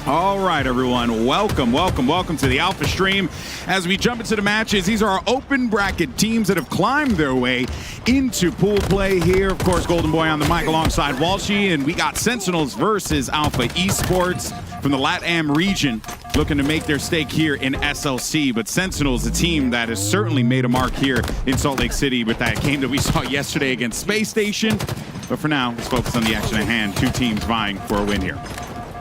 All right, everyone, welcome to the Alpha stream. As we jump into the matches, these are our open bracket teams that have climbed their way into pool play here. Of course, Golden Boy on the mic alongside Walshy, and we got Sentinels versus Alpha Esports from the LATAM region, looking to make their stake here in SLC. But Sentinels, a team that has certainly made a mark here in Salt Lake City with that game that we saw yesterday against Space Station. But for now, let's focus on the action at hand. Two teams vying for a win here.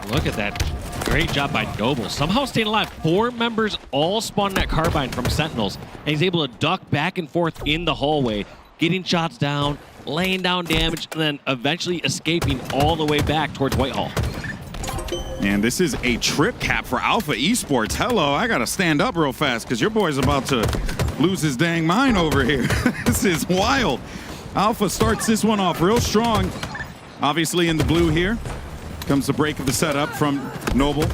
Look at that. Great job by Noble. Somehow staying alive. 4 members all spawning at Carbine from Sentinels. And he's able to duck back and forth in the hallway, getting shots down, laying down damage, and then eventually escaping all the way back towards Whitehall. And this is a trip cap for Alpha Esports. Hello, I gotta stand up real fast because your boy's about to lose his dang mind over here. This is wild. Alpha starts this one off real strong. Obviously in the blue here. Comes the break of the setup from Noble.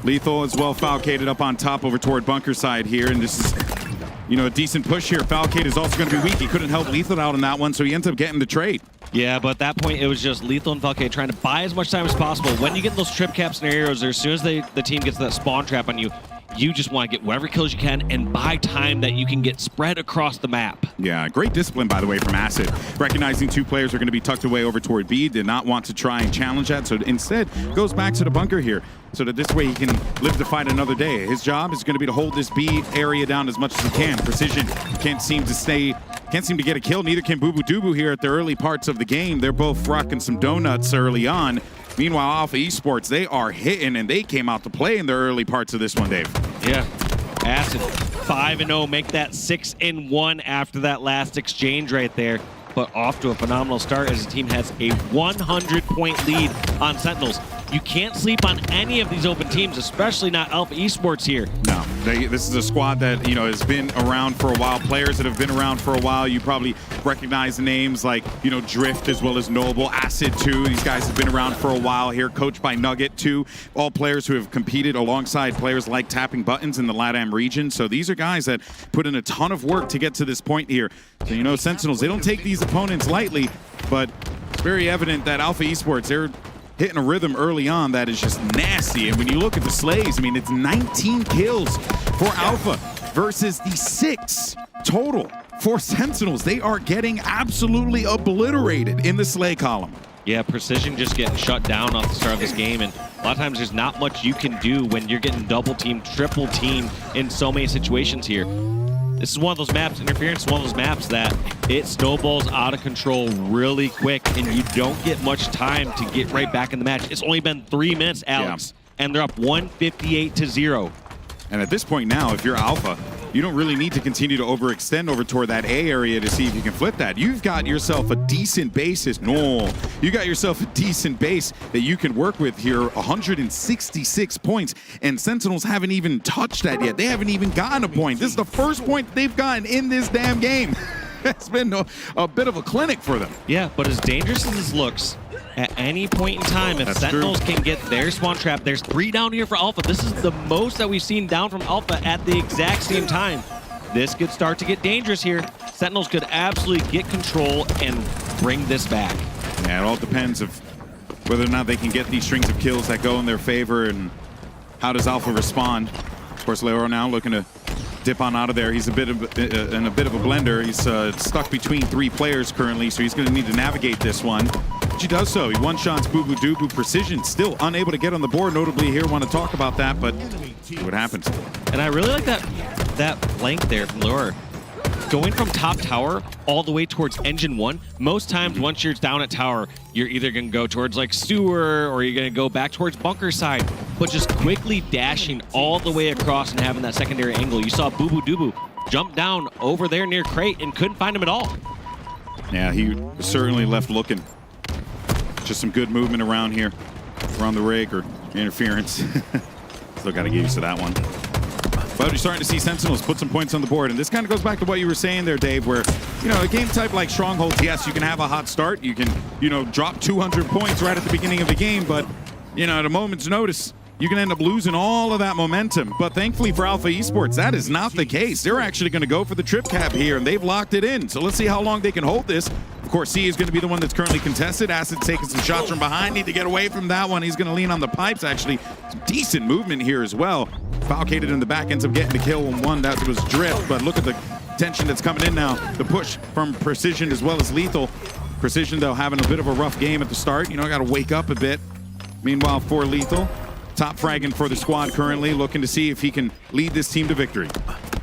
Lethal as well, Falcated up on top over toward bunker side here. And this is, you know, a decent push here. Falcade is also going to be weak. He couldn't help Lethal out on that one, so he ends up getting the trade. Yeah, but at that point, it was just Lethal and Falcade trying to buy as much time as possible. When you get those trip cap scenarios, or as soon as the team gets that spawn trap on you, you just want to get whatever kills you can and buy time that you can get spread across the map. Yeah, great discipline, by the way, from Acid. Recognizing 2 players are going to be tucked away over toward B, did not want to try and challenge that, so instead goes back to the bunker here, so that this way he can live to fight another day. His job is going to be to hold this B area down as much as he can. Precision can't seem to get a kill. Neither can Boo Boo Doo here at the early parts of the game. They're both rocking some donuts early on. Meanwhile, Alpha Esports, they are hitting, and they came out to play in the early parts of this one, Dave. Yeah. Acid 5-0, make that 6-1 after that last exchange right there. But off to a phenomenal start as the team has a 100-point lead on Sentinels. You can't sleep on any of these open teams, especially not Alpha Esports here. No, this is a squad that, you know, has been around for a while. Players that have been around for a while. You probably recognize the names like, you know, Drift as well as Noble, Acid too. These guys have been around for a while here, coached by Nugget too. All players who have competed alongside players like Tapping Buttons in the LATAM region. So these are guys that put in a ton of work to get to this point here. So, you know, Sentinels, they don't take these opponents lightly, but it's very evident that Alpha Esports, they're hitting a rhythm early on that is just nasty. And when you look at the slays, I mean, it's 19 kills for Alpha versus the 6 total for Sentinels. They are getting absolutely obliterated in the slay column. Yeah, Precision just getting shut down off the start of this game, and a lot of times there's not much you can do when you're getting double teamed, triple teamed in so many situations here. This is one of those maps, Interference is one of those maps that it snowballs out of control really quick, and you don't get much time to get right back in the match. It's only been 3 minutes, Alex, and they're up 158-0. And at this point now, if you're Alpha, you don't really need to continue to overextend over toward that A area to see if you can flip that. You've got yourself a decent basis. No, you got yourself a decent base that you can work with here. 166 points, and Sentinels haven't even touched that yet. They haven't even gotten a point. This is the first point they've gotten in this damn game. It's been a bit of a clinic for them. Yeah, but as dangerous as this looks, at any point in time, if Sentinels can get their spawn trap, there's 3 down here for Alpha. This is the most that we've seen down from Alpha at the exact same time. This could start to get dangerous here. Sentinels could absolutely get control and bring this back. Yeah, it all depends of whether or not they can get these strings of kills that go in their favor, and how does Alpha respond. Of course, Leo now looking to dip on out of there. He's in a bit of a blender. He's stuck between 3 players currently, so he's going to need to navigate this one. But he does so. He one-shots Boo Boo Doo Boo. Precision still unable to get on the board. Notably here, want to talk about that, but see what happens. And I really like that flank there from Lure. Going from top tower all the way towards engine 1, most times once you're down at tower, you're either going to go towards like sewer or you're going to go back towards bunker side. But just quickly dashing all the way across and having that secondary angle. You saw Boo Boo Doo Boo jump down over there near crate and couldn't find him at all. Yeah, he was certainly left looking. Just some good movement around here, around the rig or interference. Still got to get used to that one. But you're starting to see Sentinels put some points on the board. And this kind of goes back to what you were saying there, Dave, where, you know, a game type like Strongholds, yes, you can have a hot start. You can, you know, drop 200 points right at the beginning of the game. But, you know, at a moment's notice, you can end up losing all of that momentum. But thankfully for Alpha Esports, that is not the case. They're actually going to go for the trip cap here, and they've locked it in. So let's see how long they can hold this. Of course, C is going to be the one that's currently contested. Acid taking some shots from behind. Need to get away from that one. He's going to lean on the pipes, actually. Some decent movement here as well. Falcated in the back, ends up getting the kill on one. That was Drift, but look at the tension that's coming in now. The push from Precision as well as Lethal. Precision, though, having a bit of a rough game at the start. You know, got to wake up a bit. Meanwhile, for Lethal, top fragging for the squad currently, looking to see if he can lead this team to victory.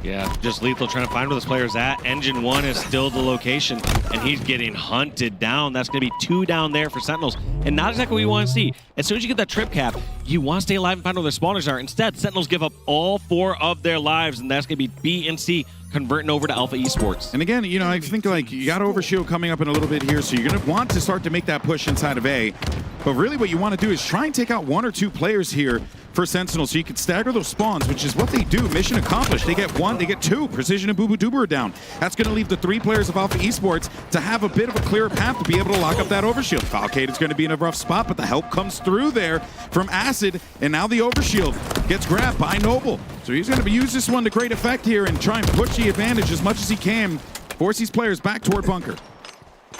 Yeah, just Lethal trying to find where this player's at. Engine 1 is still the location, and he's getting hunted down. That's going to be 2 down there for Sentinels, and not exactly what you want to see. As soon as you get that trip cap, you want to stay alive and find where their spawners are. Instead, Sentinels give up all 4 of their lives, and that's going to be B and C converting over to Alpha Esports. And again, you know, I think like you got Overshield coming up in a little bit here, so you're going to want to start to make that push inside of A. But really what you want to do is try and take out 1 or 2 players here for Sentinel, so you can stagger those spawns, which is what they do. Mission accomplished. They get 1, they get 2. Precision and Boo Boo Duber are down. That's going to leave the 3 players of Alpha Esports to have a bit of a clearer path to be able to lock up that Overshield. Falcade is going to be in a rough spot, but the help comes through there from Acid, and now the Overshield gets grabbed by Noble. So he's going to use this one to great effect here and try and push the advantage as much as he can, force these players back toward bunker.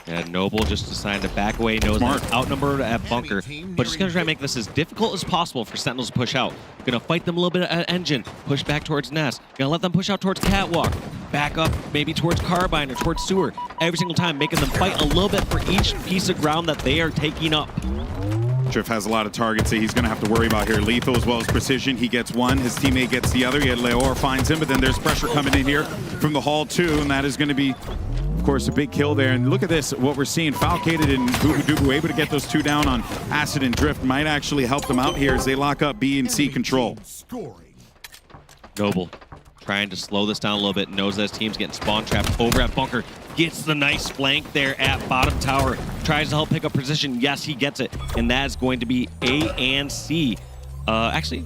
Yeah, Noble just decided to back away, knows that he's outnumbered at bunker, but just gonna try to make this as difficult as possible for Sentinels to push out. Gonna fight them a little bit at Engine, push back towards Nest, gonna let them push out towards Catwalk, back up maybe towards Carbine or towards Sewer, every single time making them fight a little bit for each piece of ground that they are taking up. Drift has a lot of targets that he's going to have to worry about here. Lethal as well as Precision. He gets 1, his teammate gets the other. Yet Leor finds him, but then there's pressure coming in here from the Hall too, and that is going to be, of course, a big kill there. And look at this, what we're seeing. Falcated and Boo Boo Dubu able to get those 2 down on Acid and Drift might actually help them out here as they lock up B and C control. Noble trying to slow this down a little bit, knows that his team's getting spawn trapped over at bunker, gets the nice flank there at bottom tower, tries to help pick up position. Yes, he gets it, and that is going to be A and C. Actually,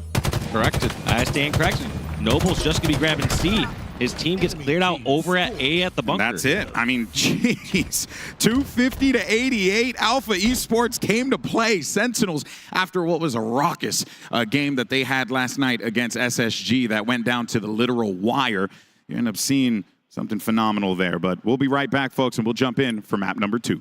corrected. I stand corrected. Noble's just going to be grabbing C. His team gets cleared out over at A at the bunker. That's it. I mean, jeez. 250 to 88. Alpha Esports came to play. Sentinels, after what was a raucous game that they had last night against SSG that went down to the literal wire. You end up seeing something phenomenal there. But we'll be right back, folks, and we'll jump in for map number 2.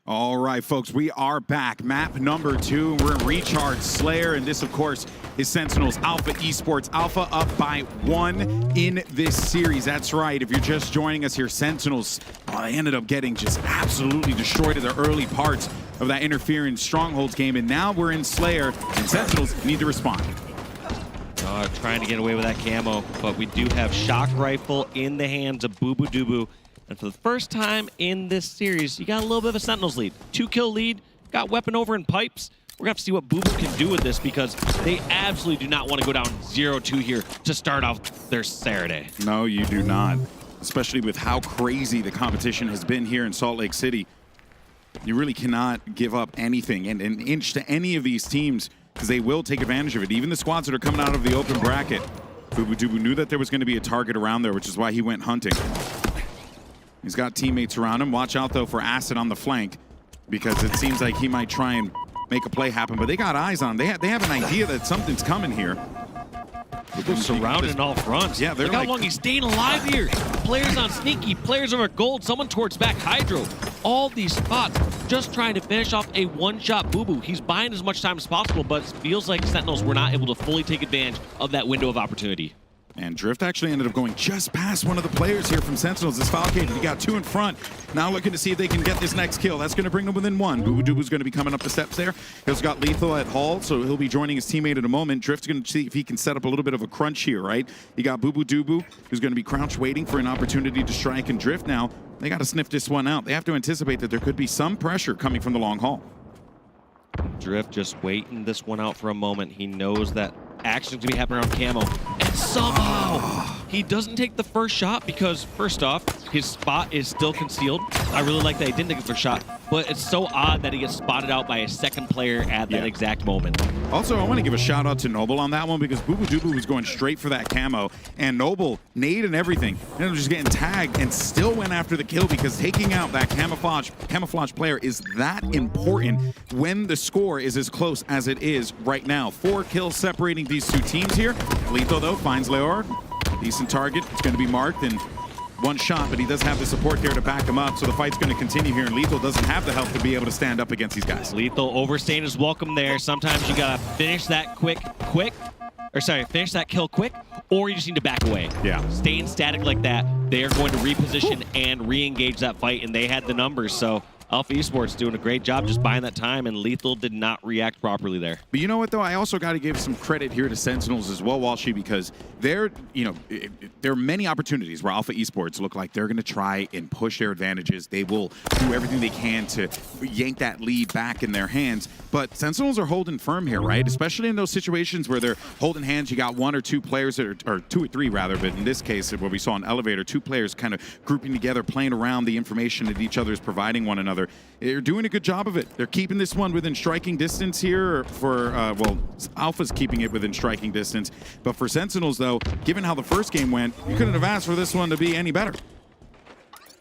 All right, folks, we are back. Map number 2. We're in Recharge Slayer, and this, of course, is Sentinels Alpha Esports. Alpha up by 1 in this series. That's right. If you're just joining us here, Sentinels they ended up getting just absolutely destroyed at the early parts of that interference Strongholds game, and now we're in Slayer, and Sentinels need to respond. Trying to get away with that camo, but we do have Shock Rifle in the hands of Boo Boo Doo. And for the first time in this series, you got a little bit of a Sentinels lead. 2-kill lead, got weapon over in pipes. We're going to have to see what Boo Boo can do with this because they absolutely do not want to go down 0-2 here to start off their Saturday. No, you do not, especially with how crazy the competition has been here in Salt Lake City. You really cannot give up anything and an inch to any of these teams because they will take advantage of it. Even the squads that are coming out of the open bracket. Boo Boo Doo knew that there was going to be a target around there, which is why he went hunting. He's got teammates around him. Watch out, though, for Acid on the flank because it seems like he might try and make a play happen, but they got eyes on him. They have an idea that something's coming here. They're surrounded in all fronts. Yeah, Look how long he's staying alive here. Players on Sneaky, players over Gold, someone towards back Hydro. All these spots just trying to finish off a one-shot Boo Boo. He's buying as much time as possible, but it feels like Sentinels were not able to fully take advantage of that window of opportunity. And Drift actually ended up going just past one of the players here from Sentinels. This Falcade, he got 2 in front. Now looking to see if they can get this next kill. That's going to bring them within 1. Boo Boo Doo is going to be coming up the steps there. He's got Lethal at Hall, so he'll be joining his teammate in a moment. Drift's going to see if he can set up a little bit of a crunch here, right? You got Boo Boo Doo, who's going to be crouched waiting for an opportunity to strike, and Drift now, they got to sniff this one out. They have to anticipate that there could be some pressure coming from the long haul. Drift just waiting this one out for a moment. He knows that action's going to be happening around camo. And somehow, he doesn't take the first shot because, first off, his spot is still concealed. I really like that he didn't take the first shot, but it's so odd that he gets spotted out by a second player at that exact moment. Also, I want to give a shout out to Noble on that one because Boo Boo Doo was going straight for that camo, and Noble, nade and everything, ended up just getting tagged and still went after the kill because taking out that camouflage player is that important when the score is as close as it is right now. 4 kills separating these two teams here. Lethal, though, finds Leor. Decent target. It's going to be marked and 1 shot, but he does have the support there to back him up, so the fight's going to continue here, and Lethal doesn't have the help to be able to stand up against these guys. Lethal overstaying his welcome there. Sometimes you got to finish that finish that kill quick, or you just need to back away. Yeah. Staying static like that, they are going to reposition and re-engage that fight, and they had the numbers, so Alpha Esports doing a great job just buying that time, and Lethal did not react properly there. But you know what, though? I also got to give some credit here to Sentinels as well, Walshy, because there are many opportunities where Alpha Esports look like they're going to try and push their advantages. They will do everything they can to yank that lead back in their hands. But Sentinels are holding firm here, right? Especially in those situations where they're holding hands. You got 1 or 2 players that are, or 2 or 3 rather, but in this case, what we saw in Elevator, 2 players kind of grouping together, playing around the information that each other is providing one another. They're doing a good job of it. They're keeping this one within striking distance here for, well, Alpha's keeping it within striking distance. But for Sentinels, though, given how the first game went, you couldn't have asked for this one to be any better.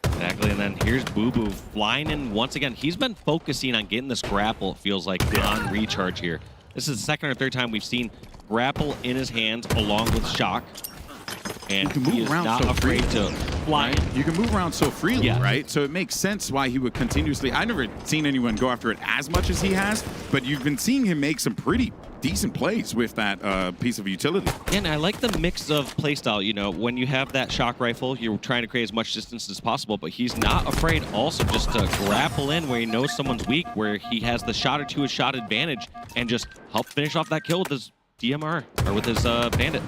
Exactly, and then here's Boo Boo flying in once again. He's been focusing on getting this grapple, it feels like, on recharge here. This is the 2nd or 3rd time we've seen grapple in his hands along with shock. And he is not afraid to fly. Right? You can move around so freely, right? So it makes sense why he would continuously... I've never seen anyone go after it as much as he has, but you've been seeing him make some pretty decent plays with that piece of utility. And I like the mix of playstyle. You know, when you have that shock rifle, you're trying to create as much distance as possible, but he's not afraid also just to grapple in where he knows someone's weak, where he has the shot or 2 a shot advantage, and just help finish off that kill with his DMR, or with his bandit.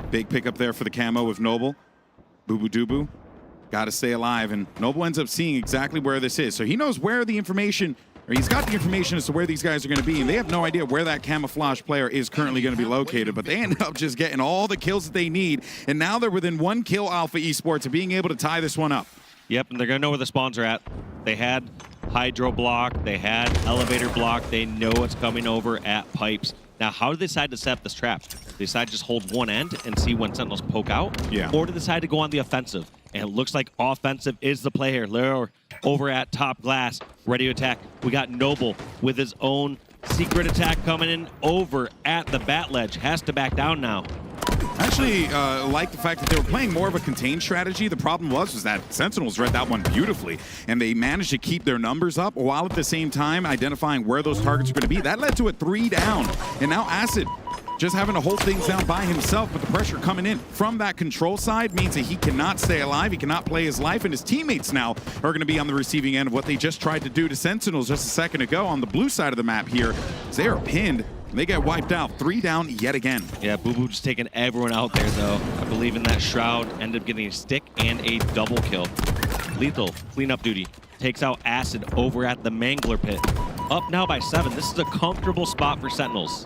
Big pickup there for the camo with Noble. Boo Boo Doo got to stay alive, and Noble ends up seeing exactly where this is. So he knows where the information, or he's got the information as to where these guys are going to be, and they have no idea where that camouflage player is currently going to be located, but they end up just getting all the kills that they need, and now they're within 1 kill, Alpha Esports, of being able to tie this one up. Yep, and they're going to know where the spawns are at. They had Hydro block, they had Elevator block, they know what's coming over at Pipes. Now, how do they decide to set up this trap? They decide to just hold one end and see when Sentinels poke out? Yeah. Or do they decide to go on the offensive? And it looks like offensive is the play here. Lure over at top glass, ready to attack. We got Noble with his own secret attack coming in over at the bat ledge. Has to back down now. I actually like the fact that they were playing more of a contained strategy. The problem was that Sentinels read that one beautifully, and they managed to keep their numbers up while at the same time identifying where those targets are going to be. That led to a 3 down, and now Acid just having to hold things down by himself, but the pressure coming in from that control side means that he cannot stay alive, he cannot play his life, and his teammates now are going to be on the receiving end of what they just tried to do to Sentinels just a second ago on the blue side of the map here. They are pinned. They get wiped out. 3 down yet again. Yeah, Boo just taking everyone out there, though. I believe in that Shroud, ended up getting a stick and a double kill. Lethal, cleanup duty, takes out Acid over at the Mangler pit. Up now by 7. This is a comfortable spot for Sentinels.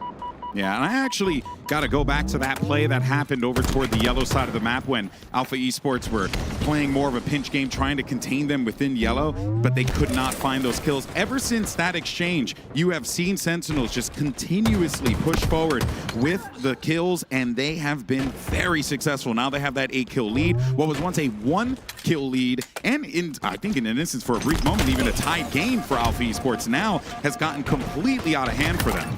Yeah, and I actually got to go back to that play that happened over toward the yellow side of the map when Alpha Esports were playing more of a pinch game, trying to contain them within yellow, but they could not find those kills. Ever since that exchange, you have seen Sentinels just continuously push forward with the kills, and they have been very successful. Now they have that 8-kill lead. What was once a 1-kill lead, and I think in an instance for a brief moment, even a tied game for Alpha Esports now has gotten completely out of hand for them.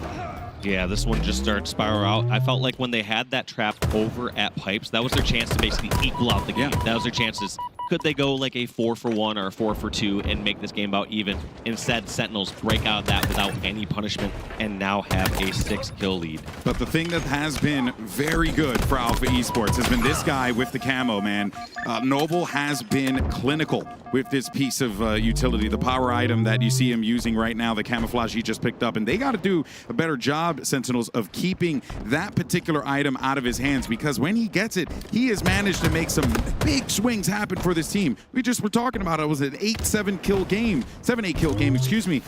Yeah, this one just started to spiral out. I felt like when they had that trap over at Pipes, that was their chance to basically equal out the game. Yeah. That was their chances. Could they go like a 4-for-1 or a 4-for-2 and make this game about even? Instead, Sentinels break out of that without any punishment and now have a 6-kill lead. But the thing that has been very good for Alpha Esports has been this guy with the camo, man. Noble has been clinical with this piece of utility, the power item that you see him using right now, the camouflage he just picked up. And they got to do a better job, Sentinels, of keeping that particular item out of his hands, because when he gets it, he has managed to make some big swings happen for this team. We just were talking about it was an 7-8 kill game, excuse me,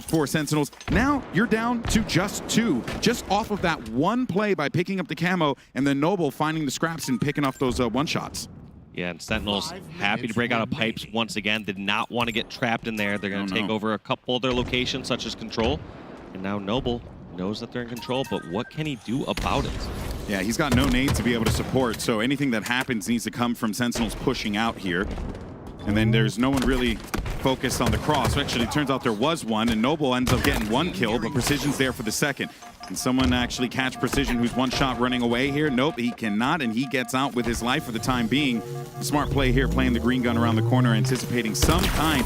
for Sentinels. Now you're down to just 2, just off of that one play by picking up the camo, and then Noble finding the scraps and picking off those one-shots. Yeah, and Sentinels happy to break out of Pipes once again. Did not want to get trapped in there. They're going to take over a couple of their locations, such as Control. And now Noble knows that they're in control, but what can he do about it? Yeah, he's got no nades to be able to support, so anything that happens needs to come from Sentinels pushing out here. And then there's no one really focused on the cross. Actually, it turns out there was one, and Noble ends up getting 1 kill, but Precision's there for the 2nd. Can someone actually catch Precision, who's 1 shot running away here? Nope, he cannot, and he gets out with his life for the time being. Smart play here, playing the green gun around the corner, anticipating some kind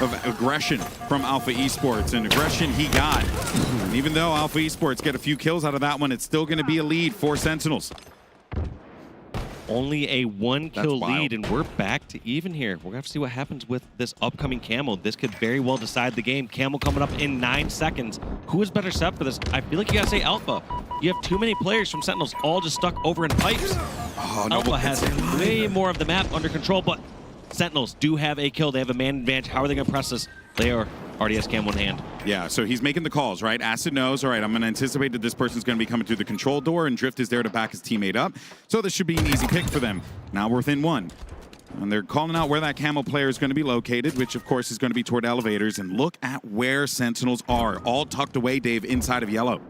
of aggression from Alpha Esports, and aggression he got. And even though Alpha Esports get a few kills out of that one, it's still going to be a lead for Sentinels. Only a 1-kill lead, and we're back to even here. We're going to have to see what happens with this upcoming camo. This could very well decide the game. Camo coming up in 9 seconds. Who is better set for this? I feel like you got to say Alpha. You have too many players from Sentinels all just stuck over in Pipes. Oh, Alpha has way more of the map under control, but Sentinels do have a kill. They have a man advantage. How are they going to press this? They are already has camo in hand. Yeah, so he's making the calls, right? Acid knows, all right, I'm going to anticipate that this person's going to be coming through the control door, and Drift is there to back his teammate up. So this should be an easy pick for them. Now we're within 1. And they're calling out where that camo player is going to be located, which of course is going to be toward elevators. And look at where Sentinels are, all tucked away, Dave, inside of yellow.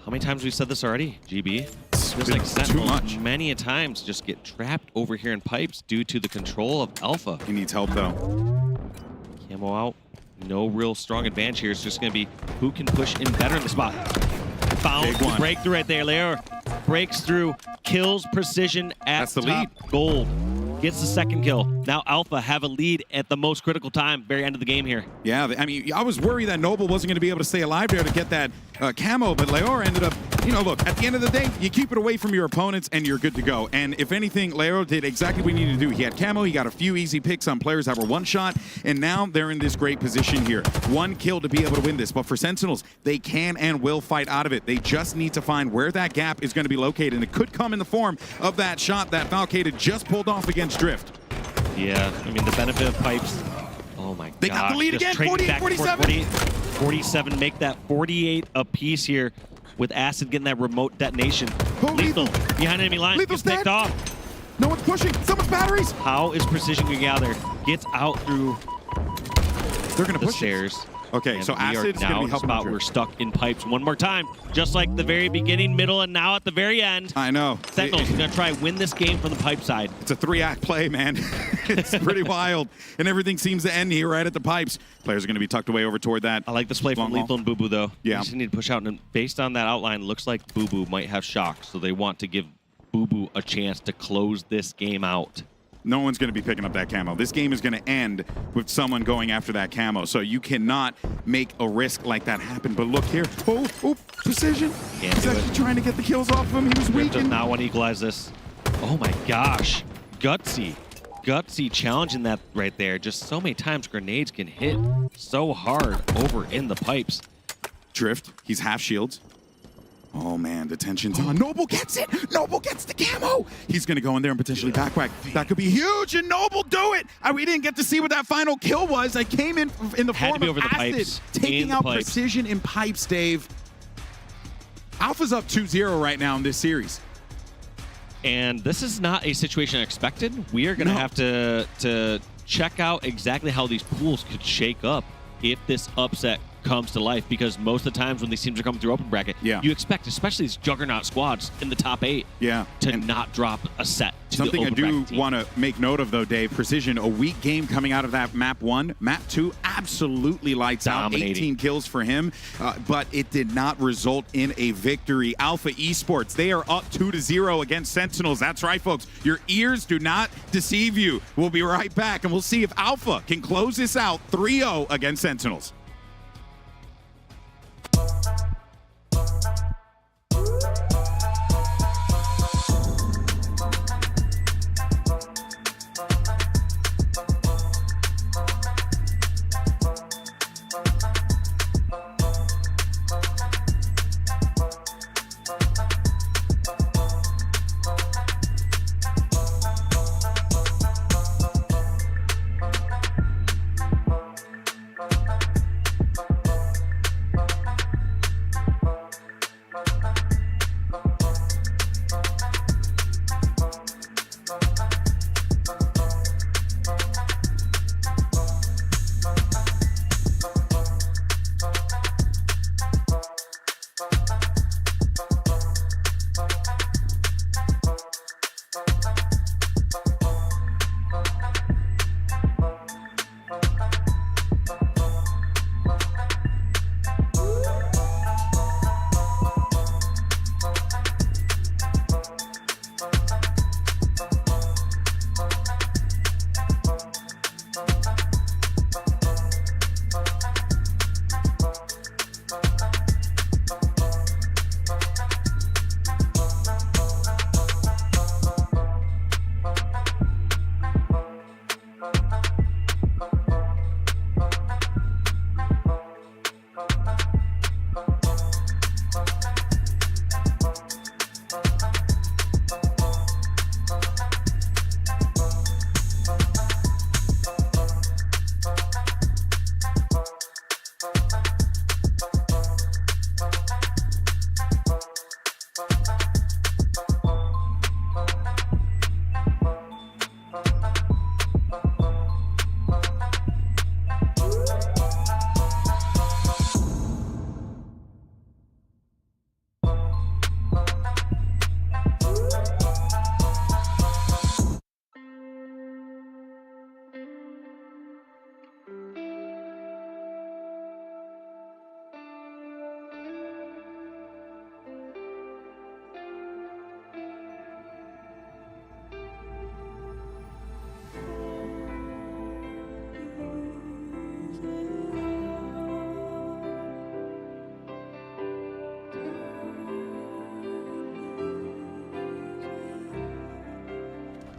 How many times have we said this already, GB? Feels like Sentinels many a times just get trapped over here in Pipes due to the control of Alpha. He needs help, though. Camo out. No real strong advantage here. It's just going to be who can push in better in the spot. Found the breakthrough right there. Leo breaks through, kills Precision at the lead. Gold. Gets the 2nd kill. Now Alpha have a lead at the most critical time, very end of the game here. Yeah, I mean, I was worried that Noble wasn't going to be able to stay alive there to get that camo, but Leor ended up, you know, look, at the end of the day, you keep it away from your opponents and you're good to go. And if anything, Leor did exactly what he needed to do. He had camo, he got a few easy picks on players that were 1 shot, and now they're in this great position here. 1 kill to be able to win this, but for Sentinels, they can and will fight out of it. They just need to find where that gap is going to be located, and it could come in the form of that shot that Valcade just pulled off against Drift. Yeah, I mean, the benefit of Pipes. Oh my god. They got the lead again, 48-47. 47, make that 48 apiece here with Acid getting that remote detonation. Oh, Lethal behind enemy line, gets picked off. No one's pushing, someone's batteries. How is Precision going to gather? Gets out through They're going to push stairs. Okay, so Acid's going to be helping. We're stuck in Pipes one more time, just like the very beginning, middle, and now at the very end. I know. Sentinels are going to try and win this game from the Pipe side. It's a 3-act play, man. It's pretty wild, and everything seems to end here right at the Pipes. Players are going to be tucked away over toward that. I like this play from Lethal and Boo Boo, though. Yeah. We just need to push out, and based on that outline, looks like Boo Boo might have shock, so they want to give Boo a chance to close this game out. No one's going to be picking up that camo. This game is going to end with someone going after that camo. So you cannot make a risk like that happen. But look here. Oh, precision. He's actually trying to get the kills off of him. He was weak. Does not want to equalize this. Oh my gosh. Gutsy challenging that right there. Just so many times grenades can hit so hard over in the pipes. Drift. He's half shields. Oh man, the tension's on. Noble gets it! Noble gets the camo! He's gonna go in there and potentially backpack. That could be huge, and Noble do it! We didn't get to see what that final kill was. I came in the form of Acid, taking out Precision in pipes, Dave. Alpha's up 2-0 right now in this series. And this is not a situation I expected. We are gonna have to check out exactly how these pools could shake up if this upset comes to life, because most of the times when these teams are coming through open bracket, you expect, especially these juggernaut squads in the top 8, to not drop a set to something the open I do want to make note of, though, Dave. Precision, a weak game coming out of that map 1. Map 2 absolutely lights out. 18 kills for him, but it did not result in a victory. Alpha Esports, they are up 2-0 against Sentinels. That's right, folks. Your ears do not deceive you. We'll be right back, and we'll see if Alpha can close this out 3-0 against Sentinels.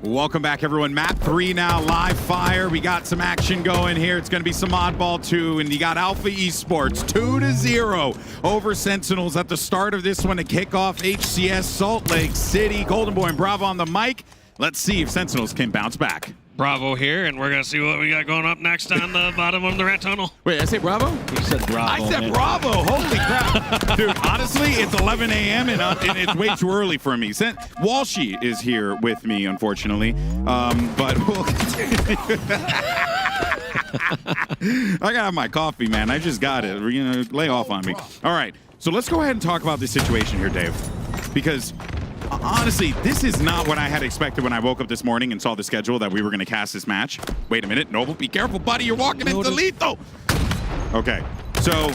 Welcome back, everyone. Map 3 now, live fire. We got some action going here. It's going to be some Oddball 2, and you got Alpha Esports 2-0 over Sentinels at the start of this one to kick off HCS Salt Lake City. Golden Boy and Bravo on the mic. Let's see if Sentinels can bounce back. Bravo here, and we're going to see what we got going up next on the bottom of the rat tunnel. Wait, did I say Bravo? You said Bravo. I said Bravo. Holy crap. Dude, honestly, it's 11 a.m. and it's way too early for me. Walshy is here with me, unfortunately. But we'll continue. I got to have my coffee, man. I just got it. You know, lay off on me. All right, so let's go ahead and talk about this situation here, Dave. Because honestly, this is not what I had expected when I woke up this morning and saw the schedule that we were going to cast this match. Wait a minute. Noble, be careful, buddy. You're walking into lethal. Okay, so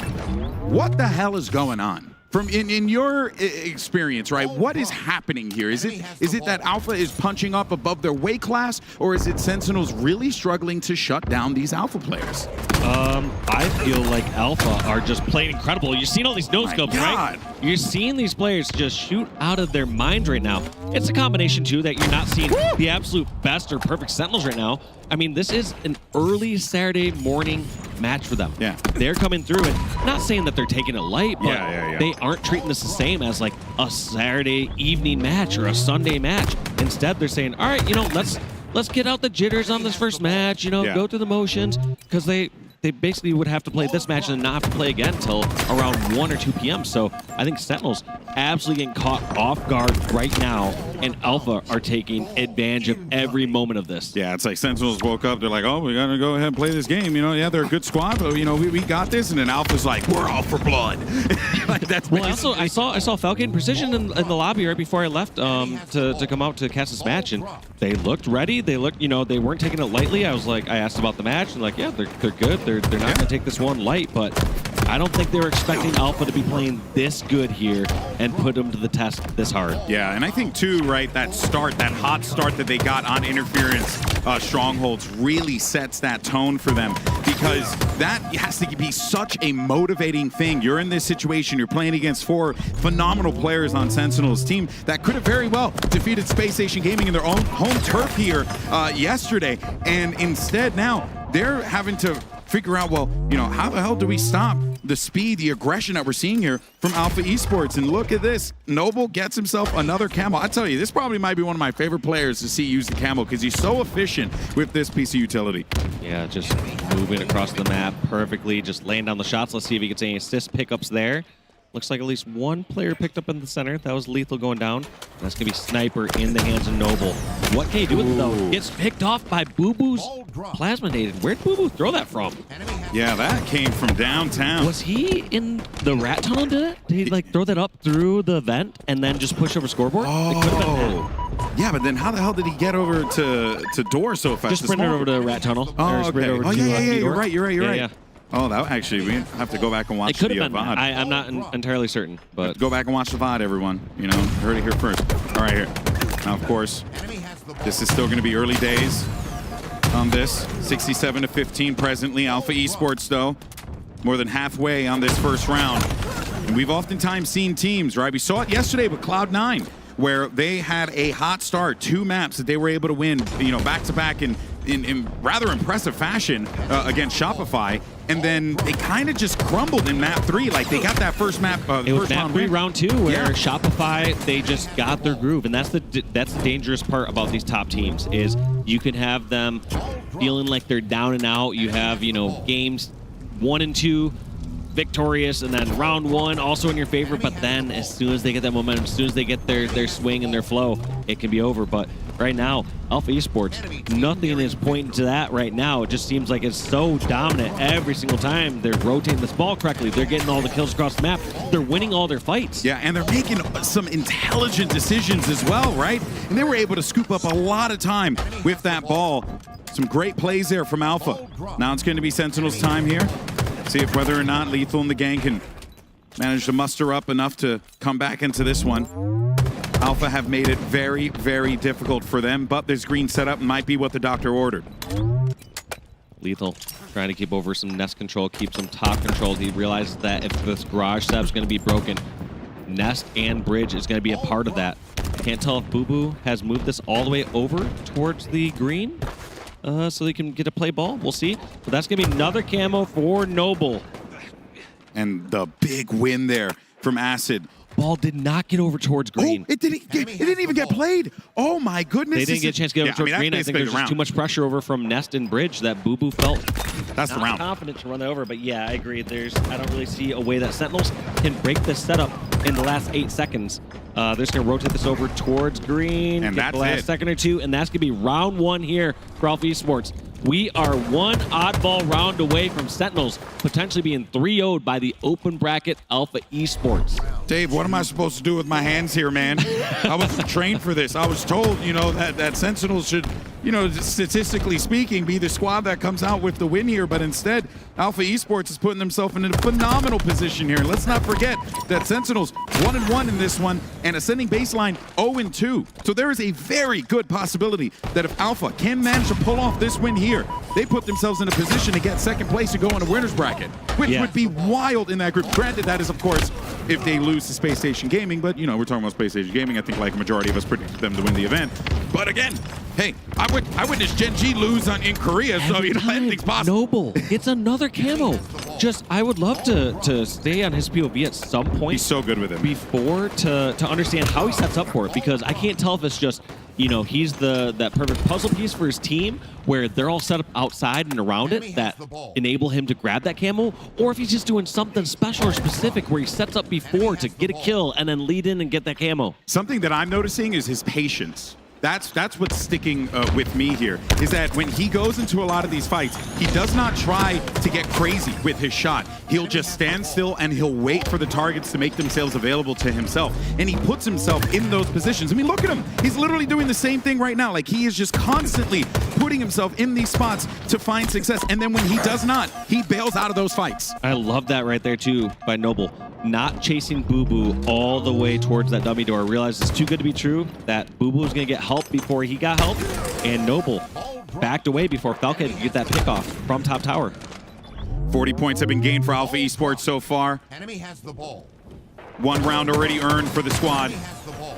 what the hell is going on? From in your experience, right? What is happening here? Is it that Alpha is punching up above their weight class, or is it Sentinels really struggling to shut down these Alpha players? I feel like Alpha are just playing incredible. You're seeing all these no-scopes, right? You're seeing these players just shoot out of their minds right now. It's a combination, too, that you're not seeing the absolute best or perfect Sentinels right now. I mean, this is an early Saturday morning match for them. Yeah. They're coming through and not saying that they're taking it light, but they aren't treating this the same as like a Saturday evening match or a Sunday match. Instead, they're saying, all right, you know, let's get out the jitters on this first match, you know, go through the motions, because they basically would have to play this match and not have to play again until around 1 or 2 p.m. So I think Sentinels absolutely getting caught off guard right now, and Alpha are taking advantage of every moment of this. Yeah, it's like Sentinels woke up, they're like, oh, we gotta go ahead and play this game. You know, yeah, they're a good squad, but, you know, we got this. And then Alpha's like, we're all for blood. Like, that's well, also, I saw Falcon Precision in the lobby right before I left to come out to cast this match, and they looked ready. They looked, you know, they weren't taking it lightly. I was like, I asked about the match, and like, yeah, they're good. They're not going to take this one light, but I don't think they were expecting Alpha to be playing this good here and put them to the test this hard. Yeah, and I think too, right, that hot start that they got on Interference Strongholds really sets that tone for them, because that has to be such a motivating thing. You're in this situation, you're playing against 4 phenomenal players on Sentinels' team that could have very well defeated Spacestation Gaming in their own home turf here yesterday, and instead now they're having to figure out, well, you know, how the hell do we stop the speed, the aggression that we're seeing here from Alpha Esports? And look at this. Noble gets himself another camo. I tell you, this probably might be one of my favorite players to see use the camo, because he's so efficient with this piece of utility. Yeah, just moving across the map perfectly, just laying down the shots. Let's see if he gets any assist pickups there. Looks like at least one player picked up in the center. That was Lethal going down. That's going to be Sniper in the hands of Noble. What can he do with it, though? Gets picked off by Boo Boo's Plasma Data. Where'd Boo Boo throw that from? Yeah, that came from downtown. Was he in the rat tunnel, did it? Did he, like, throw that up through the vent and then just push over scoreboard? Oh. Yeah, but then how the hell did he get over to door so fast? Just sprinted over to the rat tunnel. Oh, okay. Over to, yeah, you're right. Yeah. Oh, that actually, we have to go back and watch the VOD. I'm not entirely certain, but go back and watch the VOD, everyone. You know, heard it here first. All right, here. Now, of course, this is still going to be early days on this. 67-15 presently. Alpha Esports, though, more than halfway on this first round. And we've oftentimes seen teams, right? We saw it yesterday with Cloud9, where they had a hot start, 2 maps that they were able to win, you know, back-to-back in rather impressive fashion against Shopify, and then they kind of just crumbled in map 3. Like, they got that first map, it was map 3 round 2, where Shopify, they just got their groove, and that's the dangerous part about these top teams, is you can have them feeling like they're down and out. You have, you know, games 1 and 2 victorious, and then round 1 also in your favor, but then as soon as they get that momentum, as soon as they get their swing and their flow, it can be over. But right now, Alpha Esports, nothing is pointing to that right now. It just seems like it's so dominant every single time. They're rotating this ball correctly. They're getting all the kills across the map. They're winning all their fights. Yeah, and they're making some intelligent decisions as well, right? And they were able to scoop up a lot of time with that ball. Some great plays there from Alpha. Now it's going to be Sentinel's time here. See if whether or not Lethal and the gang can manage to muster up enough to come back into this one. Alpha have made it very, very difficult for them, but this green setup might be what the doctor ordered. Lethal trying to keep over some nest control, keep some top control. He realizes that if this garage setup is going to be broken, nest and bridge is going to be a part of that. Can't tell if Boo Boo has moved this all the way over towards the green, so they can get a play ball. We'll see. But that's going to be another camo for Noble. And the big win there from Acid. Ball did not get over towards green. Oh, it didn't even get played. Oh my goodness. They didn't get a chance to get over towards green. I think there's just too much pressure over from Nest and Bridge that Boo Boo felt that's the round. Confident to run that over, but yeah, I agree. I don't really see a way that Sentinels can break this setup in the last 8 seconds. They're just going to rotate this over towards green, and get the last second or two, and that's going to be round 1 here for Alpha Esports. We are one oddball round away from Sentinels potentially being 3-0'd by the open bracket Alpha Esports. Dave, what am I supposed to do with my hands here, man? I wasn't trained for this. I was told, you know, that Sentinels should, you know, statistically speaking, be the squad that comes out with the win here. But instead, Alpha Esports is putting themselves in a phenomenal position here. Let's not forget that Sentinels 1-1 in this one and ascending baseline 0-2. So there is a very good possibility that if Alpha can manage to pull off this win here, they put themselves in a position to get second place and go in a winner's bracket, which would be wild in that group. Granted, that is, of course, if they lose to Spacestation Gaming, but, you know, we're talking about Spacestation Gaming. I think like a majority of us predicted them to win the event. But again, hey, I witnessed Gen G lose in Korea, so, you know, anything's possible. Noble gets another camo. Just, I would love to stay on his POV at some point. He's so good with him. Before to understand how he sets up for it, because I can't tell if it's just, you know, he's that perfect puzzle piece for his team where they're all set up outside and around it that enable him to grab that camo, or if he's just doing something special or specific where he sets up before to get a kill and then lead in and get that camo. Something that I'm noticing is his patience. That's what's sticking with me here, is that when he goes into a lot of these fights, he does not try to get crazy with his shot. He'll just stand still and he'll wait for the targets to make themselves available to himself. And he puts himself in those positions. I mean, look at him. He's literally doing the same thing right now. Like, he is just constantly putting himself in these spots to find success. And then when he does not, he bails out of those fights. I love that right there, too, by Noble. Not chasing Boo Boo all the way towards that dummy door. Realized it's too good to be true, that Boo Boo was going to get help before he got help, and Noble backed away before Falcon could get that pick off from top tower. 40 points have been gained for Alpha Esports so far. Enemy has the ball. One round already earned for the squad.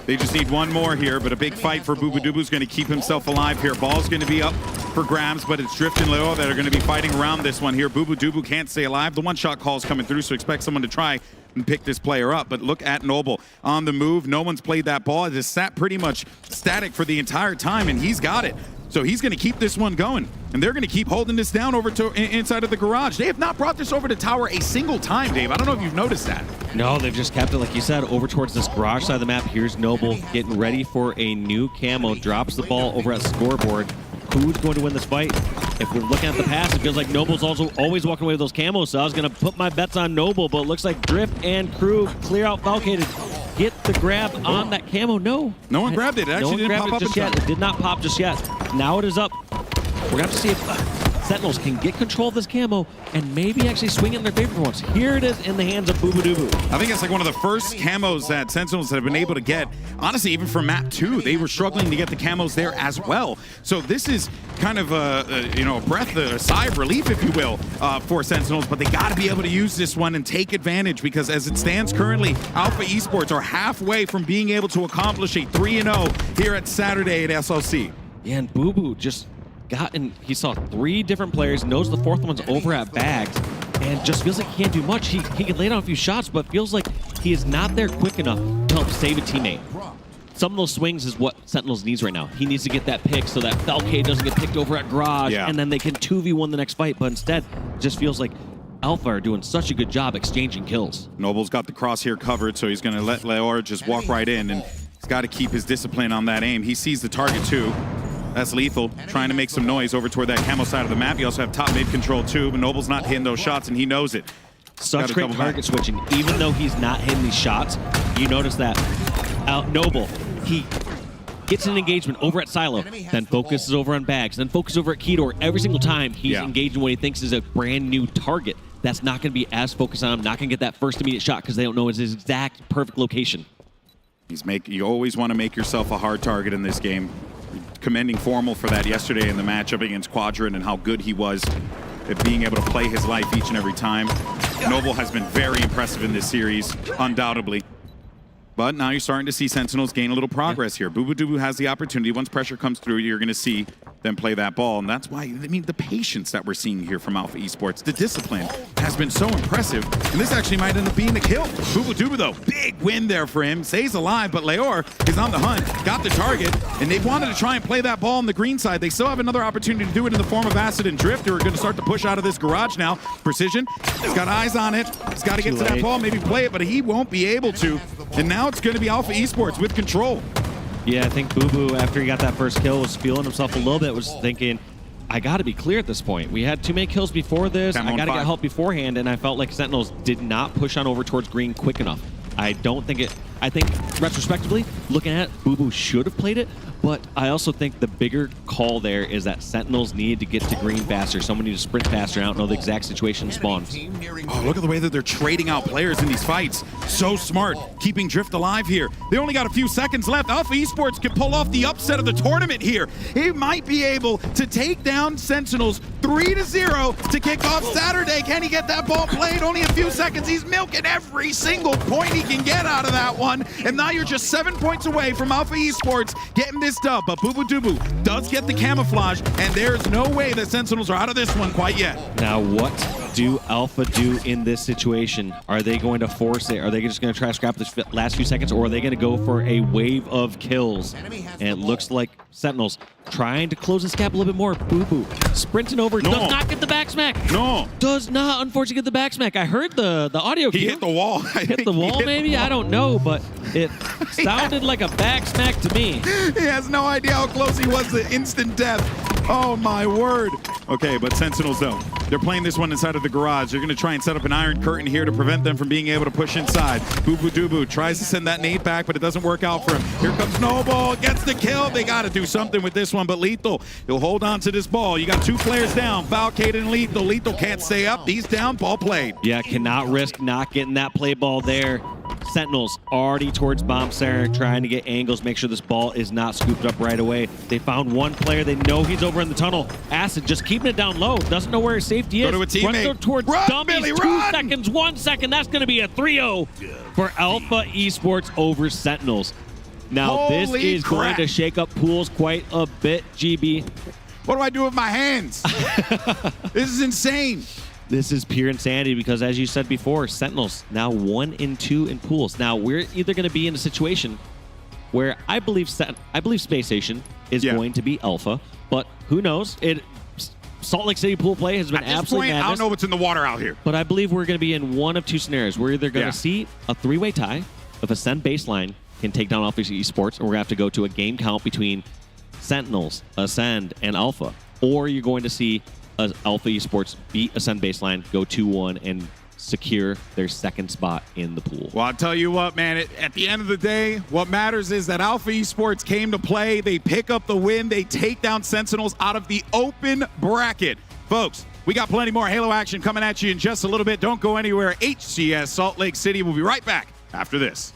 They just need one more here, but a big fight for Boo Boo Dubu's going to keep himself alive here. Ball's going to be up for grabs, but it's Drift and Leo that are going to be fighting around this one here. Boo Boo Dubu can't stay alive. The one-shot call's coming through, so expect someone to try and pick this player up. But look at Noble on the move. No one's played that ball. It just sat pretty much static for the entire time, and he's got it. So he's going to keep this one going, and they're going to keep holding this down over to inside of the garage. They have not brought this over to tower a single time, Dave. I don't know if you've noticed that. No, they've just kept it, like you said, over towards this garage side of the map. Here's Noble getting ready for a new camo. Drops the ball over at scoreboard. Who's going to win this fight? If we're looking at the pass, it feels like Noble's also always walking away with those camos, so I was going to put my bets on Noble, but it looks like Drift and crew clear out Falcated. Get the grab on that camo. No one grabbed it. It actually didn't pop up just yet. It did not pop just yet. Now it is up. We're going to have to see if Sentinels can get control of this camo and maybe actually swing it in their favor for once. Here it is in the hands of Boo Boo Dubu. I think it's like one of the first camos that Sentinels have been able to get. Honestly, even for map 2, they were struggling to get the camos there as well. So this is kind of a sigh of relief, if you will, for Sentinels, but they got to be able to use this one and take advantage, because as it stands currently, Alpha Esports are halfway from being able to accomplish a 3-0 here at Saturday at SLC. Yeah, and Boo Boo just he saw 3 different players, knows the 4th one's over at Bags, and just feels like he can't do much. He can lay down a few shots, but feels like he is not there quick enough to help save a teammate. Some of those swings is what Sentinels needs right now. He needs to get that pick so that Falcade doesn't get picked over at Garage, and then they can 2v1 the next fight, but instead, it just feels like Alpha are doing such a good job exchanging kills. Noble's got the crosshair covered, so he's going to let Leor just walk right in, and he's got to keep his discipline on that aim. He sees the target too. That's lethal, trying to make some noise over toward that camo side of the map. You also have top mid control too, but Noble's not hitting those shots, and he knows it. Such great target switching. Even though he's not hitting these shots, you notice that Noble, he gets an engagement over at Silo, then focuses over on Bags, then focuses over at Keydor. Every single time he's engaging what he thinks is a brand new target that's not going to be as focused on him, not going to get that first immediate shot because they don't know his exact perfect location. You always want to make yourself a hard target in this game. Commending Formal for that yesterday in the matchup against Quadrant and how good he was at being able to play his life each and every time. Noble has been very impressive in this series, undoubtedly. But now you're starting to see Sentinels gain a little progress here. Boo Boo Dubu has the opportunity. Once pressure comes through, you're going to see them play that ball. And that's why, I mean, the patience that we're seeing here from Alpha Esports, the discipline has been so impressive. And this actually might end up being the kill. Boo Boo Dubu, though, big win there for him. Stays alive, but Leor is on the hunt, got the target, and they wanted to try and play that ball on the green side. They still have another opportunity to do it in the form of Acid and Drift, who are going to start to push out of this garage now. Precision, he's got eyes on it. He's got to get to that ball, maybe play it, but he won't be able to. And now it's going to be Alpha Esports with control. Yeah, I think Boo Boo, after he got that first kill, was feeling himself a little bit, was thinking, I got to be clear at this point. We had too many kills before this. I got to get help beforehand, and I felt like Sentinels did not push on over towards green quick enough. I don't think it. I think, retrospectively, looking at it, Boo Boo should have played it, but I also think the bigger call there is that Sentinels needed to get to green faster. Someone needed to sprint faster. I don't know the exact situation spawns. Oh, look at the way that they're trading out players in these fights. So smart, keeping Drift alive here. They only got a few seconds left. Alpha Esports can pull off the upset of the tournament here. He might be able to take down Sentinels 3-0 to kick off Saturday. Can he get that ball played? Only a few seconds. He's milking every single point he can get out of that one. And now you're just 7 points away from Alpha Esports getting this dub. But Boo Boo Doo does get the camouflage, and there's no way the Sentinels are out of this one quite yet. Now, what do Alpha do in this situation? Are they going to force it? Are they just going to try to scrap the last few seconds, or are they going to go for a wave of kills? And it looks like Sentinels trying to close this gap a little bit more. Boo Boo sprinting over, does not get the back smack. No. Does not, unfortunately, get the back smack. I heard the audio cue. He hit the wall. Hit the wall, maybe? I don't know, but it sounded like a back smack to me. He has no idea how close he was to instant death. Oh, my word. Okay, but Sentinels, though, they're playing this one inside of the garage. They're going to try and set up an iron curtain here to prevent them from being able to push inside. Boo Boo Doo Boo tries to send that nade back, but it doesn't work out for him. Here comes Noble, gets the kill. They got to do something with this one, but Lethal, he'll hold on to this ball. You got two players down, Valcade and Lethal. Lethal can't stay up. He's down, ball played. Yeah, cannot risk not getting that play ball there. Sentinels already towards Bomb Center, trying to get angles, make sure this ball is not scooped up right away. They found one player. They know he's over in the tunnel. Acid just keeping it down low. Doesn't know where his safety is. Go to a teammate. Runs towards Run, dummies. Billy, 2 run! seconds, 1 second. That's going to be a 3-0 for Alpha Esports over Sentinels. Now, this Holy is crap. going to shake up pools quite a bit, GB. What do I do with my hands? This is insane. This is pure insanity because, as you said before, Sentinels now 1-2 in pools. Now, we're either going to be in a situation where I believe Spacestation is going to be Alpha, but who knows? Salt Lake City pool play has been absolutely madness. I don't know what's in the water out here. But I believe we're going to be in one of two scenarios. We're either going to see a three-way tie if Ascend Baseline can take down Alpha Esports, and we're going to have to go to a game count between Sentinels, Ascend, and Alpha. Or you're going to see Alpha Esports beat Ascend Baseline, go 2-1, and secure their second spot in the pool. Well, I'll tell you what, man, at the end of the day, what matters is that Alpha Esports came to play. They pick up the win. They take down Sentinels out of the open bracket. Folks, we got plenty more Halo action coming at you in just a little bit. Don't go anywhere. HCS Salt Lake City. We'll be right back after this.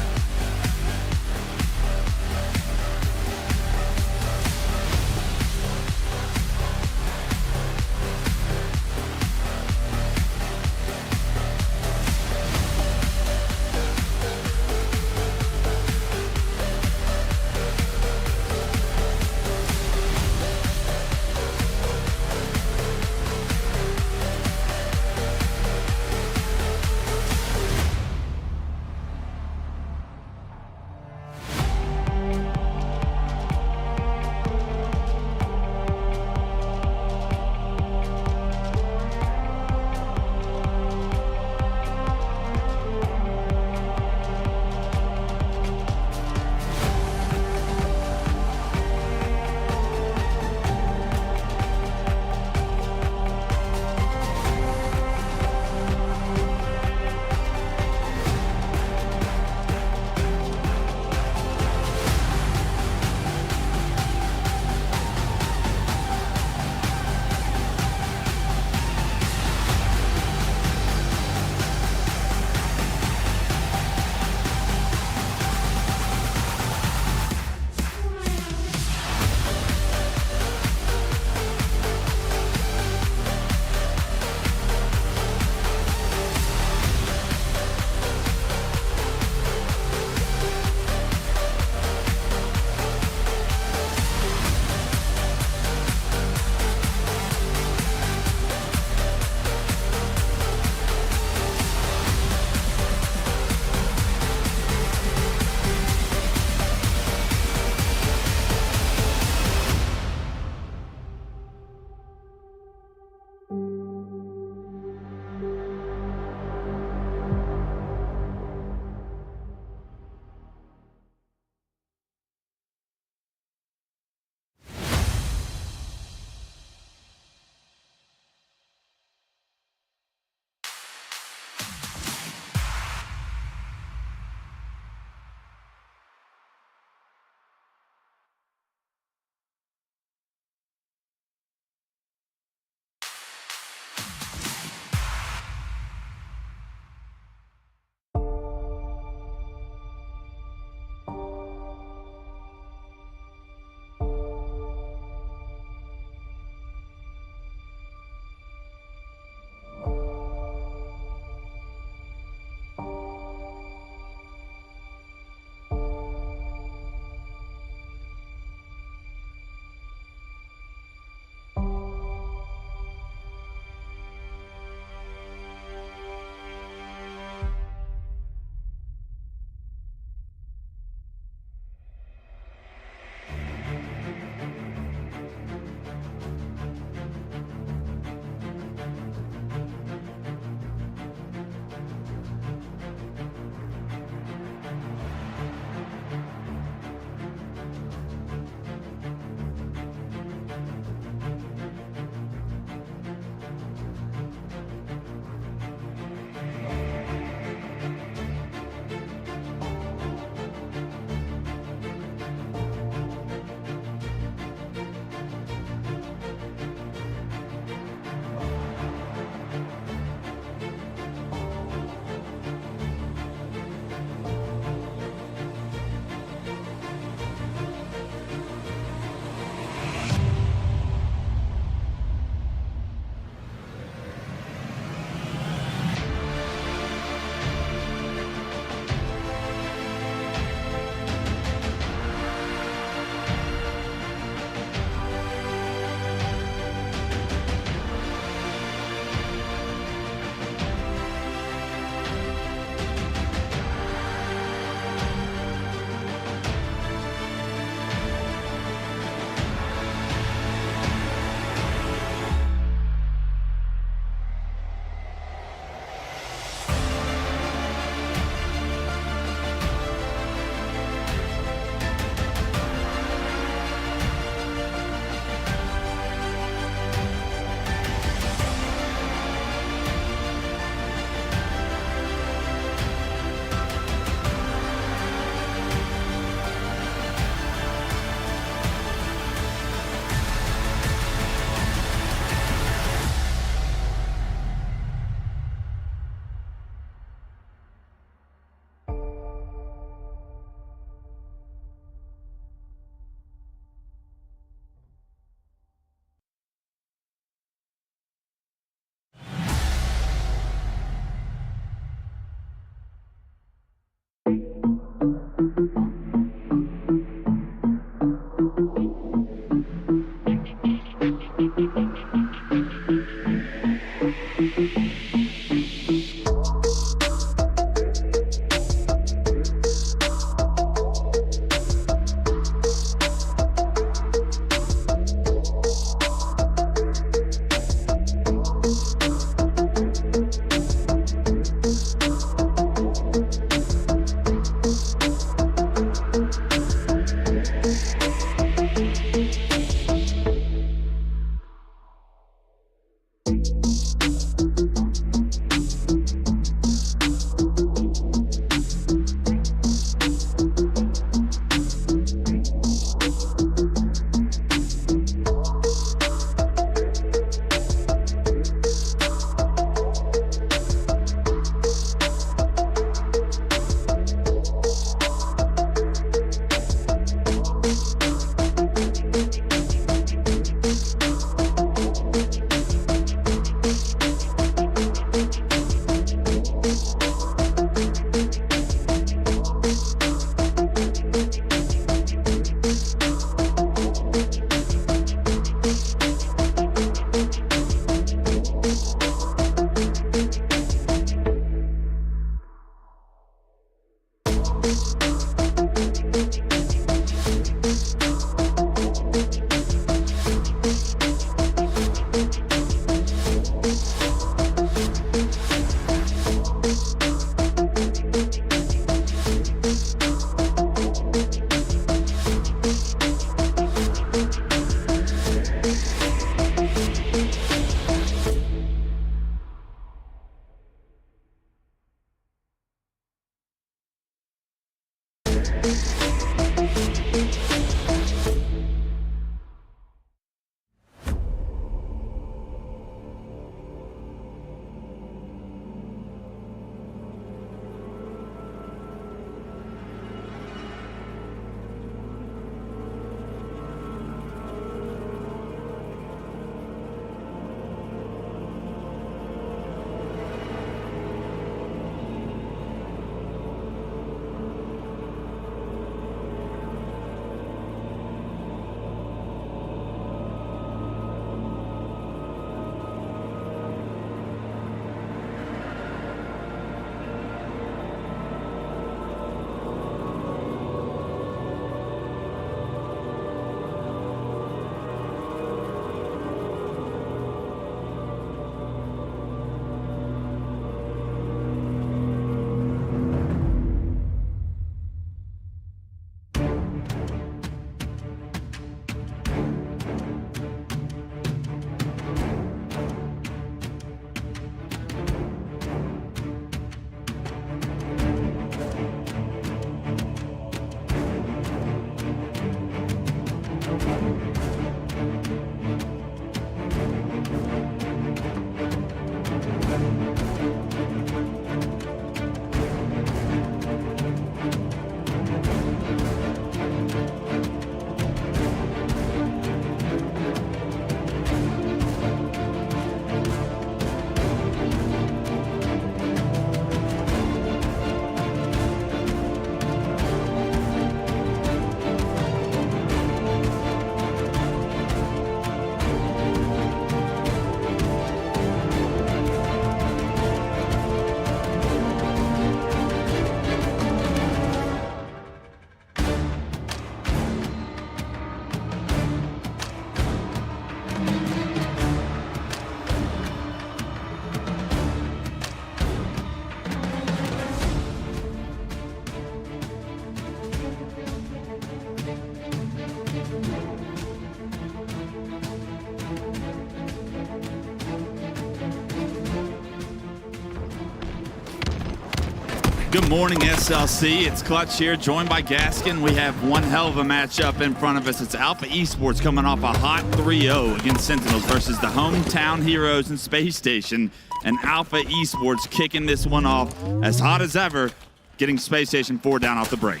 Good morning, SLC. It's Clutch here, joined by Gaskin. We have one hell of a matchup in front of us. It's Alpha Esports coming off a hot 3-0 against Sentinels versus the hometown heroes in Space Station. And Alpha Esports kicking this one off as hot as ever, getting Space Station 4 down off the break.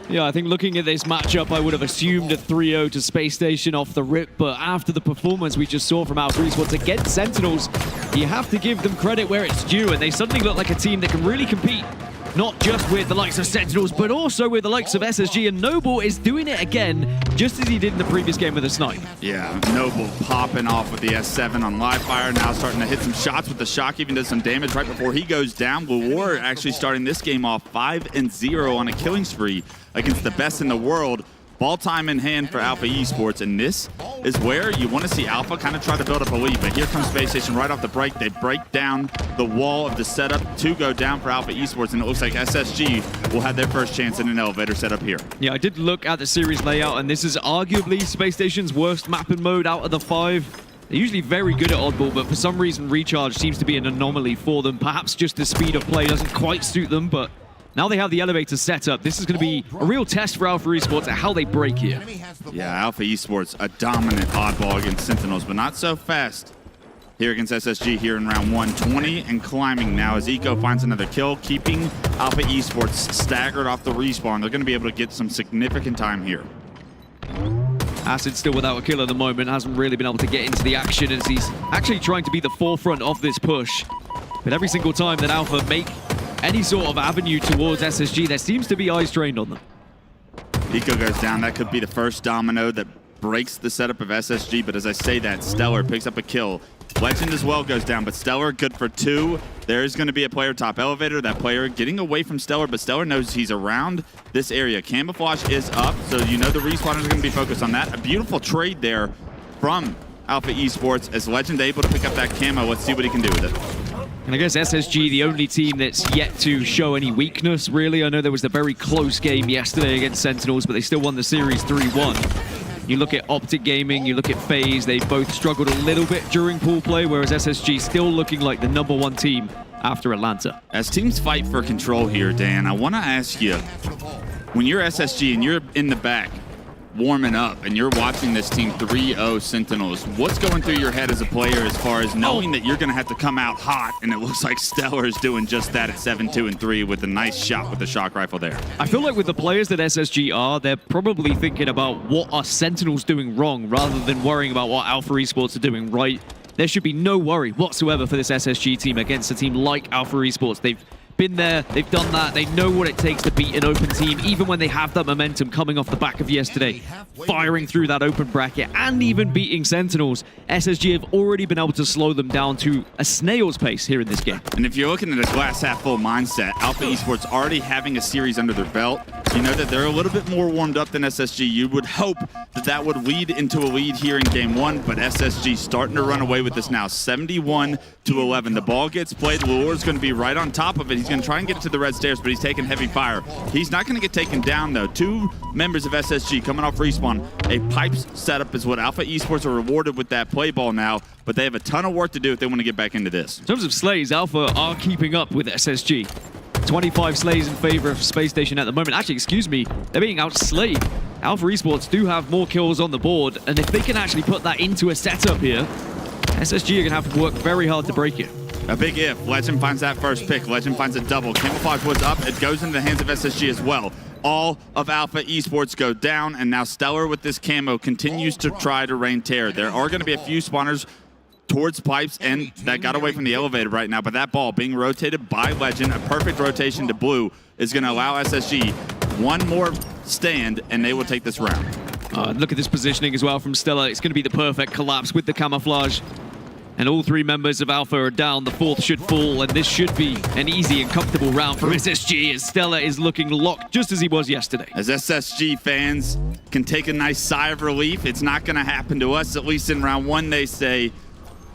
Yeah, I think looking at this matchup, I would have assumed a 3-0 to Space Station off the rip, but after the performance we just saw from Alpha Esports against Sentinels, you have to give them credit where it's due, and they suddenly look like a team that can really compete. Not just with the likes of Sentinels, but also with the likes of SSG, and Noble is doing it again, just as he did in the previous game with the snipe. Yeah, Noble popping off with the S7 on live fire, now starting to hit some shots with the shock, even does some damage right before he goes down. War actually starting this game off 5-0 on a killing spree against the best in the world. Ball time in hand for Alpha Esports, and this is where you want to see Alpha kind of try to build up a lead. But here comes Space Station right off the break. They break down the wall of the setup to go down for Alpha Esports, and it looks like SSG will have their first chance in an elevator setup here. Yeah, I did look at the series layout, and this is arguably Space Station's worst mapping mode out of the 5. They're usually very good at Oddball, but for some reason Recharge seems to be an anomaly for them. Perhaps just the speed of play doesn't quite suit them, but now they have the elevator set up. This is going to be a real test for Alpha Esports at how they break here. Yeah, Alpha Esports, a dominant Oddball against Sentinels, but not so fast here against SSG here in round 1. 20 and climbing now as Eco finds another kill, keeping Alpha Esports staggered off the respawn. They're going to be able to get some significant time here. Acid still without a kill at the moment, hasn't really been able to get into the action as he's actually trying to be the forefront of this push. But every single time that Alpha make any sort of avenue towards SSG, there seems to be eyes trained on them. Eco goes down. That could be the first domino that breaks the setup of SSG, but as I say that, Stellar picks up a kill. Legend as well goes down, but Stellar good for 2. There's going to be a player top elevator. That player getting away from Stellar, but Stellar knows he's around this area. Camouflage is up, so you know the respawners are going to be focused on that. A beautiful trade there from Alpha Esports as Legend able to pick up that camo. Let's see what he can do with it. And I guess SSG, the only team that's yet to show any weakness, really. I know there was a very close game yesterday against Sentinels, but they still won the series 3-1. You look at Optic Gaming, you look at FaZe, they both struggled a little bit during pool play, whereas SSG still looking like the #1 team after Atlanta. As teams fight for control here, Dan, I want to ask you, when you're SSG and you're in the back, warming up and you're watching this team 3-0 Sentinels, what's going through your head as a player as far as knowing that you're going to have to come out hot, and it looks like Stellar is doing just that at 7-2-3 with a nice shot with the shock rifle there? I feel like with the players that SSG are, they're probably thinking about what are Sentinels doing wrong rather than worrying about what Alpha Esports are doing right. There should be no worry whatsoever for this SSG team against a team like Alpha Esports. They've been there, they've done that, they know what it takes to beat an open team, even when they have that momentum coming off the back of yesterday. Firing through that open bracket and even beating Sentinels, SSG have already been able to slow them down to a snail's pace here in this game. And if you're looking at a glass half full mindset, Alpha Esports already having a series under their belt, you know that they're a little bit more warmed up than SSG. You would hope that that would lead into a lead here in game 1, but SSG starting to run away with this now, 71-11. The ball gets played, Lure's going to be right on top of it. He's going to try and get to the red stairs, but he's taking heavy fire. He's not going to get taken down, though. 2 members of SSG coming off respawn. A pipes setup is what Alpha Esports are rewarded with that play ball now, but they have a ton of work to do if they want to get back into this. In terms of slays, Alpha are keeping up with SSG. 25 slays in favor of Space Station at the moment. Actually, excuse me, they're being outslayed. Alpha Esports do have more kills on the board, and if they can actually put that into a setup here, SSG are going to have to work very hard to break it. A big if. Legend finds that first pick. Legend finds a double. Camouflage was up. It goes into the hands of SSG as well. All of Alpha Esports go down, and now Stellar with this camo continues to try to rain terror. There are going to be a few spawners towards pipes, and that got away from the elevator right now, but that ball being rotated by Legend, a perfect rotation to blue, is going to allow SSG one more stand, and they will take this round. Look at this positioning as well from Stella. It's going to be the perfect collapse with the camouflage. And all 3 members of Alpha are down. The 4th should fall, and this should be an easy and comfortable round for SSG as Stella is looking locked just as he was yesterday. As SSG fans can take a nice sigh of relief, it's not going to happen to us, at least in round 1, they say.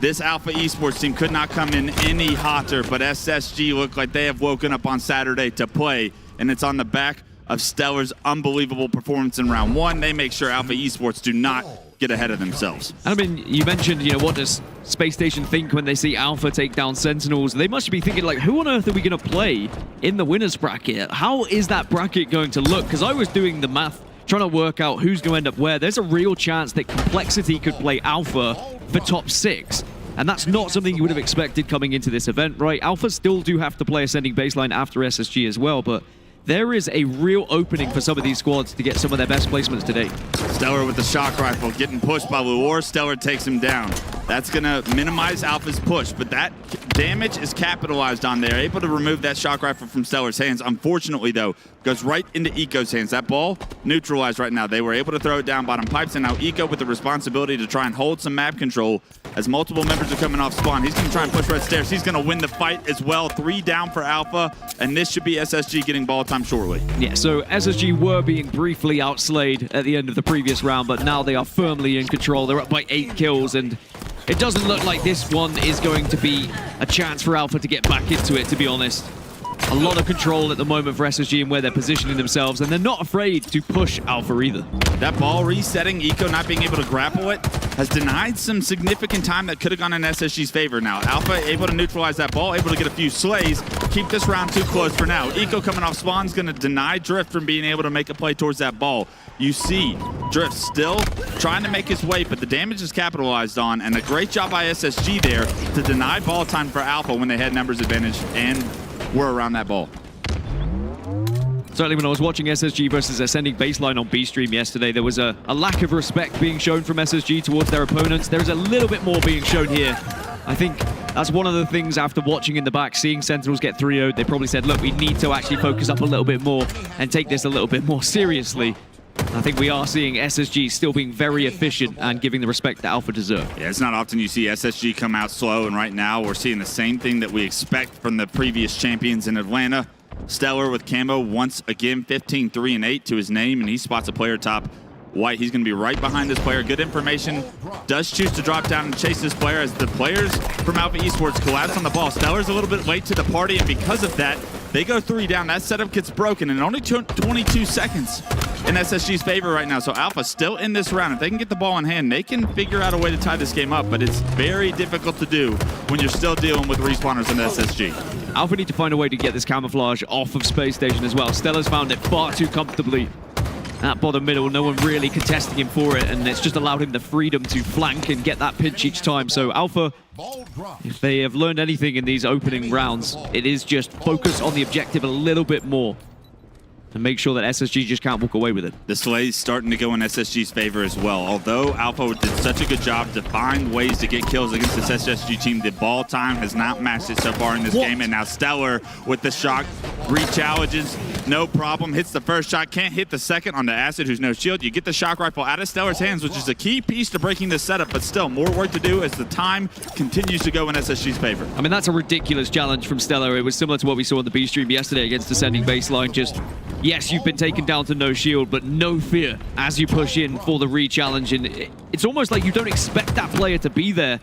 This Alpha Esports team could not come in any hotter, but SSG look like they have woken up on Saturday to play, and it's on the back of Stellar's unbelievable performance in round one. They make sure Alpha Esports do not get ahead of themselves. I mean, you mentioned, what does Space Station think when they see Alpha take down Sentinels? They must be thinking, like, who on earth are we going to play in the winner's bracket? How is that bracket going to look? Because I was doing the math, trying to work out who's going to end up where. There's a real chance that Complexity could play Alpha for top 6. And that's not something you would have expected coming into this event, right? Alpha still do have to play Ascending Baseline after SSG as well, but there is a real opening for some of these squads to get some of their best placements today. Stellar with the shock rifle getting pushed by Luor. Stellar takes him down. That's going to minimize Alpha's push, but that damage is capitalized on there. Able to remove that shock rifle from Stellar's hands. Unfortunately, though, goes right into Eco's hands. That ball neutralized right now. They were able to throw it down bottom pipes, and now Eco with the responsibility to try and hold some map control as multiple members are coming off spawn. He's going to try and push red stairs. He's going to win the fight as well. 3 down for Alpha, and this should be SSG getting ball time shortly. Yeah, so SSG were being briefly outslayed at the end of the previous round, but now they are firmly in control. They're up by 8 kills, and it doesn't look like this one is going to be a chance for Alpha to get back into it, to be honest. A lot of control at the moment for SSG and where they're positioning themselves, and they're not afraid to push Alpha either. That ball resetting, Eco not being able to grapple it, has denied some significant time that could have gone in SSG's favor. Now, Alpha able to neutralize that ball, able to get a few slays, keep this round too close for now. Eco coming off spawn is going to deny Drift from being able to make a play towards that ball. You see Drift still trying to make his way, but the damage is capitalized on, and a great job by SSG there to deny ball time for Alpha when they had numbers advantage and were around that ball. Certainly when I was watching SSG versus Ascending Baseline on B-Stream yesterday, there was a lack of respect being shown from SSG towards their opponents. There's a little bit more being shown here. I think that's one of the things after watching in the back, seeing Sentinels get 3-0'd, they probably said, look, we need to actually focus up a little bit more and take this a little bit more seriously. I think we are seeing SSG still being very efficient and giving the respect that Alpha deserve. Yeah, it's not often you see SSG come out slow, and right now we're seeing the same thing that we expect from the previous champions in Atlanta. Stellar with camo once again, 15-3-8 to his name, and he spots a player top white. He's going to be right behind this player. Good information. Does choose to drop down and chase this player as the players from Alpha Esports collapse on the ball. Stellar's a little bit late to the party, and because of that, they go 3 down. That setup gets broken in only 22 seconds in SSG's favor right now. So Alpha still in this round. If they can get the ball in hand, they can figure out a way to tie this game up, but it's very difficult to do when you're still dealing with respawners in SSG. Alpha need to find a way to get this camouflage off of Space Station as well. Stellar's found it far too comfortably at bottom middle, no one really contesting him for it, and it's just allowed him the freedom to flank and get that pinch each time. So Alpha, if they have learned anything in these opening rounds, it is just focus on the objective a little bit more and make sure that SSG just can't walk away with it. The slay's starting to go in SSG's favor as well. Although Alpha did such a good job to find ways to get kills against this SSG team, the ball time has not matched it so far in this game. And now Stellar with the shock re-challenges, no problem. Hits the first shot, can't hit the second on the Acid, who's no shield. You get the shock rifle out of Stellar's hands, which is a key piece to breaking this setup, but still more work to do as the time continues to go in SSG's favor. I mean, that's a ridiculous challenge from Stellar. It was similar to what we saw on the B-Stream yesterday against Ascending Baseline. Just, yes, you've been taken down to no shield, but no fear as you push in for the re-challenge. And it's almost like you don't expect that player to be there.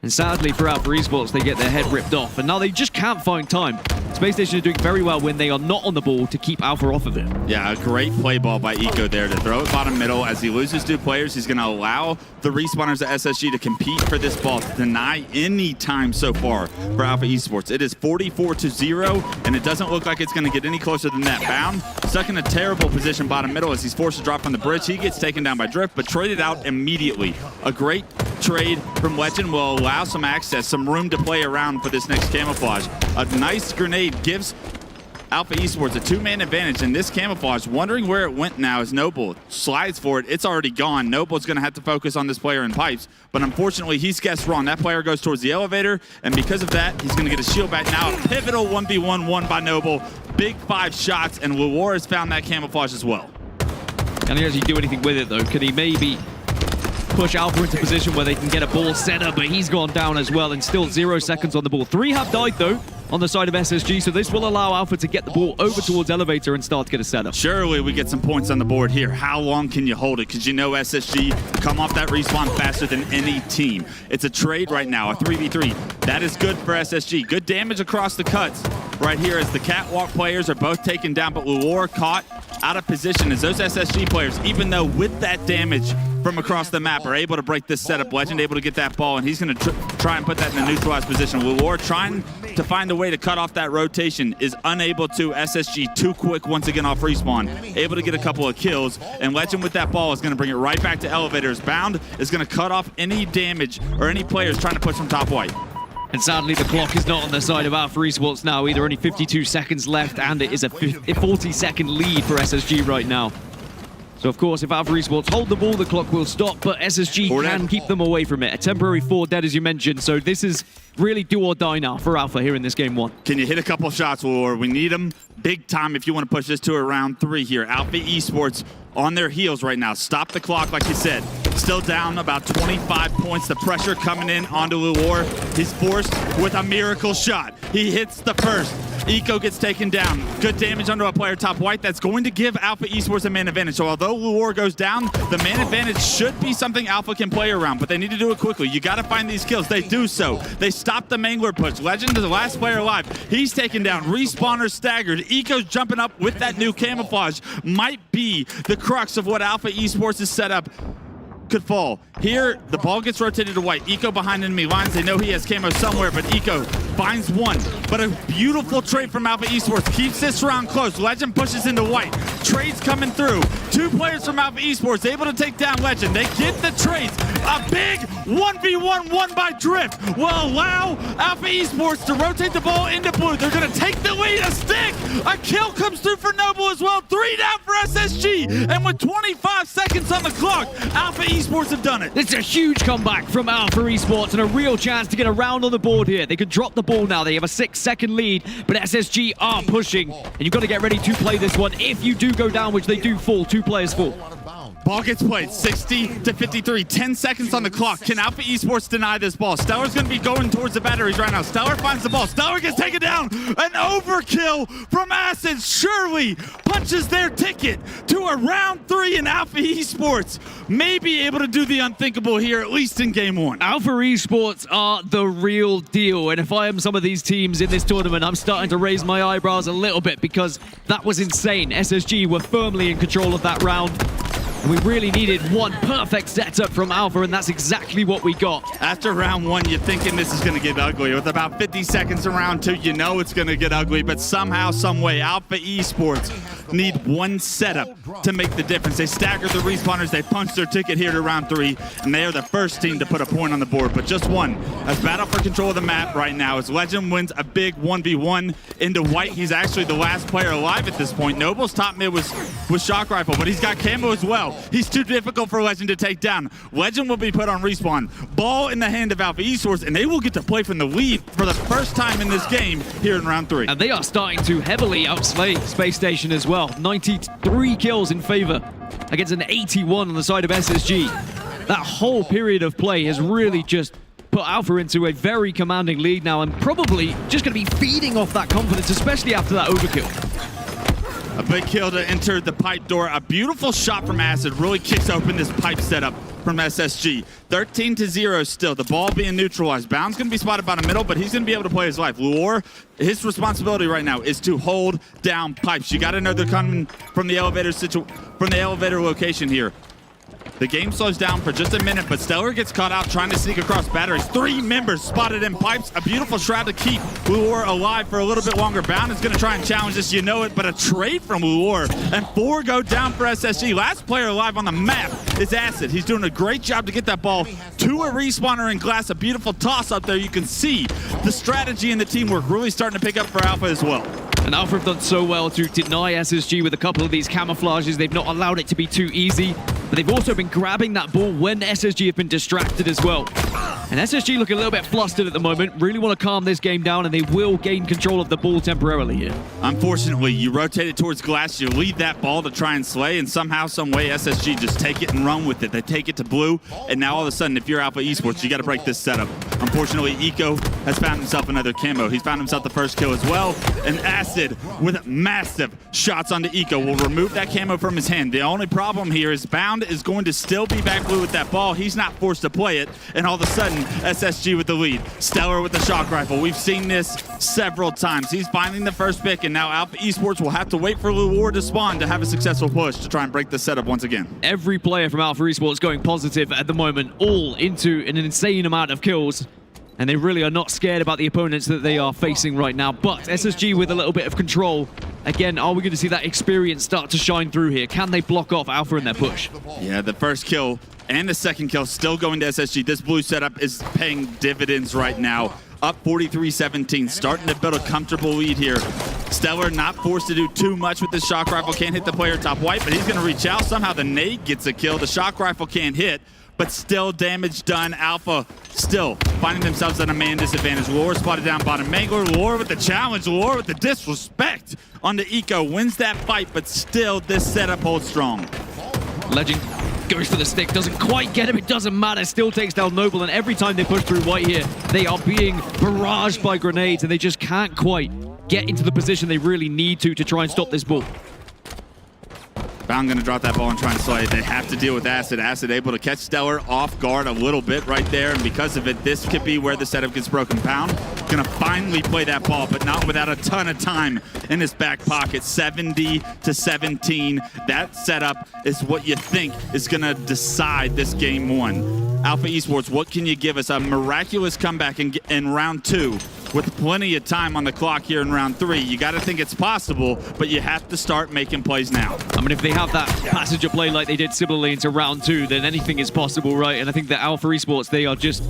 And sadly for Alpha Esports, they get their head ripped off. And now they just can't find time. Space Station are doing very well when they are not on the ball to keep Alpha off of it. Yeah, a great play ball by Eco there to throw it bottom middle. As he loses 2 players, he's going to allow the respawners at SSG to compete for this ball, to deny any time so far for Alpha Esports. It is 44-0, and it doesn't look like it's going to get any closer than that. Bound, stuck in a terrible position bottom middle as he's forced to drop from the bridge. He gets taken down by Drift, but traded out immediately. A great trade from Legend will allow some access, some room to play around for this next camouflage. A nice grenade gives Alpha Esports a 2-man advantage in this camouflage. Wondering where it went now as Noble slides for it. It's already gone. Noble's going to have to focus on this player in pipes, but unfortunately he's guessed wrong. That player goes towards the elevator, and because of that, he's going to get his shield back. Now a pivotal 1v1 won by Noble. Big 5 shots, and Luor has found that camouflage as well. Can he actually do anything with it though? Can he maybe push Alpha into position where they can get a ball center, but he's gone down as well, and still 0 seconds on the ball. 3 have died though on the side of SSG, so this will allow Alpha to get the ball over towards elevator and start to get a setup. Surely we get some points on the board here. How long can you hold it? Because you know SSG come off that respawn faster than any team. It's a trade right now, a 3v3. That is good for SSG. Good damage across the cuts right here as the catwalk players are both taken down, but Luor caught out of position as those SSG players, even though with that damage from across the map, are able to break this setup. Legend able to get that ball, and he's going to try and put that in a neutralized position. Lure trying to find a way to cut off that rotation, is unable to. SSG too quick once again off respawn. Able to get a couple of kills, and Legend with that ball is going to bring it right back to Elevators. Bound is going to cut off any damage or any players trying to push from top white. And sadly, the clock is not on the side of Alpha Esports now either. Only 52 seconds left, and it is a 40-second lead for SSG right now. So, of course, if Alpha Esports hold the ball, the clock will stop, but SSG can keep them away from it. A temporary 4 dead, as you mentioned, so this is really do or die now for Alpha here in this game 1. Can you hit a couple shots, Lure? We need them big time if you want to push this to a round 3 here. Alpha Esports on their heels right now. Stop the clock, like you said. Still down about 25 points. The pressure coming in onto Lure. He's forced with a miracle shot. He hits the first. Eco gets taken down. Good damage onto a player top white. That's going to give Alpha Esports a man advantage. So although Lure goes down, the man advantage should be something Alpha can play around, but they need to do it quickly. You got to find these kills. They do so. They stop the Mangler push. Legend is the last player alive. He's taken down. Respawner staggered. Eco's jumping up with that new camouflage. Might be the crux of what Alpha Esports is set up. Could fall. Here, the ball gets rotated to white. Eco behind enemy lines. They know he has camo somewhere, but Eco finds one. But a beautiful trade from Alpha Esports keeps this round close. Legend pushes into white. Trades coming through. 2 players from Alpha Esports able to take down Legend. They get the trades. A big 1v1 won by Drift will allow Alpha Esports to rotate the ball into blue. They're going to take the lead. A stick. A kill comes through for Noble as well. 3 down for SSG. And with 25 seconds on the clock, Alpha Esports have done it. It's a huge comeback from Alpha Esports and a real chance to get a round on the board here. They can drop the ball now. They have a 6-second lead, but SSG are pushing, and you've got to get ready to play this one. If you do go down, which they do fall, 2 players fall. Ball gets played, 60-53, 10 seconds on the clock. Can Alpha Esports deny this ball? Stellar's going to be going towards the batteries right now. Stellar finds the ball. Stellar gets taken down. An overkill from Acid. Surely punches their ticket to a round 3 in Alpha Esports. May be able to do the unthinkable here, at least in game 1. Alpha Esports are the real deal, and if I am some of these teams in this tournament, I'm starting to raise my eyebrows a little bit because that was insane. SSG were firmly in control of that round. We really needed one perfect setup from Alpha, and that's exactly what we got. After round 1, you're thinking this is going to get ugly. With about 50 seconds in round 2, you know it's going to get ugly, but somehow, some way, Alpha Esports need one setup to make the difference. They stagger the respawners, they punch their ticket here to round 3, and they are the first team to put a point on the board, but just one. As battle for control of the map right now, as Legend wins a big 1v1 into white. He's actually the last player alive at this point. Noble's top mid was shock rifle, but he's got camo as well. He's too difficult for Legend to take down. Legend will be put on respawn. Ball in the hand of Alpha Esports, and they will get to play from the lead for the first time in this game here in round 3. And they are starting to heavily outslay Space Station as well. 93 kills in favor against an 81 on the side of SSG. That whole period of play has really just put Alpha into a very commanding lead now, and probably just going to be feeding off that confidence, especially after that overkill. A big kill to enter the pipe door. A beautiful shot from Acid really kicks open this pipe setup from SSG. 13-0 still. The ball being neutralized. Bound's going to be spotted by the middle, but he's going to be able to play his life. Lure, his responsibility right now is to hold down pipes. You got to know they're coming from the elevator location here. The game slows down for just a minute, but Stellar gets caught out trying to sneak across batteries. 3 members spotted in pipes. A beautiful shroud to keep Lure alive for a little bit longer. Bound is going to try and challenge this, you know it, but a trade from Lure. And 4 go down for SSG. Last player alive on the map is Acid. He's doing a great job to get that ball to a respawner in glass. A beautiful toss up there. You can see the strategy and the teamwork really starting to pick up for Alpha as well. And Alpha have done so well to deny SSG with a couple of these camouflages. They've not allowed it to be too easy, but they've also been grabbing that ball when SSG have been distracted as well. And SSG look a little bit flustered at the moment, really want to calm this game down, and they will gain control of the ball temporarily here. Unfortunately, you rotate it towards glass, you lead that ball to try and slay, and somehow, some way, SSG just take it and run with it. They take it to blue, and now all of a sudden, if you're Alpha Esports, you got to break this setup. Unfortunately, Eco has found himself another camo. He's found himself the first kill as well, and Acid, with massive shots onto Eco, will remove that camo from his hand. The only problem here is Bound is going to still be back blue with that ball. He's not forced to play it, and all of a sudden, SSG with the lead. Stellar with the shock rifle. We've seen this several times. He's finding the first pick, and now Alpha Esports will have to wait for Luor to spawn to have a successful push to try and break the setup once again. Every player from Alpha Esports going positive at the moment, all into an insane amount of kills. And they really are not scared about the opponents that they are facing right now. But SSG with a little bit of control. Again, are we going to see that experience start to shine through here? Can they block off Alpha in their push? Yeah, the first kill and the second kill still going to SSG. This blue setup is paying dividends right now. Up 43-17, starting to build a comfortable lead here. Stellar not forced to do too much with the shock rifle. Can't hit the player top white, but he's going to reach out. Somehow the nade gets a kill. The shock rifle can't hit, but still damage done. Alpha still finding themselves at a man disadvantage. Luor spotted down bottom. Mangler, Luor with the challenge. Luor with the disrespect on the Eco. Wins that fight, but still this setup holds strong. Legend goes for the stick, doesn't quite get him, it doesn't matter, still takes down Noble, and every time they push through white here, they are being barraged by grenades, and they just can't quite get into the position they really need to try and stop this ball. Bound gonna drop that ball and try and slay. They have to deal with Acid. Acid able to catch Stellar off guard a little bit right there, and because of it, this could be where the setup gets broken. Pound gonna finally play that ball, but not without a ton of time in his back pocket. 70-17. That setup is what you think is gonna decide this game one. Alpha Esports, what can you give us? A miraculous comeback in round 2 with plenty of time on the clock here in round 3. You got to think it's possible, but you have to start making plays now. I mean, if they have that passenger play like they did similarly into round 2, then anything is possible, right? And I think that Alpha Esports, they are just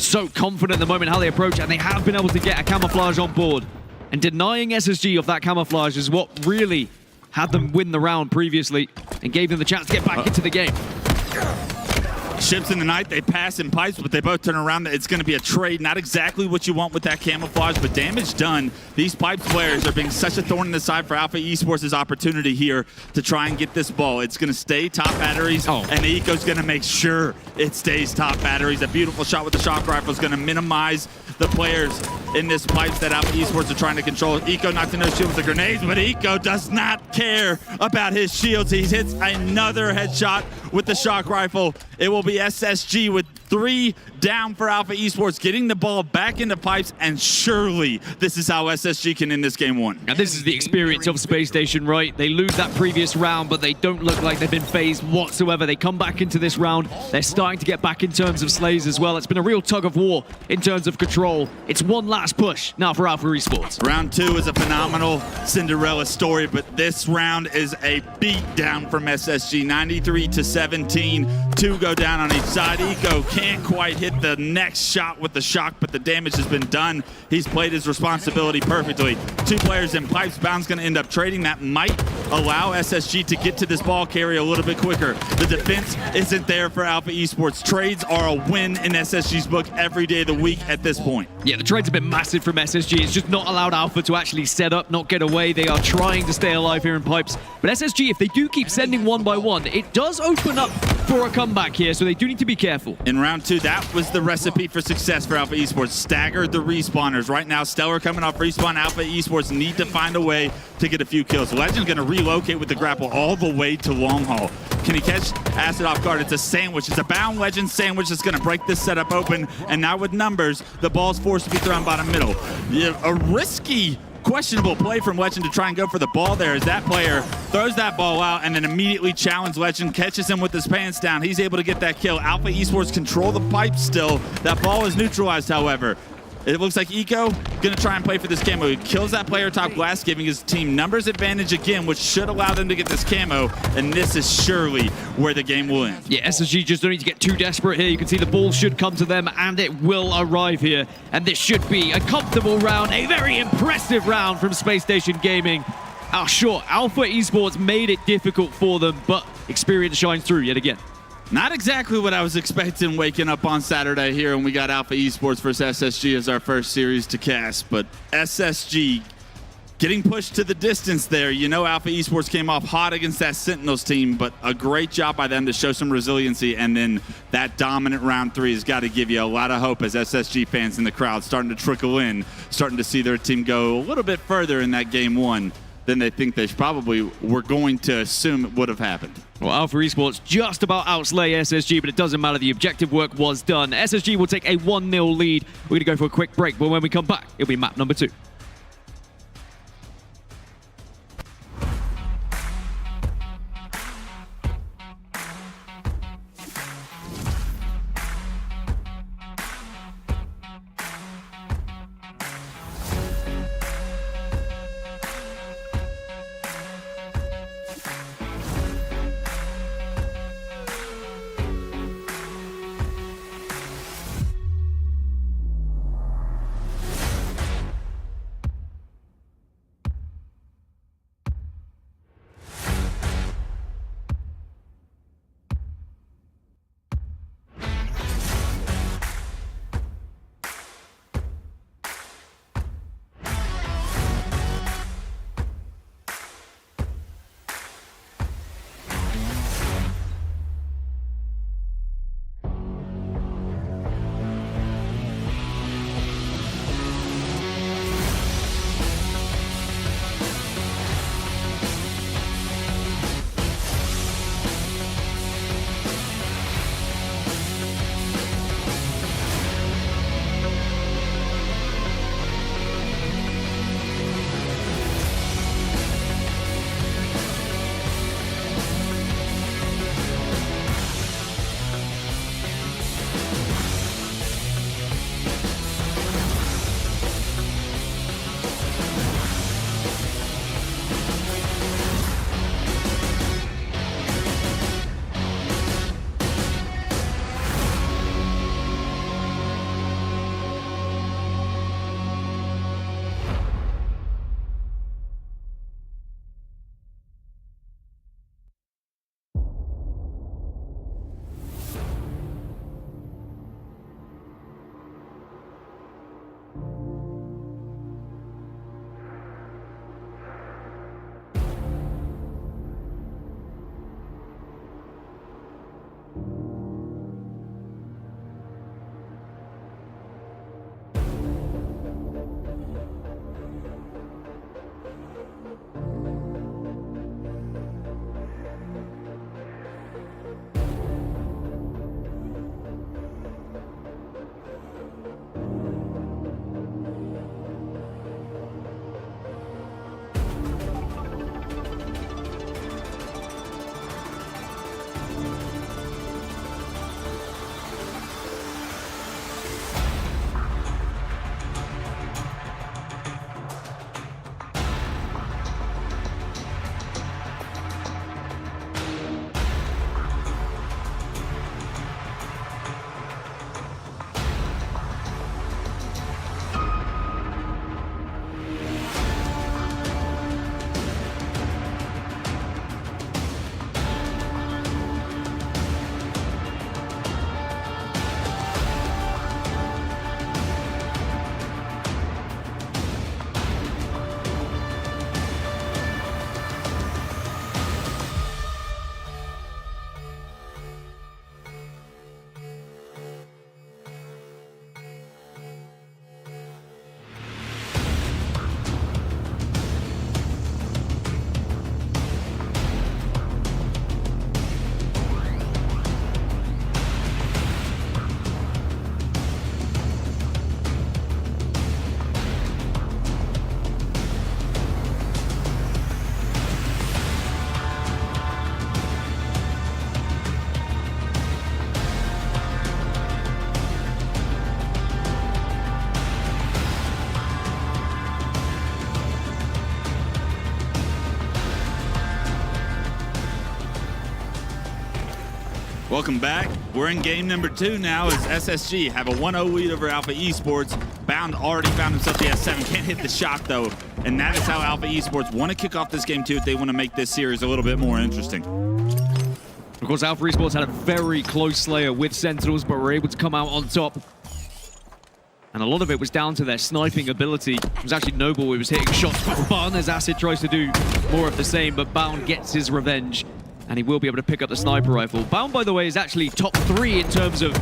so confident at the moment how they approach, and they have been able to get a camouflage on board. And denying SSG of that camouflage is what really had them win the round previously and gave them the chance to get back into the game. Ships in the night, they pass in pipes, but they both turn around. It's going to be a trade. Not exactly what you want with that camouflage, but damage done. These pipes players are being such a thorn in the side for Alpha Esports' opportunity here to try and get this ball. It's going to stay top batteries, and the Eco's going to make sure it stays top batteries. A beautiful shot with the shock rifle is going to minimize the players in this pipes that Alpha Esports are trying to control. Eco not to no shield with the grenades, but Eco does not care about his shields. He hits another headshot with the shock rifle. It will be SSG with 3 down for Alpha Esports, getting the ball back into pipes, and surely this is how SSG can end this game one. And this is the experience of Space Station, right? They lose that previous round, but they don't look like they've been phased whatsoever. They come back into this round. They're starting to get back in terms of slays as well. It's been a real tug of war in terms of control. It's one last push now for Alpha Esports. Round 2 is a phenomenal Cinderella story, but this round is a beatdown from SSG. 93-17, 2 go down on each side. Eco can't quite hit the next shot with the shock, but the damage has been done. He's played his responsibility perfectly. 2 players in pipes. Bound's going to end up trading. That might allow SSG to get to this ball carrier a little bit quicker. The defense isn't there for Alpha Esports. Trades are a win in SSG's book every day of the week at this point. Yeah, the trades have been massive from SSG. It's just not allowed Alpha to actually set up, not get away. They are trying to stay alive here in pipes. But SSG, if they do keep sending one by one, it does open up for a comeback here, so they do need to be careful. In round 2, that was the recipe for success for Alpha Esports. Staggered the respawners. Right now, Stellar coming off respawn. Alpha Esports need to find a way to get a few kills. Legend's going to relocate with the grapple all the way to long haul. Can he catch Acid off guard? It's a sandwich. It's a Bound Legend sandwich that's going to break this setup open. And now with numbers, the ball's forced to be thrown bottom middle. Yeah, a risky, questionable play from Legend to try and go for the ball there as that player throws that ball out and then immediately challenges Legend, catches him with his pants down. He's able to get that kill. Alpha Esports control the pipe still. That ball is neutralized, however. It looks like Eco going to try and play for this camo. He kills that player top glass, giving his team numbers advantage again, which should allow them to get this camo, and this is surely where the game will end. Yeah, SSG just don't need to get too desperate here. You can see the ball should come to them, and it will arrive here. And this should be a comfortable round, a very impressive round from Space Station Gaming. Sure, Alpha Esports made it difficult for them, but experience shines through yet again. Not exactly what I was expecting waking up on Saturday here, and we got Alpha Esports versus SSG as our first series to cast, but SSG getting pushed to the distance there. You know, Alpha Esports came off hot against that Sentinels team, but a great job by them to show some resiliency, and then that dominant round 3 has got to give you a lot of hope as SSG fans in the crowd starting to trickle in, starting to see their team go a little bit further in that game 1 than they think they probably were going to assume would have happened. Well, Alpha Esports just about outslay SSG, but it doesn't matter. The objective work was done. SSG will take a 1-0 lead. We're going to go for a quick break, but when we come back, it'll be map number 2. Welcome back. We're in game number 2 now as SSG have a 1-0 lead over Alpha Esports. Bound already found himself the S7. Can't hit the shot, though. And that is how Alpha Esports want to kick off this game, too, if they want to make this series a little bit more interesting. Of course, Alpha Esports had a very close slayer with Sentinels, but were able to come out on top. And a lot of it was down to their sniping ability. It was actually Noble who was hitting shots for fun as Acid tries to do more of the same, but Bound gets his revenge. And he will be able to pick up the sniper rifle. Bound, by the way, is actually top 3 in terms of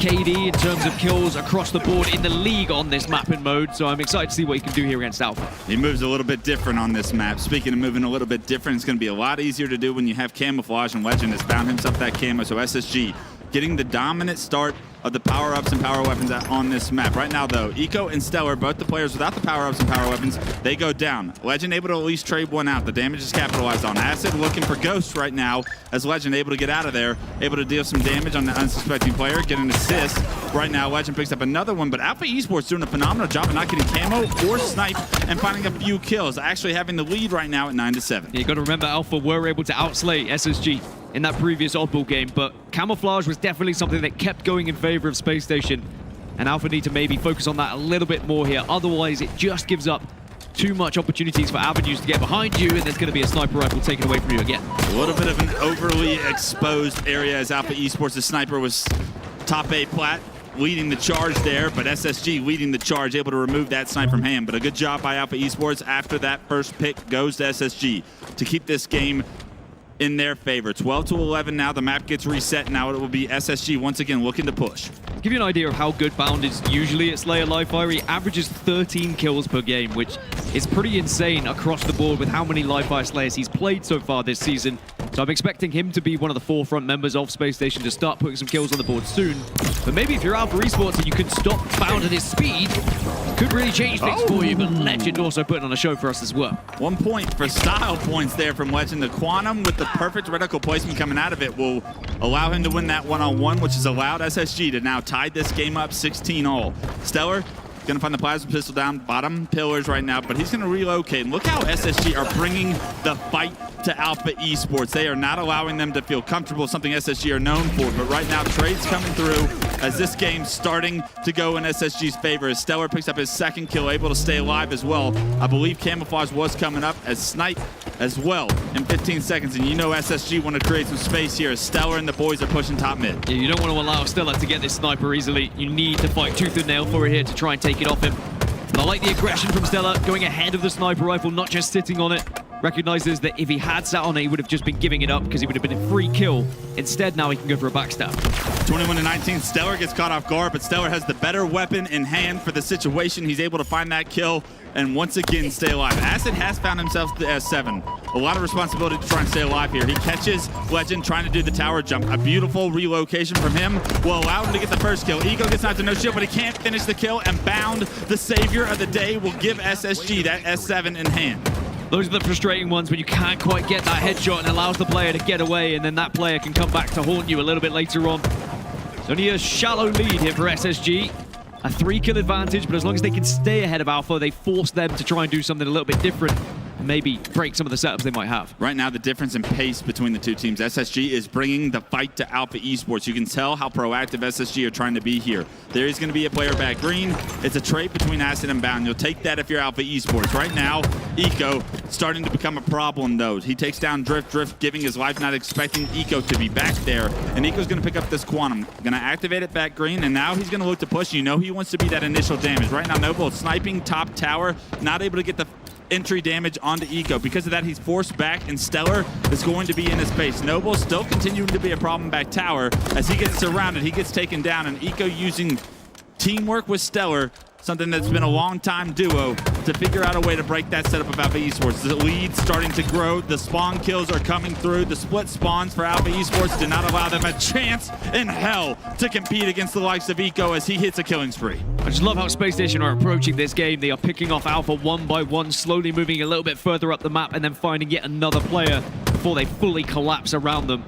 KD in terms of kills across the board in the league on this map in mode, so I'm excited to see what he can do here against Alpha. He moves a little bit different on this map. Speaking of moving a little bit different, it's going to be a lot easier to do when you have camouflage, and Legend has found himself that camo, so SSG getting the dominant start of the power-ups and power weapons on this map. Right now, though, Eco and Stellar, both the players without the power-ups and power weapons, they go down. Legend able to at least trade one out. The damage is capitalized on. Acid looking for Ghost right now, as Legend able to get out of there, able to deal some damage on the unsuspecting player, get an assist. Right now, Legend picks up another one, but Alpha Esports doing a phenomenal job of not getting camo or snipe and finding a few kills, actually having the lead right now at 9-7. You got to remember, Alpha were able to outslay SSG in that previous Oddball game, but camouflage was definitely something that kept going in favor of Space Station, and Alpha need to maybe focus on that a little bit more here. Otherwise, it just gives up too much opportunities for avenues to get behind you, and there's going to be a sniper rifle taken away from you again. A little bit of an overly exposed area as Alpha Esports' the sniper was top 8 plat, leading the charge there, but SSG leading the charge, able to remove that snipe from hand. But a good job by Alpha Esports. After that first pick goes to SSG to keep this game in their favor. 12-11 now. The map gets reset. Now it will be SSG once again looking to push. To give you an idea of how good Bound is usually at Slayer Livefire, he averages 13 kills per game, which is pretty insane across the board with how many Livefire Slayers he's played so far this season. So I'm expecting him to be one of the forefront members of Space Station to start putting some kills on the board soon. But maybe if you're Alpha Esports and you can stop Bound at his speed, could really change things for you. But Legend also putting on a show for us as well. 1 point for style points there from Legend. The Quantum with the perfect reticle placement coming out of it will allow him to win that one-on-one, which has allowed SSG to now tie this game up 16-all. Stellar gonna find the plasma pistol down bottom pillars right now, but he's gonna relocate. And look how SSG are bringing the fight to Alpha Esports. They are not allowing them to feel comfortable, something SSG are known for. But right now, trades coming through as this game's starting to go in SSG's favor. As Stellar picks up his second kill, able to stay alive as well. I believe camouflage was coming up as Snipe as well in 15 seconds. And you know SSG want to create some space here as Stellar and the boys are pushing top mid. Yeah, you don't want to allow Stellar to get this sniper easily. You need to fight tooth and nail for it here to try and take it off him. And I like the aggression from Stellar, going ahead of the sniper rifle, not just sitting on it. Recognizes that if he had sat on it, he would have just been giving it up because he would have been a free kill. Instead, now he can go for a backstab. 21-19, Stellar gets caught off guard, but Stellar has the better weapon in hand for the situation. He's able to find that kill and once again stay alive. Acid has found himself the S7. A lot of responsibility to try and stay alive here. He catches Legend trying to do the tower jump. A beautiful relocation from him will allow him to get the first kill. Ego gets knocked to no shield, but he can't finish the kill, and Bound, the savior of the day, will give SSG that S7 in hand. Those are the frustrating ones when you can't quite get that headshot and allows the player to get away, and then that player can come back to haunt you a little bit later on. It's only a shallow lead here for SSG. A 3-kill advantage, but as long as they can stay ahead of Alpha, they force them to try and do something a little bit different and maybe break some of the setups they might have. Right now, the difference in pace between the two teams, SSG is bringing the fight to Alpha Esports. You can tell how proactive SSG are trying to be here. There is going to be a player back green. It's a trade between Acid and Bound. You'll take that if you're Alpha Esports. Right now, Eco starting to become a problem, though. He takes down Drift. Drift giving his life, not expecting Eco to be back there. And Eco's going to pick up this Quantum. Going to activate it back green, and now he's going to look to push. You know he wants to be that initial damage. Right now, Noble sniping top tower, not able to get the entry damage onto Eco. Because of that, he's forced back, and Stellar is going to be in his space. Noble still continuing to be a problem back tower. As he gets surrounded, he gets taken down, and Eco using teamwork with Stellar, something that's been a long-time duo, to figure out a way to break that setup of Alpha Esports. The lead's starting to grow. The spawn kills are coming through. The split spawns for Alpha Esports did not allow them a chance in hell to compete against the likes of Eco as he hits a killing spree. I just love how Space Station are approaching this game. They are picking off Alpha one by one, slowly moving a little bit further up the map and then finding yet another player before they fully collapse around them.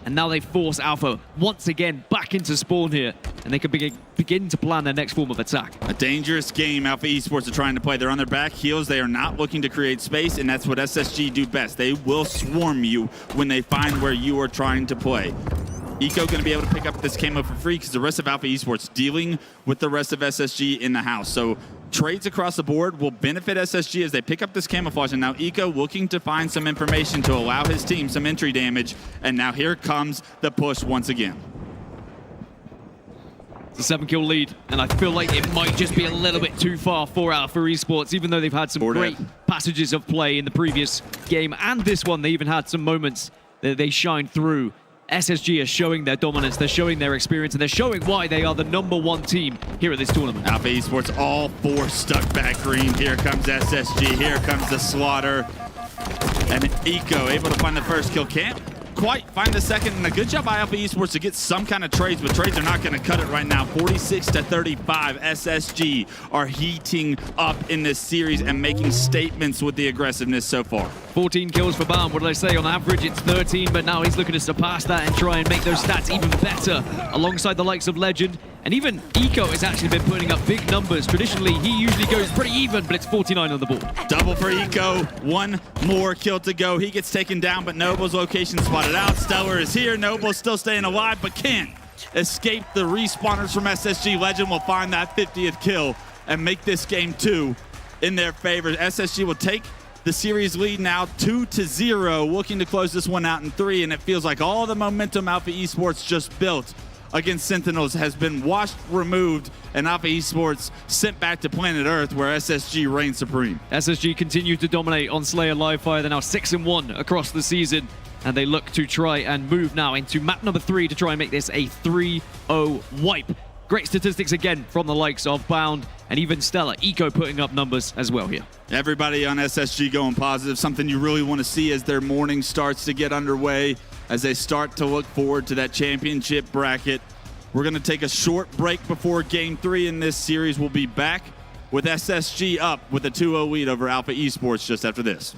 And now they force Alpha once again back into spawn here, and they can begin to plan their next form of attack. A dangerous game Alpha Esports are trying to play. They're on their back heels. They are not looking to create space, and that's what SSG do best. They will swarm you when they find where you are trying to play. Eco going to be able to pick up this camo for free because the rest of Alpha Esports dealing with the rest of SSG in the house. So trades across the board will benefit SSG as they pick up this camouflage. And now Eco looking to find some information to allow his team some entry damage. And now here comes the push once again. It's a 7-kill lead, and I feel like it might just be a little bit too far for Alpha Esports, even though they've had some great passages of play in the previous game and this one. They even had some moments that they shined through. SSG are showing their dominance, they're showing their experience, and they're showing why they are the #1 team here at this tournament. Alpha Esports, all 4 stuck back green. Here comes SSG, here comes the Slaughter. And Eco able to find the first kill. Can't quite find the second, and a good job by Alpha Esports to get some kind of trades, but trades are not going to cut it right now. 46-35, SSG are heating up in this series and making statements with the aggressiveness so far. 14 kills for Baum. What did I say? On average, it's 13, but now he's looking to surpass that and try and make those stats even better alongside the likes of Legend. And even Eco has actually been putting up big numbers. Traditionally, he usually goes pretty even, but it's 49 on the board. Double for Eco. One more kill to go. He gets taken down, but Noble's location spotted out. Stellar is here. Noble's still staying alive, but can't escape the respawners from SSG. Legend will find that 50th kill and make this game 2 in their favor. SSG will take the series lead now 2-0, looking to close this one out in 3, and it feels like all the momentum Alpha Esports just built against Sentinels has been washed, removed, and Alpha Esports sent back to planet Earth, where SSG reigns supreme. SSG continue to dominate on Slayer Livefire. They're now 6-1 across the season, and they look to try and move now into map number 3 to try and make this a 3-0 wipe. Great statistics again from the likes of Bound and even Stellar. Eco putting up numbers as well here. Everybody on SSG going positive, something you really want to see as their morning starts to get underway, as they start to look forward to that championship bracket. We're going to take a short break before Game 3 in this series. We'll be back with SSG up with a 2-0 lead over Alpha Esports just after this.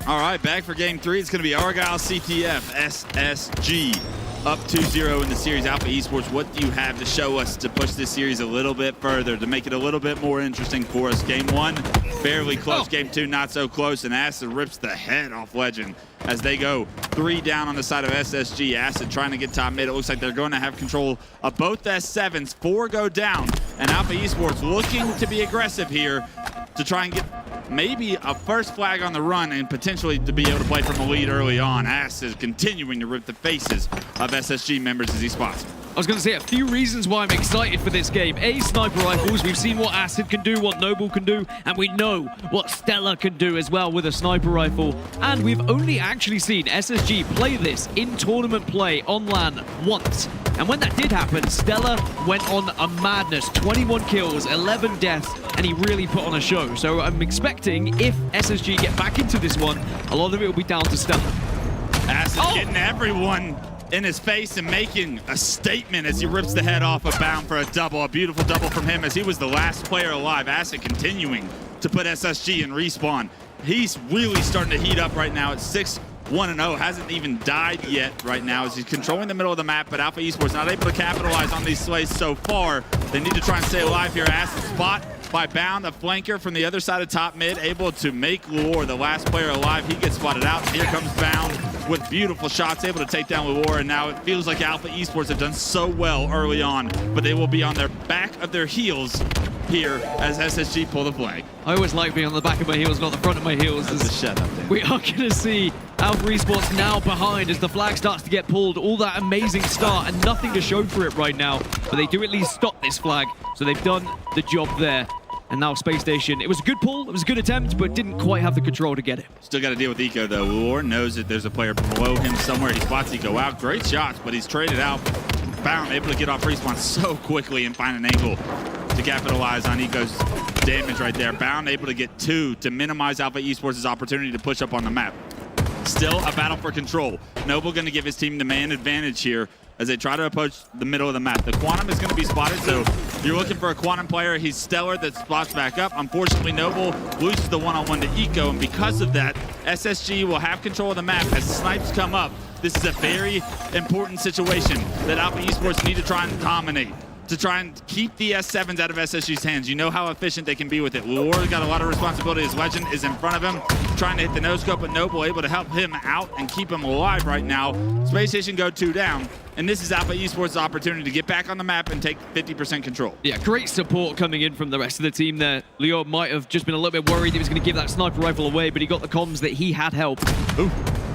All right, back for game 3. It's going to be Argyle CTF SSG up 2-0 in the series. Alpha Esports, what do you have to show us to push this series a little bit further, to make it a little bit more interesting for us? Game 1, barely close. Game 2, not so close, and Acid rips the head off Legend as they go 3 down on the side of SSG. Acid trying to get top mid. It looks like they're going to have control of both S7s. 4 go down, and Alpha Esports looking to be aggressive here to try and get maybe a first flag on the run and potentially to be able to play from a lead early on. Acid continuing to rip the faces of SSG members as he spots them. I was going to say a few reasons why I'm excited for this game. A, sniper rifles. We've seen what Acid can do, what Noble can do, and we know what Stella can do as well with a sniper rifle. And we've only actually seen SSG play this in tournament play on LAN once. And when that did happen, Stella went on a madness. 21 kills, 11 deaths, and he really put on a show. So I'm expecting if SSG get back into this one, a lot of it will be down to Stella. Acid getting everyone in his face and making a statement as he rips the head off of Bound for a double. A beautiful double from him as he was the last player alive. Acid continuing to put SSG in respawn. He's really starting to heat up right now at 6-1-0. Hasn't even died yet right now as he's controlling the middle of the map, but Alpha Esports not able to capitalize on these slays so far. They need to try and stay alive here. Acid spot by Bound, a flanker from the other side of top mid, able to make Lure the last player alive. He gets spotted out. Here comes Bound with beautiful shots, able to take down Lure, and now it feels like Alpha Esports have done so well early on, but they will be on their back of their heels here as SSG pull the flag. I always like being on the back of my heels, not the front of my heels. That's a shut up there. We are going to see Alpha Esports now behind as the flag starts to get pulled. All that amazing start and nothing to show for it right now, but they do at least stop this flag, so they've done the job there. And now Spacestation, it was a good pull, it was a good attempt, but didn't quite have the control to get it. Still got to deal with Eco though. Lure knows that there's a player below him somewhere. He spots Eco out. Great shots, but he's traded out. Bound able to get off respawn so quickly and find an angle to capitalize on Eco's damage right there. Bound able to get 2 to minimize Alpha Esports' opportunity to push up on the map. Still a battle for control. Noble going to give his team the man advantage here as they try to approach the middle of the map. The Quantum is going to be spotted, so you're looking for a Quantum player. He's Stellar that spots back up. Unfortunately, Noble loses the one-on-one to Eco, and because of that, SSG will have control of the map as snipes come up. This is a very important situation that Alpha Esports need to try and dominate, to try and keep the S7s out of SSG's hands. You know how efficient they can be with it. Lure got a lot of responsibility as Legend is in front of him, trying to hit the no-scope, but Noble able to help him out and keep him alive right now. Space Station go 2 down, and this is Alpha Esports' opportunity to get back on the map and take 50% control. Yeah, great support coming in from the rest of the team there. Leo might have just been a little bit worried he was going to give that sniper rifle away, but he got the comms that he had help. Ooh.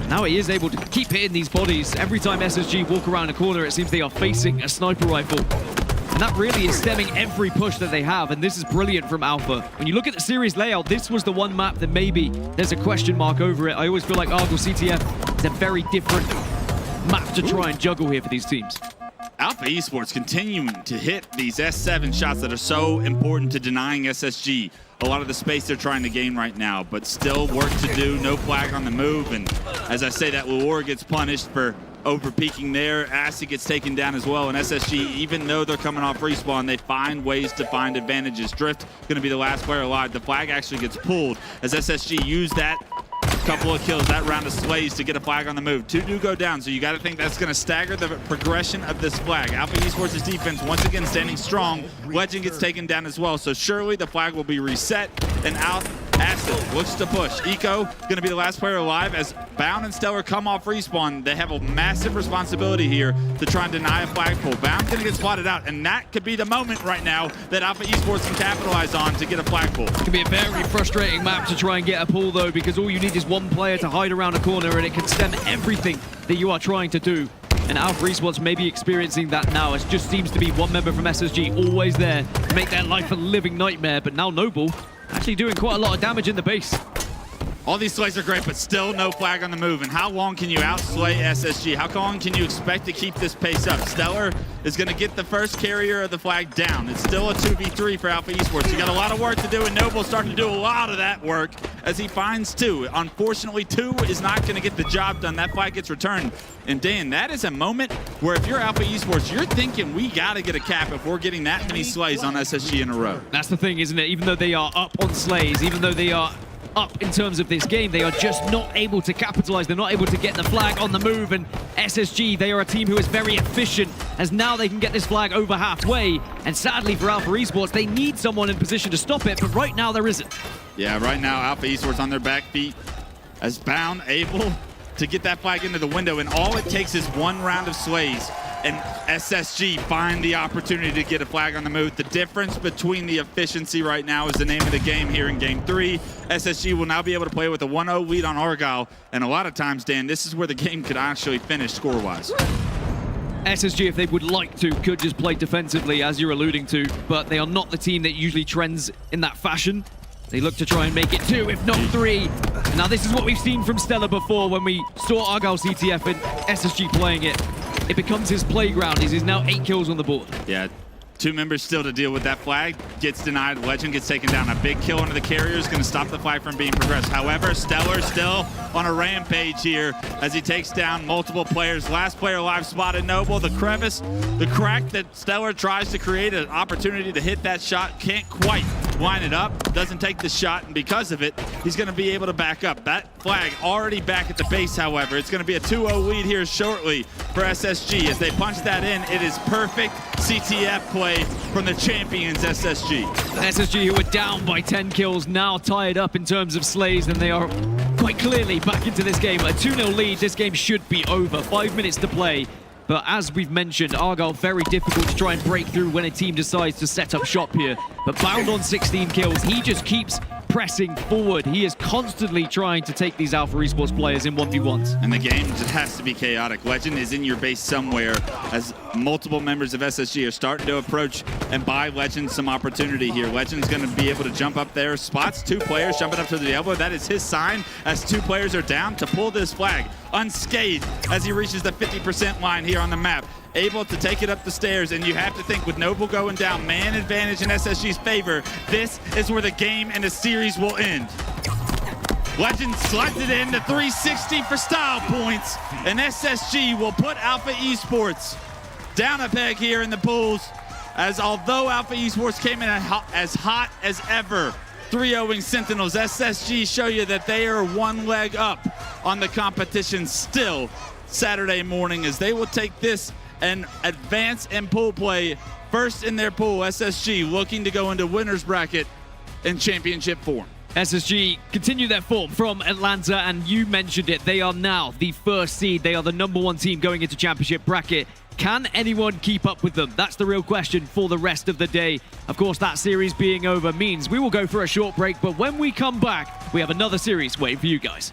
Now he is able to keep hitting these bodies. Every time SSG walk around a corner, it seems they are facing a sniper rifle. And that really is stemming every push that they have, and this is brilliant from Alpha. When you look at the series layout, this was the one map that maybe there's a question mark over it. I always feel like Argyle CTF is a very different map to try and juggle here for these teams. Alpha Esports continuing to hit these S7 shots that are so important to denying SSG a lot of the space they're trying to gain right now, but still work to do. No flag on the move, and as I say, that Lure gets punished for over-peaking there. Acid gets taken down as well, and SSG, even though they're coming off respawn, they find ways to find advantages. Drift going to be the last player alive. The flag actually gets pulled as SSG used that couple of kills, that round of slays to get a flag on the move. 2 do go down, so you got to think that's going to stagger the progression of this flag. Alpha Esports' defense once again standing strong. Legend gets taken down as well, so surely the flag will be reset, and out Acid looks to push. Eco going to be the last player alive as Bound and Stellar come off respawn. They have a massive responsibility here to try and deny a flag pull. Bound going to get spotted out, and that could be the moment right now that Alpha Esports can capitalize on to get a flag pull. It can be a very frustrating map to try and get a pull though, because all you need is one player to hide around a corner and it can stem everything that you are trying to do. And Alpha Esports may be experiencing that now. It just seems to be one member from SSG always there to make their life a living nightmare, but now Noble actually doing quite a lot of damage in the base. All these slays are great, but still no flag on the move. And how long can you outslay SSG? How long can you expect to keep this pace up? Stellar is going to get the first carrier of the flag down. It's still a 2v3 for Alpha Esports. You got a lot of work to do, and Noble's starting to do a lot of that work as he finds 2. Unfortunately, 2 is not going to get the job done. That flag gets returned. And Dan, that is a moment where if you're Alpha Esports, you're thinking we got to get a cap if we're getting that many slays on SSG in a row. That's the thing, isn't it? Even though they are up on slays, even though they are up in terms of this game. They are just not able to capitalize. They're not able to get the flag on the move. And SSG, they are a team who is very efficient, as now they can get this flag over halfway. And sadly for Alpha Esports, they need someone in position to stop it, but right now there isn't. Yeah, right now Alpha Esports on their back feet, as Bound able to get that flag into the window, and all it takes is one round of sways, and SSG find the opportunity to get a flag on the move. The difference between the efficiency right now is the name of the game here in Game 3. SSG will now be able to play with a 1-0 lead on Argyle, and a lot of times, Dan, this is where the game could actually finish score-wise. SSG, if they would like to, could just play defensively, as you're alluding to, but they are not the team that usually trends in that fashion. They look to try and make it 2, if not 3. Now, this is what we've seen from Stellar before when we saw Argyle CTF and SSG playing it. It becomes his playground. He's now 8 kills on the board. Yeah, 2 members still to deal with that flag. Gets denied. Legend gets taken down. A big kill under the carrier is going to stop the flag from being progressed. However, Stellar still on a rampage here as he takes down multiple players. Last player alive spotted Noble. The crevice, the crack that Stellar tries to create an opportunity to hit that shot. Can't quite line it up. Doesn't take the shot, and because of it, he's going to be able to back up. That flag already back at the base, however. It's going to be a 2-0 lead here shortly for SSG. As they punch that in, it is perfect CTF play from the champions, SSG. SSG, who are down by 10 kills, now tied up in terms of slays, and they are quite clearly back into this game. A 2-0 lead, this game should be over. 5 minutes to play. But as we've mentioned, Argyle very difficult to try and break through when a team decides to set up shop here. But Bound on 16 kills, he just keeps pressing forward. He is constantly trying to take these Alpha Esports players in 1v1s. And the game just has to be chaotic. Legend is in your base somewhere as multiple members of SSG are starting to approach and buy Legend some opportunity here. Legend's going to be able to jump up there, spots 2 players jumping up to the elbow. That is his sign as 2 players are down to pull this flag unscathed as he reaches the 50% line here on the map. Able to take it up the stairs, and you have to think with Noble going down, man advantage in SSG's favor, this is where the game and the series will end. Legend slides it in to 360 for style points, and SSG will put Alpha Esports down a peg here in the pools, as although Alpha Esports came in as hot as ever, 3-0ing Sentinels, SSG show you that they are 1 leg up on the competition still Saturday morning, as they will take this and advance in pool play first in their pool. SSG looking to go into winner's bracket in championship form. SSG continue their form from Atlanta, and you mentioned it, they are now the 1st seed. They are the #1 team going into championship bracket. Can anyone keep up with them? That's the real question for the rest of the day. Of course, that series being over means we will go for a short break, but when we come back, we have another series waiting for you guys.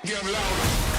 Get 'em louder.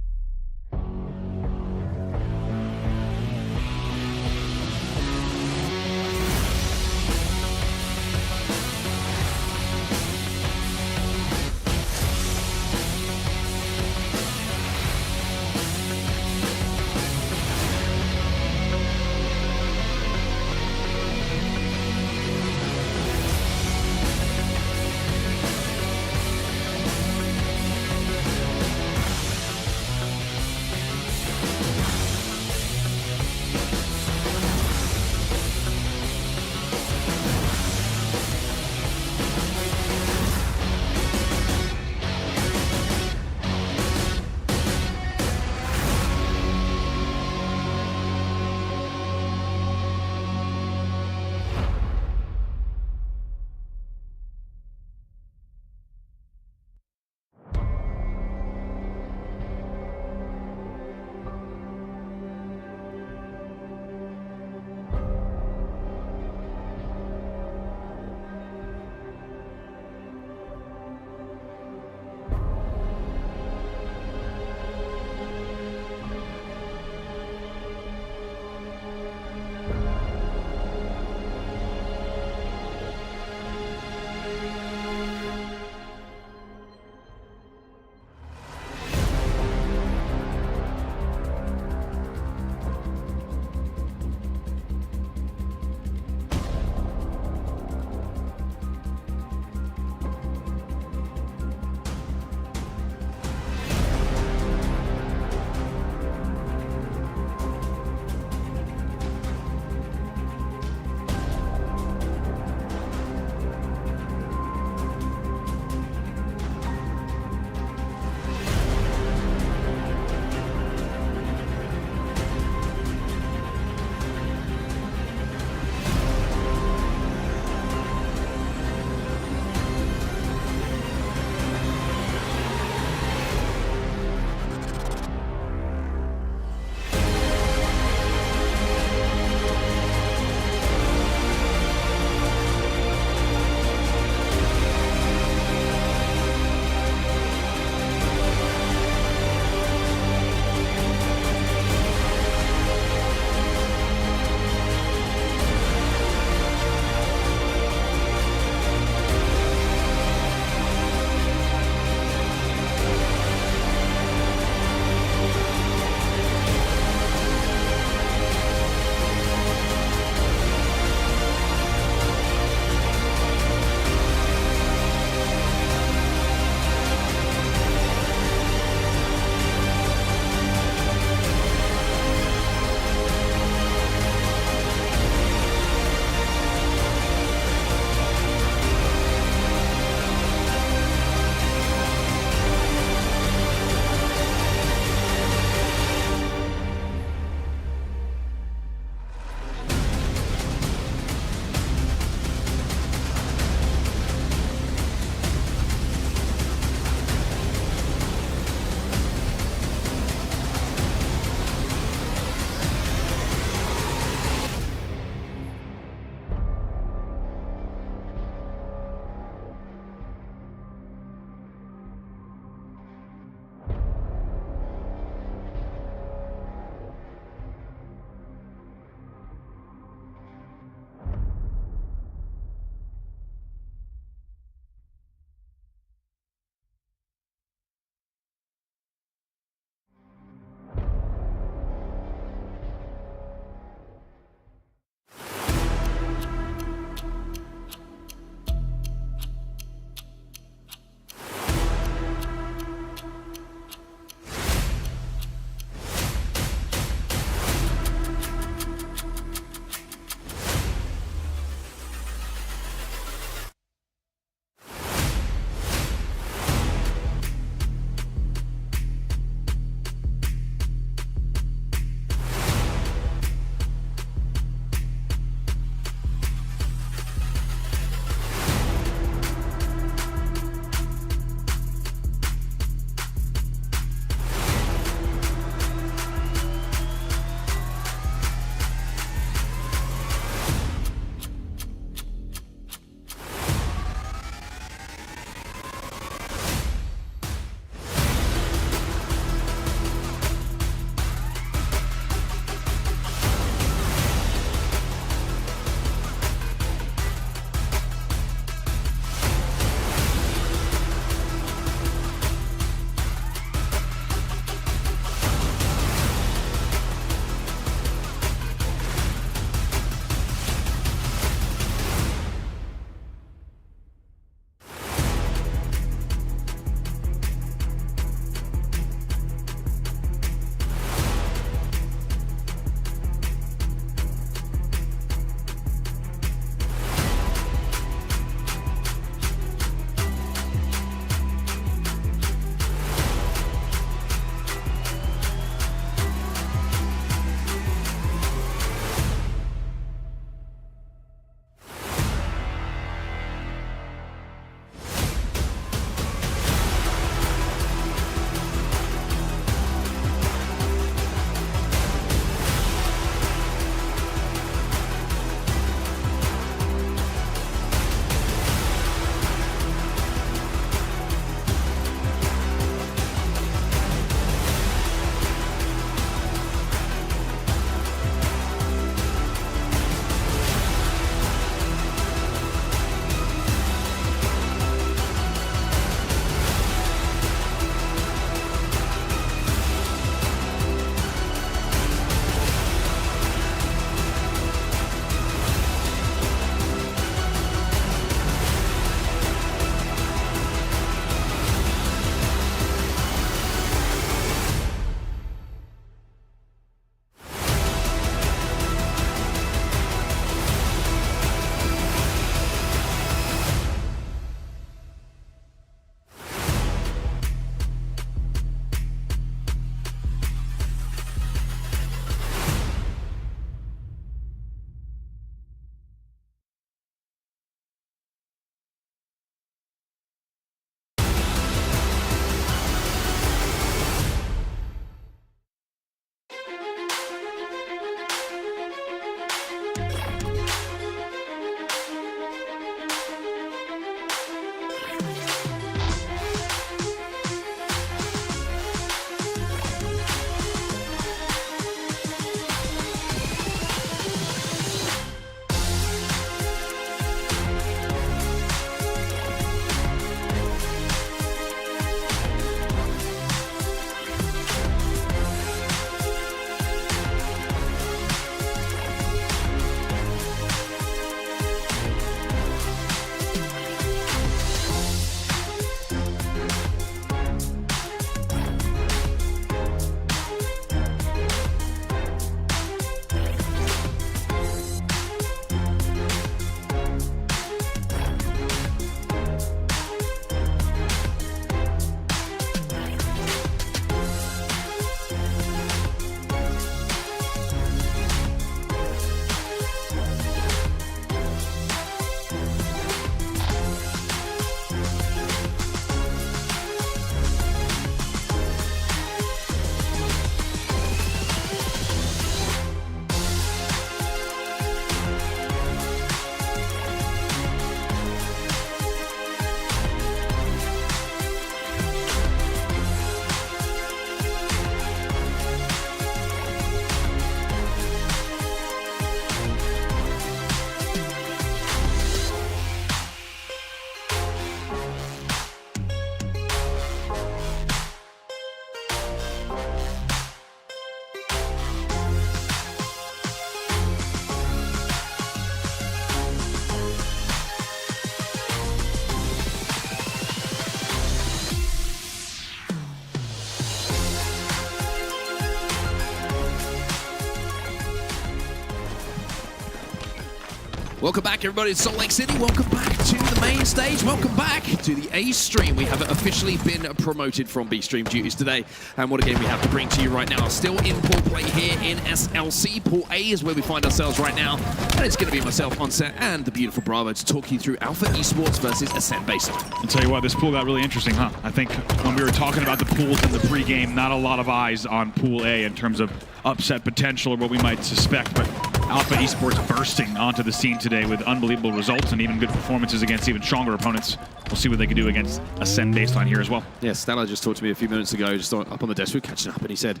Welcome back, everybody, to Salt Lake City. Welcome back to the main stage. Welcome back to the A stream. We have officially been promoted from B stream duties today. And what a game we have to bring to you right now. Still in pool play here in SLC. Pool A is where we find ourselves right now. And it's going to be myself on set and the beautiful Bravo to talk you through Alpha Esports versus Ascend Baseline. I'll tell you what, this pool got really interesting, huh? I think when we were talking about the pools in the pregame, not a lot of eyes on Pool A in terms of upset potential or what we might suspect, but Alpha Esports bursting onto the scene today with unbelievable results and even good performances against even stronger opponents. We'll see what they can do against Ascend Baseline here as well. Yeah, Stella just talked to me a few minutes ago, just up on the desk, we were catching up, and he said,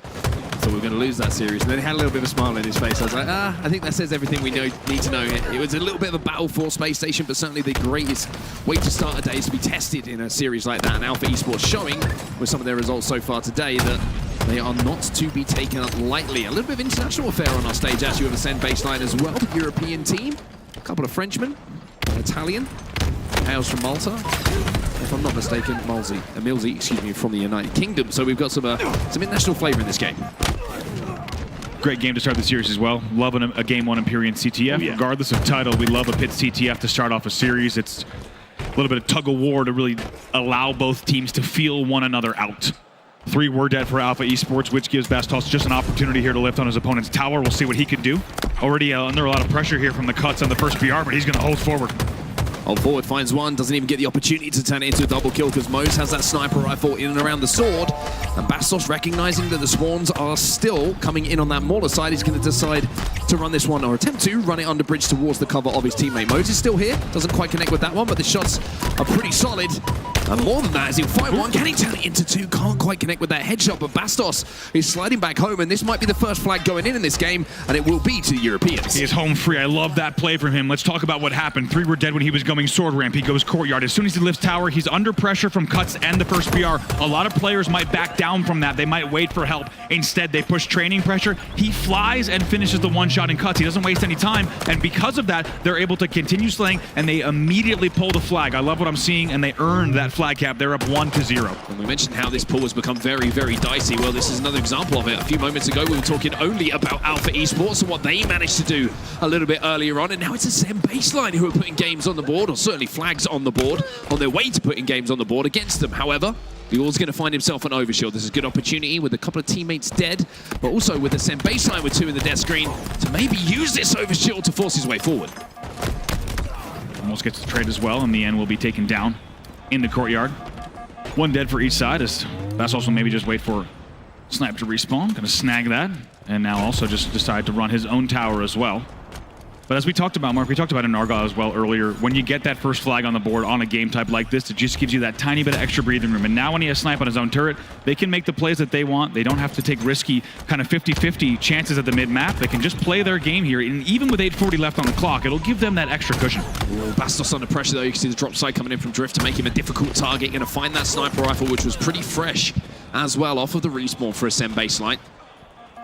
so we're going to lose that series. And then he had a little bit of a smile on his face. I was like, I think that says everything we need to know. It was a little bit of a battle for Space Station, but certainly the greatest way to start a day is to be tested in a series like that. And Alpha Esports showing, with some of their results so far today, that they are not to be taken up lightly. A little bit of international affair on our stage, actually, with Ascend Baseline as well. The European team, a couple of Frenchmen, an Italian, hails from Malta. If I'm not mistaken, Milsey, excuse me, from the United Kingdom. So we've got some international flavor in this game. Great game to start the series as well. Loving a Game 1 Empyrean CTF. Regardless of title, we love a Pit CTF to start off a series. It's a little bit of tug-of-war to really allow both teams to feel one another out. 3 were dead for Alpha Esports, which gives Bastos just an opportunity here to lift on his opponent's tower. We'll see what he can do. Already under a lot of pressure here from the cuts on the first BR, but he's going to hold forward. Hold forward, finds one, doesn't even get the opportunity to turn it into a double kill because Mose has that sniper rifle in and around the sword. And Bastos, recognizing that the Swans are still coming in on that Mauler side, he's going to decide to run this one, or attempt to run it under bridge towards the cover of his teammate. Mose is still here, doesn't quite connect with that one, but the shots are pretty solid. And more than that, as he'll find one, can he turn it into 2? Can't quite connect with that headshot, but Bastos is sliding back home, and this might be the first flag going in this game, and it will be to the Europeans. He is home free. I love that play from him. Let's talk about what happened. 3 were dead when he was going sword ramp. He goes courtyard. As soon as he lifts tower, he's under pressure from cuts and the first BR. A lot of players might back down from that. They might wait for help. Instead, they push training pressure. He flies and finishes the one shot in cuts. He doesn't waste any time, and because of that, they're able to continue slaying, and they immediately pull the flag. I love what I'm seeing, and they earned that flag cap. They're up 1-0. And we mentioned how this pool has become very, very dicey. Well, this is another example of it. A few moments ago, we were talking only about Alpha Esports and what they managed to do a little bit earlier on, and now it's Ascend Baseline who are putting games on the board, or certainly flags on the board, on their way to putting games on the board against them. However, Buell's going to find himself an overshield. This is a good opportunity with a couple of teammates dead, but also with Ascend Baseline with 2 in the death screen to maybe use this overshield to force his way forward. Almost gets the trade as well. In the end, will be taken down in the courtyard. 1 dead for each side. As that's also maybe just wait for Snipe to respawn. Gonna snag that. And now also just decide to run his own tower as well. But as we talked about, Mark, we talked about in Argyle as well earlier, when you get that first flag on the board on a game type like this, it just gives you that tiny bit of extra breathing room. And now when he has Snipe on his own turret, they can make the plays that they want. They don't have to take risky kind of 50-50 chances at the mid-map. They can just play their game here. And even with 8:40 left on the clock, it'll give them that extra cushion. Ooh, Bastos under pressure though. You can see the drop side coming in from Drift to make him a difficult target. Going to find that sniper rifle, which was pretty fresh as well off of the respawn for Ascend Baseline.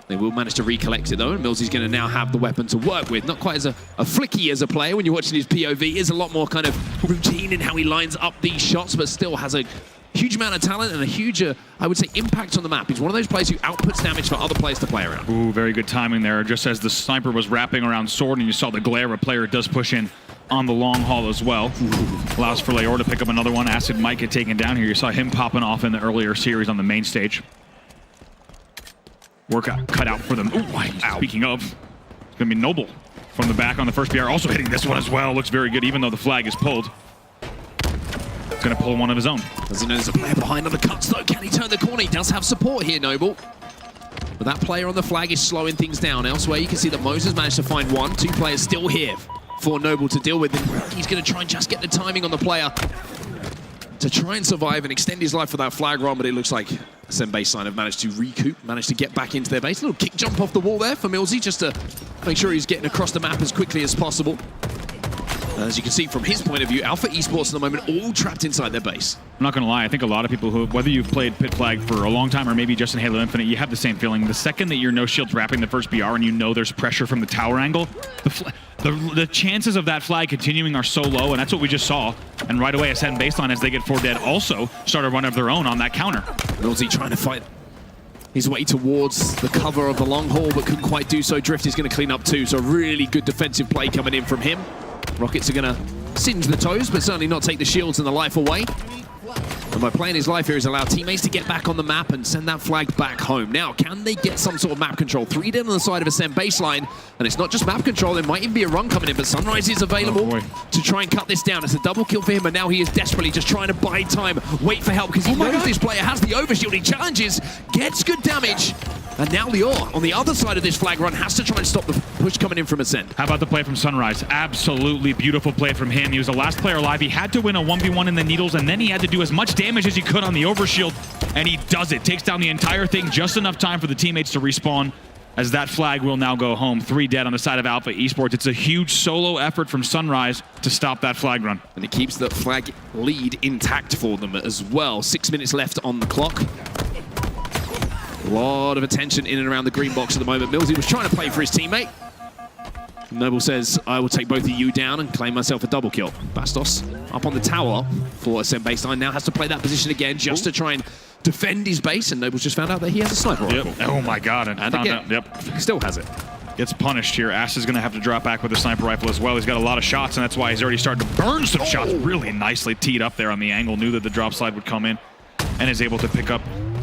They will manage to recollect it though, and Millsy's going to now have the weapon to work with. Not quite as a flicky as a player when you're watching his POV. Is a lot more kind of routine in how he lines up these shots, but still has a huge amount of talent and a huge, I would say, impact on the map. He's one of those players who outputs damage for other players to play around. Ooh, very good timing there. Just as the sniper was wrapping around sword and you saw the glare, a player does push in on the long haul as well. Allows for Leor to pick up another one. Acid might get taken down here. You saw him popping off in the earlier series on the main stage. Workout cut out for them. Ooh, speaking of, it's going to be Noble from the back on the first BR. Also hitting this one as well. Looks very good, even though the flag is pulled. It's going to pull one of his own. Doesn't know there's a player behind on the cuts, though. Can he turn the corner? He does have support here, Noble. But that player on the flag is slowing things down. Elsewhere, you can see that Moses managed to find 1. 2 players still here for Noble to deal with. And he's going to try and just get the timing on the player to try and survive and extend his life for that flag run, but it looks like Ascend Baseline have managed to recoup, managed to get back into their base. A little kick jump off the wall there for Millsy, just to make sure he's getting across the map as quickly as possible. As you can see from his point of view, Alpha Esports at the moment all trapped inside their base. I'm not going to lie, I think a lot of people who, whether you've played Pit Flag for a long time or maybe just in Halo Infinite, you have the same feeling. The second that your no shields wrapping the first BR and you know there's pressure from the tower angle, the chances of that flag continuing are so low, and that's what we just saw. And right away, Ascend Baseline, as they get 4 dead, also start a run of their own on that counter. Millsy trying to fight his way towards the cover of the long haul, but couldn't quite do so. Drift is going to clean up too, so really good defensive play coming in from him. Rockets are going to singe the toes, but certainly not take the shields and the life away. And by playing his life here, he's allowed teammates to get back on the map and send that flag back home. Now, can they get some sort of map control? 3 dead on the side of Ascent baseline, and it's not just map control, there might even be a run coming in, but Sunrise is available to try and cut this down. It's a double kill for him, and now he is desperately just trying to buy time, wait for help, because he knows this player has the overshield. He challenges, gets good damage, and now Lior, on the other side of this flag run, has to try and stop the push coming in from Ascent. How about the play from Sunrise? Absolutely beautiful play from him. He was the last player alive. He had to win a 1v1 in the Needles, and then he had to do as much damage as he could on the overshield, and he does it. Takes down the entire thing, just enough time for the teammates to respawn, as that flag will now go home. 3 dead on the side of Alpha Esports. It's a huge solo effort from Sunrise to stop that flag run. And it keeps the flag lead intact for them as well. 6 minutes left on the clock. A lot of attention in and around the green box at the moment. Millsy was trying to play for his teammate. Noble says, I will take both of you down and claim myself a double kill. Bastos up on the tower for Ascent baseline. Now has to play that position again just to try and defend his base. And Noble's just found out that he has a sniper rifle. Oh my god. And found again, out, yep. He still has it. Gets punished here. Ash is going to have to drop back with a sniper rifle as well. He's got a lot of shots, and that's why he's already started to burn some shots. Really nicely teed up there on the angle. Knew that the drop slide would come in, and is able to pick up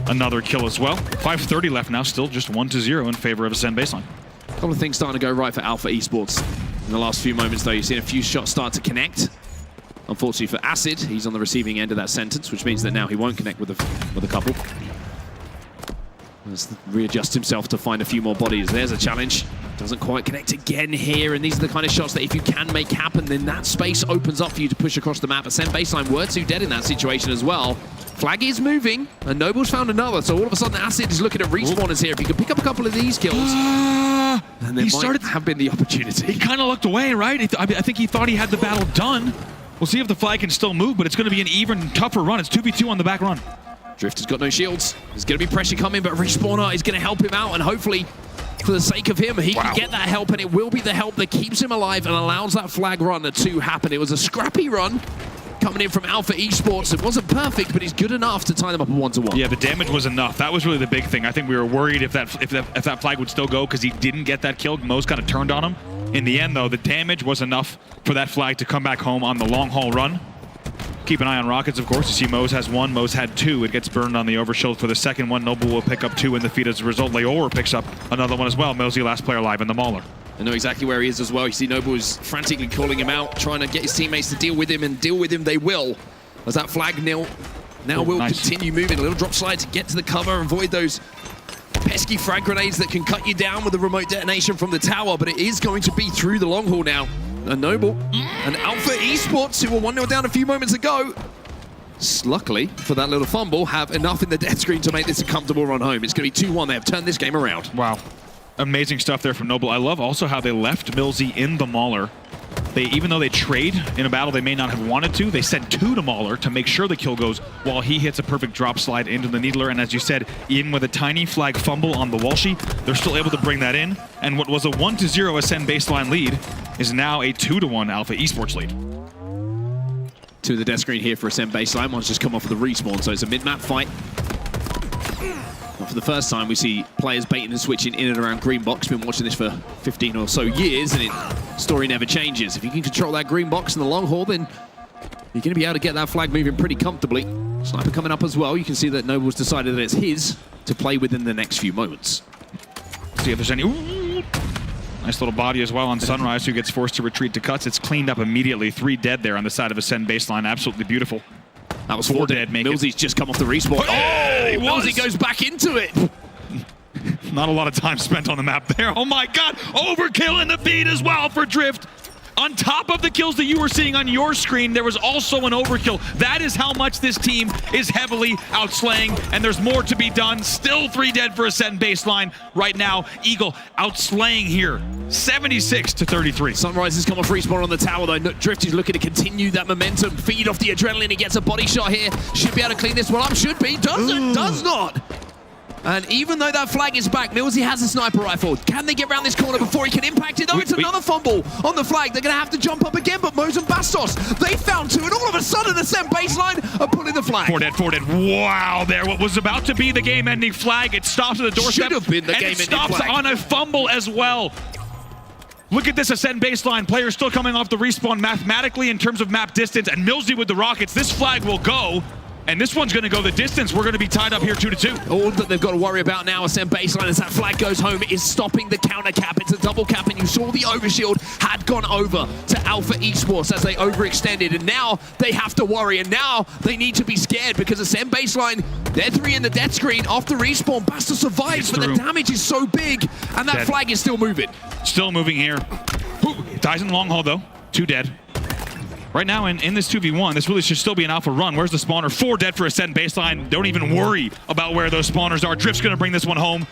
another kill as well. 5:30 left now, still just 1-0 in favor of Ascend baseline. A couple of things starting to go right for Alpha Esports. In the last few moments, though, you've seen a few shots start to connect. Unfortunately for Acid, he's on the receiving end of that sentence, which means that now he won't connect with a couple. Let's readjust himself to find a few more bodies. There's a challenge. Doesn't quite connect again here, and these are the kind of shots that if you can make happen, then that space opens up for you to push across the map. Ascent baseline were 2 dead in that situation as well. Flag is moving, and Noble's found another, so all of a sudden Acid is looking at respawners here. If he can pick up a couple of these kills, and there might have been the opportunity. He kind of looked away, right? I think he thought he had the battle done. We'll see if the flag can still move, but it's going to be an even tougher run. It's 2v2 on the back run. Drift has got no shields. There's going to be pressure coming, but Respawner is going to help him out, and hopefully, for the sake of him, he can get that help, and it will be the help that keeps him alive and allows that flag run to happen. It was a scrappy run coming in from Alpha Esports. It wasn't perfect, but he's good enough to tie them up a 1-1. Yeah, the damage was enough. That was really the big thing. I think we were worried if that flag would still go because he didn't get that kill. Mo's kind of turned on him. In the end, though, the damage was enough for that flag to come back home on the long haul run. Keep an eye on Rockets, of course. You see Mo's has 1, Mo's had 2. It gets burned on the overshield for the second one. Noble will pick up 2 in the feed as a result. Leor picks up another one as well. Millsy, last player alive in the Mauler. I know exactly where he is as well. You see Noble is frantically calling him out, trying to get his teammates to deal with him, and deal with him they will. As that flag now will continue moving. A little drop slide to get to the cover, avoid those pesky frag grenades that can cut you down with a remote detonation from the tower, but it is going to be through the long haul now. And Noble and Alpha Esports, who were 1-0 down a few moments ago, luckily for that little fumble, have enough in the death screen to make this a comfortable run home. It's going to be 2-1. They have turned this game around. Wow. Amazing stuff there from Noble. I love also how they left Millsy in the Mauler. Even though they trade in a battle they may not have wanted to, they send 2 to Mauler to make sure the kill goes while he hits a perfect drop slide into the Needler. And as you said, even with a tiny flag fumble on the Walshy, they're still able to bring that in. And what was a 1-0 Ascend baseline lead is now a 2-1 Alpha Esports lead. To the death screen here for Ascend baseline. One's just come off of the respawn, so it's a mid-map fight. Not for the first time, we see players baiting and switching in and around green box. Been watching this for 15 or so years, and story never changes. If you can control that green box in the long haul, then you're going to be able to get that flag moving pretty comfortably. Sniper coming up as well. You can see that Noble's decided that it's his to play within the next few moments. See if there's any... Ooh. Nice little body as well on Sunrise, who gets forced to retreat to cuts. It's cleaned up immediately. 3 dead there on the side of Ascend baseline. Absolutely beautiful. That was 4 dead. Millsy's just come off the respawn. Oh, Millsy goes back into it. Not a lot of time spent on the map there. Oh my god, overkill in the feed as well for Drift. On top of the kills that you were seeing on your screen, there was also an overkill. That is how much this team is heavily outslaying, and there's more to be done. Still 3 dead for Ascend baseline right now. Eagle outslaying here, 76-33. Sunrise has come off respawn on the tower though. Drift is looking to continue that momentum, feed off the adrenaline. He gets a body shot here. Should be able to clean this one up. Should be. Doesn't. Does not. And even though that flag is back, Millsy has a sniper rifle. Can they get around this corner before he can impact it? Oh, it's another fumble on the flag. They're going to have to jump up again, but Mos and Bastos, they found 2, and all of a sudden, the Ascent baseline are pulling the flag. 4 dead, 4 dead. Wow, there. What was about to be the game-ending flag, it stops at the doorstep. Should have been the game-ending flag. And it stops on a fumble as well. Look at this Ascend baseline. Players still coming off the respawn mathematically in terms of map distance, and Millsy with the rockets. This flag will go, and this one's going to go the distance. We're going to be tied up here 2-2. All that they've got to worry about now, Ascend baseline, as that flag goes home, is stopping the counter cap. It's a double cap, and you saw the overshield had gone over to Alpha Esports as they overextended, and now they have to worry, and now they need to be scared because Ascend baseline, they're 3 in the death screen off the respawn. Basta survives, but the damage is so big, and that flag is still moving. Still moving here. Dies in the long haul, though. 2 dead. Right now, in this 2v1, this really should still be an alpha run. Where's the spawner? 4 dead for Ascend baseline. Don't even worry about where those spawners are. Drift's going to bring this one home.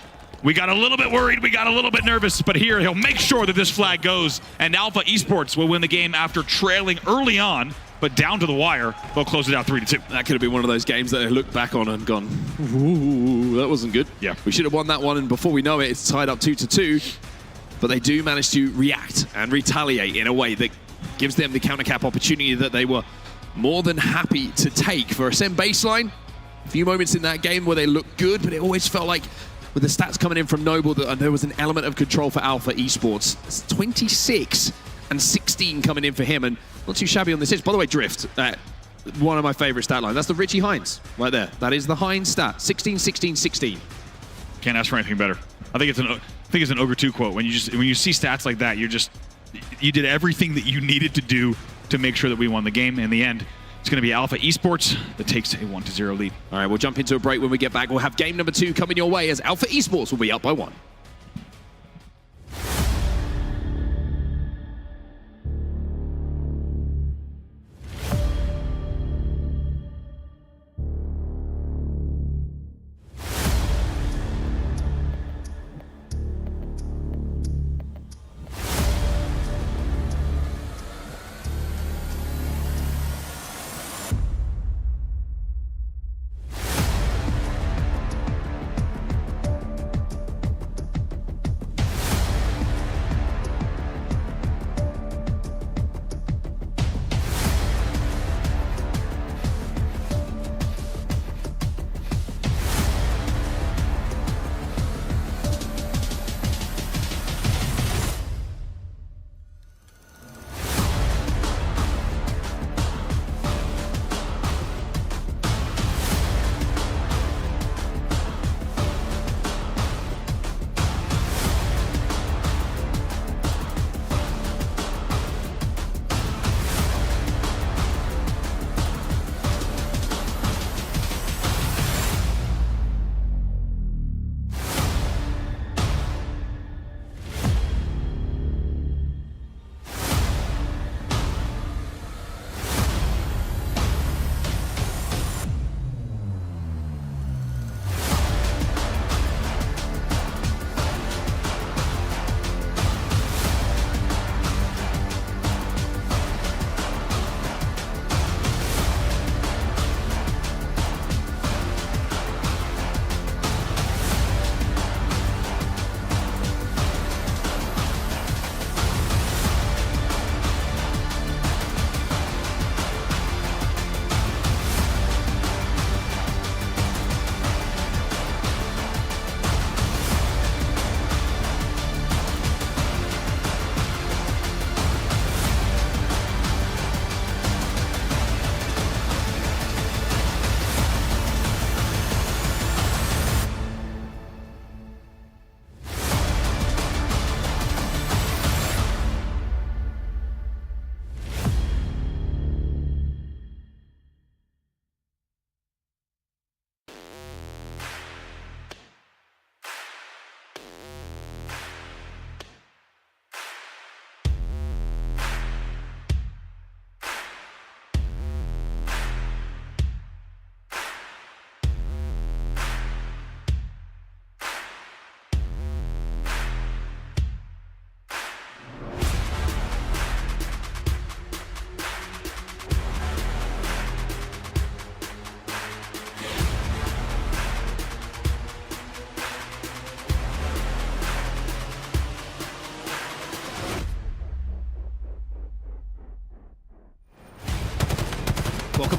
We got a little bit worried. We got a little bit nervous. But here, he'll make sure that this flag goes. And Alpha Esports will win the game after trailing early on. But down to the wire, they'll close it out 3-2. That could have been one of those games that they looked back on and gone, ooh, that wasn't good. Yeah. We should have won that one, and before we know it, it's tied up 2-2. But they do manage to react and retaliate in a way that gives them the counter cap opportunity that they were more than happy to take. For Ascend baseline, a few moments in that game where they looked good, but it always felt like with the stats coming in from Noble that there was an element of control for Alpha Esports. It's 26 and 16 coming in for him, and not too shabby on this pitch. By the way, Drift, one of my favorite stat lines. That's the Richie Hines right there. That is the Hines stat. 16, 16, 16. Can't ask for anything better. I think it's an Ogre 2 quote. When you see stats like that, you did everything that you needed to do to make sure that we won the game. In the end, it's going to be Alpha Esports that takes a 1-0 lead. All right, we'll jump into a break. When we get back, we'll have game number 2 coming your way as Alpha Esports will be up by 1.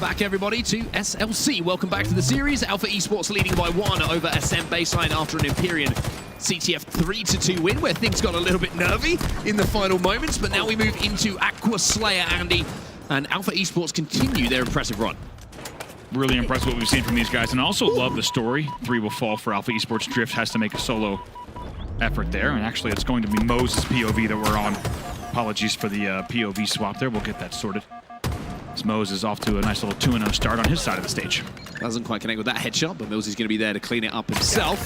back, everybody, to SLC. Welcome back to the series. Alpha Esports leading by 1 over SM Baseline after an Empyrean CTF 3-2 win, where things got a little bit nervy in the final moments. But now we move into Aqua Slayer, Andy, and Alpha Esports continue their impressive run. Really impressed what we've seen from these guys, and I also love the story. 3 will fall for Alpha Esports. Drift has to make a solo effort there, and actually it's going to be Moses' POV that we're on. Apologies for the POV swap there. We'll get that sorted. As Moses is off to a nice little 2-0 start on his side of the stage. Doesn't quite connect with that headshot, but Mills is going to be there to clean it up himself.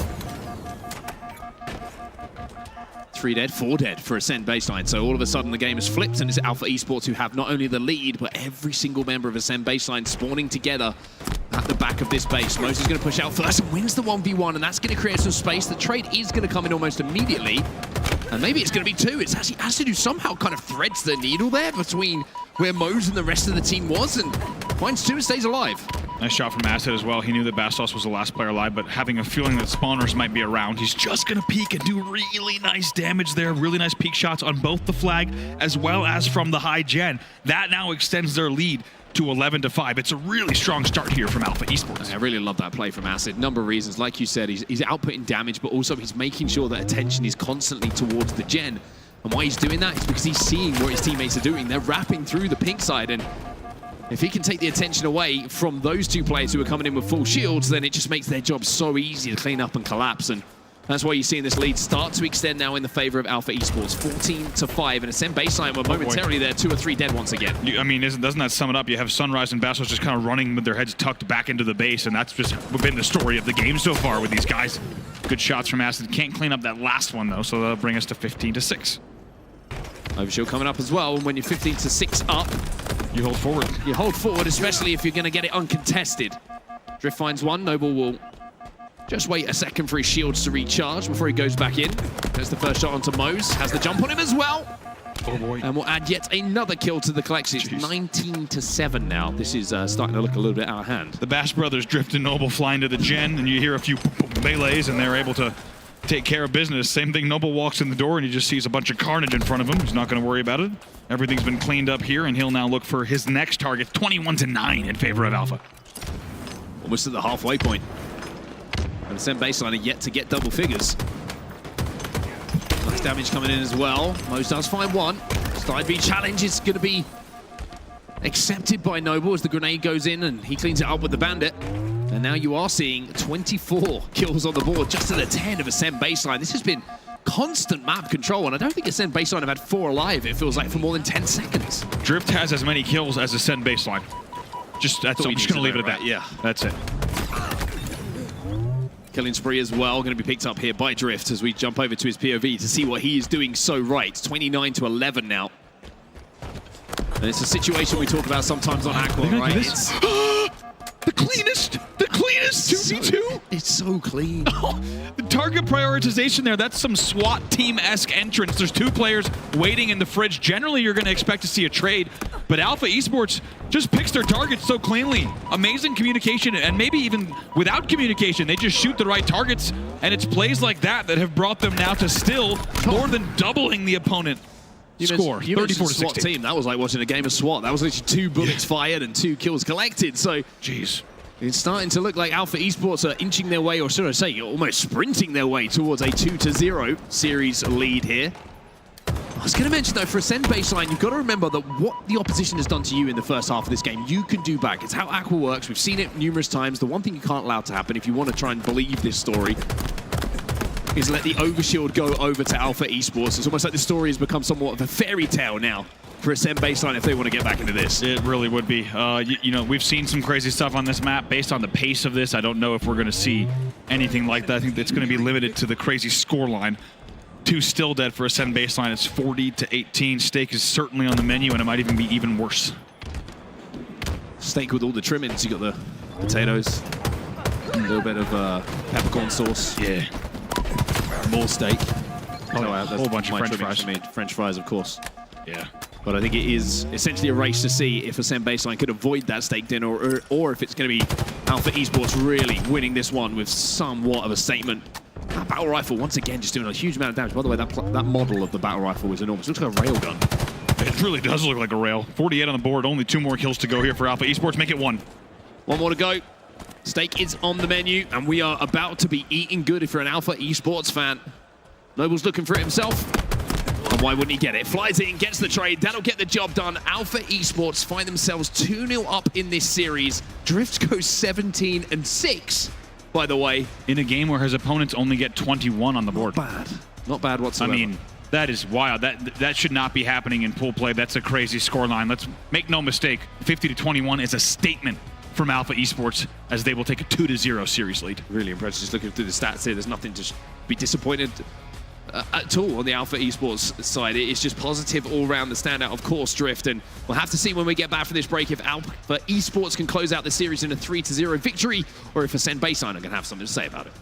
3 dead, 4 dead for Ascend Baseline. So all of a sudden the game has flipped, and it's Alpha Esports who have not only the lead, but every single member of Ascend Baseline spawning together at the back of this base. Moses is going to push out first and wins the 1v1, and that's going to create some space. The trade is going to come in almost immediately, and maybe it's going to be 2. It's actually Asid somehow kind of threads the needle there between where Mose and the rest of the team was, and finds 2 and stays alive. Nice shot from Acid as well. He knew that Bastos was the last player alive, but having a feeling that spawners might be around, he's just going to peek and do really nice damage there. Really nice peek shots on both the flag as well as from the high gen. That now extends their lead to 11-5. It's a really strong start here from Alpha Esports. I really love that play from Acid. Number of reasons. Like you said, he's outputting damage, but also he's making sure that attention is constantly towards the gen. And why he's doing that is because he's seeing what his teammates are doing. They're wrapping through the pink side, and if he can take the attention away from those 2 players who are coming in with full shields, then it just makes their job so easy to clean up and collapse. And that's why you're seeing this lead start to extend now in the favor of Alpha Esports. 14-5, and Ascend Baseline were momentarily there, 2 or 3 dead once again. I mean, doesn't that sum it up? You have Sunrise and Bastos just kind of running with their heads tucked back into the base, and that's just been the story of the game so far with these guys. Good shots from Acid. Can't clean up that last one, though, so that'll bring us to 15-6. Overshield coming up as well, and when you're 15-6 up, you hold forward. You hold forward, especially if you're going to get it uncontested. Drift finds 1. Noble will just wait a second for his shields to recharge before he goes back in. There's the first shot onto Mose. Has the jump on him as well. Oh boy. And we'll add yet another kill to the collection. It's 19-7 now. This is starting to look a little bit out of hand. The Bash brothers, Drift and Noble, flying to the gen, and you hear a few melees, and they're able to take care of business. Same thing, Noble walks in the door and he just sees a bunch of carnage in front of him. He's not going to worry about it. Everything's been cleaned up here, and he'll now look for his next target. 21-9 in favor of Alpha. Almost at the halfway point. And Ascend Baseline are yet to get double figures. Nice damage coming in as well. Mose does find 1. Side B challenge is going to be accepted by Noble as the grenade goes in and he cleans it up with the bandit. And now you are seeing 24 kills on the board, just to the 10 of Ascend Baseline. This has been constant map control, and I don't think Ascend Baseline have had 4 alive, it feels like, for more than 10 seconds. Drift has as many kills as Ascend Baseline. I'm just going to leave it at that. Yeah. That's it. Killing spree as well, going to be picked up here by Drift as we jump over to his POV to see what he is doing so right. 29-11 now. And it's a situation we talk about sometimes on Aqua, right? It's the cleanest 2v2. It's so clean. Oh, the target prioritization there, that's some SWAT team-esque entrance. There's 2 players waiting in the fridge. Generally, you're going to expect to see a trade, but Alpha Esports just picks their targets so cleanly. Amazing communication, and maybe even without communication, they just shoot the right targets, and it's plays like that that have brought them now to still more than doubling the opponent. Score 34-16. SWAT team. That was like watching a game of SWAT. That was literally 2 bullets fired and 2 kills collected. So, jeez, it's starting to look like Alpha Esports are inching their way, or should I say, almost sprinting their way towards a 2-0 series lead here. I was going to mention though, for Ascend Baseline, you've got to remember that what the opposition has done to you in the first half of this game, you can do back. It's how Aqua works. We've seen it numerous times. The one thing you can't allow to happen, if you want to try and believe this story, is let the overshield go over to Alpha Esports. It's almost like the story has become somewhat of a fairy tale now for Ascend Baseline if they want to get back into this. It really would be. You know, we've seen some crazy stuff on this map. Based on the pace of this, I don't know if we're going to see anything like that. I think it's going to be limited to the crazy score line. 2 still dead for Ascend Baseline. It's 40-18. Steak is certainly on the menu, and it might even be even worse. Steak with all the trimmings. You got the potatoes, a little bit of peppercorn sauce. Yeah. More steak. Oh, a whole bunch of French fries. French fries, of course. Yeah. But I think it is essentially a race to see if Ascend Baseline could avoid that steak dinner, or if it's going to be Alpha Esports really winning this one with somewhat of a statement. That battle rifle, once again, just doing a huge amount of damage. By the way, that model of the battle rifle is enormous. It looks like a railgun. It really does look like a rail. 48 on the board, only 2 more kills to go here for Alpha Esports. Make it 1. 1 more to go. Steak is on the menu, and we are about to be eating good if you're an Alpha Esports fan. Noble's looking for it himself. And why wouldn't he get it? Flies in, gets the trade. That'll get the job done. Alpha Esports find themselves 2-0 up in this series. Drift goes 17-6, by the way. In a game where his opponents only get 21 on the board. Not bad whatsoever. I mean, that is wild. That should not be happening in pool play. That's a crazy scoreline. Let's make no mistake. 50-21 is a statement from Alpha Esports as they will take a 2-0 series lead. Really impressive. Just looking through the stats here, there's nothing to be disappointed at all on the Alpha Esports side. It's just positive all around. The standout, of course, Drift. And we'll have to see when we get back from this break if Alpha Esports can close out the series in a 3-0 victory, or if Ascend Baseline are going to have something to say about it.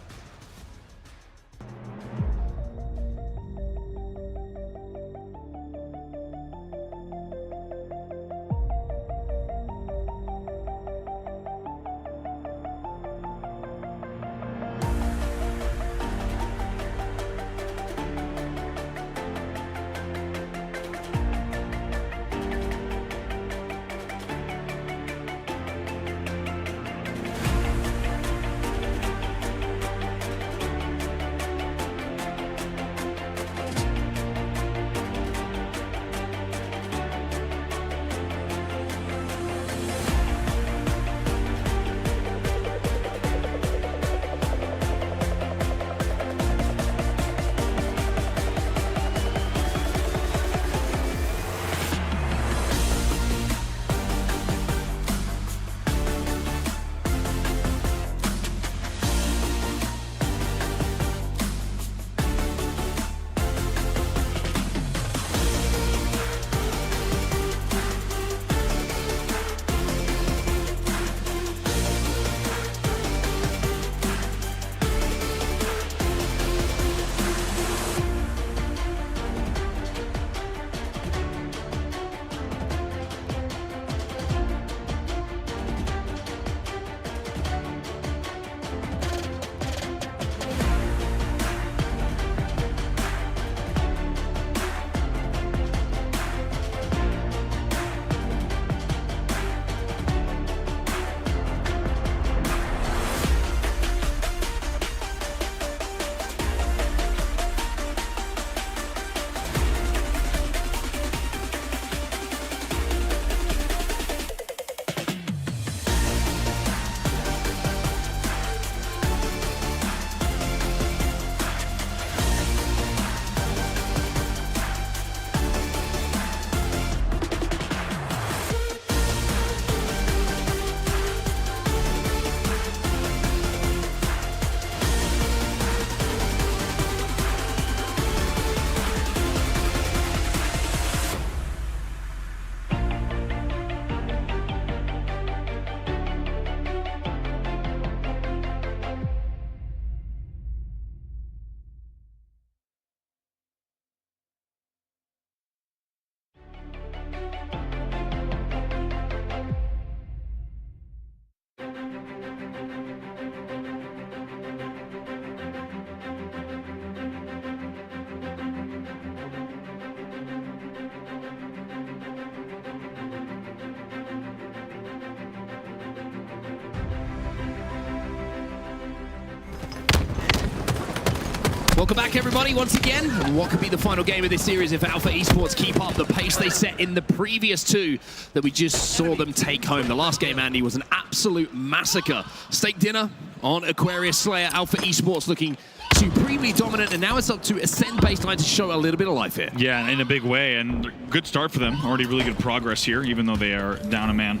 Welcome back, everybody, once again. What could be the final game of this series if Alpha Esports keep up the pace they set in the previous 2 that we just saw them take home? The last game, Andy, was an absolute massacre. Steak dinner on Aquarius Slayer. Alpha Esports looking supremely dominant, and now it's up to Ascend Baseline to show a little bit of life here. Yeah, in a big way, and good start for them. Already really good progress here, even though they are down a man.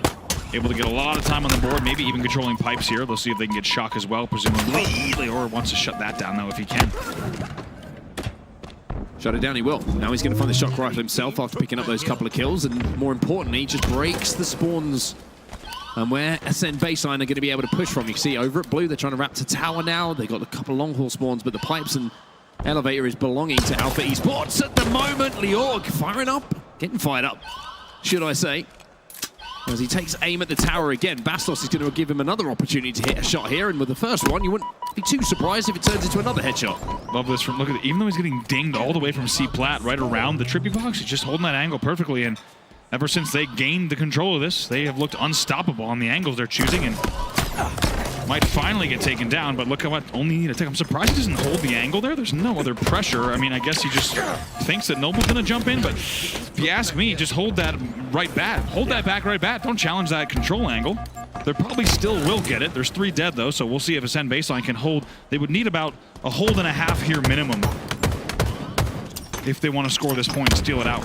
Able to get a lot of time on the board, maybe even controlling pipes here. They'll see if they can get Shock as well, presumably. Leor wants to shut that down, though, if he can. Shut it down, he will. Now he's going to find the Shock Rifle himself after picking up those couple of kills, and more importantly, he just breaks the spawns. And where Ascend Baseline are going to be able to push from. You can see over at Blue, they're trying to wrap to Tower now. They got a couple of long haul spawns, but the pipes and elevator is belonging to Alpha Esports at the moment. Leorg firing up, getting fired up, should I say. As he takes aim at the tower again, Bastos is going to give him another opportunity to hit a shot here, and with the first one, you wouldn't be too surprised if it turns into another headshot. Love this from, look at it, even though he's getting dinged all the way from C-Plat right around the trippy box, he's just holding that angle perfectly, and ever since they gained the control of this, they have looked unstoppable on the angles they're choosing, and might finally get taken down, but look at what only need to take. I'm surprised he doesn't hold the angle there. There's no other pressure. I mean, I guess he just thinks that Noble's gonna jump in, but if you ask me, just hold that right bat. Hold that back right bat. Don't challenge that control angle. They probably still will get it. There's 3 dead though, so we'll see if Ascend Baseline can hold. They would need about a hold and a half here minimum if they want to score this point and steal it out.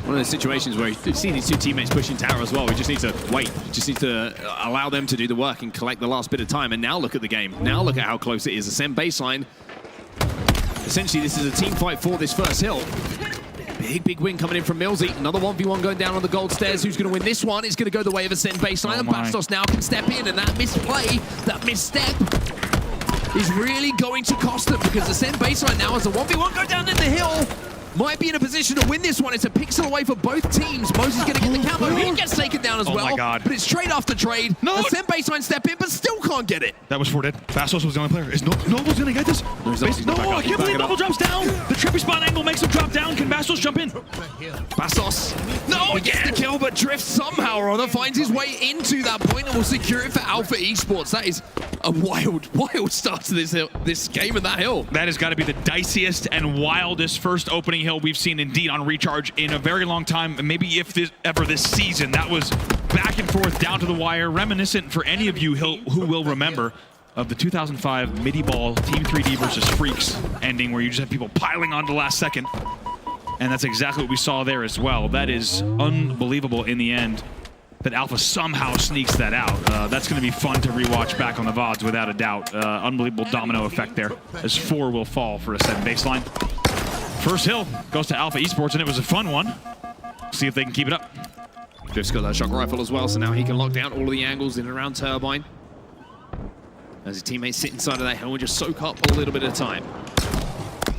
One of those situations where you've seen these two teammates pushing tower as well. We just need to wait. We just need to allow them to do the work and collect the last bit of time. And now look at the game. Now look at how close it is. Ascend Baseline. Essentially, this is a team fight for this first hill. Big win coming in from Millsy. Another 1v1 going down on the gold stairs. Who's going to win this one? It's going to go the way of Ascend Baseline. And Bastos now can step in. And that misplay, that misstep, is really going to cost them, because Ascend Baseline now has a 1v1 go down in the hill. Might be in a position to win this one. It's a pixel away for both teams. Moses going to get the camo. He gets taken down as well. Oh my God. But it's trade after trade. No. Ascend Baseline step in, but still can't get it. That was 4 dead. Bastos was the only player. Is Noble's gonna get this? No, I can't believe Noble drops down. The trippy spot angle makes him drop down. Can Bastos jump in? Bastos, no, he gets the kill, but Drift somehow or other finds his way into that point and will secure it for Alpha Esports. That is a wild start to this game and that hill. That has got to be the diciest and wildest first opening hill we've seen indeed on Recharge in a very long time, and maybe if ever this season. That was back and forth down to the wire, reminiscent for any of you who will remember of the 2005 MIDI Ball Team 3D versus Freaks ending, where you just have people piling on to the last second. And that's exactly what we saw there as well. That is unbelievable in the end that Alpha somehow sneaks that out. That's going to be fun to rewatch back on the VODs without a doubt. Unbelievable domino effect there as 4 will fall for Ascend Baseline. First hill goes to Alpha Esports, and it was a fun one. See if they can keep it up. Drift's got that shock rifle as well, so now he can lock down all of the angles in and around Turbine. As his teammates sit inside of that hill and just soak up a little bit of time.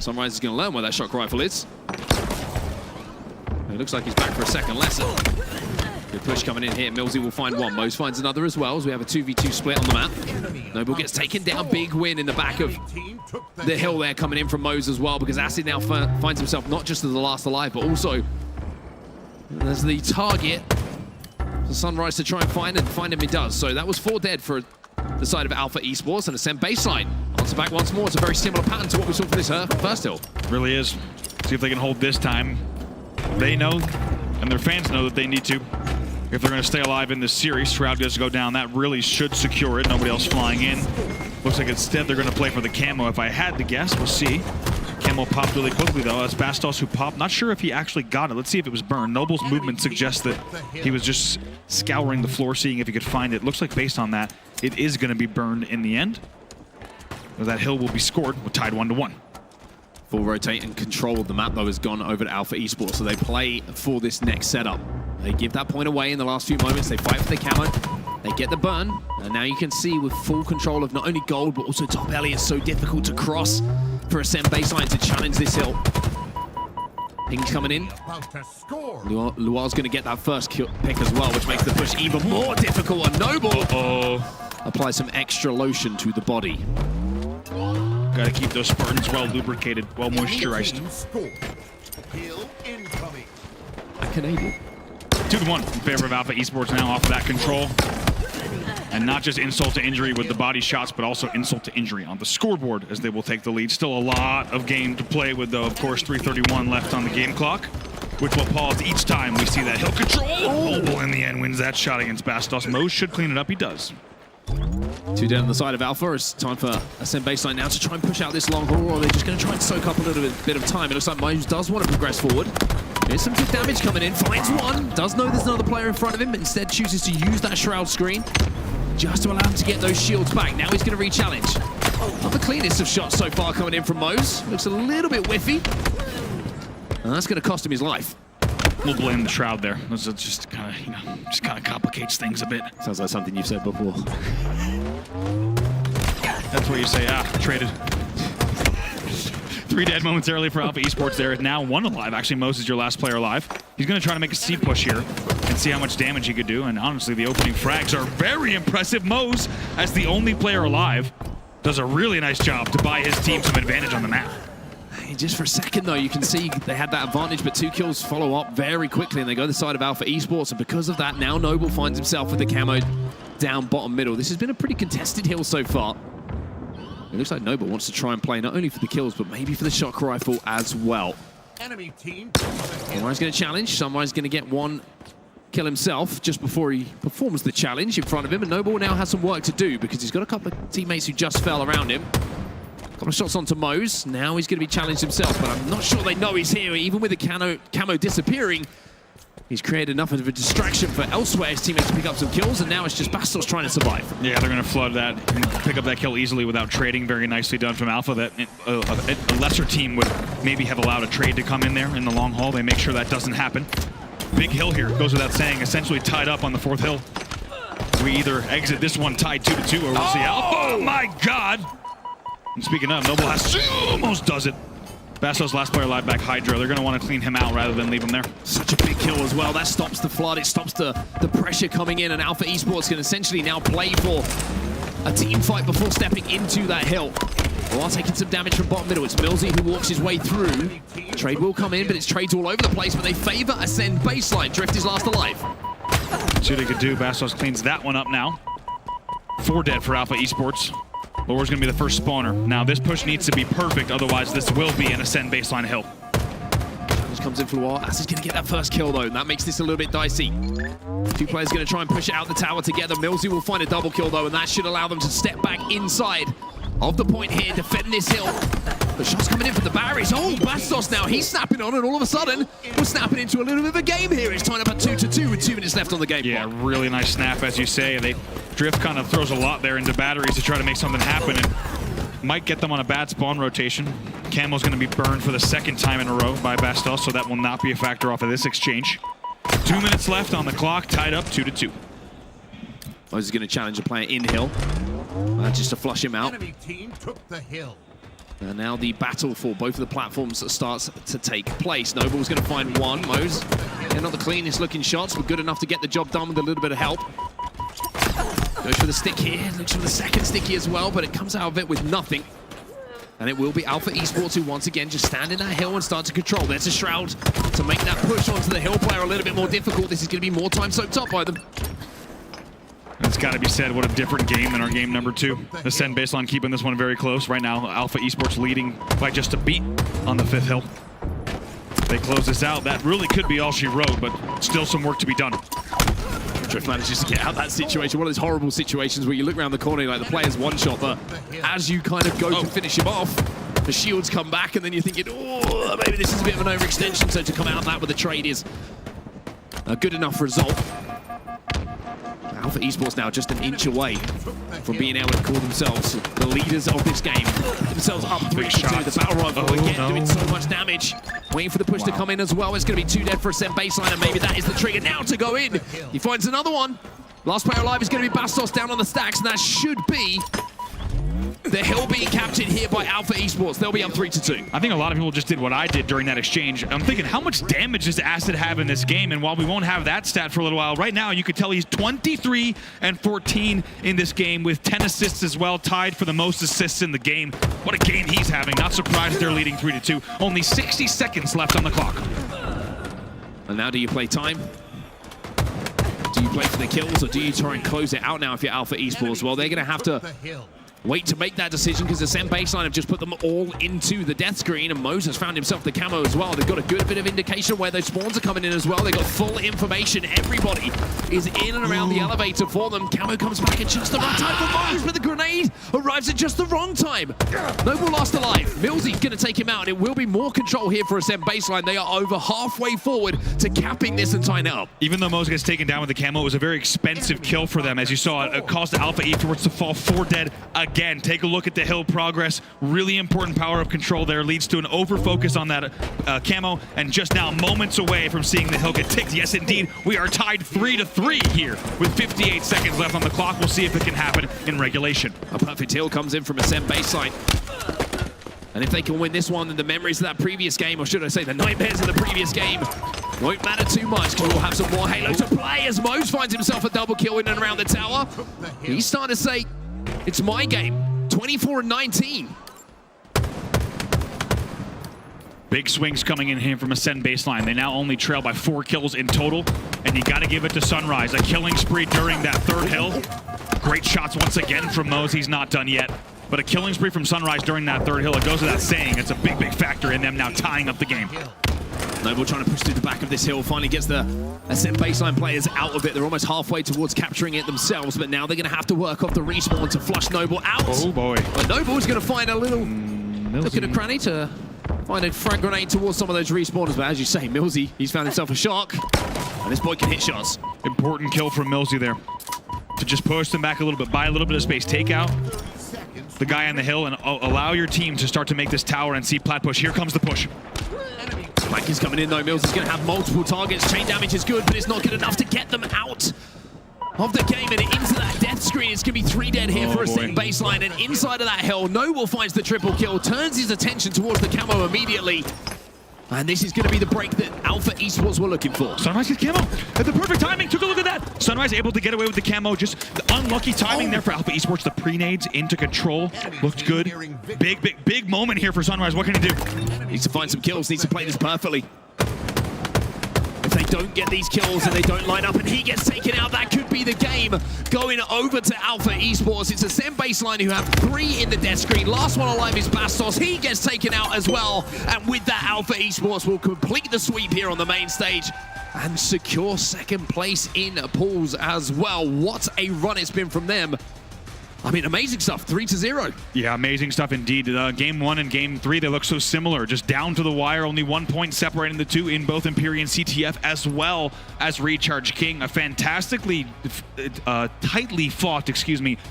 Sunrise is going to learn where that shock rifle is. It looks like he's back for a second lesson. Good push coming in here. Millsy will find one. Mose finds another as well, as we have a 2v2 split on the map. Noble gets taken down. Big win in the back of the hill there coming in from Mose as well, because Acid now finds himself not just as the last alive, but also as the target for Sunrise to try and find him he does. So that was 4 dead for the side of Alpha Esports, and Ascend Baseline answer back once more. It's a very similar pattern to what we saw for this first hill. Really is. See if they can hold this time. They know, and their fans know that they need to. If they're going to stay alive in this series, Shroud does go down. That really should secure it. Nobody else flying in. Looks like instead they're going to play for the camo. If I had to guess, we'll see. Camo popped really quickly, though. As Bastos who popped. Not sure if he actually got it. Let's see if it was burned. Noble's movement suggests that he was just scouring the floor, seeing if he could find it. Looks like based on that, it is going to be burned in the end. That hill will be scored. We're tied 1-1. Full rotate and control of the map, though, has gone over to Alpha Esports, so they play for this next setup. They give that point away in the last few moments. They fight for the camo. They get the burn, and now you can see with full control of not only gold, but also top alley, it's so difficult to cross for Ascend Baseline to challenge this hill. Ping's coming in. Luar's going to get that first pick as well, which makes the push even more difficult. And Noble applies some extra lotion to the body. Got to keep those Spartans well lubricated, well moisturized. Canadian. 2-1 in favor of Alpha Esports now off of that control. And not just insult to injury with the body shots, but also insult to injury on the scoreboard as they will take the lead. Still a lot of game to play with, though. Of course, 3:31 left on the game clock, which will pause each time we see that hill control. Noble in the end wins that shot against Bastos. Mose should clean it up. He does. 2 down on the side of Alpha. It's time for Ascend Baseline now to try and push out this long haul, or they're just going to try and soak up a little bit of time. It looks like Mose does want to progress forward. There's some good damage coming in. Finds one. Does know there's another player in front of him, but instead chooses to use that Shroud screen just to allow him to get those shields back. Now he's going to re-challenge. Not the cleanest of shots so far coming in from Mose. Looks a little bit whiffy. And that's going to cost him his life. We'll blame the Shroud there. This just kind of, just kind of complicates things a bit. Sounds like something you've said before. That's what you say, traded. 3 dead momentarily for Alpha Esports there. Now 1 alive. Actually, Mose is your last player alive. He's going to try to make a C push here and and see how much damage he could do. And honestly, the opening frags are very impressive. Mose, as the only player alive, does a really nice job to buy his team some advantage on the map. Just for a second, though, you can see they had that advantage, but 2 kills follow up very quickly, and they go to the side of Alpha Esports. And because of that, now Noble finds himself with the camo down bottom middle. This has been a pretty contested hill so far. It looks like Noble wants to try and play not only for the kills, but maybe for the shock rifle as well. Enemy team. Samurai's going to challenge. Samurai's going to get 1 kill himself just before he performs the challenge in front of him. And Noble now has some work to do because he's got a couple of teammates who just fell around him. Couple of shots onto Mose. Now he's going to be challenged himself, but I'm not sure they know he's here. Even with the camo disappearing, he's created enough of a distraction for elsewhere his teammates to pick up some kills, and now it's just Bastos trying to survive. Yeah, they're going to flood that and pick up that kill easily without trading. Very nicely done from Alpha. That a lesser team would maybe have allowed a trade to come in there in the long haul. They make sure that doesn't happen. Big hill here, goes without saying, essentially tied up on the 4th hill. We either exit this one tied 2-2 or we'll see Alpha. Oh my God! And speaking of, Noble has almost does it. Bastos, last player alive back Hydra. They're going to want to clean him out rather than leave him there. Such a big kill as well. That stops the flood. It stops the pressure coming in, and Alpha Esports can essentially now play for a team fight before stepping into that hill. While taking some damage from bottom middle, it's Millsy who walks his way through. Trade will come in, but it's trades all over the place, but they favor Ascend baseline. Drift is last alive. See what they could do. Bastos cleans that one up now. 4 dead for Alpha Esports. Lower's going to be the first spawner. Now, this push needs to be perfect, otherwise this will be an Ascend baseline hill. Just comes in for a while. As is going to get that first kill, though, and that makes this a little bit dicey. 2 players going to try and push it out the tower together. Millsy will find a double kill, though, and that should allow them to step back inside of the point here, defending this hill. The shots coming in from the barriers. Oh, Bastos now, he's snapping on, and all of a sudden, we're snapping into a little bit of a game here. It's tying up at 2-2 with 2 minutes left on the game Yeah, clock. really nice snap, as you say. Drift kind of throws a lot there into batteries to try to make something happen, and might get them on a bad spawn rotation. Camo's going to be burned for the 2nd time in a row by Bastos, so that will not be a factor off of this exchange. 2 minutes left on the clock, tied up 2-2. Mose is going to challenge a player in hill, just to flush him out. Enemy team took the hill. And now the battle for both of the platforms starts to take place. Noble's going to find 1. Mose, they're not the cleanest looking shots, but good enough to get the job done with a little bit of help. Goes for the stick here, looks for the 2nd sticky as well, but it comes out of it with nothing. And it will be Alpha Esports who once again just stand in that hill and start to control. There's a Shroud to make that push onto the hill player a little bit more difficult. This is going to be more time soaked up by them. It's got to be said, what a different game than our game number 2. Ascend baseline keeping this one very close. Right now, Alpha Esports leading by just a beat on the 5th hill. They close this out. That really could be all she wrote, but still some work to be done. Drift manages to get out of that situation. One of those horrible situations where you look around the corner like the player's one-shot, but as you kind of go to finish him off, the shields come back, and then you're thinking, oh, maybe this is a bit of an overextension. So to come out of that with a trade is a good enough result. Alpha Esports now just an inch away from being able to call themselves the leaders of this game. Put themselves up 3-2. The battle rifle again doing so much damage. Waiting for the push to come in as well. It's going to be 2 dead for Ascend baseline, and maybe that is the trigger now to go in. He finds another one. Last player alive is going to be Bastos down on the stacks, and that should be the hill being captured here by Alpha Esports. They'll be up 3-2. I think a lot of people just did what I did during that exchange. I'm thinking, how much damage does Acid have in this game? And while we won't have that stat for a little while, right now you could tell he's 23 and 14 in this game with 10 assists as well, tied for the most assists in the game. What a game he's having. Not surprised they're leading 3-2. Only 60 seconds left on the clock. And now do you play time? Do you play for the kills, or do you try and close it out now if you're Alpha Esports? Well, they're going to have to wait to make that decision because the Ascend baseline have just put them all into the death screen, and Moses found himself the camo as well. They've got a good bit of indication of where those spawns are coming in as well. They've got full information. Everybody is in and around the elevator for them. Camo comes back at just the right time for Moses, but the grenade arrives at just the wrong time. Noble last alive. Millsy's going to take him out. It will be more control here for Ascend baseline. They are over halfway forward to capping this and tying it up. Even though Moses gets taken down with the camo, it was a very expensive kill for them. As you saw, it caused Alpha Esports to fall 4 dead again. Take a look at the hill progress. Really important power of control there. Leads to an over-focus on that camo, and just now moments away from seeing the hill get ticked. Yes, indeed, we are tied 3-3 here with 58 seconds left on the clock. We'll see if it can happen in regulation. A perfect hill comes in from Ascend baseline. And if they can win this one, then the memories of that previous game, or should I say the nightmares of the previous game, Won't matter too much because we'll have some more Halo to play as Mose finds himself a double kill in and around the tower. He's starting to say, it's my game. 24-19. Big swings coming in here from Ascend baseline. They now only trail by 4 kills in total, and you got to give it to Sunrise. A killing spree during that third hill. Great shots once again from Mose. He's not done yet. But a killing spree from Sunrise during that third hill, it goes without saying. It's a big, big factor in them now tying up the game. Noble trying to push through the back of this hill, finally gets the Ascend baseline players out of it. They're almost halfway towards capturing it themselves, but now they're going to have to work off the respawn to flush Noble out. Oh boy. But Noble's going to find a little look at a cranny to find a frag grenade towards some of those respawners. But as you say, Millsy, he's found himself a shock, and this boy can hit shots. Important kill from Millsy there. To just push them back a little bit, buy a little bit of space, take out the guy on the hill, and allow your team to start to make this tower and see Plat push. Here comes the push. Mike is coming in though. Mills is going to have multiple targets. Chain damage is good, but it's not good enough to get them out of the game and into that death screen. It's going to be 3 dead here for Ascend baseline, and inside of that hill, Noble finds the triple kill, turns his attention towards the camo immediately. And this is going to be the break that Alpha Esports were looking for. Sunrise gets camo at the perfect timing. Took a look at that. Sunrise able to get away with the camo. Just the unlucky timing there for Alpha Esports. The pre-nades into control. Looked good. Big moment here for Sunrise. What can he do? Needs to find some kills. Needs to play this perfectly. If they don't get these kills and they don't line up and he gets taken out, that could be the game going over to Alpha Esports. It's Ascend baseline who have 3 in the death screen. Last one alive is Bastos. He gets taken out as well. And with that, Alpha Esports will complete the sweep here on the main stage and secure 2nd place in pools as well. What a run it's been from them. I mean, amazing stuff, 3-0. Yeah, amazing stuff indeed. Game 1 and Game 3, they look so similar, just down to the wire, only 1 point separating the two in both Empyrean CTF as well as Recharge King. A fantastically tightly fought,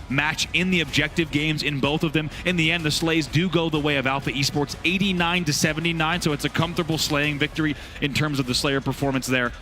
match in the objective games in both of them. In the end, the slays do go the way of Alpha Esports, 89-79, so it's a comfortable slaying victory in terms of the Slayer performance there.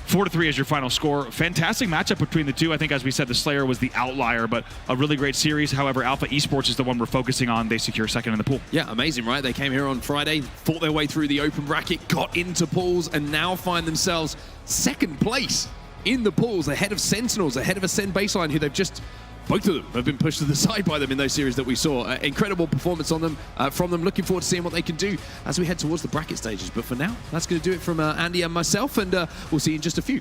4-3 is your final score. Fantastic matchup between the two. I think, as we said, the Slayer was the outlier, but a really great series. However, Alpha Esports is the one we're focusing on. They secure 2nd in the pool. Yeah, amazing, right? They came here on Friday, fought their way through the open bracket, got into pools, and now find themselves 2nd place in the pools, ahead of Sentinels, ahead of Ascend baseline, who they've just... Both of them have been pushed to the side by them in those series that we saw. Incredible performance on them, from them. Looking forward to seeing what they can do as we head towards the bracket stages. But for now, that's going to do it from Andy and myself, and we'll see you in just a few.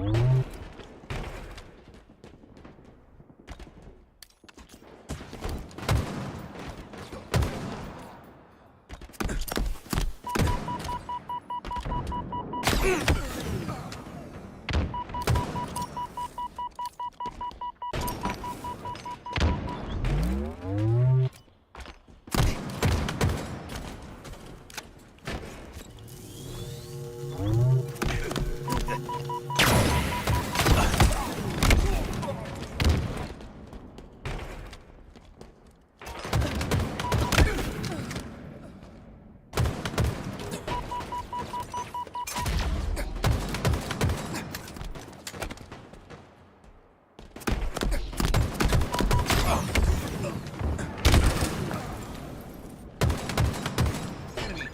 Enemy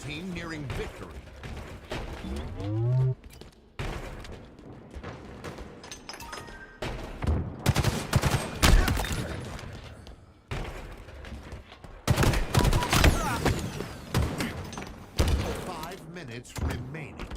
team nearing victory. Five minutes remaining.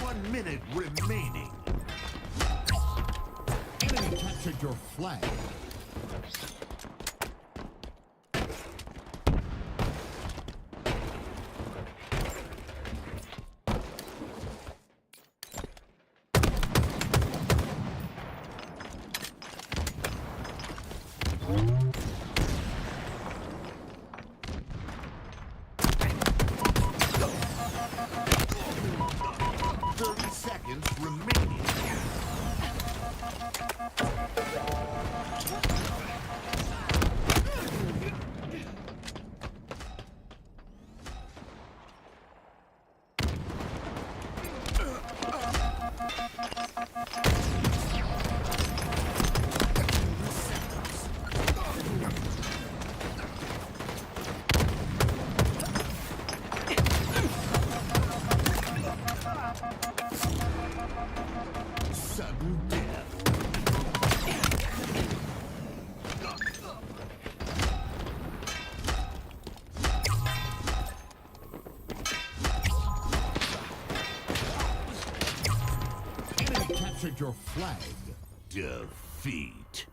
1 minute remaining. Enemy captured your flag. Seconds remaining. Sudden death. Enemy captured your flag. Defeat.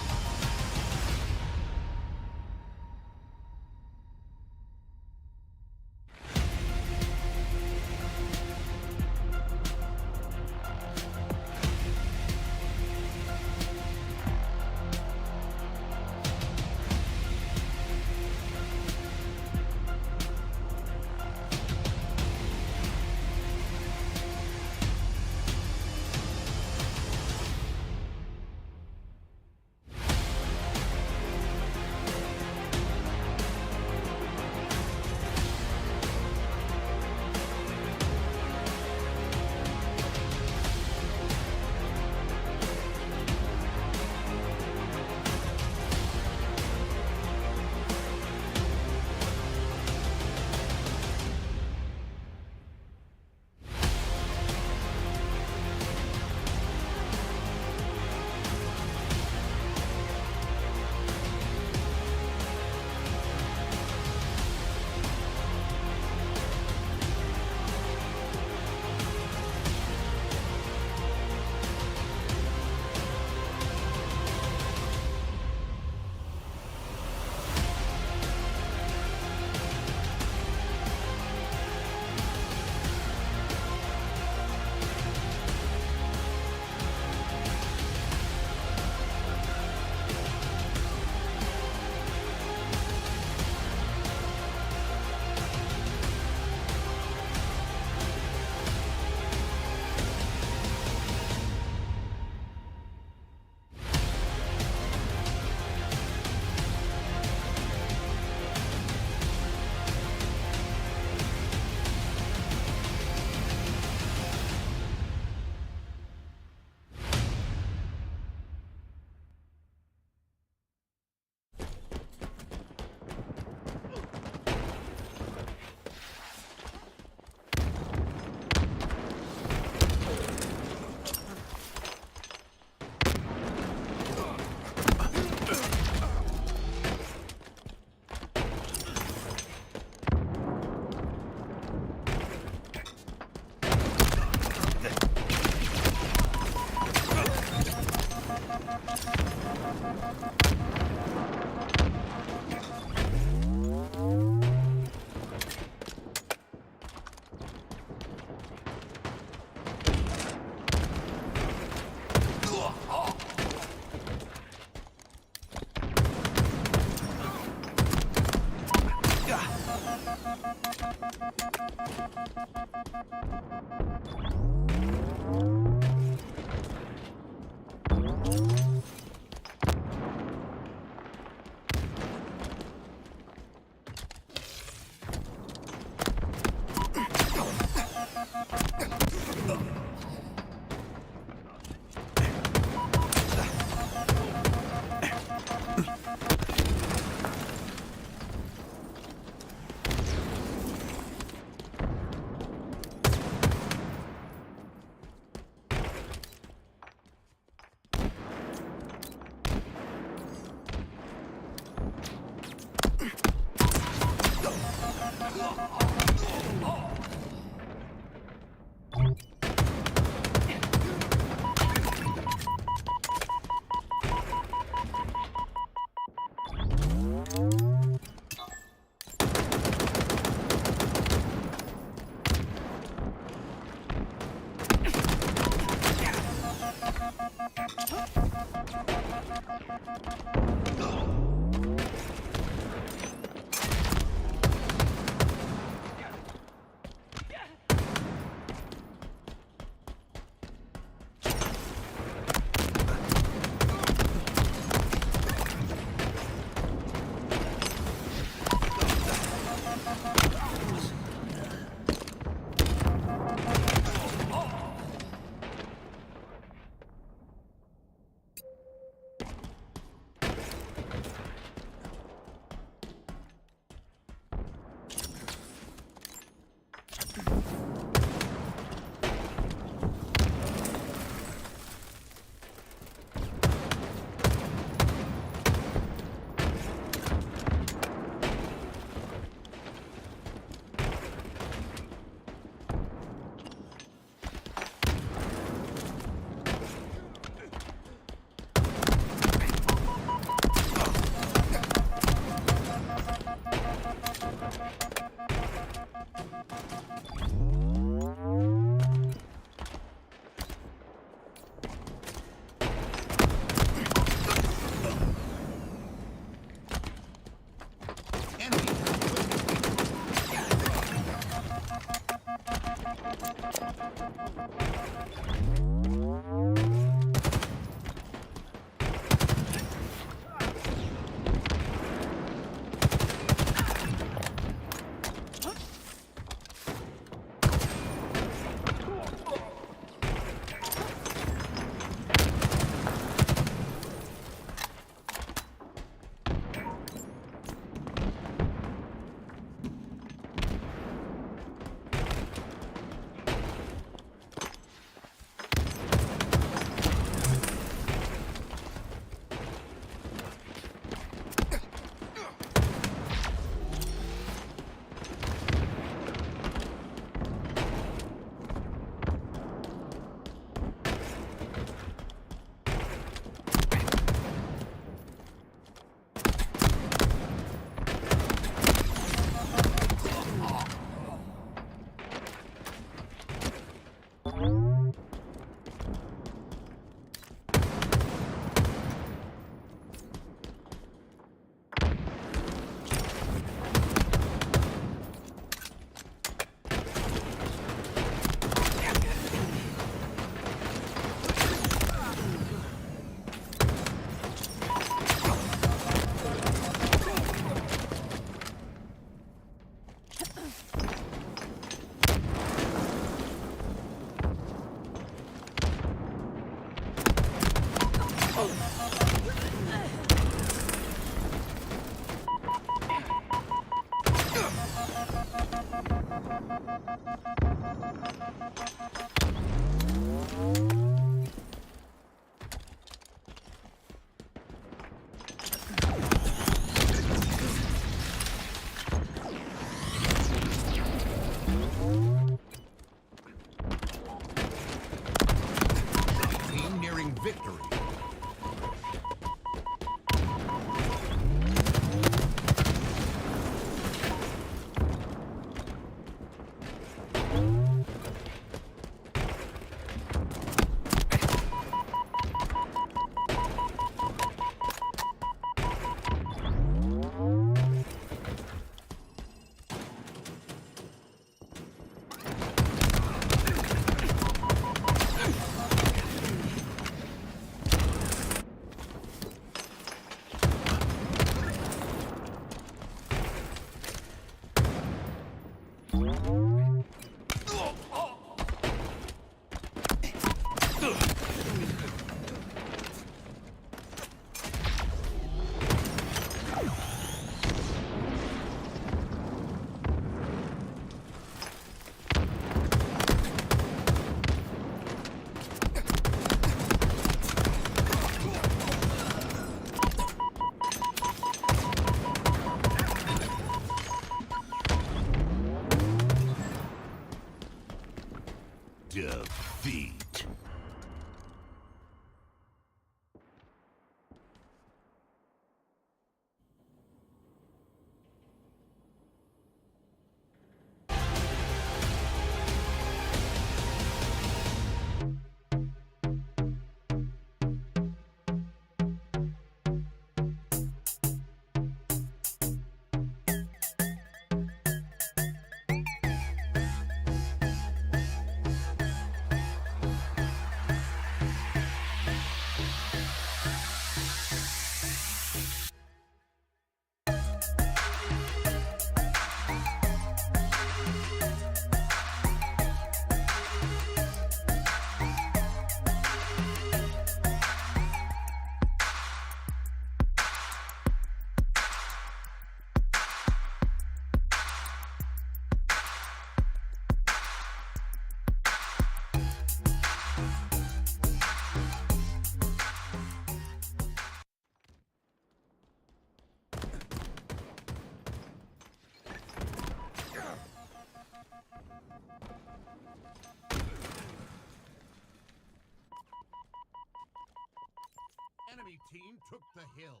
team took the hill.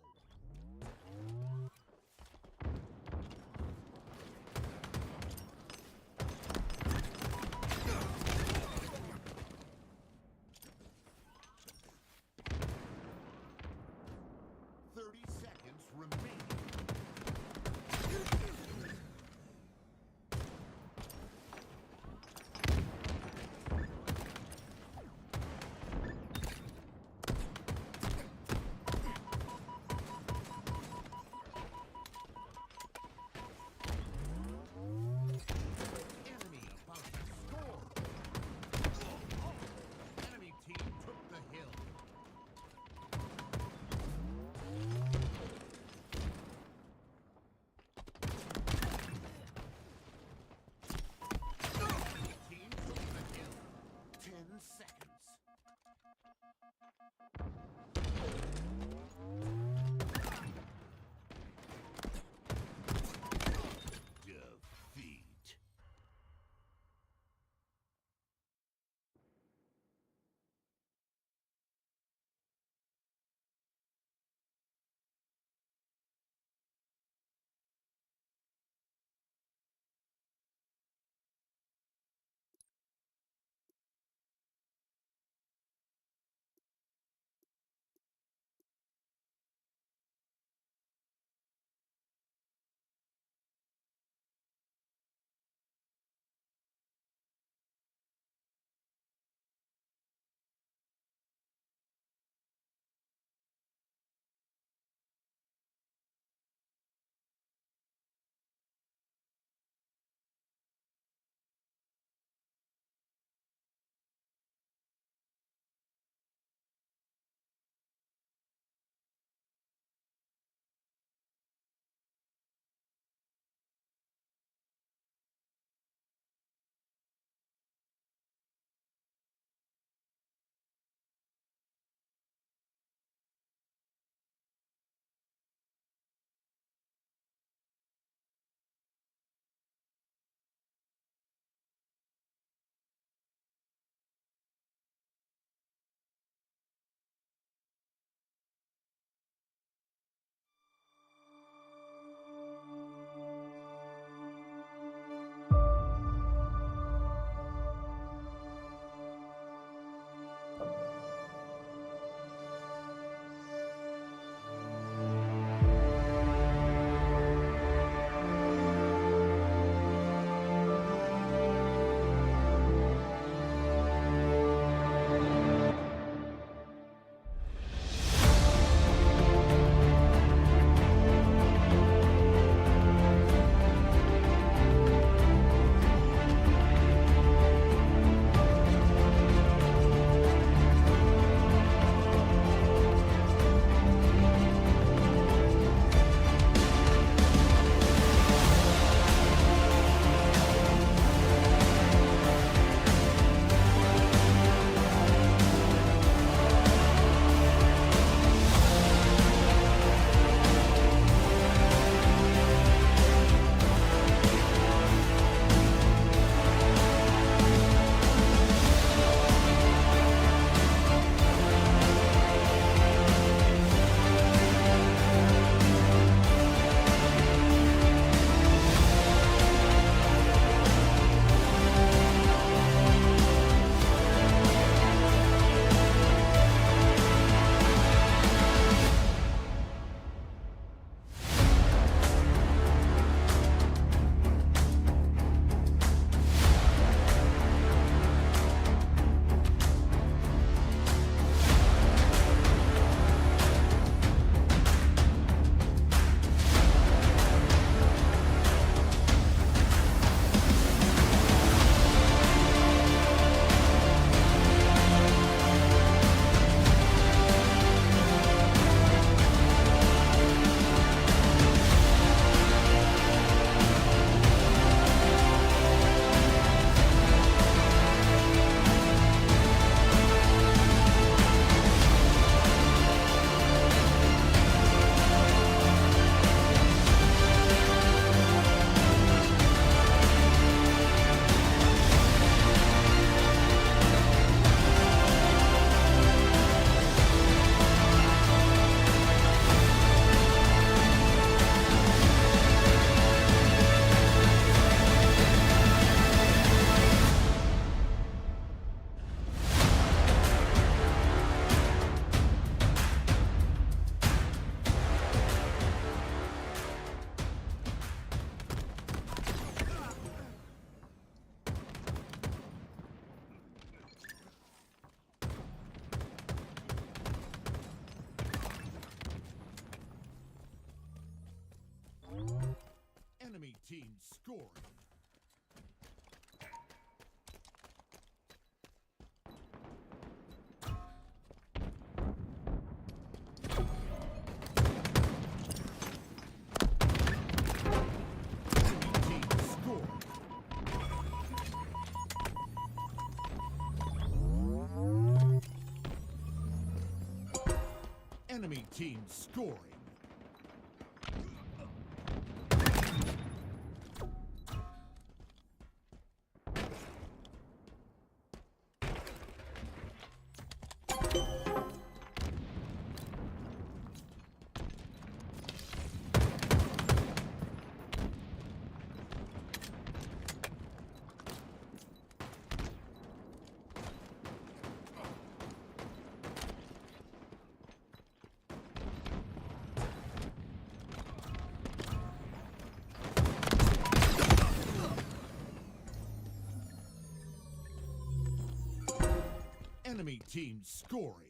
Seconds remaining. team scoring. Enemy team scoring. Enemy team scoring.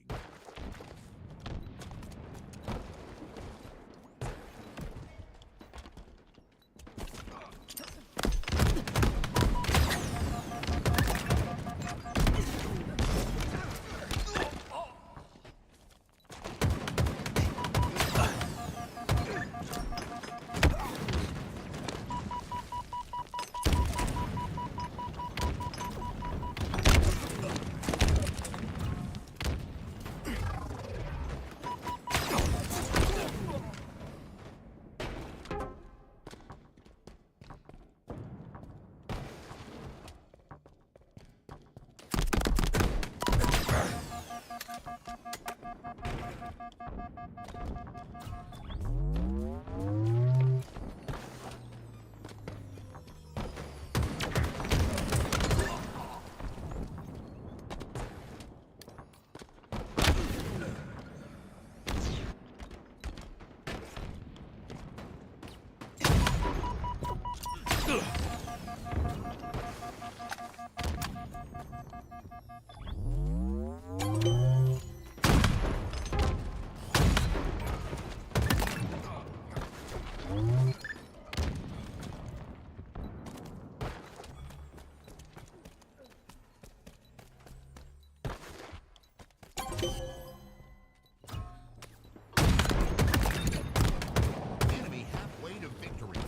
Enemy halfway to victory.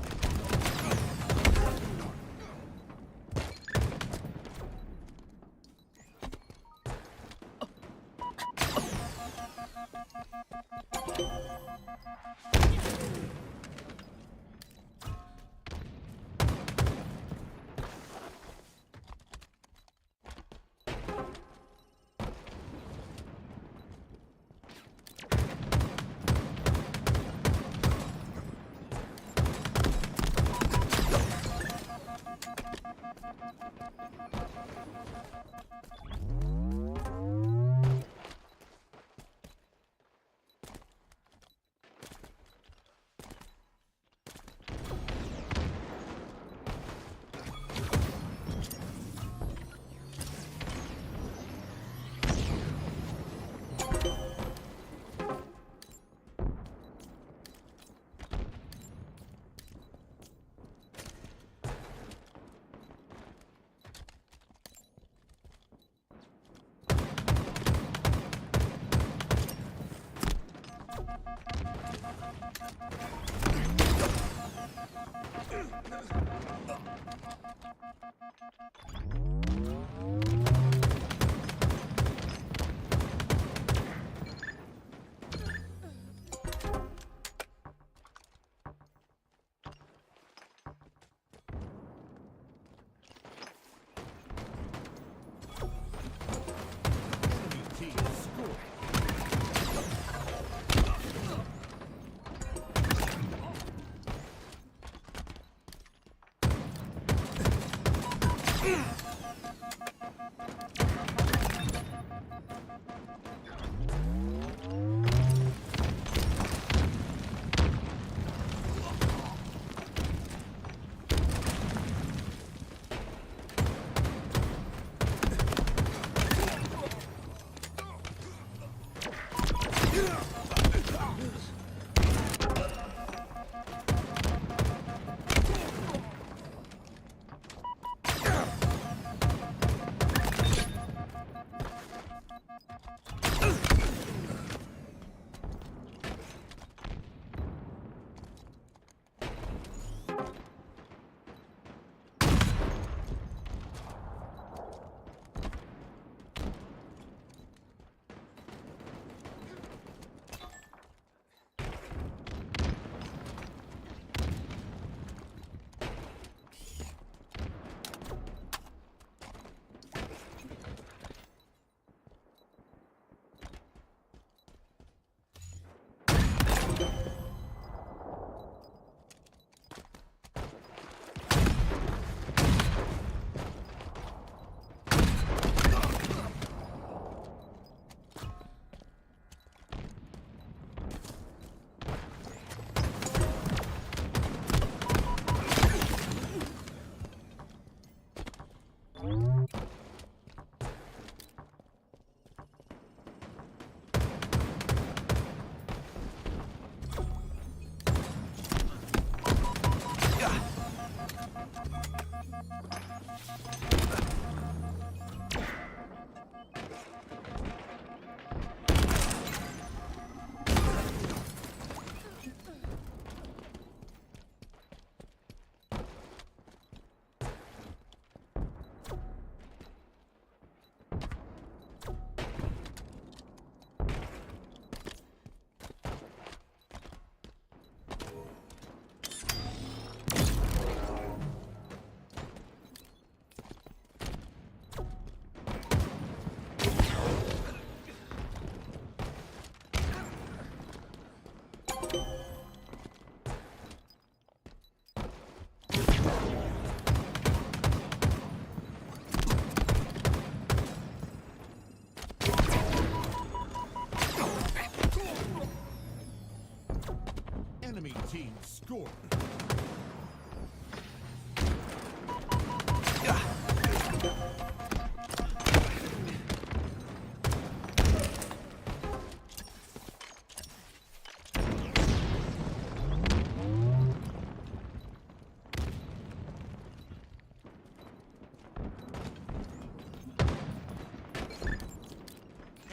team scored.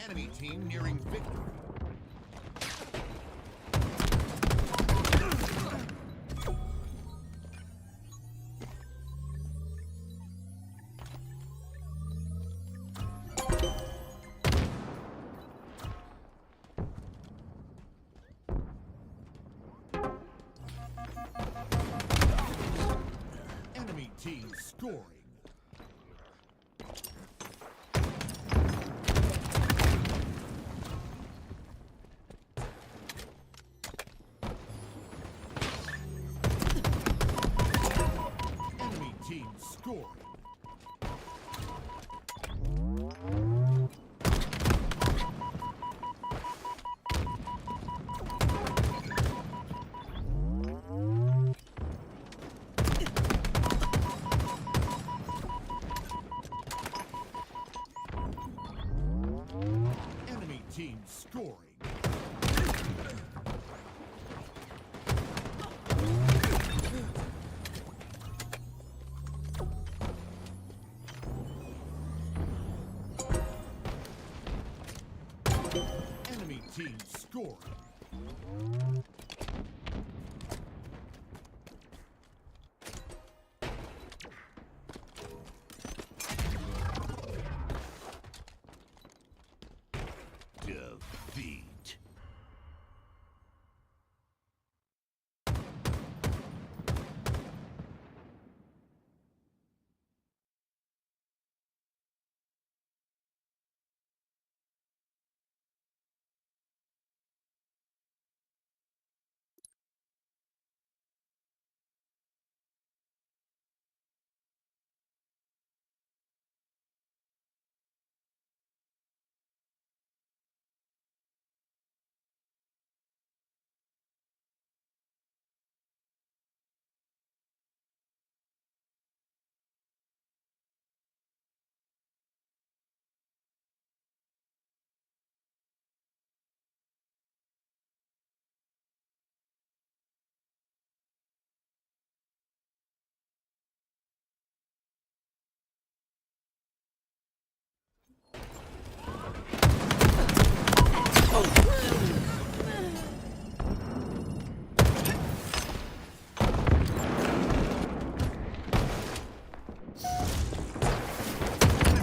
Enemy team nearing victory. Enemy team scoring. Enemy team scoring. Enemy team scoring. Enemy team scoring. Defeat.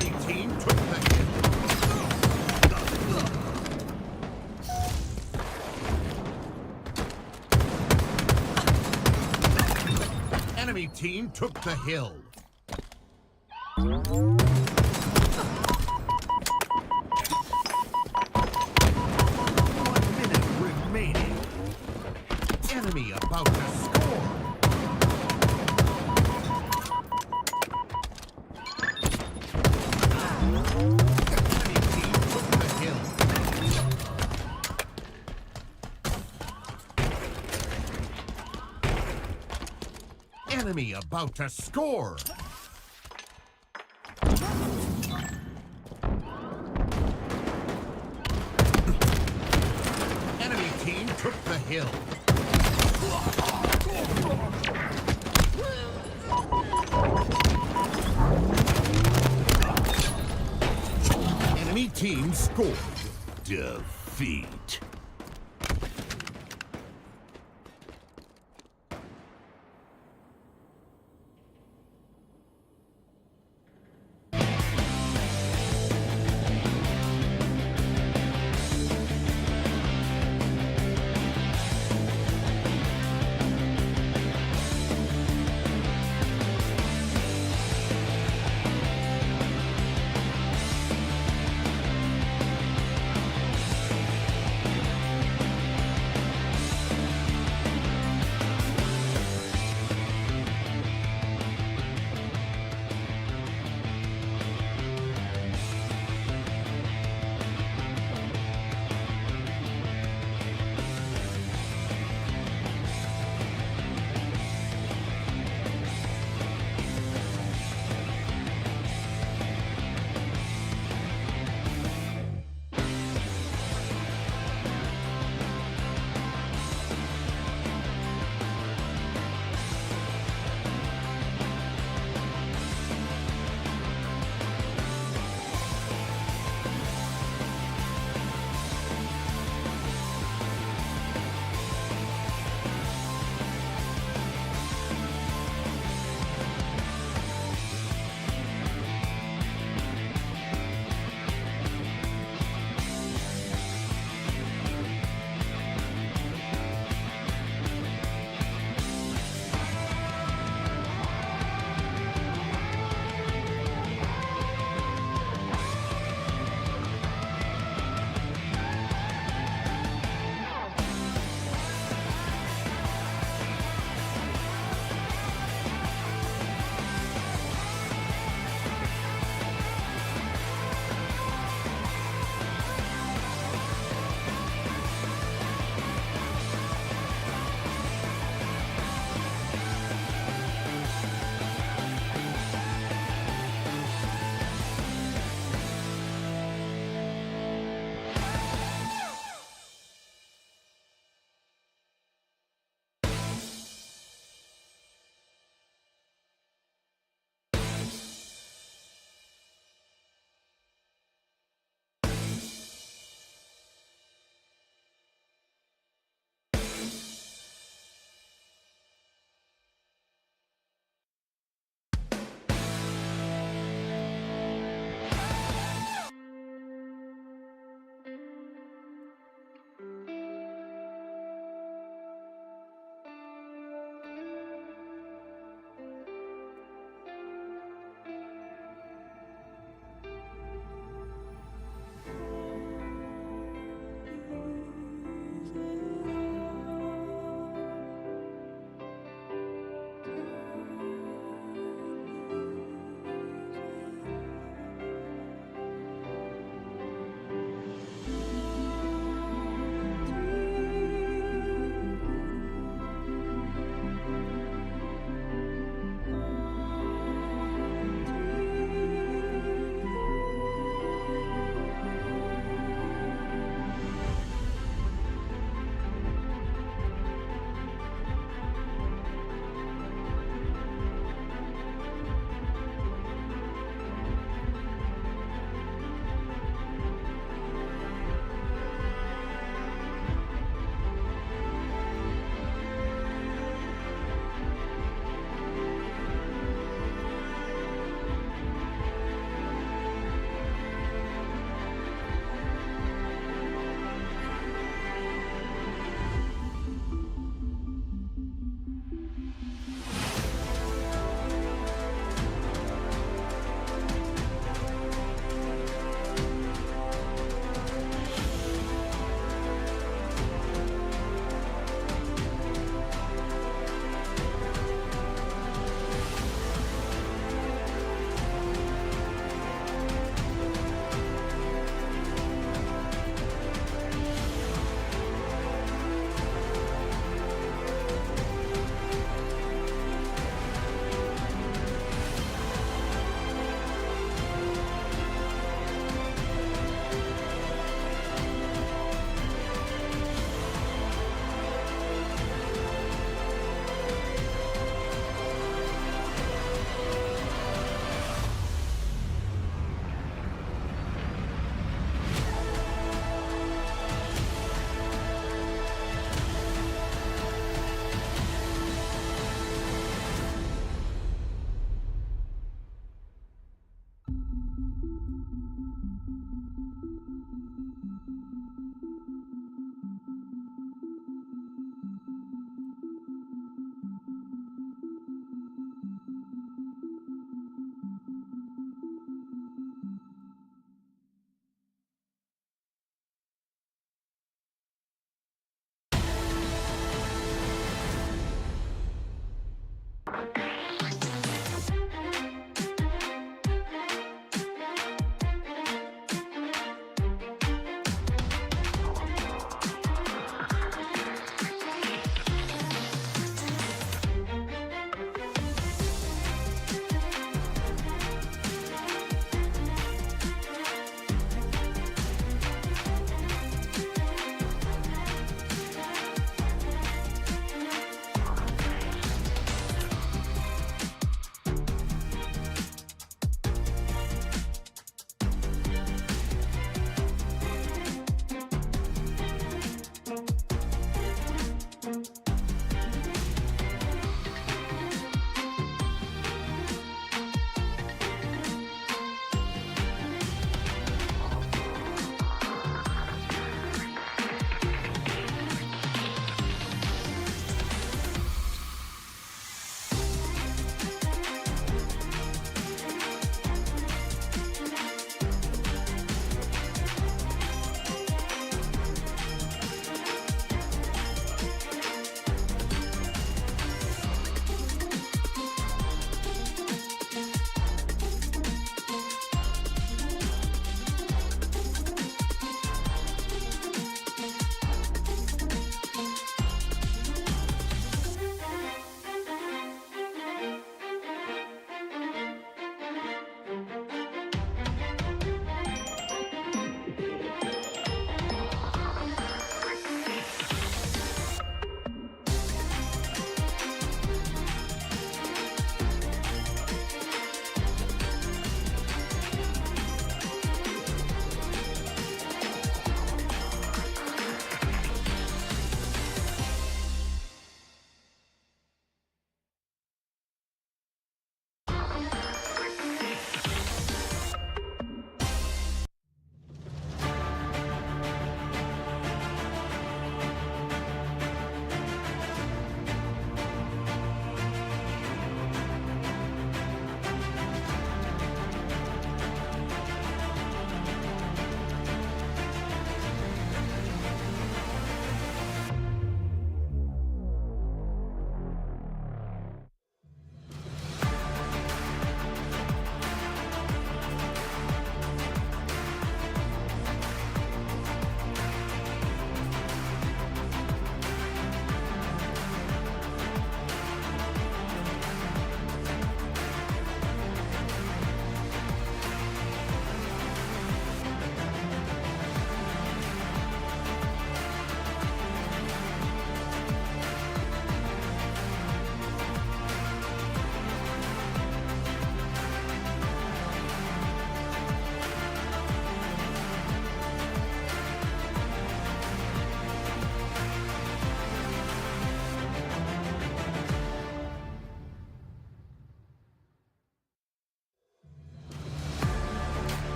Enemy team took the hit. Enemy team took the hill. One minute remaining. Enemy about to score. Enemy team took the hill. Enemy about to score. Enemy team took the hill. Enemy team scored. Defeat.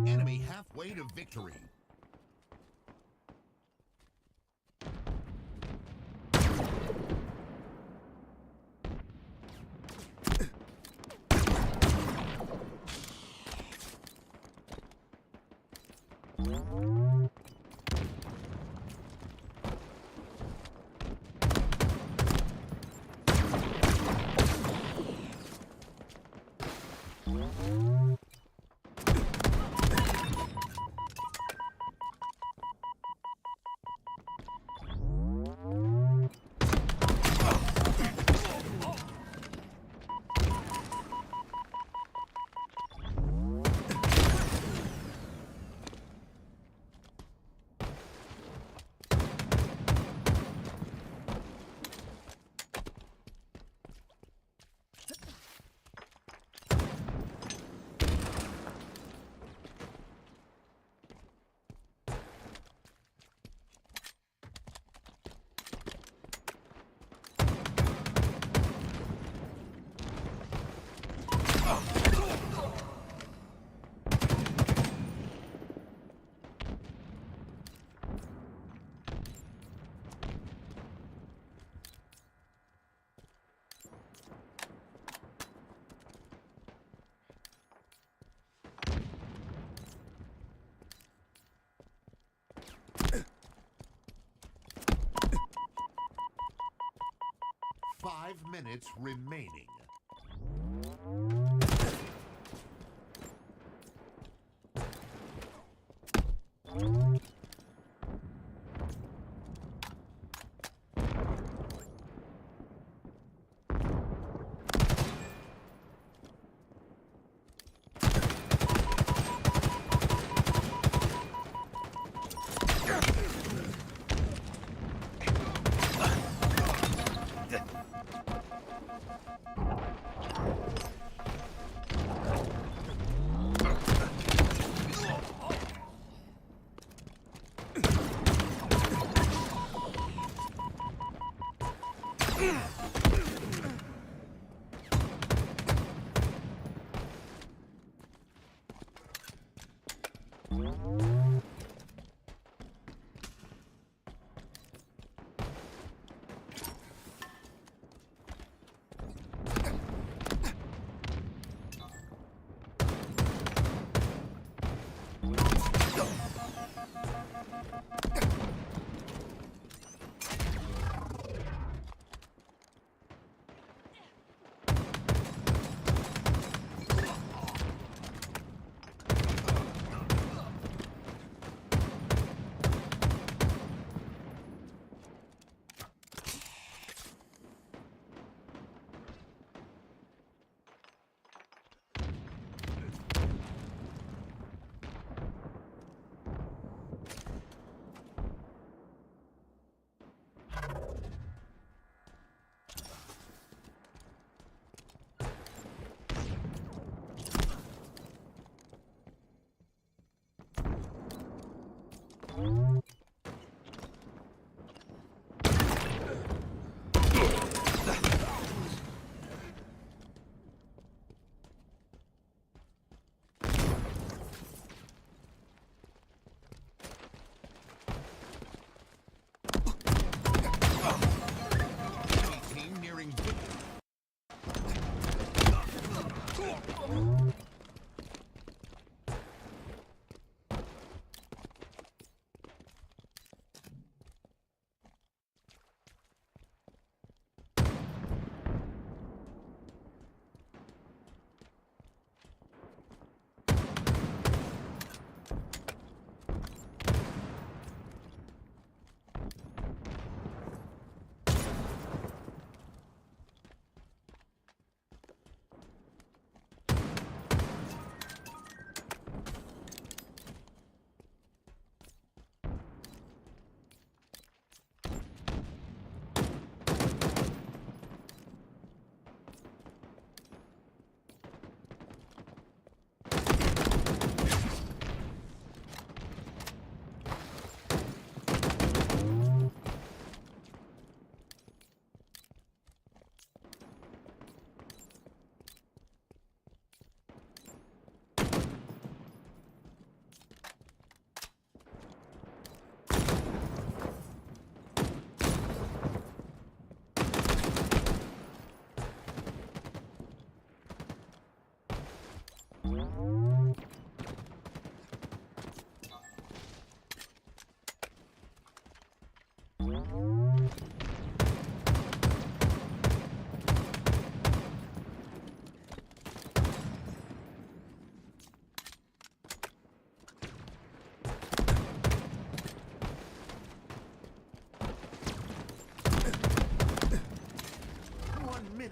Enemy halfway to victory. Five minutes remaining.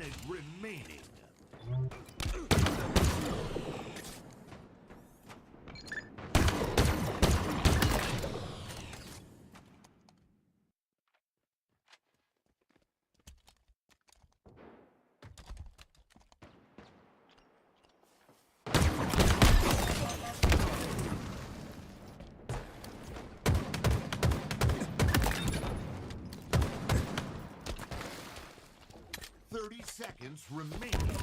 minute remaining. Seconds remaining.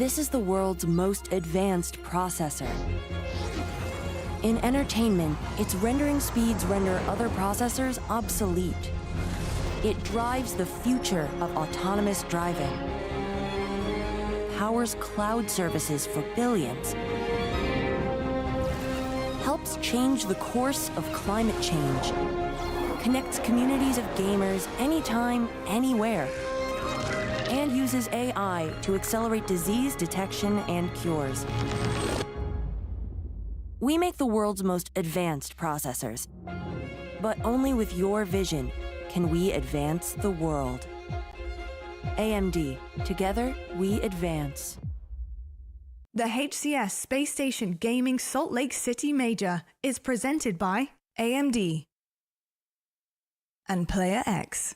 This is the world's most advanced processor. In entertainment, its rendering speeds render other processors obsolete. It drives the future of autonomous driving, powers cloud services for billions, helps change the course of climate change, connects communities of gamers anytime, anywhere, and uses AI to accelerate disease detection and cures. We make the world's most advanced processors, but only with your vision can we advance the world. AMD, together we advance. The HCS Spacestation Gaming Salt Lake City Major is presented by AMD and Player X.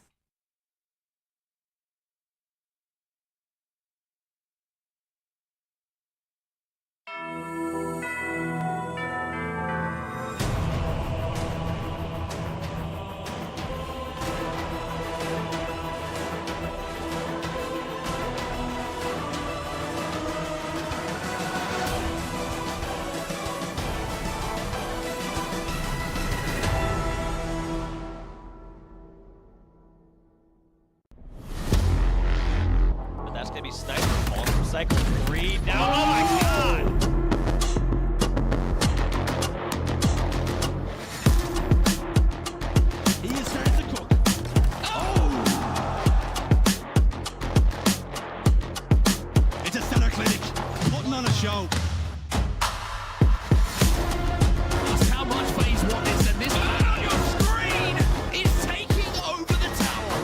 But that's gonna be Sniper falling from cycle 3 down. Oh my god! He is starting to cook. It's a stellar clinic, putting on a show. That's how much FaZe want this, and this man on your screen is taking over the tower.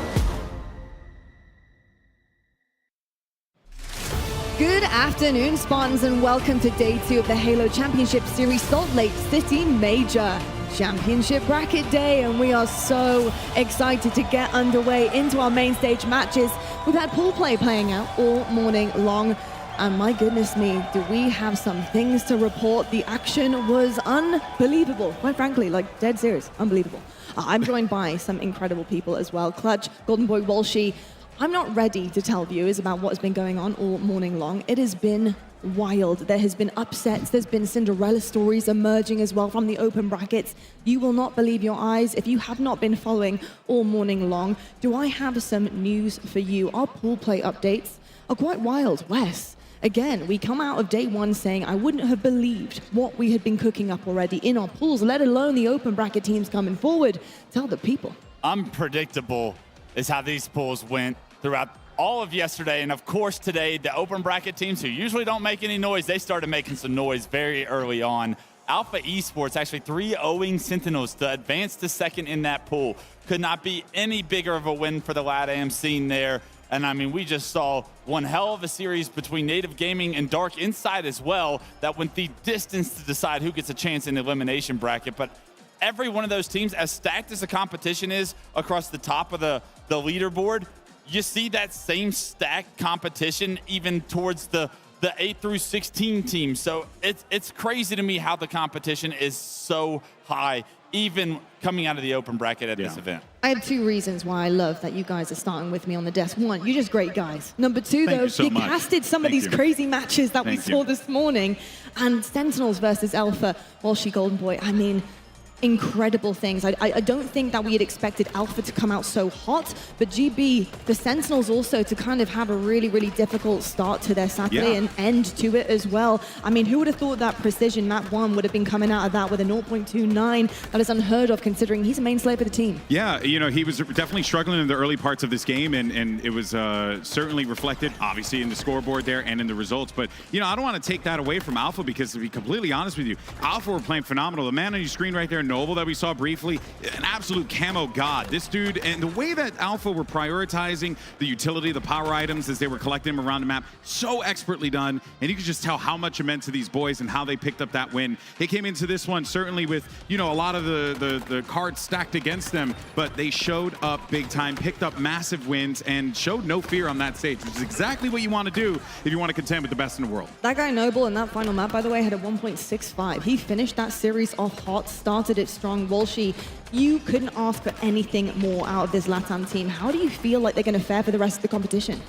Good afternoon, Spartans, and welcome to Day 2 of the Halo Championship Series Salt Lake City Major Championship Bracket Day, and we are so excited to get underway into our main stage matches. We've had pool play playing out all morning long, and my goodness me, do we have some things to report. The action was unbelievable, quite frankly, like dead serious, unbelievable. I'm joined by some incredible people as well. Clutch, Golden Boy Walshy. I'm not ready to tell viewers about what has been going on all morning long. It has been wild. There has been upsets. There's been Cinderella stories emerging as well from the open brackets. You will not believe your eyes if you have not been following all morning long. Do I have some news for you? Our pool play updates are quite wild. Wes, again, we come out of day one saying I wouldn't have believed what we had been cooking up already in our pools, let alone the open bracket teams coming forward. Tell the people. Unpredictable is how these pools went throughout all of yesterday, and of course today, the open bracket teams who usually don't make any noise, they started making some noise very early on. Alpha Esports actually 3-0ing Sentinels to advance to second in that pool. Could not be any bigger of a win for the LATAM scene there. And I mean, we just saw one hell of a series between Native Gaming and Dark Inside as well that went the distance to decide who gets a chance in the elimination bracket. But every one of those teams, as stacked as the competition is across the top of the leaderboard, you see that same stacked competition even towards the 8 through 16 teams. So it's crazy to me how the competition is so high, even coming out of the open bracket at this event. I have two reasons why I love that you guys are starting with me on the desk. One, you're just great guys. Number two, Thank though, you so much. casted some of Thank these you. crazy matches that we Thank saw you. this morning. And Sentinels versus Alpha, Walshy Golden Boy, I mean, incredible things. I don't think that we had expected Alpha to come out so hot, but GB, the Sentinels also to kind of have a really, really difficult start to their Saturday Yeah. and end to it as well. I mean, who would have thought that Precision Map 1 would have been coming out of that with a 0.29? That is unheard of considering he's a mainstay for the team. Yeah, you know, he was definitely struggling in the early parts of this game, and it was certainly reflected, obviously, in the scoreboard there and in the results. But, you know, I don't want to take that away from Alpha because, to be completely honest with you, Alpha were playing phenomenal. The man on your screen right there, Noble, that we saw briefly, an absolute camo god. This dude, and the way that Alpha were prioritizing the utility, the power items as they were collecting them around the map, so expertly done. And you could just tell how much it meant to these boys and how they picked up that win. They came into this one certainly with, you know, a lot of the cards stacked against them, but they showed up big time, picked up massive wins, and showed no fear on that stage, which is exactly what you want to do if you want to contend with the best in the world. That guy Noble in that final map, by the way, had a 1.65. He finished that series off hot, started it strong. Walshy, you couldn't ask for anything more out of this LATAM team. How do you feel like they're going to fare for the rest of the competition?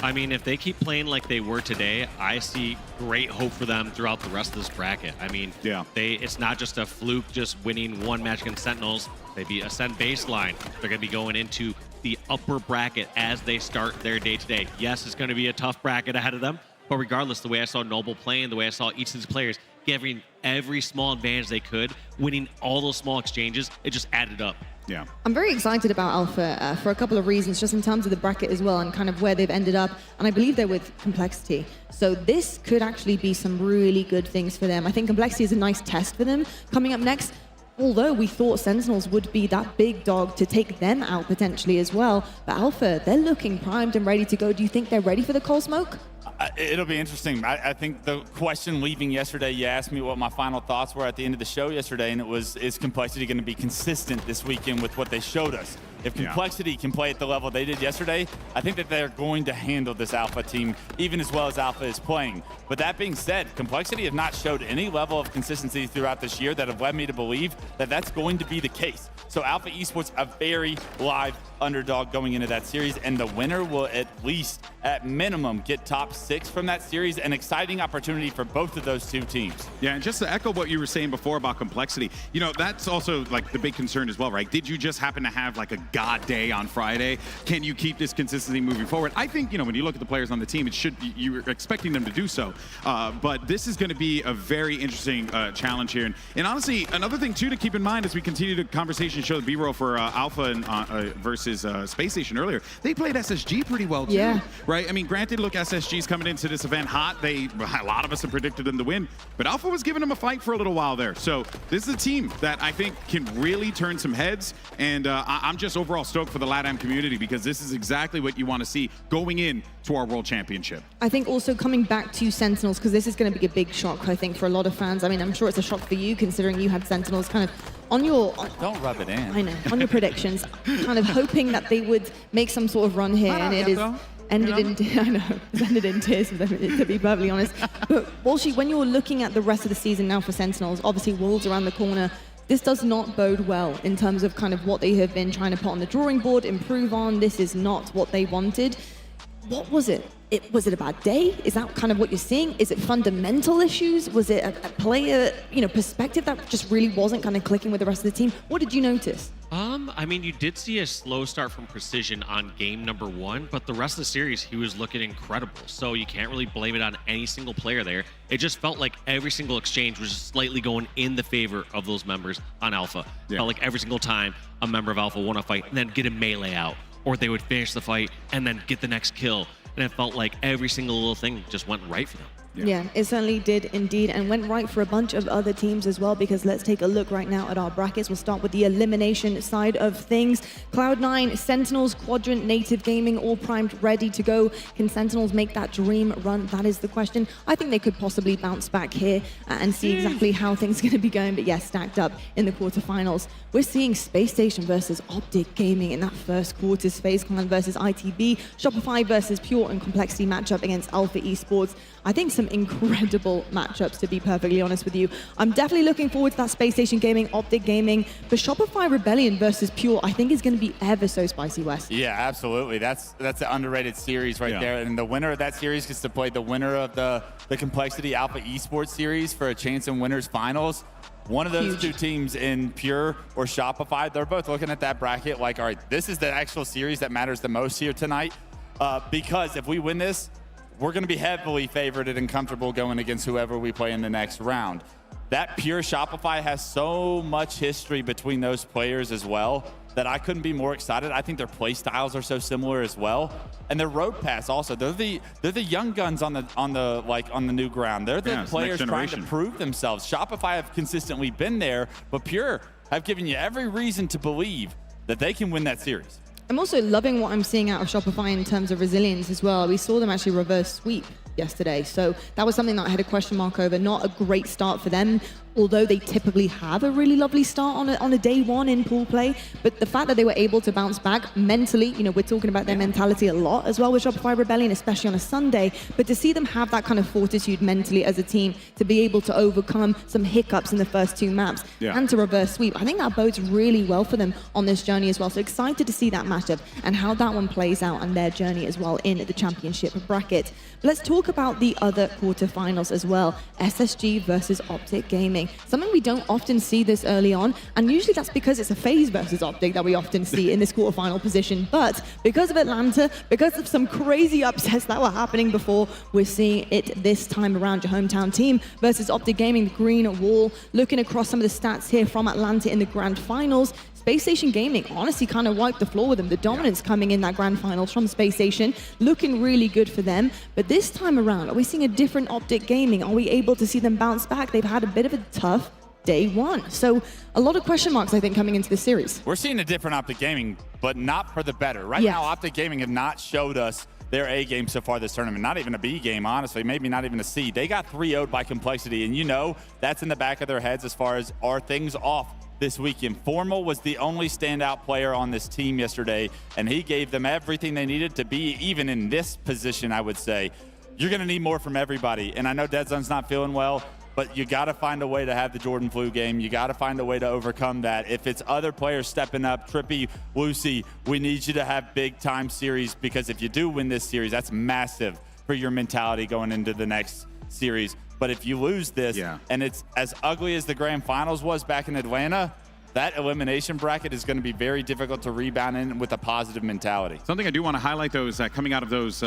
I mean, if they keep playing like they were today, I see great hope for them throughout the rest of this bracket. I mean, it's not just a fluke just winning one match against Sentinels. They beat Ascend baseline. They're going to be going into the upper bracket as they start their day today. Yes, it's going to be a tough bracket ahead of them, but regardless, the way I saw Noble playing, the way I saw each of these players giving every small advantage they could, winning all those small exchanges, it just added up. Yeah. I'm very excited about Alpha for a couple of reasons, just in terms of the bracket as well and kind of where they've ended up. And I believe they're with Complexity. So this could actually be some really good things for them. I think Complexity is a nice test for them coming up next. Although we thought Sentinels would be that big dog to take them out potentially as well. But Alpha, they're looking primed and ready to go. Do you think they're ready for the cold smoke? It'll be interesting. I think the question leaving yesterday, you asked me what my final thoughts were at the end of the show yesterday, and it was, is Complexity going to be consistent this weekend with what they showed us? If Complexity can play at the level they did yesterday, I think that they're going to handle this Alpha team even as well as Alpha is playing. But that being said, Complexity have not showed any level of consistency throughout this year that have led me to believe that that's going to be the case. So Alpha Esports, a very live underdog going into that series, and the winner will at least, at minimum, get top 6 from that series. An exciting opportunity for both of those two teams. Yeah, and just to echo what you were saying before about Complexity, you know, that's also like the big concern as well, right? Did you just happen to have like a god day on Friday? Can you keep this consistency moving forward? I think, you know, when you look at the players on the team, it should, you're expecting them to do so. But this is going to be a very interesting challenge here. And honestly, another thing too to keep in mind as we continue the conversation, show the B-roll for Alpha and versus Space Station earlier, they played SSG pretty well too, right? I mean, granted, look, SSG's coming into this event hot. A lot of us have predicted them to win, but Alpha was giving them a fight for a little while there. So this is a team that I think can really turn some heads, and I'm just overall stoked for the LATAM community because this is exactly what you want to see going in to our World Championship. I think also coming back to Sentinels, because this is going to be a big shock, I think, for a lot of fans. I mean, I'm sure it's a shock for you, considering you had Sentinels kind of on your... Don't rub it in. I know. On your predictions, kind of hoping that they would make some sort of run here, and it is... ended in, I know, it's ended in tears for them, to be perfectly honest. But Walshy, when you're looking at the rest of the season now for Sentinels, obviously Worlds around the corner, this does not bode well in terms of kind of what they have been trying to put on the drawing board, improve on. This is not what they wanted. What was it? Was it a bad day? Is that kind of what you're seeing? Is it fundamental issues? Was it a player, perspective that just really wasn't kind of clicking with the rest of the team? What did you notice? I mean, you did see a slow start from Precision on game number 1, but the rest of the series, he was looking incredible. So you can't really blame it on any single player there. It just felt like every single exchange was just slightly going in the favor of those members on Alpha. Felt like every single time a member of Alpha won a fight and then get a melee out, or they would finish the fight and then get the next kill. And it felt like every single little thing just went right for them. Yeah, it certainly did indeed, and went right for a bunch of other teams as well, because let's take a look right now at our brackets. We'll start with the elimination side of things. Cloud9, Sentinels, Quadrant, Native Gaming, all primed, ready to go. Can Sentinels make that dream run? That is the question. I think they could possibly bounce back here and see exactly how things are going to be going, but yeah, stacked up in the quarterfinals. We're seeing Space Station versus Optic Gaming in that first quarters, FaZe Clan versus ITB, Shopify versus Pure and Complexity matchup against Alpha Esports. I think some incredible matchups, to be perfectly honest with you. I'm definitely looking forward to that Space Station Gaming, Optic Gaming. But Shopify Rebellion versus Pure, I think is going to be ever so spicy, Wes. Yeah, absolutely. That's an underrated series right there. And the winner of that series gets to play the winner of the Complexity Alpha Esports series for a chance in winners finals. One of those two teams in Pure or Shopify, they're both looking at that bracket like, all right, this is the actual series that matters the most here tonight. Because if we win this, we're going to be heavily favored and comfortable going against whoever we play in the next round. That Pure Shopify has so much history between those players as well that I couldn't be more excited. I think their play styles are so similar as well, and their road pass also. They're the young guns on the new ground. They're the players trying to prove themselves. Shopify have consistently been there, but Pure have given you every reason to believe that they can win that series. I'm also loving what I'm seeing out of Shopify in terms of resilience as well. We saw them actually reverse sweep yesterday, so that was something that I had a question mark over. Not a great start for them. although they typically have a really lovely start on a day one in pool play, but the fact that they were able to bounce back mentally, you know, we're talking about their mentality a lot as well with Shopify Rebellion, especially on a Sunday, but to see them have that kind of fortitude mentally as a team to be able to overcome some hiccups in the first 2 maps and to reverse sweep, I think that bodes really well for them on this journey as well. So excited to see that matchup and how that one plays out on their journey as well in the championship bracket. But let's talk about the other quarterfinals as well. SSG versus Optic Gaming. Something we don't often see this early on, and usually that's because it's a FaZe versus Optic that we often see in this quarterfinal position. But because of Atlanta, because of some crazy upsets that were happening before, we're seeing it this time around. Your hometown team versus Optic Gaming, the green wall. Looking across some of the stats here from Atlanta in the grand finals, Spacestation Gaming honestly kind of wiped the floor with them. The dominance coming in that grand finals from Spacestation, looking really good for them. But this time around, are we seeing a different Optic Gaming? Are we able to see them bounce back? They've had a bit of a tough day one. So a lot of question marks, I think, coming into this series. We're seeing a different Optic Gaming, but not for the better. Right now, Optic Gaming have not showed us their A game so far this tournament. Not even a B game, honestly. Maybe not even a C. They got 3-0'd by Complexity, and you know that's in the back of their heads as far as are things off this weekend. Formal was the only standout player on this team yesterday, and he gave them everything they needed to be even in this position, I would say. You're going to need more from everybody, and I know Deadzone's not feeling well, but you got to find a way to have the Jordan flu game. You got to find a way to overcome that. If it's other players stepping up, Trippy, Woosie, we need you to have big-time series, because if you do win this series, that's massive for your mentality going into the next series. But if you lose this, and it's as ugly as the grand finals was back in Atlanta, that elimination bracket is going to be very difficult to rebound in with a positive mentality. Something I do want to highlight, though, is that coming out of those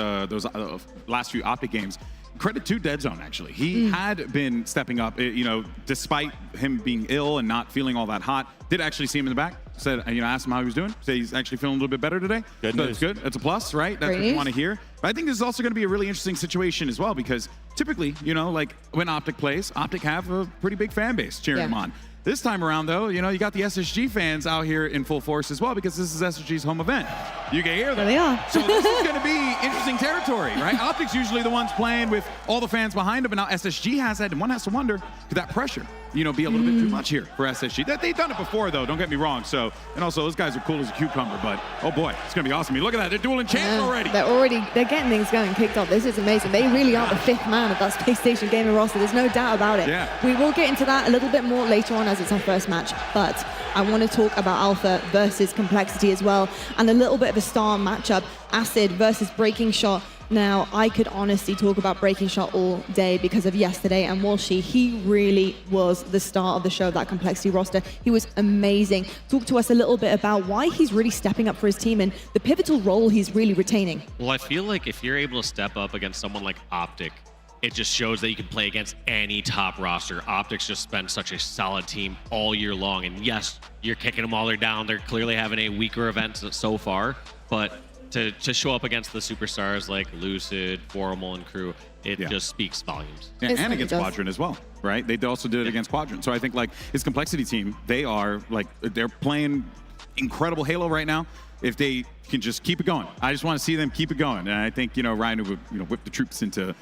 last few Optic games, credit to Deadzone, actually. He had been stepping up, you know, despite him being ill and not feeling all that hot. Did actually see him in the back. Said, you know, asked him how he was doing. Said he's actually feeling a little bit better today. Good so news. it's good. It's a plus, right? That's what you want to hear. But I think this is also going to be a really interesting situation as well, because typically, you know, like when Optic plays, Optic have a pretty big fan base cheering them on. This time around, though, you know, you got the SSG fans out here in full force as well, because this is SSG's home event. You can hear them. There they are. So this is going to be interesting territory, right? Optic's usually the ones playing with all the fans behind them, but now SSG has that, and one has to wonder, could that pressure, you know, be a little bit too much here for SSG? They've done it before, though, don't get me wrong. So, and also, those guys are cool as a cucumber, but oh boy, it's going to be awesome. Look at that, they're dueling champs already. They're getting things going, kicked off. This is amazing. They really are the 5th man of that Spacestation Gaming roster. There's no doubt about it. We will get into that a little bit more later on as it's our first match, but I want to talk about Alpha versus Complexity as well, and a little bit of a star matchup, Acid versus Breaking Shot. Now, I could honestly talk about Breaking Shot all day because of yesterday, and Walshy, he really was the star of the show, that Complexity roster. He was amazing. Talk to us a little bit about why he's really stepping up for his team and the pivotal role he's really retaining. Well, I feel like if you're able to step up against someone like Optic, it just shows that you can play against any top roster. Optic's just been such a solid team all year long. And yes, you're kicking them all the way down. They're clearly having a weaker event so far. But to show up against the superstars like Lucid, Formal, and crew, it just speaks volumes. And against Quadrant as well, right? They also did it against Quadrant. So I think, like, his Complexity team, they are, like, they're playing incredible Halo right now. If they can just keep it going. I just want to see them keep it going. And I think, you know, Ryan would, you know, whip the troops into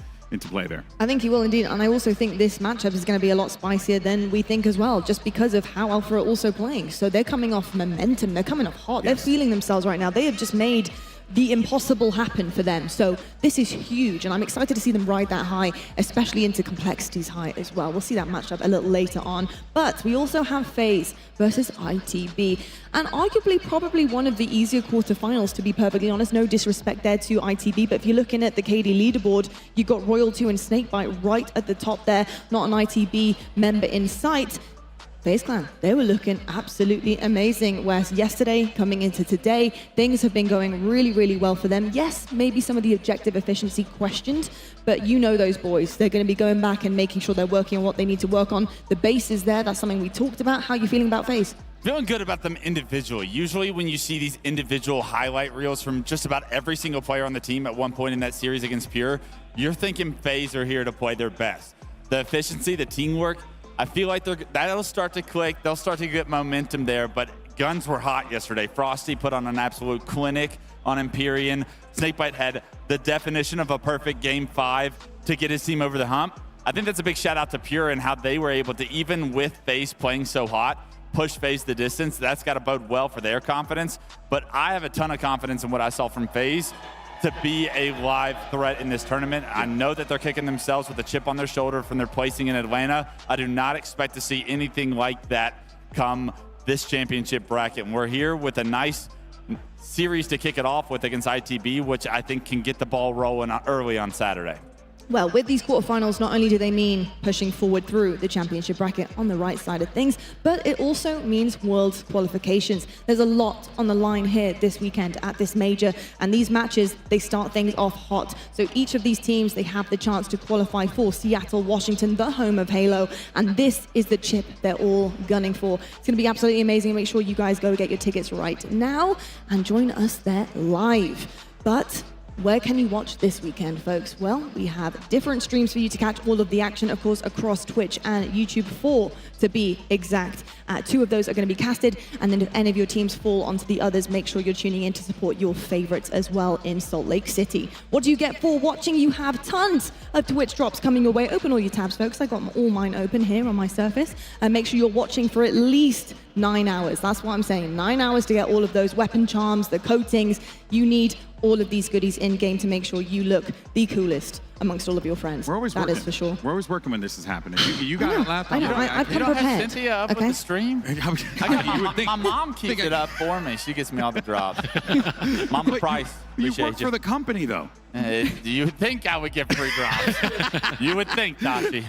play there. I think he will indeed, and I also think this matchup is going to be a lot spicier than we think as well, just because of how Alpha are also playing. So they're coming off momentum, they're coming off hot, they're feeling themselves right now. They have just made the impossible happen for them. So this is huge, and I'm excited to see them ride that high, especially into Complexity's high as well. We'll see that matchup a little later on. But we also have FaZe versus ITB, and arguably probably one of the easier quarterfinals, to be perfectly honest. No disrespect there to ITB, but if you're looking at the KD leaderboard, you got Royal 2 and Snakebite right at the top there, not an ITB member in sight. FaZe Clan, they were looking absolutely amazing, whereas yesterday, coming into today, things have been going really, really well for them. Yes, maybe some of the objective efficiency questioned, but you know those boys. They're going to be going back and making sure they're working on what they need to work on. The base is there. That's something we talked about. How are you feeling about FaZe? Feeling good about them individually. Usually when you see these individual highlight reels from just about every single player on the team at one point in that series against Pure, you're thinking FaZe are here to play their best. The efficiency, the teamwork, I feel like that'll start to click. They'll start to get momentum there, but guns were hot yesterday. Frosty put on an absolute clinic on Empyrean. Snakebite had the definition of a perfect game 5 to get his team over the hump. I think that's a big shout out to Pure and how they were able to, even with FaZe playing so hot, push FaZe the distance. That's got to bode well for their confidence. But I have a ton of confidence in what I saw from FaZe to be a live threat in this tournament. I know that they're kicking themselves with a chip on their shoulder from their placing in Atlanta. I do not expect to see anything like that come this championship bracket. And we're here with a nice series to kick it off with against ITB, which I think can get the ball rolling early on Saturday. Well, with these quarterfinals, not only do they mean pushing forward through the championship bracket on the right side of things, but it also means world qualifications. There's a lot on the line here this weekend at this major, and these matches, they start things off hot. So each of these teams, they have the chance to qualify for Seattle, Washington, the home of Halo, and this is the chip they're all gunning for. It's going to be absolutely amazing. Make sure you guys go get your tickets right now and join us there live. But where can you watch this weekend, folks? Well, we have different streams for you to catch all of the action, of course, across Twitch and YouTube, 4 to be exact. 2 of those are going to be casted, and then if any of your teams fall onto the others, make sure you're tuning in to support your favorites as well in Salt Lake City. What do you get for watching? You have tons of Twitch drops coming your way. Open all your tabs, folks. I got all mine open here on my Surface. And make sure you're watching for at least 9 hours. That's what I'm saying. 9 hours to get all of those weapon charms, the coatings. You need all of these goodies in game to make sure you look the coolest amongst all of your friends. We're always that working. is for sure. We're always working when this is happening. You got a laptop. I know. I've come You don't have prepared. Cynthia up Okay. with the stream? My mom keeps it up for me. She gets me all the drops. Mama Price, You appreciate work for the company, though. You would think I would get free drops. You would think, Tashi.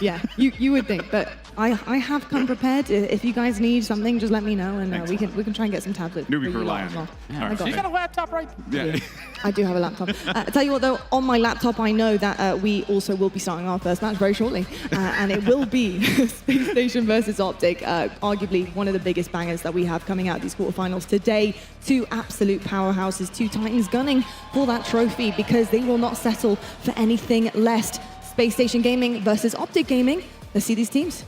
Yeah, you would think, but I have come prepared. If you guys need something, just let me know, and we can try and get some tablets. Newbie for for you Lion. as well. Yeah. I got You it. got a laptop right Yeah. I do have a laptop. I tell you what, though, on my laptop, I know that we also will be starting our first match very shortly, and it will be Space Station versus Optic, arguably one of the biggest bangers that we have coming out of these quarterfinals today. 2 absolute powerhouses, 2 Titans gunning for that trophy because they will not settle for anything less. Space Station Gaming versus Optic Gaming. Let's see these teams.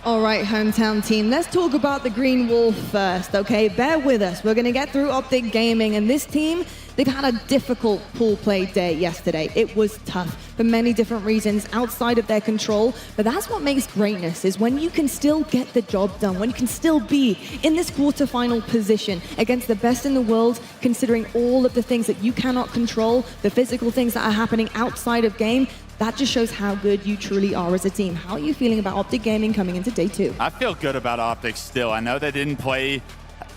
All right, hometown team, let's talk about the Green Wolf first, okay? Bear with us. We're going to get through Optic Gaming, and this team, they've had a difficult pool play day yesterday. It was tough for many different reasons outside of their control, but that's what makes greatness, is when you can still get the job done, when you can still be in this quarterfinal position against the best in the world, considering all of the things that you cannot control, the physical things that are happening outside of game. That just shows how good you truly are as a team. How are you feeling about Optic Gaming coming into day 2? I feel good about Optic still. I know they didn't play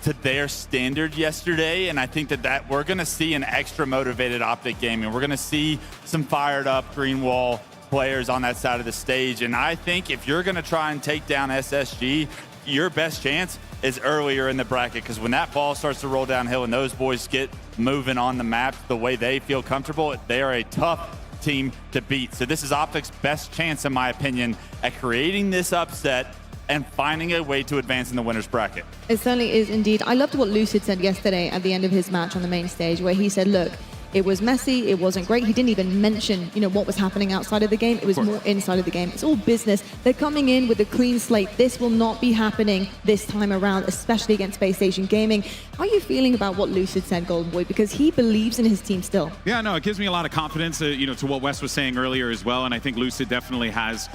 to their standard yesterday, and I think that we're going to see an extra motivated Optic Gaming. We're going to see some fired up Green Wall players on that side of the stage, and I think if you're going to try and take down SSG, your best chance is earlier in the bracket, because when that ball starts to roll downhill and those boys get moving on the map the way they feel comfortable, they are a tough team to beat. So this is Optic's best chance, in my opinion, at creating this upset and finding a way to advance in the winner's bracket. It certainly is indeed. I loved what Lucid said yesterday at the end of his match on the main stage, where he said, look, It was messy. It wasn't great. He didn't even mention, you know, what was happening outside of the game. It was more inside of the game. It's all business. They're coming in with a clean slate. This will not be happening this time around, especially against Spacestation Gaming. How are you feeling about what Lucid said, Golden Boy? Because he believes in his team still. Yeah, no, it gives me a lot of confidence, you know, to what Wes was saying earlier as well. And I think Lucid definitely has,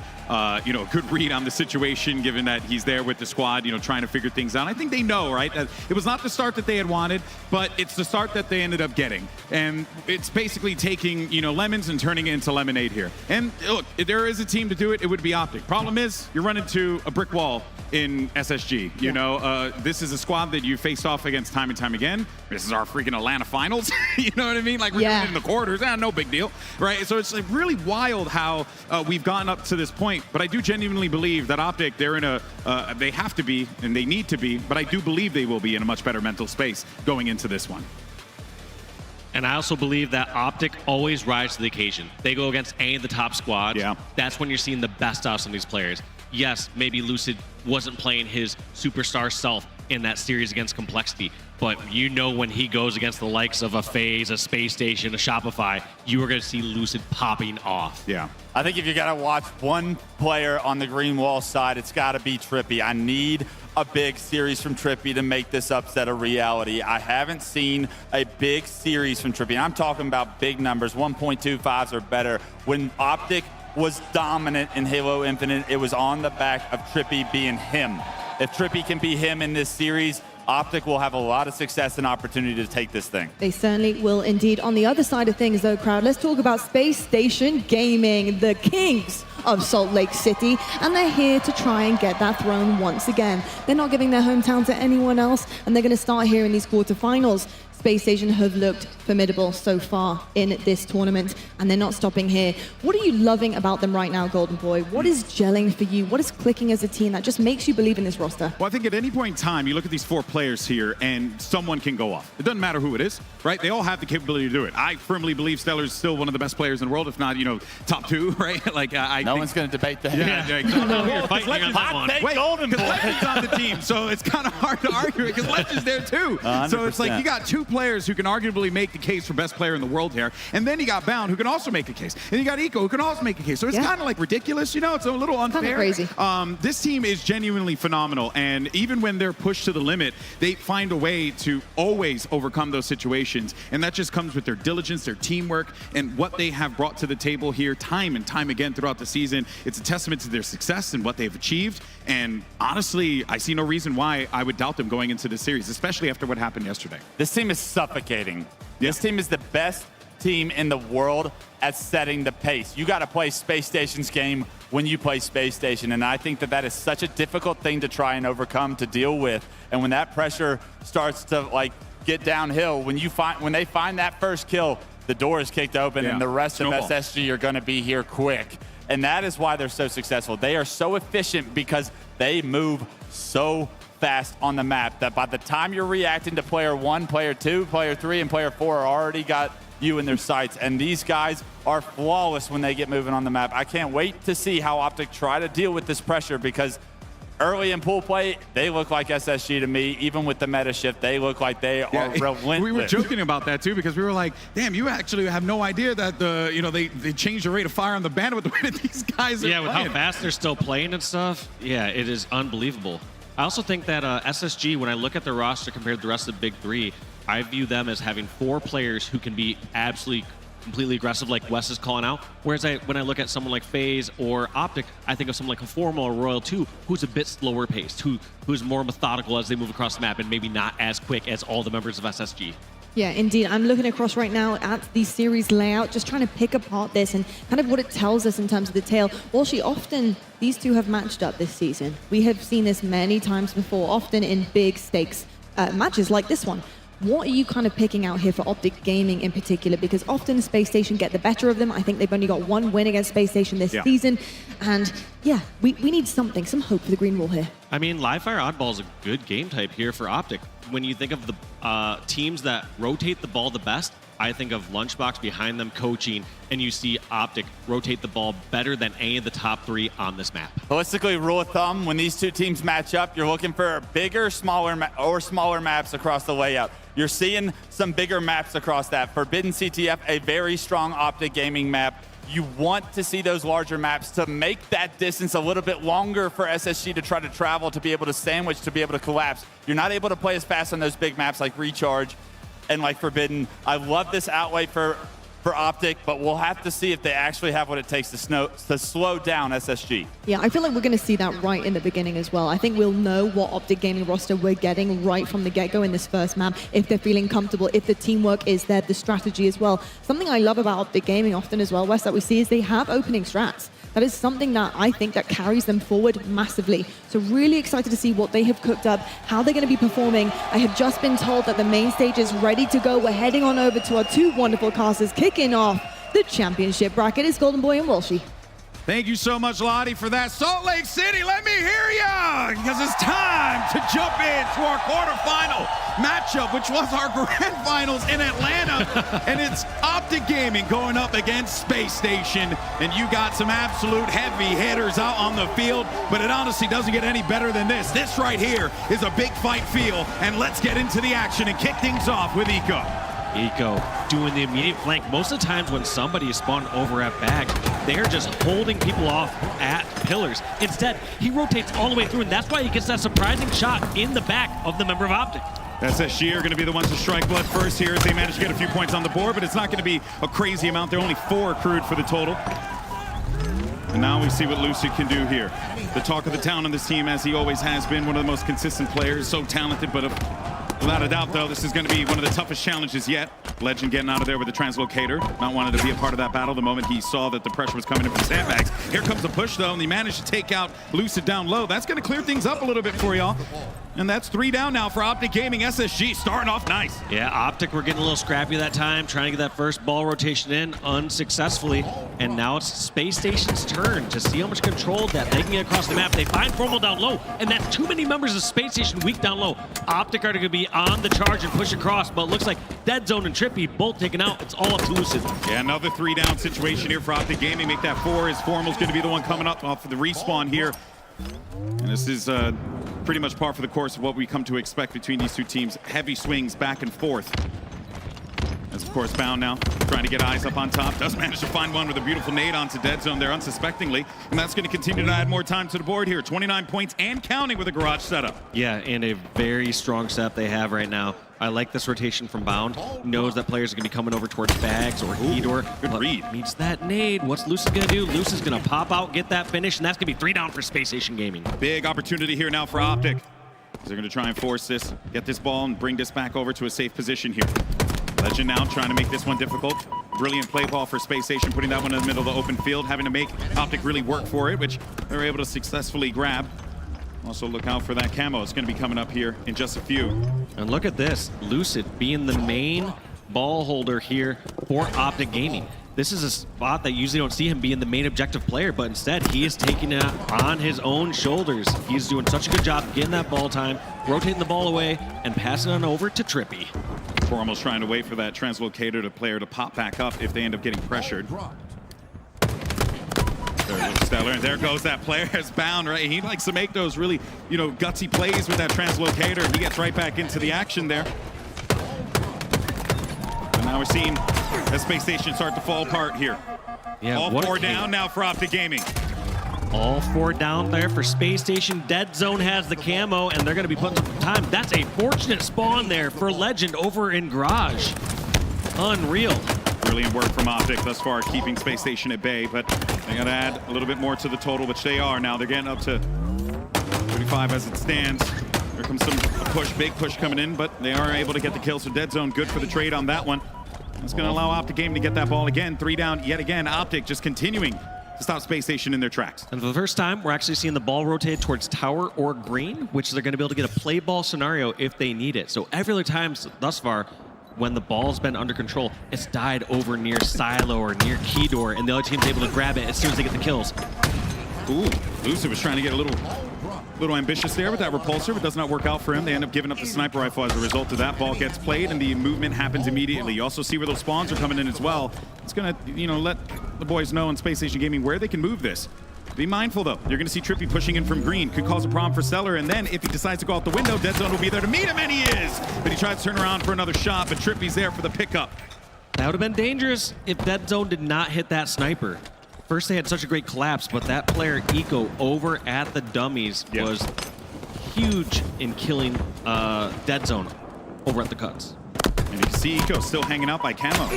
you know, a good read on the situation, given that he's there with the squad, you know, trying to figure things out. I think they know, right? It was not the start that they had wanted, but it's the start that they ended up getting. And it's basically taking, you know, lemons and turning it into lemonade here. And look, if there is a team to do it, it would be Optic. Problem is, you're running to a brick wall in SSG. You know, this is a squad that you faced off against time and time again. This is our freaking Atlanta finals. You know what I mean? Like, we're doing it in the quarters. No big deal, right? So it's like really wild how we've gotten up to this point. But I do genuinely believe that Optic, they're in a, they have to be, and they need to be, but I do believe they will be in a much better mental space going into this one. And I also believe that Optic always rise to the occasion. They go against any of the top squads. Yeah. That's when you're seeing the best out of some of these players. Yes, maybe Lucid wasn't playing his superstar self in that series against Complexity, but you know when he goes against the likes of a FaZe, a Space Station, a Shopify, you are going to see Lucid popping off. Yeah. I think if you got to watch one player on the green wall side, it's got to be Trippy. I need a big series from Trippy to make this upset a reality. I haven't seen a big series from Trippy. And I'm talking about big numbers, 1.25s or better. When Optic was dominant in Halo Infinite, it was on the back of Trippy being him. If Trippy can be him in this series, Optic will have a lot of success and opportunity to take this thing. They certainly will indeed. On the other side of things, though, crowd, let's talk about Space Station Gaming, the kings of Salt Lake City, and they're here to try and get that throne once again. They're not giving their hometown to anyone else, and they're going to start here in these quarterfinals. Space Station have looked formidable so far in this tournament, and they're not stopping here. What are you loving about them right now, Golden Boy? What is gelling for you? What is clicking as a team that just makes you believe in this roster? Well, I think at any point in time, you look at these 4 players here, and someone can go off. It doesn't matter who it is, right? They all have the capability to do it. I firmly believe Stellar's still one of the best players in the world, if not, you know, top 2, right? Like, no one's going to debate that. Golden Boy. Legend's on the team, so it's kind of hard to argue it because Legend's there too. 100%. So it's like you got 2 players who can arguably make the case for best player in the world here, and then you got Bound who can also make a case, and you got Eco who can also make a case. So it's kind of like ridiculous, you know. It's a little unfair. Kind of crazy. This team is genuinely phenomenal, and even when they're pushed to the limit, they find a way to always overcome those situations, and that just comes with their diligence, their teamwork, and what they have brought to the table here time and time again throughout the season. It's a testament to their success and what they've achieved, and honestly, I see no reason why I would doubt them going into this series, especially after what happened yesterday. This team is suffocating. This team is the best team in the world at setting the pace. You got to play Space Station's game when you play Space Station, and I think that that is such a difficult thing to try and overcome, to deal with. And when that pressure starts to like get downhill, when they find that first kill, the door is kicked open, and the rest of SSG are going to be here quick. And that is why they're so successful. They are so efficient because they move so fast on the map that by the time you're reacting to player 1, player 2, player 3, and player 4 are already got you in their sights. And these guys are flawless when they get moving on the map. I can't wait to see how Optic try to deal with this pressure, because early in pool play, they look like SSG to me. Even with the meta shift, they look like they are relentless. We were joking about that too, because we were like, damn, you actually have no idea that they changed the rate of fire on the bandwidth the way that these guys are with playing. how fast they're still playing and stuff. Yeah, it is unbelievable. I also think that SSG, when I look at their roster compared to the rest of the big 3, I view them as having 4 players who can be absolutely completely aggressive, like Wes is calling out. Whereas when I look at someone like FaZe or Optic, I think of someone like a Formal or Royal 2, who's a bit slower paced, who's more methodical as they move across the map, and maybe not as quick as all the members of SSG. Yeah, indeed. I'm looking across right now at the series layout, just trying to pick apart this and kind of what it tells us in terms of the tale. Well, often these 2 have matched up this season. We have seen this many times before, often in big stakes matches like this one. What are you kind of picking out here for Optic Gaming in particular? Because often Space Station get the better of them. I think they've only got 1 win against Space Station this season. And yeah, we need something, some hope for the green wall here. I mean, Live Fire Oddball is a good game type here for Optic. When you think of the teams that rotate the ball the best, I think of Lunchbox behind them coaching, and you see Optic rotate the ball better than any of the top 3 on this map. Holistically, rule of thumb, when these 2 teams match up, you're looking for bigger, smaller maps across the layout. You're seeing some bigger maps across that. Forbidden CTF, a very strong Optic Gaming map. You want to see those larger maps to make that distance a little bit longer for SSG to try to travel, to be able to sandwich, to be able to collapse. You're not able to play as fast on those big maps like Recharge and like Forbidden. I love this outway for Optic, but we'll have to see if they actually have what it takes to slow down SSG. Yeah, I feel like we're going to see that right in the beginning as well. I think we'll know what Optic Gaming roster we're getting right from the get-go in this first map, if they're feeling comfortable, if the teamwork is there, the strategy as well. Something I love about Optic Gaming often as well, Wes, that we see is they have opening strats. That is something that I think that carries them forward massively. So really excited to see what they have cooked up, how they're going to be performing. I have just been told that the main stage is ready to go. We're heading on over to our two wonderful casters kicking off the championship bracket. It's Golden Boy and Walshy. Thank you so much, Lottie, for that. Salt Lake City, let me hear ya! Because it's time to jump into our quarterfinal matchup, which was our grand finals in Atlanta. And it's Optic Gaming going up against Space Station. And you got some absolute heavy hitters out on the field, but it honestly doesn't get any better than this. This right here is a big fight feel, and let's get into the action and kick things off with Eco. Eco doing the immediate flank. Most of the times when somebody is spawned over at back, they're just holding people off at pillars. Instead, he rotates all the way through, and that's why he gets that surprising shot in the back of the member of Optic. SSG are going to be the ones to strike blood first here as they manage to get a few points on the board, but it's not going to be a crazy amount. There are only 4 accrued for the total. And now we see what Lucid can do here. The talk of the town on this team, as he always has been, one of the most consistent players, so talented, but without a doubt, though, this is going to be one of the toughest challenges yet. Legend getting out of there with the translocator, not wanting to be a part of that battle the moment he saw that the pressure was coming in from sandbags. Here comes the push, though, and he managed to take out Lucid down low. That's going to clear things up a little bit for y'all. And that's 3 down now for Optic Gaming. SSG starting off nice. Yeah, Optic were getting a little scrappy that time, trying to get that first ball rotation in unsuccessfully. And now it's Space Station's turn to see how much control that they can get across the map. They find Formal down low, and that's too many members of Space Station weak down low. Optic are going to be on the charge and push across, but it looks like Dead Zone and Trippy both taken out. It's all up to Lucid. Yeah, another 3 down situation here for Optic Gaming. Make that 4 as Formal's going to be the one coming up off of the respawn here. And this is pretty much par for the course of what we come to expect between these two teams. Heavy swings back and forth. As of course Bound now trying to get eyes up on top. Does manage to find one with a beautiful nade onto Dead Zone there unsuspectingly. And that's going to continue to add more time to the board here. 29 points and counting with a garage setup. Yeah, and a very strong setup they have right now. I like this rotation from Bound. Knows that players are going to be coming over towards Bags or Hedor. Good read. Meets that nade. What's Lucid going to do? Lucid's going to pop out, get that finish, and that's going to be 3 down for Spacestation Gaming. Big opportunity here now for Optic. They're going to try and force this, get this ball, and bring this back over to a safe position here. Legend now trying to make this one difficult. Brilliant play ball for Space Station, putting that one in the middle of the open field, having to make Optic really work for it, which they were able to successfully grab. Also look out for that camo. It's going to be coming up here in just a few. And look at this. Lucid being the main ball holder here for Optic Gaming. This is a spot that usually don't see him being the main objective player, but instead he is taking it on his own shoulders. He's doing such a good job getting that ball time, rotating the ball away, and passing it on over to Trippy. Formal's trying to wait for that translocator to player to pop back up if they end up getting pressured. Stellar, and there goes that player as Bound, right? He likes to make those really, gutsy plays with that translocator, and he gets right back into the action there. And now we're seeing the Space Station start to fall apart here. Yeah, all 4 down now for Optic Gaming. All 4 down there for Space Station. Dead Zone has the camo, and they're going to be putting some time. That's a fortunate spawn there for Legend over in Garage. Unreal. Brilliant work from Optic thus far, keeping Space Station at bay, but they got to add a little bit more to the total, which they are now. They're getting up to 35 as it stands. Here comes some push, big push coming in, but they are able to get the kill, so Dead Zone good for the trade on that one. That's going to allow Optic Gaming to get that ball again. 3 down yet again. Optic just continuing to stop Space Station in their tracks. And for the first time, we're actually seeing the ball rotate towards tower or green, which they're going to be able to get a play ball scenario if they need it. So every other time thus far, when the ball's been under control, it's died over near Silo or near Key Door, and the other team's able to grab it as soon as they get the kills. Ooh, Lucid was trying to get a little ambitious there with that repulsor, but does not work out for him. They end up giving up the sniper rifle as a result of that. Ball gets played, and the movement happens immediately. You also see where those spawns are coming in as well. It's going to, let the boys know in Space Station Gaming where they can move this. Be mindful, though. You're going to see Trippy pushing in from green. Could cause a problem for Stellar, and then if he decides to go out the window, Dead Zone will be there to meet him, and he is! But he tries to turn around for another shot, but Trippy's there for the pickup. That would have been dangerous if Dead Zone did not hit that sniper. First, they had such a great collapse, but that player, Eco, over at the dummies was huge in killing Dead Zone over at the cuts. And you can see Eco still hanging out by Camo.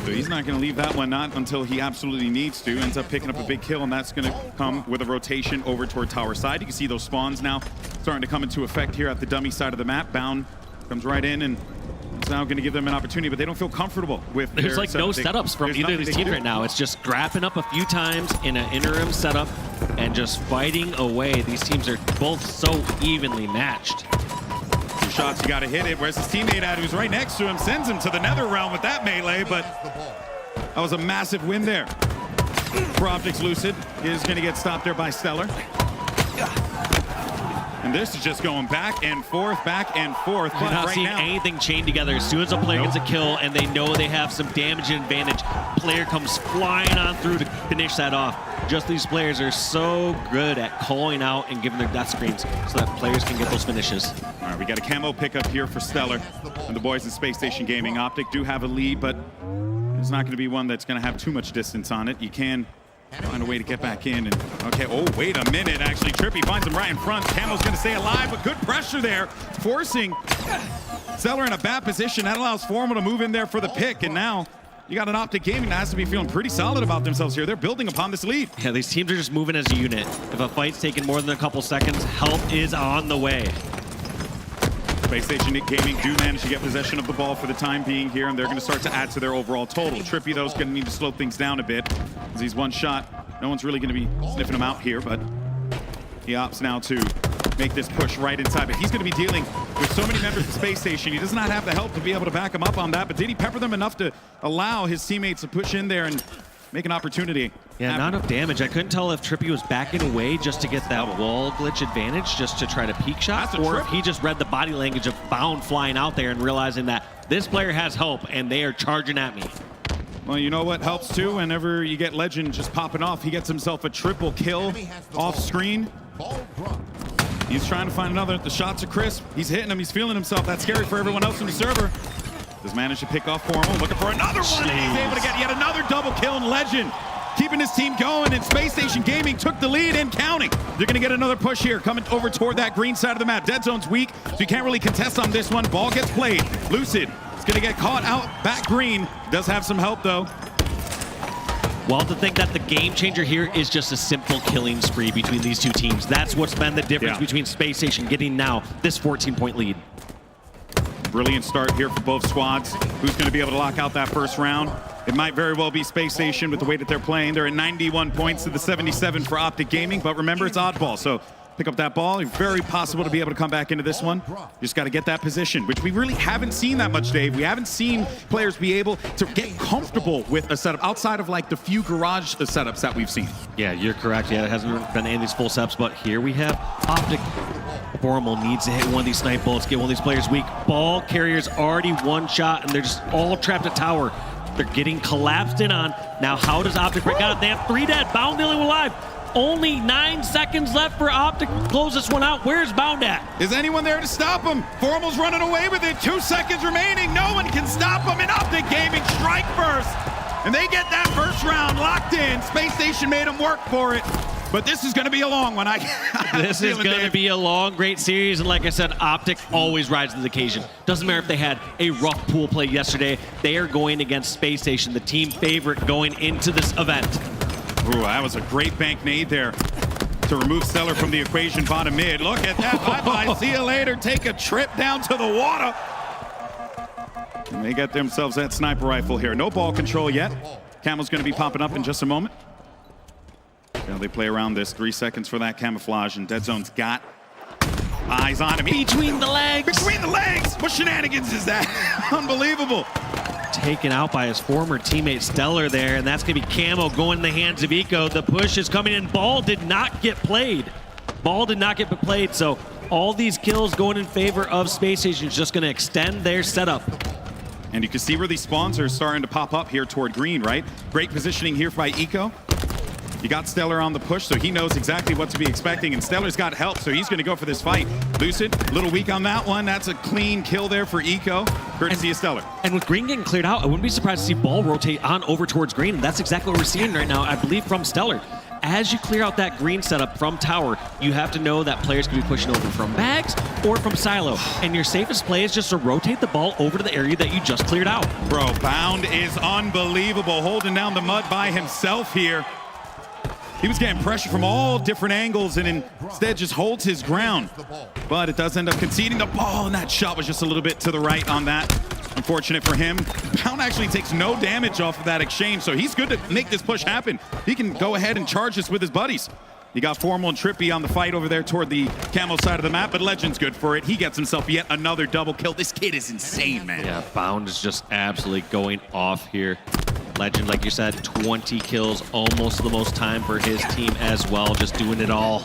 So he's not going to leave that one, not until he absolutely needs to. Ends up picking up a big kill, and that's going to come with a rotation over toward tower side. You can see those spawns now starting to come into effect here at the dummy side of the map. Bound comes right in, and it's now going to give them an opportunity, but they don't feel comfortable with There's their like no setup. setups from either of these teams right now. It's just grapping up a few times in an interim setup and just fighting away. These teams are both so evenly matched. Two shots, you got to hit it. Where's his teammate at, who's right next to him? Sends him to the nether realm with that melee, but that was a massive win there. For Optics, Lucid is going to get stopped there by Stellar. And this is just going back and forth. But You're not right seeing now, anything chain together. As soon as a player gets a kill and they know they have some damage advantage, player comes flying on through to finish that off. Just these players are so good at calling out and giving their death screens so that players can get those finishes. all right, we got a camo pickup here for Stellar and the boys in Spacestation Gaming. Optic do have a lead, but it's not going to be one that's going to have too much distance on it. You can find a way to get back in. And okay, oh, wait a minute. Actually, Trippy finds him right in front. Camo's going to stay alive, but good pressure there, forcing Stellar in a bad position. That allows Formal to move in there for the pick, and now you got an Optic Gaming that has to be feeling pretty solid about themselves here. They're building upon this lead. Yeah, these teams are just moving as a unit. If a fight's taking more than a couple seconds, help is on the way. Spacestation Gaming do manage to get possession of the ball for the time being here, and they're going to start to add to their overall total. Trippy, though, is going to need to slow things down a bit, because he's one shot. No one's really going to be sniffing him out here, but he opts now to make this push right inside. But he's going to be dealing with so many members of Space Station. He does not have the help to be able to back him up on that, but did he pepper them enough to allow his teammates to push in there and make an opportunity? Yeah, not enough damage. I couldn't tell if Trippy was backing away just to get that wall glitch advantage, just to try to peek shot, or if he just read the body language of Bound flying out there and realizing that this player has help and they are charging at me. Well, you know what helps too? Whenever you get Legend just popping off, he gets himself a triple kill off screen. He's trying to find another. The shots are crisp. He's hitting him. He's feeling himself. That's scary for everyone else in the server. Does manage to pick off Formal. Looking for another one. And he's able to get yet another double kill in Legend. Keeping his team going, and Space Station Gaming took the lead and counting. They're going to get another push here, coming over toward that green side of the map. Dead Zone's weak, so you can't really contest on this one. Ball gets played. Lucid is going to get caught out back green. Does have some help, though. Well, to think that the game changer here is just a simple killing spree between these two teams. That's what's been the difference between Space Station getting now this 14-point lead. Brilliant start here for both squads. Who's going to be able to lock out that first round? It might very well be Space Station with the way that they're playing. They're at 91 points to the 77 for Optic Gaming, but remember, it's oddball, so pick up that ball. It's very possible to be able to come back into this one. You just got to get that position, which we really haven't seen that much, Dave. We haven't seen players be able to get comfortable with a setup outside of like the few garage setups that we've seen. Yeah, you're correct. Yeah, it hasn't been any of these full setups, but here we have Optic. Formal needs to hit one of these snipe bullets, get one of these players weak. Ball carrier's already one shot, and they're just all trapped at tower. They're getting collapsed in on. Now, how does Optic break out? They have 3 dead. Bound dealing with live. Only 9 seconds left for Optic to close this one out. Where's Bound at? Is anyone there to stop him? Formal's running away with it. 2 seconds remaining. No one can stop him. And Optic Gaming strike first. And they get that first round locked in. Space Station made them work for it. But this is going to be a long one. This is going to be a long, great series. And like I said, Optic always rises to the occasion. Doesn't matter if they had a rough pool play yesterday. They are going against Space Station, the team favorite going into this event. Ooh, that was a great bank nade there to remove Stellar from the equation bottom mid. Look at that. Bye-bye. See you later. Take a trip down to the water. And they get themselves that sniper rifle here. No ball control yet. Camel's going to be popping up in just a moment. Now they play around this. 3 seconds for that camouflage, and Dead Zone's got eyes on him. Between the legs. Between the legs. What shenanigans is that? Unbelievable. Taken out by his former teammate Stellar there, and that's going to be Camo going in the hands of Eco. The push is coming in. Ball did not get played. Ball did not get played, so all these kills going in favor of Space Station is just going to extend their setup. And you can see where these spawns are starting to pop up here toward green, right? Great positioning here by Eco. You got Stellar on the push, so he knows exactly what to be expecting, and Stellar's got help, so he's going to go for this fight. Lucid, a little weak on that one. That's a clean kill there for Eco, courtesy of Stellar. And with green getting cleared out, I wouldn't be surprised to see ball rotate on over towards green. And that's exactly what we're seeing right now, I believe, from Stellar. As you clear out that green setup from tower, you have to know that players can be pushing over from bags or from silo. And your safest play is just to rotate the ball over to the area that you just cleared out. Bro, Bound is unbelievable, holding down the mud by himself here. He was getting pressure from all different angles and instead just holds his ground. But it does end up conceding the ball, and that shot was just a little bit to the right on that. Unfortunate for him. Pound actually takes no damage off of that exchange, so he's good to make this push happen. He can go ahead and charge this with his buddies. You got Formal and Trippy on the fight over there toward the camo side of the map, but Legend's good for it. He gets himself yet another double kill. This kid is insane, man. Yeah, Bound is just absolutely going off here. Legend, like you said, 20 kills, almost the most time for his team as well, just doing it all.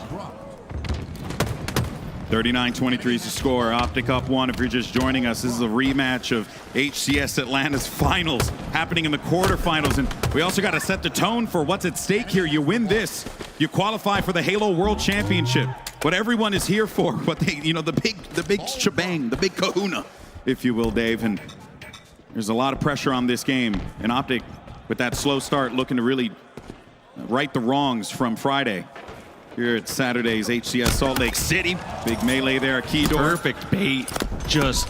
39-23 is the score. Optic up one if you're just joining us. This is a rematch of HCS Atlanta's finals happening in the quarterfinals. And we also got to set the tone for what's at stake here. You win this, you qualify for the Halo World Championship. What everyone is here for, what they, you know, the big shebang, the big kahuna, if you will, Dave. And there's a lot of pressure on this game. And Optic, with that slow start, looking to really right the wrongs from Friday. Here at Saturday's HCS Salt Lake City. Big melee there, key door. Perfect bait. Just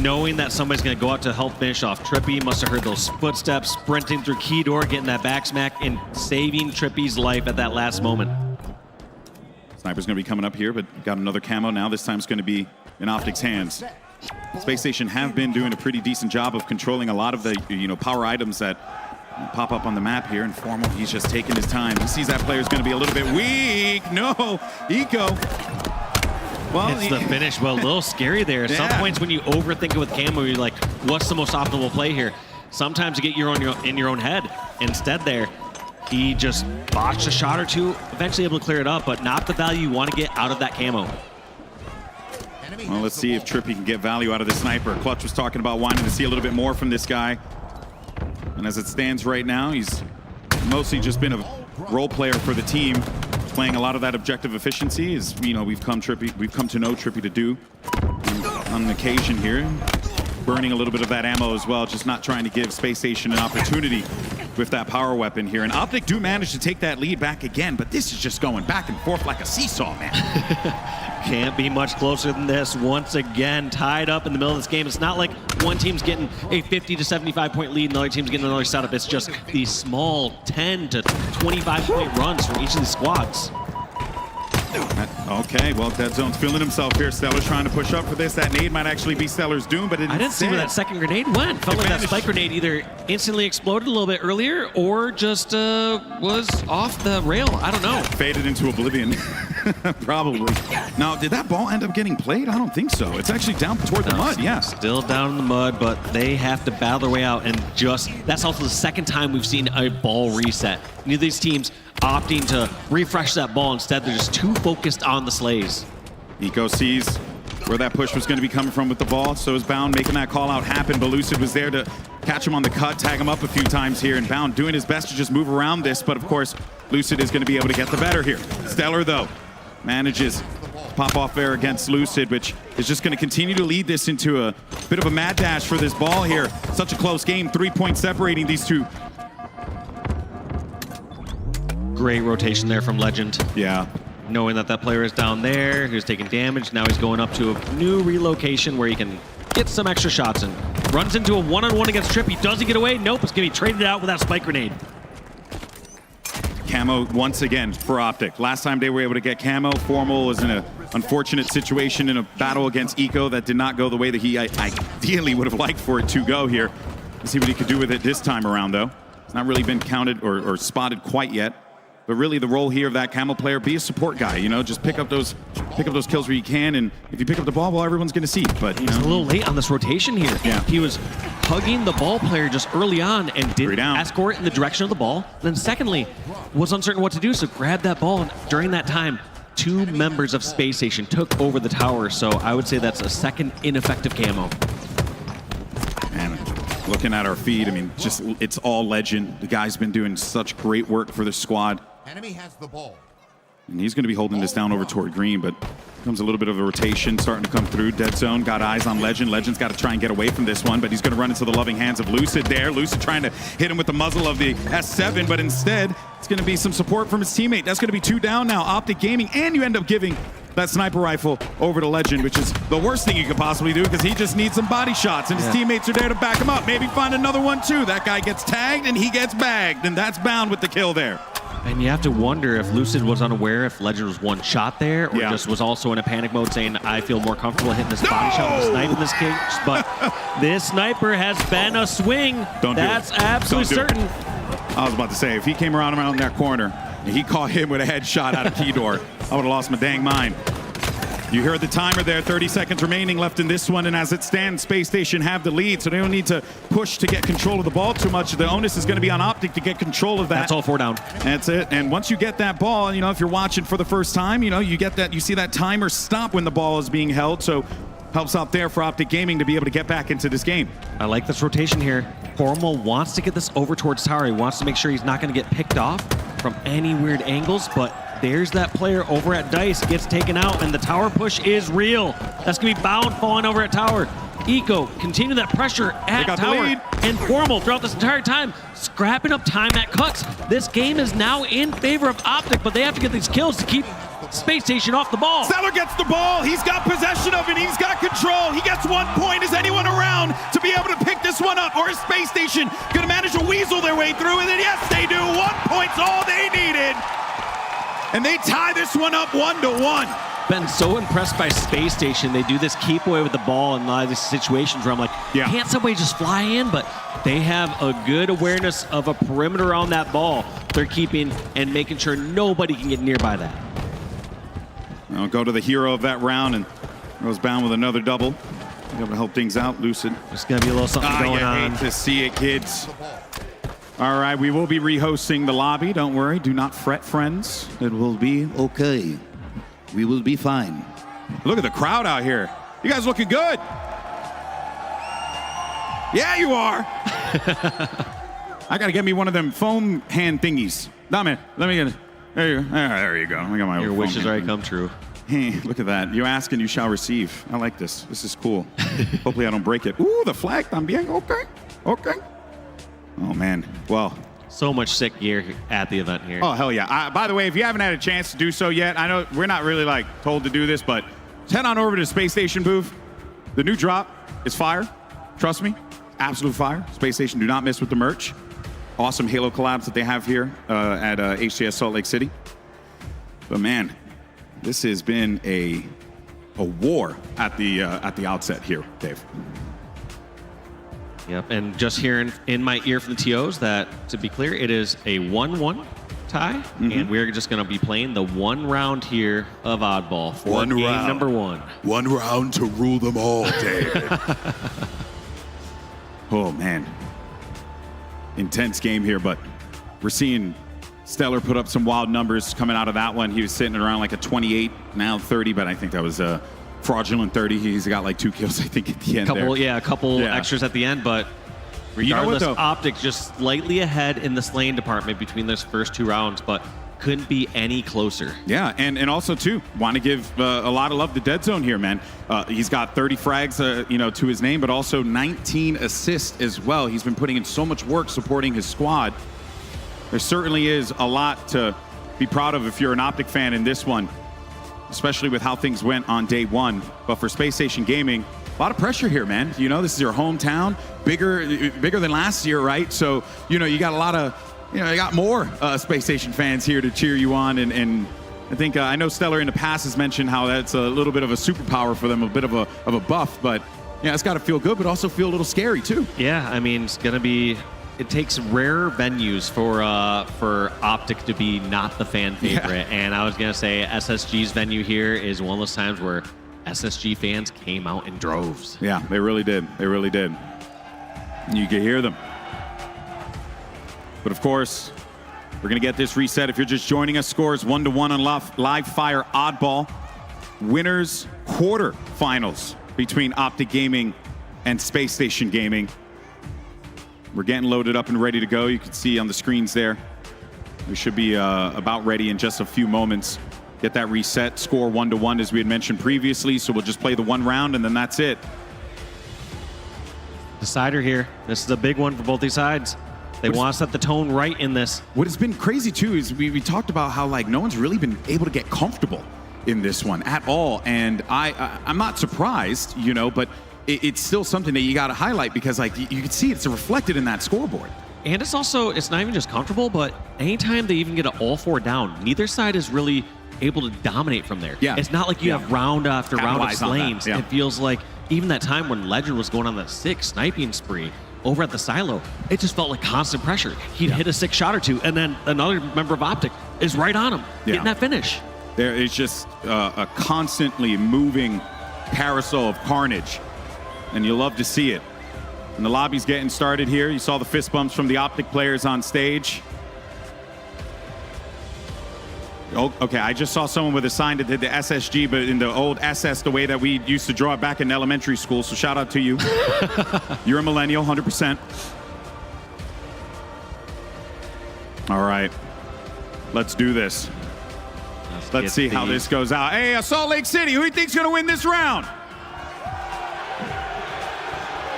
knowing that somebody's going to go out to help finish off Trippy. Must have heard those footsteps, sprinting through key door, getting that back smack, and saving Trippy's life at that last moment. Sniper's going to be coming up here, but got another camo now. This time it's going to be in Optic's hands. Spacestation have been doing a pretty decent job of controlling a lot of the power items that pop up on the map here. And Formal, he's just taking his time. He sees that player's going to be a little bit weak. No, Eco. Well, it's the finish, but a little scary there. At some points when you overthink it with camo, you're like, what's the most optimal play here? Sometimes you get in your own head. Instead there, he just botched a shot or two, eventually able to clear it up, but not the value you want to get out of that camo. Well, let's see if Trippy can get value out of this sniper. Clutch was talking about wanting to see a little bit more from this guy. And as it stands right now, he's mostly just been a role player for the team, playing a lot of that objective efficiency, as we've come to know Trippy to do on occasion here. Burning a little bit of that ammo as well, just not trying to give Spacestation an opportunity with that power weapon here. And Optic do manage to take that lead back again, but this is just going back and forth like a seesaw, man. Can't be much closer than this. Once again, tied up in the middle of this game. It's not like one team's getting a 50 to 75 point lead and the other team's getting another setup. It's just these small 10 to 25 point runs from each of these squads. Okay, well, Dead Zone's feeling himself here. Stellar's trying to push up for this. That nade might actually be Stellar's doom, but I didn't see where that second grenade went. Felt like that spike grenade either instantly exploded a little bit earlier or just was off the rail. I don't know. Faded into oblivion. Probably. Now, did that ball end up getting played? I don't think so. It's actually down toward the mud, yeah. Still down in the mud, but they have to battle their way out. And that's also the second time we've seen a ball reset. Neither of these teams opting to refresh that ball. Instead, they're just too focused on the slays. Eco sees where that push was going to be coming from with the ball, so is Bound making that call out happen, but Lucid was there to catch him on the cut, tag him up a few times here, and Bound doing his best to just move around this, but of course, Lucid is going to be able to get the better here. Stellar, though, manages to pop off there against Lucid, which is just going to continue to lead this into a bit of a mad dash for this ball here. Such a close game, 3 points separating these two. Great rotation there from Legend. Yeah. Knowing that player is down there, who's taking damage. Now he's going up to a new relocation where he can get some extra shots in. Runs into a one-on-one against Trippy. Does he get away? Nope, it's going to be traded out with that spike grenade. Camo once again for Optic. Last time they were able to get camo, Formal was in an unfortunate situation in a battle against Eco that did not go the way that he ideally would have liked for it to go here. Let's see what he could do with it this time around, though. It's not really been counted or spotted quite yet. But really the role here of that camo player, be a support guy, just pick up those kills where you can, and if you pick up the ball, well, everyone's going to see. But he's a little late on this rotation here. Yeah. He was hugging the ball player just early on and didn't escort in the direction of the ball. Then secondly, was uncertain what to do, so grabbed that ball, and during that time, 2 members of Spacestation took over the tower, so I would say that's a second ineffective camo. And looking at our feed, I mean, it's all Legend. The guy's been doing such great work for the squad. Enemy has the ball. And he's going to be holding this down over toward green, but comes a little bit of a rotation starting to come through. Dead zone, got eyes on Legend. Legend's got to try and get away from this one, but he's going to run into the loving hands of Lucid there. Lucid trying to hit him with the muzzle of the S7, but instead it's going to be some support from his teammate. That's going to be 2 down now. Optic Gaming, and you end up giving that sniper rifle over to Legend, which is the worst thing you could possibly do because he just needs some body shots, and his teammates are there to back him up. Maybe find another one too. That guy gets tagged and he gets bagged, and that's bound with the kill there. And you have to wonder if Lucid was unaware if Legend was one shot there, or just was also in a panic mode saying, I feel more comfortable hitting this body shot with a snipe in this case. But this sniper has been a swing. That's absolutely certain. I was about to say, if he came around that corner and he caught him with a headshot out of key door, I would have lost my dang mind. You heard the timer there, 30 seconds remaining left in this one, and as it stands, Space Station have the lead, so they don't need to push to get control of the ball too much. The onus is going to be on Optic to get control of that. That's all 4 down. That's it. And once you get that ball, you know, if you're watching for the first time, you know, you get that, you see that timer stop when the ball is being held, so helps out there for Optic Gaming to be able to get back into this game. I like this rotation here. Formal wants to get this over towards tower. He wants to make sure he's not going to get picked off from any weird angles, but there's that player over at Dice, gets taken out, and the tower push is real. That's going to be Bound falling over at tower. Eco, continue that pressure at tower. And Formal throughout this entire time, scrapping up time at cuts. This game is now in favor of Optic, but they have to get these kills to keep Space Station off the ball. Stellar gets the ball. He's got possession of it. He's got control. He gets 1 point. Is anyone around to be able to pick this one up? Or is Space Station going to manage to weasel their way through? And then, yes, they do. 1 point's all they needed. And they tie this one up 1-1. Been so impressed by Space Station. They do this keep away with the ball in a lot of these situations where I'm like, can't somebody just fly in? But they have a good awareness of a perimeter on that ball. They're keeping and making sure nobody can get nearby that. I'll go to the hero of that round, and goes Bound with another double. Be able to help things out, Lucid. There's going to be a little something going on. Hate to see it, kids. All right, we will be rehosting the lobby. Don't worry. Do not fret, friends. It will be okay. We will be fine. Look at the crowd out here. You guys looking good. Yeah, you are. I got to get me one of them foam hand thingies. Nah, man, let me get it. There you go. There you go. I got my Your wishes already come true. Hey, look at that. You ask and you shall receive. I like this. This is cool. Hopefully I don't break it. Ooh, the flag también. Okay. Okay. Oh, man. Well. So much sick gear at the event here. Oh, hell yeah. By the way, if you haven't had a chance to do so yet, I know we're not really like told to do this, but just head on over to the Space Station booth. The new drop is fire. Trust me. Absolute fire. Space Station, do not miss with the merch. Awesome Halo collabs that they have here at HCS Salt Lake City. But man, this has been a war at the outset here, Dave. Yep, and just hearing in my ear from the TOs that, to be clear, it is a 1-1 tie, and we're just going to be playing the 1 round here of Oddball for game number 1. 1 round to rule them all, David. Oh, man. Intense game here, but we're seeing Stellar put up some wild numbers coming out of that one. He was sitting around like a 28, now 30, but I think that was a fraudulent 30. He's got like 2 kills, I think, at the end a couple extras at the end, but regardless, Optic just slightly ahead in the slaying department between those first 2 rounds, but couldn't be any closer. Yeah, and also, too, want to give a lot of love to Dead Zone here, man. He's got 30 frags, to his name, but also 19 assists as well. He's been putting in so much work supporting his squad. There certainly is a lot to be proud of if you're an Optic fan in this one, especially with how things went on day 1. But for Space Station Gaming, a lot of pressure here, man. You know, this is your hometown, bigger than last year, right? So, you got a lot of... you got more Space Station fans here to cheer you on, and I think I know Stellar in the past has mentioned how that's a little bit of a superpower for them, a bit of a buff, but yeah, it's got to feel good, but also feel a little scary too. Yeah, I mean, it's gonna be. It takes rare venues for Optic to be not the fan favorite, and I was gonna say SSG's venue here is one of those times where SSG fans came out in droves. Yeah, they really did. They really did. You could hear them. But of course, we're going to get this reset. If you're just joining us, scores 1-1 on Live Fire Oddball. Winners quarterfinals between Optic Gaming and Space Station Gaming. We're getting loaded up and ready to go. You can see on the screens there We should be about ready in just a few moments. Get that reset, score 1-1 as we had mentioned previously. So we'll just play the one round and then that's it. Decider here. This is a big one for both these sides. They want to set the tone right in this. What has been crazy too is we talked about how like no one's really been able to get comfortable in this one at all. And I'm not surprised, you know, but it's still something that you got to highlight because like you can see it's reflected in that scoreboard. And it's also, it's not even just comfortable, but anytime they even get an all 4 down, neither side is really able to dominate from there. Yeah. It's not like you have round after round of slains. Yeah. It feels like even that time when Legend was going on that 6 sniping spree over at the silo, it just felt like constant pressure. He'd hit a 6 shot or 2, and then another member of Optic is right on him, getting that finish. There is just a constantly moving carousel of carnage, and you love to see it. And the lobby's getting started here. You saw the fist bumps from the Optic players on stage. Oh, okay, I just saw someone with a sign that did the SSG, but in the old SS, the way that we used to draw it back in elementary school, so shout out to you. You're a millennial, 100%. All right, let's do this. Let's see how this goes out. Hey, Salt Lake City, who do you think's gonna win this round?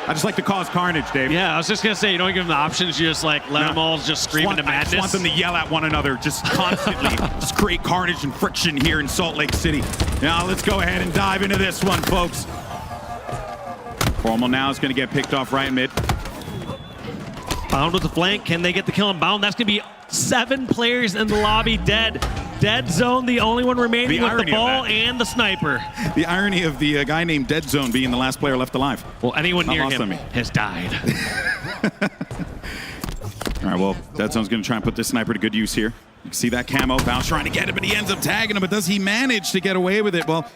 I just like to cause carnage, Dave. Yeah, I was just going to say, you don't give them the options. You just like let them all just scream into madness. I just want them to yell at one another just constantly. Just create carnage and friction here in Salt Lake City. Now let's go ahead and dive into this one, folks. Formal now is going to get picked off right mid. Bound with the flank. Can they get the kill on Bound? That's going to be 7 players in the lobby dead. Dead Zone, the only one remaining with the ball and the sniper. The irony of the guy named Dead Zone being the last player left alive. Well, anyone near him has died. All right, well, Dead Zone's going to try and put this sniper to good use here. You can see that camo. Bounce trying to get it, but he ends up tagging him. But does he manage to get away with it? Well,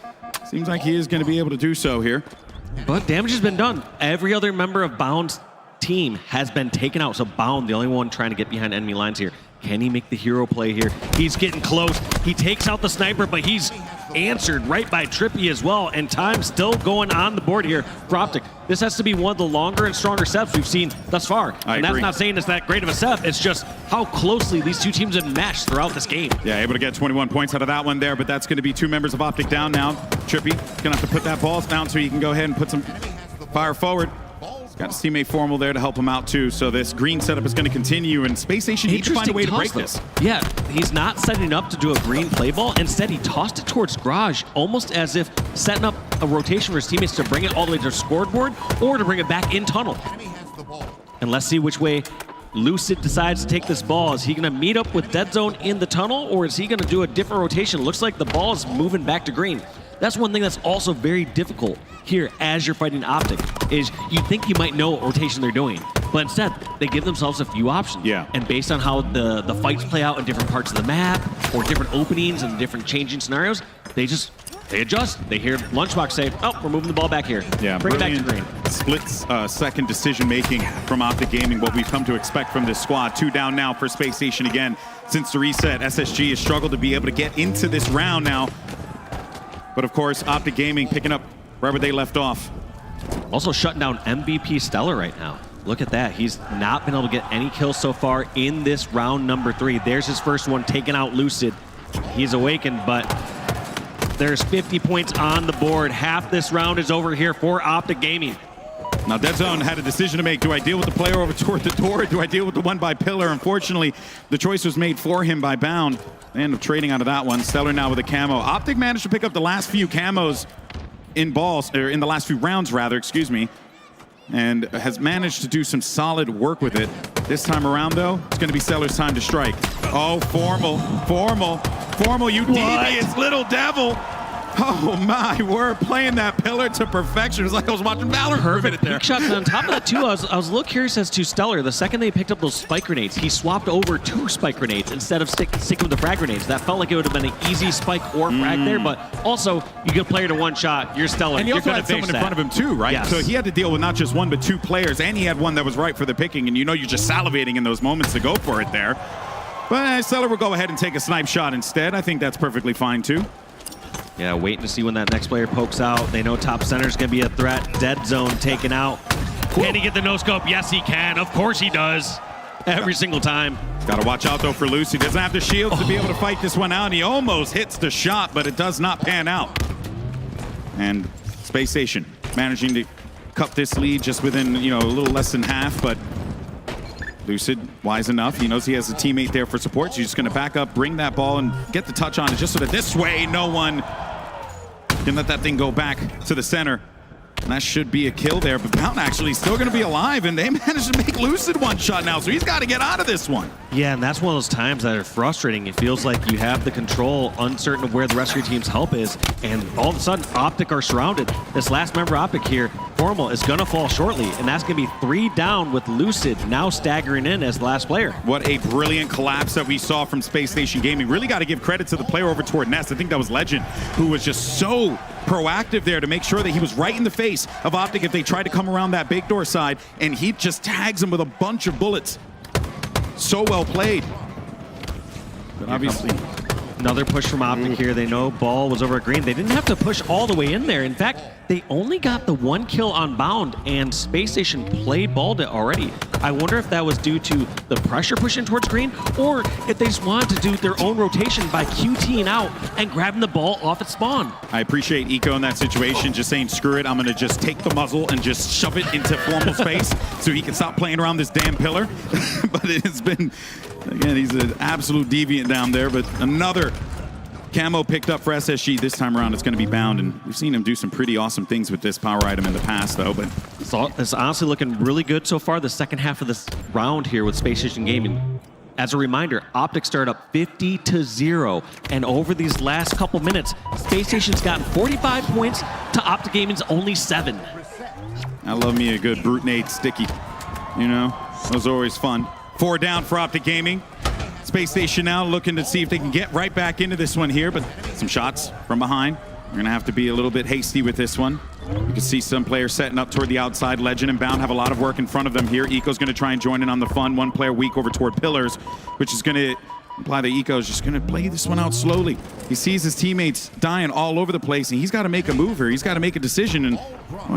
seems like he is going to be able to do so here. But damage has been done. Every other member of Bound's team has been taken out. So Bound, the only one trying to get behind enemy lines here. Can he make the hero play here? He's getting close. He takes out the sniper, but he's answered right by Trippy as well. And time still going on the board here for Optic. This has to be one of the longer and stronger setups we've seen thus far. And that's not saying it's that great of a setup. It's just how closely these two teams have meshed throughout this game. Yeah, able to get 21 points out of that one there, but that's going to be 2 members of Optic down now. Trippy going to have to put that balls down so he can go ahead and put some fire forward. Got his teammate Formal there to help him out too. So this green setup is going to continue, and Spacestation needs to find a way to break this. Yeah, he's not setting up to do a green play ball. Instead, he tossed it towards Garage, almost as if setting up a rotation for his teammates to bring it all the way to the scoreboard or to bring it back in tunnel. And let's see which way Lucid decides to take this ball. Is he going to meet up with Dead Zone in the tunnel, or is he going to do a different rotation? Looks like the ball is moving back to green. That's one thing that's also very difficult here as you're fighting Optic, is you think you might know what rotation they're doing, but instead they give themselves a few options. Yeah. And based on how the fights play out in different parts of the map or different openings and different changing scenarios, they adjust. They hear Lunchbox say, oh, we're moving the ball back here. Yeah, bring it back to green. Split-second decision-making from Optic Gaming, what we've come to expect from this squad. 2 down now for Spacestation again. Since the reset, SSG has struggled to be able to get into this round now. But of course, Optic Gaming picking up right where they left off. Also shutting down MVP Stellar right now. Look at that. He's not been able to get any kills so far in this round number 3. There's his first one, taking out Lucid. He's awakened, but there's 50 points on the board. Half this round is over here for Optic Gaming. Now, Dead Zone had a decision to make. Do I deal with the player over toward the door, or do I deal with the one by Pillar? Unfortunately, the choice was made for him by Bound. They end up trading out of that one. Stellar now with a camo. Optic managed to pick up the last few camos in balls, or in the last few rounds, rather, excuse me, and has managed to do some solid work with it. This time around, though, it's going to be Stellar's time to strike. Oh, Formal, you devious little devil. Oh my word, playing that pillar to perfection. It was like I was watching Valor for a minute there. Big shots. And on top of that, too, I was a little curious as to Stellar. The second they picked up those spike grenades, he swapped over to spike grenades instead of sticking with the frag grenades. That felt like it would have been an easy spike or frag there, but also, you get a player to one shot, you're Stellar. And he also had someone in front of him too, right? Yes. So he had to deal with not just one, but 2 players, and he had one that was right for the picking, and you know you're just salivating in those moments to go for it there. But Stellar will go ahead and take a snipe shot instead. I think that's perfectly fine too. Yeah, waiting to see when that next player pokes out. They know top center is going to be a threat. Dead Zone taken out. Can he get the no-scope? Yes, he can. Of course he does. Every single time. Got to watch out, though, for Lucy. Doesn't have the shields to be able to fight this one out. And he almost hits the shot, but it does not pan out. And Spacestation managing to cut this lead just within, a little less than half, but Lucid, wise enough. He knows he has a teammate there for support, so he's just going to back up, bring that ball, and get the touch on it just so that this way no one can let that thing go back to the center. And that should be a kill there, but Mountain actually still going to be alive, and they managed to make Lucid one shot now, so he's got to get out of this one. Yeah, and that's one of those times that are frustrating. It feels like you have the control, uncertain of where the rest of your team's help is, and all of a sudden, Optic are surrounded. This last member Optic here, Formal, is going to fall shortly, and that's going to be 3 down with Lucid now staggering in as the last player. What a brilliant collapse that we saw from Spacestation Gaming. Really got to give credit to the player over toward Nest. I think that was Legend, who was just so proactive there to make sure that he was right in the face of Optic if they tried to come around that big door side, and he just tags him with a bunch of bullets. So well played. But obviously, another push from Optic here. They know ball was over at green. They didn't have to push all the way in there. In fact, they only got the 1 kill on Bound, and Spacestation played balled it already. I wonder if that was due to the pressure pushing towards green, or if they just wanted to do their own rotation by QTing out and grabbing the ball off its spawn. I appreciate Eco in that situation, just saying, screw it, I'm going to just take the muzzle and just shove it into Formal space so he can stop playing around this damn pillar. But it has been, again, he's an absolute deviant down there, but another camo picked up for SSG. This time around, it's going to be Bound, and we've seen him do some pretty awesome things with this power item in the past, though. But it's honestly looking really good so far, the second half of this round here with Spacestation Gaming. As a reminder, Optic started up 50-0, and over these last couple minutes, Spacestation's gotten 45 points to Optic Gaming's only 7. I love me a good Brute Nade sticky. Those are always fun. 4 down for Optic Gaming. Spacestation now looking to see if they can get right back into this one here, but some shots from behind. We're going to have to be a little bit hasty with this one. You can see some players setting up toward the outside. Legend and Bound have a lot of work in front of them here. Eco's going to try and join in on the fun. One player weak over toward Pillars, which is going to imply that Eco's just going to play this one out slowly. He sees his teammates dying all over the place, and he's got to make a move here. He's got to make a decision, and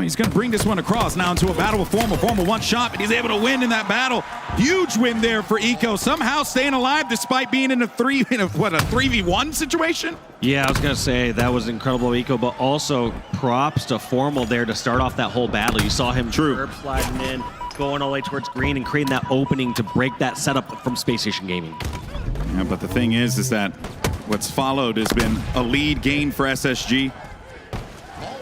he's going to bring this one across now into a battle with Formal. Formal one shot, but he's able to win in that battle. Huge win there for Eco, somehow staying alive despite being in a 3v1 situation? Yeah, I was going to say that was incredible, Eco, but also props to Formal there to start off that whole battle. You saw him curb sliding in, going all the way towards green and creating that opening to break that setup from Spacestation Gaming. Yeah, but the thing is that what's followed has been a lead gain for SSG.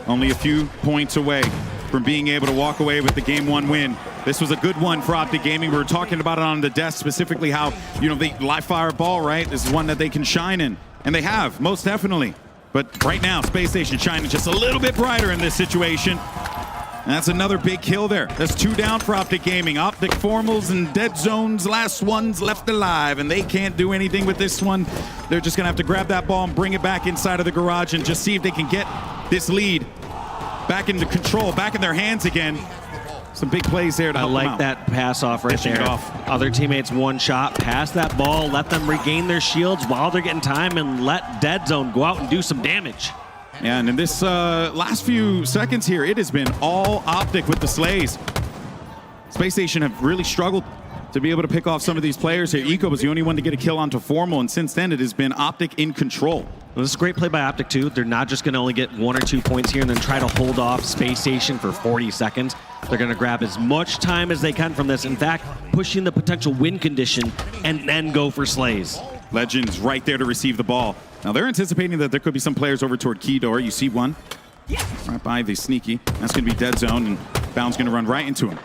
Only a few points away from being able to walk away with the Game 1 win. This was a good one for Optic Gaming. We were talking about it on the desk, specifically how, they live fire ball, right? This is one that they can shine in, and they have, most definitely. But right now, Spacestation shining just a little bit brighter in this situation. And that's another big kill there. That's 2 down for Optic Gaming. Optic Formals and Dead Zone's last ones left alive, and they can't do anything with this one. They're just going to have to grab that ball and bring it back inside of the garage and just see if they can get this lead back into control, back in their hands again. Some big plays there to help them out. I like that pass off right Dishing there. it off. Other teammates one shot, pass that ball, let them regain their shields while they're getting time, and let Dead Zone go out and do some damage. Yeah, and in this last few seconds here, it has been all Optic with the slays. Spacestation have really struggled to be able to pick off some of these players here. Eco was the only one to get a kill onto Formal, and since then it has been Optic in control. Well, this is a great play by Optic too. They're not just going to only get 1 or 2 points here and then try to hold off Spacestation for 40 seconds. They're going to grab as much time as they can from this. In fact, pushing the potential win condition and then go for slays. Legends right there to receive the ball. Now they're anticipating that there could be some players over toward Key Door. You see one right by the sneaky. That's going to be Dead Zone, and Bound's going to run right into him.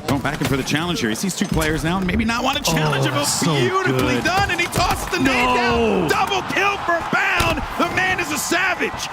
Going back in for the challenge here. He sees 2 players now and maybe not want to challenge him. So beautifully good. done, and he tosses the nade down. Double kill for Bound. The man is a savage.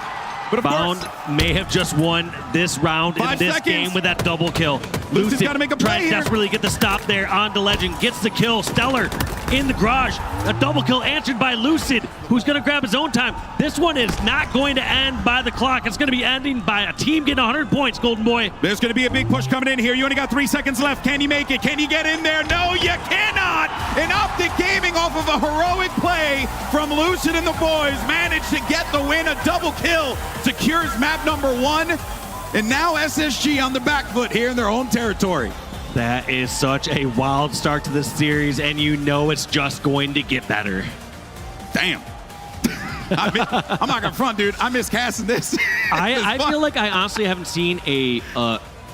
But of Bound course, may have just won this round in 5 this seconds. game with that double kill. Lucid's got to make a play tries here. desperately to get the stop there on the Legend. Gets the kill. Stellar in the garage. A double kill answered by Lucid, who's going to grab his own time. This one is not going to end by the clock. It's going to be ending by a team getting 100 points, Golden Boy. there's going to be a big push coming in here. You only got 3 seconds left. Can you make it? Can you get in there? No, you cannot. And Optic Gaming, off of a heroic play from Lucid and the boys, managed to get the win. A double kill secures map number 1. And now SSG on the back foot here in their home territory. That is such a wild start to this series, and you know it's just going to get better. Damn. I'm not gonna front, dude. I miss casting this. I feel like I honestly haven't seen a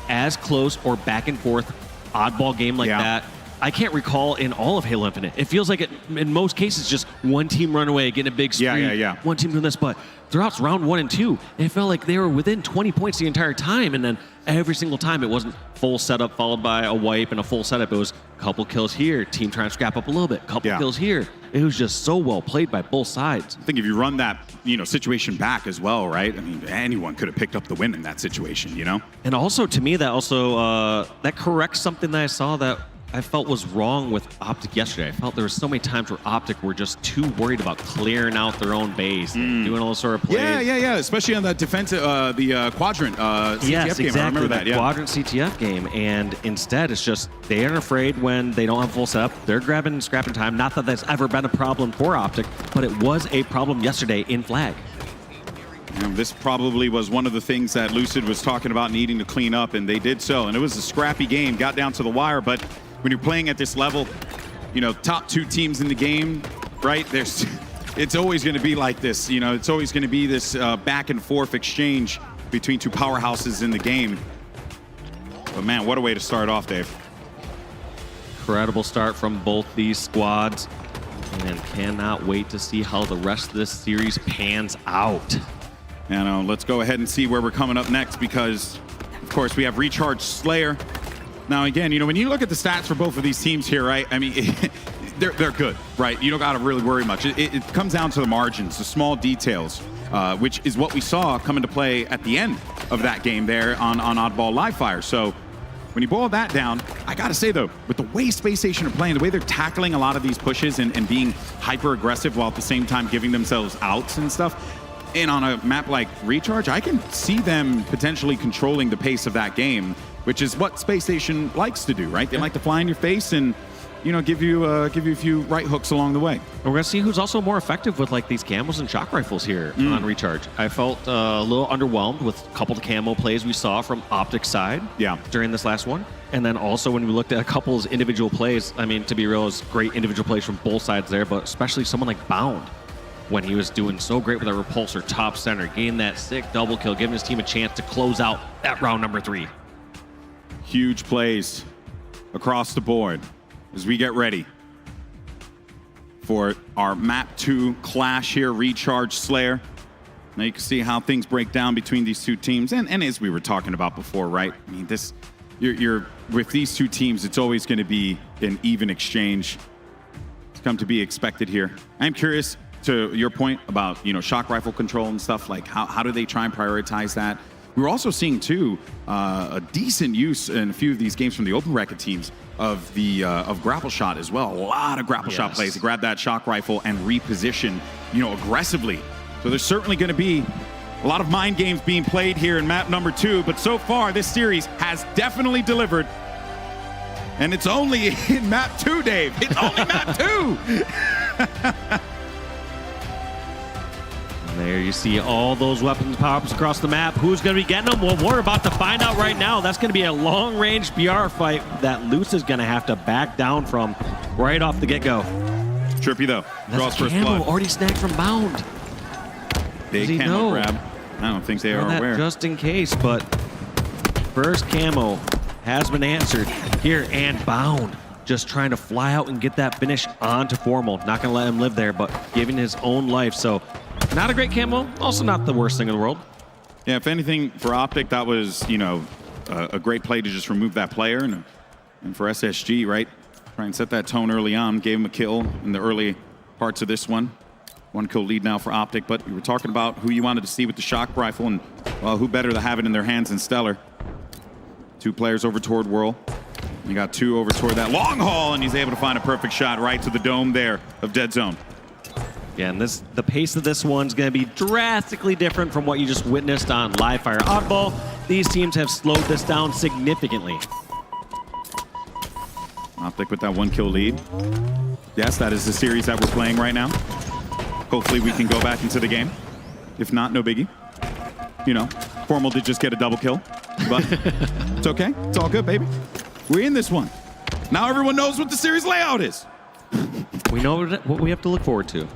as close or back and forth oddball game like that. I can't recall in all of Halo Infinite. It feels like in most cases just one team run away, getting a big spree. One team doing this, but throughout round 1 and 2, it felt like they were within 20 points the entire time, and then every single time it wasn't full setup followed by a wipe and a full setup. It was a couple kills here, team trying to scrap up a little bit, couple kills here. It was just so well played by both sides. I think if you run that, situation back as well, right? I mean, anyone could have picked up the win in that situation, And also, to me, that also that corrects something that I saw that I felt was wrong with Optic yesterday. I felt there were so many times where Optic were just too worried about clearing out their own base and doing all those sort of plays. Yeah. Especially on that defensive, the quadrant CTF game. Exactly. I remember that. Quadrant CTF game, and instead it's just they aren't afraid when they don't have full setup. They're grabbing and scrapping time. Not that that's ever been a problem for Optic, but it was a problem yesterday in Flag. This probably was one of the things that Lucid was talking about needing to clean up, and they did so. And it was a scrappy game, got down to the wire, but when you're playing at this level, top 2 teams in the game, right? It's always going to be like this. It's always going to be this back and forth exchange between 2 powerhouses in the game. But man, what a way to start off, Dave. Incredible start from both these squads, and cannot wait to see how the rest of this series pans out. Let's go ahead and see where we're coming up next, because, of course, we have Recharge Slayer. Now, again, when you look at the stats for both of these teams here, right? I mean, they're good, right? You don't got to really worry much. It comes down to the margins, the small details, which is what we saw come into play at the end of that game there on Oddball Live Fire. So when you boil that down, I got to say, though, with the way Space Station are playing, the way they're tackling a lot of these pushes and being hyper-aggressive while at the same time giving themselves outs and stuff, and on a map like Recharge, I can see them potentially controlling the pace of that game, which is what Space Station likes to do, right? They like to fly in your face and, give you a few right hooks along the way. We're gonna see who's also more effective with like these camos and shock rifles here on Recharge. I felt a little underwhelmed with a couple of camo plays we saw from Optic's side during this last one. And then also when we looked at a couple of individual plays, I mean, to be real, it was great individual plays from both sides there, but especially someone like Bound, when he was doing so great with a repulsor top center, getting that sick double kill, giving his team a chance to close out that round number 3. Huge plays across the board as we get ready for our map 2 clash here, Recharge Slayer. Now you can see how things break down between these 2 teams, and as we were talking about before, right? I mean, you're with these 2 teams, it's always going to be an even exchange. It's come to be expected here. I'm curious, to your point about shock rifle control and stuff, like how do they try and prioritize that? We're also seeing too a decent use in a few of these games from the open racket teams of the grapple shot as well. A lot of grapple shot plays to grab that shock rifle and reposition aggressively. So there's certainly going to be a lot of mind games being played here in map number 2, but so far this series has definitely delivered. And it's only in map 2, Dave. It's only map 2. There you see all those weapons power-ups across the map. Who's going to be getting them? Well, we're about to find out right now. That's going to be a long-range BR fight that Luce is going to have to back down from right off the get-go. Trippy, though. Draws first blood. blood. Already snagged from Bound. Big camo grab. I don't think they are aware. Just in case, but first camo has been answered here, and Bound just trying to fly out and get that finish onto Formal. Not going to let him live there, but giving his own life. So not a great camo, also not the worst thing in the world. Yeah, if anything, for Optic, that was, a great play to just remove that player. And for SSG, right, try and set that tone early on. Gave him a kill in the early parts of this one. 1 kill lead now for Optic, but we were talking about who you wanted to see with the shock rifle, and, well, who better to have it in their hands than Stellar. 2 players over toward Whirl. You got 2 over toward that long haul, and he's able to find a perfect shot right to the dome there of Dead Zone. Yeah, and the pace of this one's going to be drastically different from what you just witnessed on Live Fire Oddball. These teams have slowed this down significantly. Optic with that 1 kill lead. Yes, that is the series that we're playing right now. Hopefully we can go back into the game. If not, no biggie. Formal did just get a double kill, but it's okay. It's all good, baby. We're in this one. Now everyone knows what the series layout is. We know what we have to look forward to.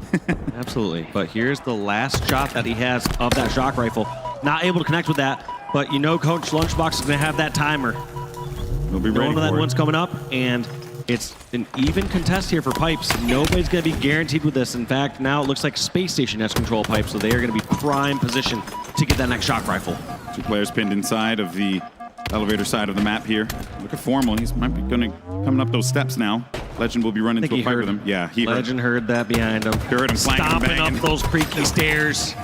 Absolutely. But here's the last shot that he has of that shock rifle. Not able to connect with that, but you know Coach Lunchbox is going to have that timer. We'll be ready for that it. one's coming up, and it's an even contest here for Pipes. Nobody's going to be guaranteed with this. In fact, now it looks like Space Station has control of Pipes, so they are going to be prime position to get that next shock rifle. 2 players pinned inside of the elevator side of the map here. Look at Formal. He's might be coming up those steps now. Legend will be running to a fight with him. Yeah, he Legend heard that behind him. Heard him stomping up those creaky stairs.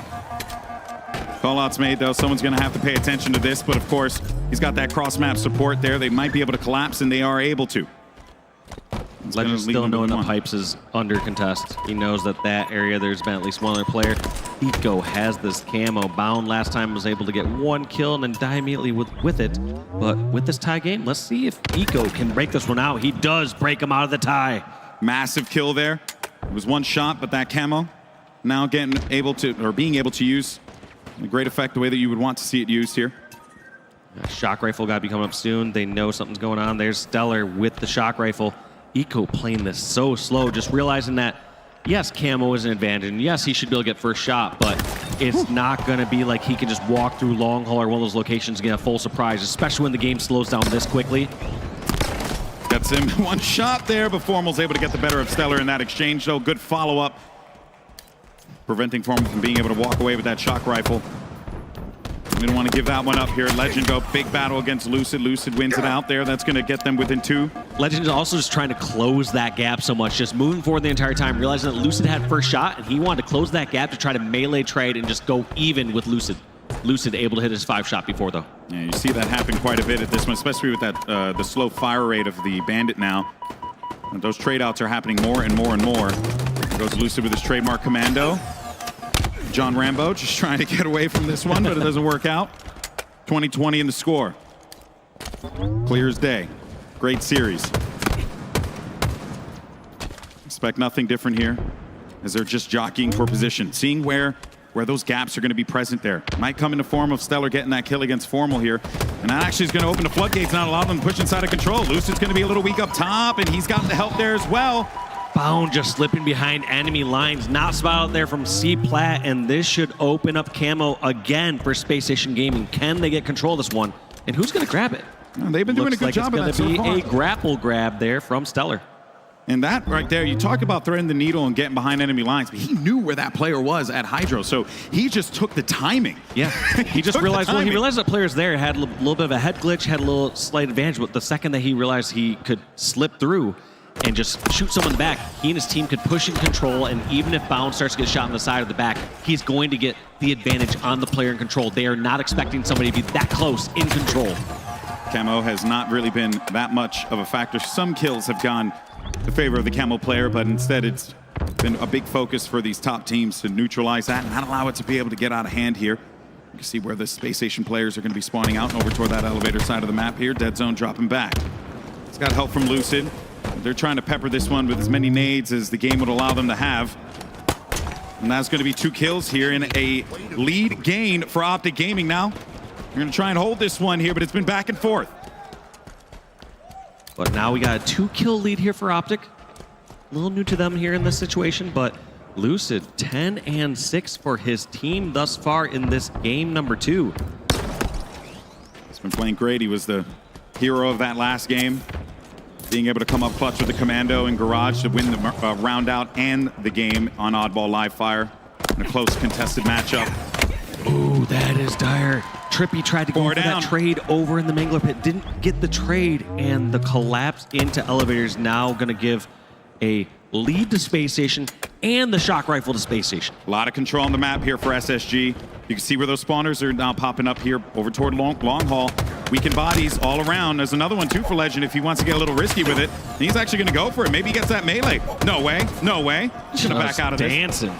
Call-out's made, though. Someone's going to have to pay attention to this, but of course, he's got that cross-map support there. They might be able to collapse, and they are able to. Legend still knowing that Pipes is under contest. He knows that that area, there's been at least one other player. Eco has this camo. Bound last time was able to get 1 kill and then die immediately with it. But with this tie game, let's see if Eco can break this one out. He does break him out of the tie. Massive kill there. It was 1 shot, but that camo now being able to use a great effect the way that you would want to see it used here. That shock rifle got to be coming up soon. They know something's going on. There's Stellar with the shock rifle. Eco playing this so slow, just realizing that, yes, camo is an advantage, and yes, he should be able to get first shot, but it's not going to be like he can just walk through long haul or one of those locations and get a full surprise, especially when the game slows down this quickly. Gets him 1 shot there, but Formal's able to get the better of Stellar in that exchange, though. Good follow-up, preventing Formal from being able to walk away with that shock rifle. We don't want to give that one up here. Legend go big battle against Lucid. Lucid wins it out there. That's going to get them within 2. Legend is also just trying to close that gap so much, just moving forward the entire time, realizing that Lucid had first shot, and he wanted to close that gap to try to melee trade and just go even with Lucid. Lucid able to hit his 5 shot before, though. Yeah, you see that happen quite a bit at this one, especially with that the slow fire rate of the Bandit now. And those trade-outs are happening more and more and more. There goes Lucid with his trademark commando. John Rambo just trying to get away from this one, but it doesn't work out. 20-20 in the score. Clear as day. Great series. Expect nothing different here as they're just jockeying for position. Seeing where those gaps are going to be present there. Might come in the form of Stellar getting that kill against Formal here. And that actually is going to open the floodgates, not allow them to push inside of control. Lucid's going to be a little weak up top, and he's got the help there as well. Bound just slipping behind enemy lines, not spotted there from C-Plat, and this should open up camo again for Spacestation Gaming. Can they get control of this one? And who's going to grab it? They've been doing a good job of that so far. It's going to be a grapple grab there from Stellar. And that right there, you talk about threading the needle and getting behind enemy lines, but he knew where that player was at Hydro, so he just took the timing. Yeah, he just realized, well, he realized that players there had a little bit of a head glitch, had a little slight advantage, but the second that he realized he could slip through and just shoot someone back, he and his team could push and control, and even if Bound starts to get shot on the side of the back, he's going to get the advantage on the player in control. They are not expecting somebody to be that close in control. Camo has not really been that much of a factor. Some kills have gone in favor of the Camo player, but instead it's been a big focus for these top teams to neutralize that and not allow it to be able to get out of hand here. You can see where the Space Station players are going to be spawning out and over toward that elevator side of the map here. Dead Zone dropping back. It's got help from Lucid. They're trying to pepper this one with as many nades as the game would allow them to have. And that's going to be 2 kills here in a lead gain for Optic Gaming now. They're going to try and hold this one here, but it's been back and forth. But now we got a 2-kill lead here for Optic. A little new to them here in this situation, but Lucid 10-6 for his team thus far in this game number 2. He's been playing great. He was the hero of that last game. Being able to come up clutch with the Commando and Garage to win the round out and the game on Oddball live fire in a close contested matchup. Ooh, that is dire. Trippy tried to go for that trade over in the Mangler Pit. Didn't get the trade, and the collapse into elevators now going to give a lead to Space Station and the shock rifle to Space Station. A lot of control on the map here for SSG. You can see where those spawners are now popping up here over toward long haul. Weakened bodies all around. There's another one too for Legend if he wants to get a little risky with it. And he's actually going to go for it. Maybe he gets that melee. No way. No way. He's going to back out of this. Dancing.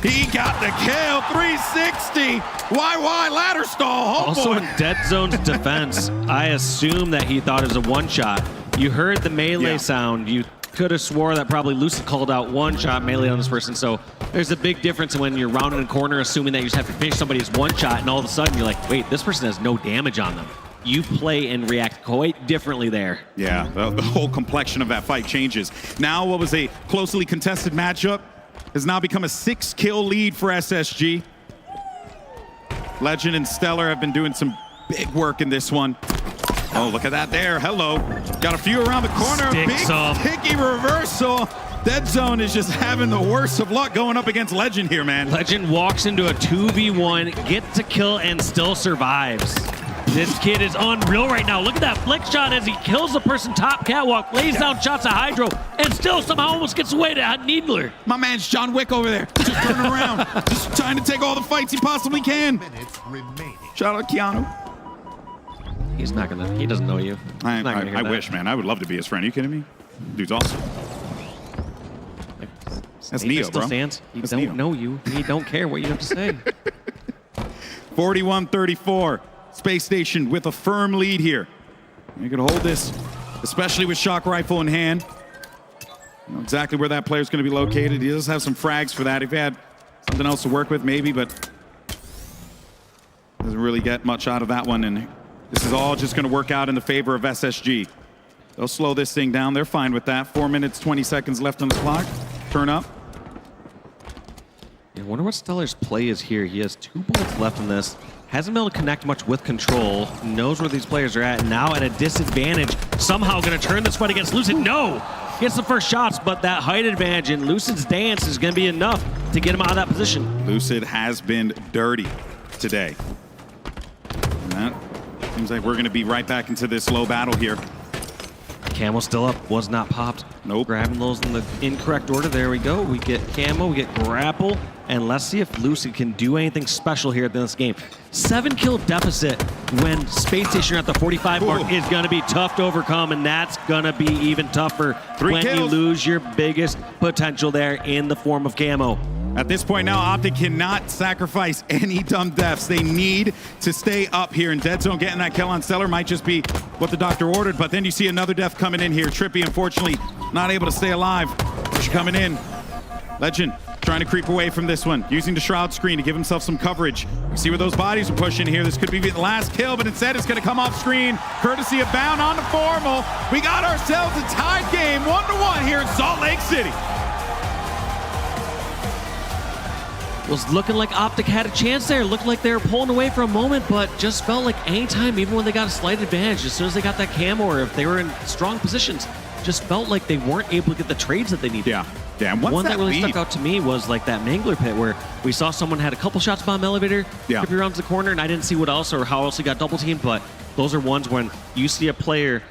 He got the kill. 360. YY ladder stall. Oh, also boy. in Dead Zone's defense, I assume that he thought it was a one-shot. You heard the melee sound. You could have swore that probably Lucid called out one-shot melee on this person. So there's a big difference when you're rounding a corner assuming that you just have to finish somebody's one-shot, and all of a sudden you're like, wait, this person has no damage on them. you play and react quite differently there. Yeah, the whole complexion of that fight changes. Now what was a closely contested matchup has now become a 6-kill lead for SSG. Legend and Stellar have been doing some big work in this one. Oh, look at that there. Hello. Got a few around the corner. Big picky reversal. Dead Zone is just having the worst of luck going up against Legend here, man. Legend walks into a 2v1, gets a kill, and still survives. This kid is unreal right now. Look at that flick shot as he kills the person top catwalk, lays down shots at Hydro, and still somehow almost gets away to Needler. My man's John Wick over there, just turning around, just trying to take all the fights he possibly can. Shout out Keanu. He's not gonna, he doesn't know you. I wish, man. I would love to be his friend. Are you kidding me? Dude's awesome. That's Neo, bro. Stands. He don't know you. He don't care what you have to say. 41-34. Space Station with a firm lead here. You're going to hold this, especially with shock rifle in hand. You know exactly where that player's going to be located. He does have some frags for that. If he had something else to work with, maybe, but doesn't really get much out of that one. And this is all just going to work out in the favor of SSG. They'll slow this thing down. They're fine with that. 4 minutes, 20 seconds left on the clock. Turn up. I wonder what Stellar's play is here. He has 2 bullets left in this. Hasn't been able to connect much with control. Knows where these players are at. Now at a disadvantage. Somehow going to turn this fight against Lucid. No! Gets the first shots, but that height advantage in Lucid's dance is going to be enough to get him out of that position. Lucid has been dirty today. And that seems like we're going to be right back into this low battle here. Camo still up, was not popped. Nope. Grabbing those in the incorrect order. There we go. We get Camo, we get Grapple, and let's see if Lucid can do anything special here in this game. 7-kill deficit when Space Station at the 45 mark is going to be tough to overcome, and that's going to be even tougher when you lose your biggest potential there in the form of Camo. At this point now, Optic cannot sacrifice any dumb deaths. They need to stay up here, and Dead Zone getting that kill on Stellar might just be what the doctor ordered, but then you see another death coming in here. Trippy, unfortunately, not able to stay alive. Push coming in. Legend trying to creep away from this one, using the Shroud screen to give himself some coverage. You see where those bodies are pushing here. This could be the last kill, but instead it's going to come off screen, courtesy of Bound on the Formal. We got ourselves a tied game, 1-1 here in Salt Lake City. Was looking like Optic had a chance there. Looked like they were pulling away for a moment, but just felt like anytime, even when they got a slight advantage, as soon as they got that camo or if they were in strong positions, just felt like they weren't able to get the trades that they needed. Yeah. And one that really stuck out to me was like that Mangler pit where we saw someone had a couple shots bomb elevator, trip around the corner, and I didn't see what else or how else he got double teamed, but those are ones when you see a player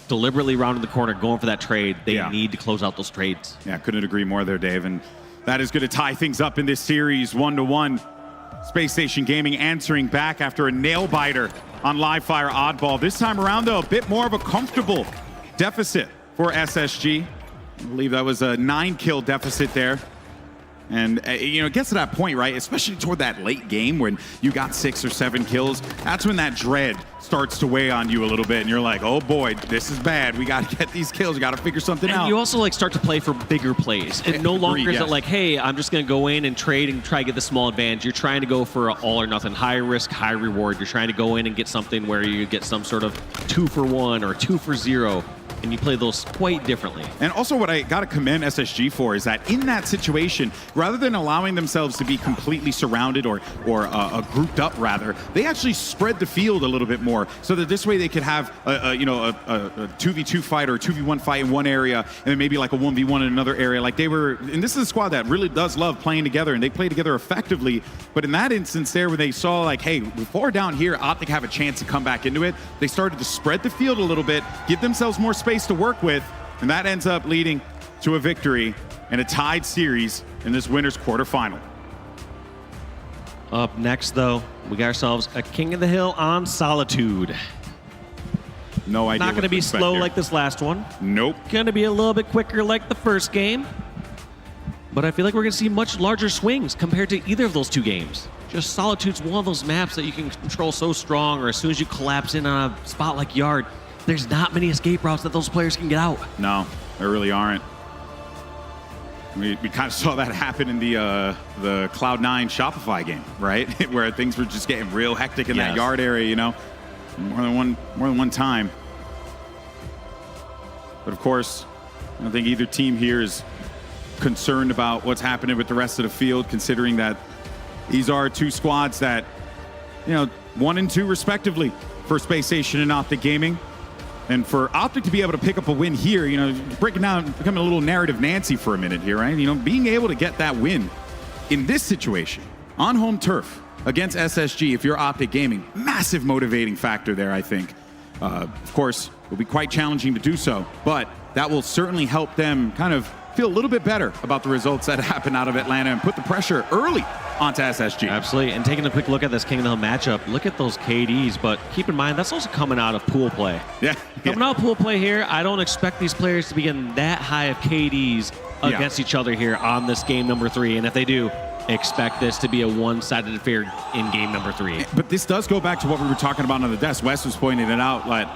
deliberately rounding the corner going for that trade, they need to close out those trades. Yeah, couldn't agree more there, Dave. And that is going to tie things up in this series 1-1. Space Station Gaming answering back after a nail-biter on live fire Oddball. This time around, though, a bit more of a comfortable deficit for SSG. I believe that was a 9-kill deficit there. And, you know, it gets to that point, right? Especially toward that late game when you got 6 or 7 kills. That's when that dread starts to weigh on you a little bit. And you're like, oh, boy, this is bad. We got to get these kills. We got to figure something out. And you also, like, start to play for bigger plays. It no longer is it like, hey, I'm just going to go in and trade and try to get the small advantage. You're trying to go for all or nothing. High risk, high reward. You're trying to go in and get something where you get some sort of 2-for-1 or 2-for-0. And you play those quite differently. And also what I got to commend SSG for is that in that situation, rather than allowing themselves to be completely surrounded or grouped up rather, they actually spread the field a little bit more so that this way they could have a 2v2 fight or a 2v1 fight in one area and then maybe like a 1v1 in another area. Like they were, and this is a squad that really does love playing together and they play together effectively. But in that instance there where they saw like, hey, before down here, Optic have a chance to come back into it, they started to spread the field a little bit, give themselves more space to work with, and that ends up leading to a victory and a tied series in this winner's quarterfinal. Up next, though, we got ourselves a King of the Hill on Solitude. No idea. Not going to be slow like this last one. Nope. Going to be a little bit quicker like the first game. But I feel like we're going to see much larger swings compared to either of those two games. Just Solitude's one of those maps that you can control so strong, or as soon as you collapse in on a spot like Yard, there's not many escape routes that those players can get out. No, there really aren't. We kind of saw that happen in the Cloud9 Shopify game, right? Where things were just getting real hectic in that Yard area, you know? more than one time. But of course, I don't think either team here is concerned about what's happening with the rest of the field, considering that these are two squads that, 1 and 2 respectively for Spacestation and Optic Gaming. And for Optic to be able to pick up a win here, breaking down, becoming a little narrative Nancy for a minute here, right? Being able to get that win in this situation on home turf against SSG, if you're Optic Gaming, massive motivating factor there, I think. Of course, it will be quite challenging to do so, but that will certainly help them kind of feel a little bit better about the results that happen out of Atlanta and put the pressure early onto SSG. Absolutely, and taking a quick look at this King of the Hill matchup, look at those KDs, but keep in mind, that's also coming out of pool play. Yeah. Coming out of pool play here, I don't expect these players to be getting that high of KDs against each other here on this game number 3, and if they do, expect this to be a one-sided affair in game number 3. But this does go back to what we were talking about on the desk. Wes was pointing it out, like,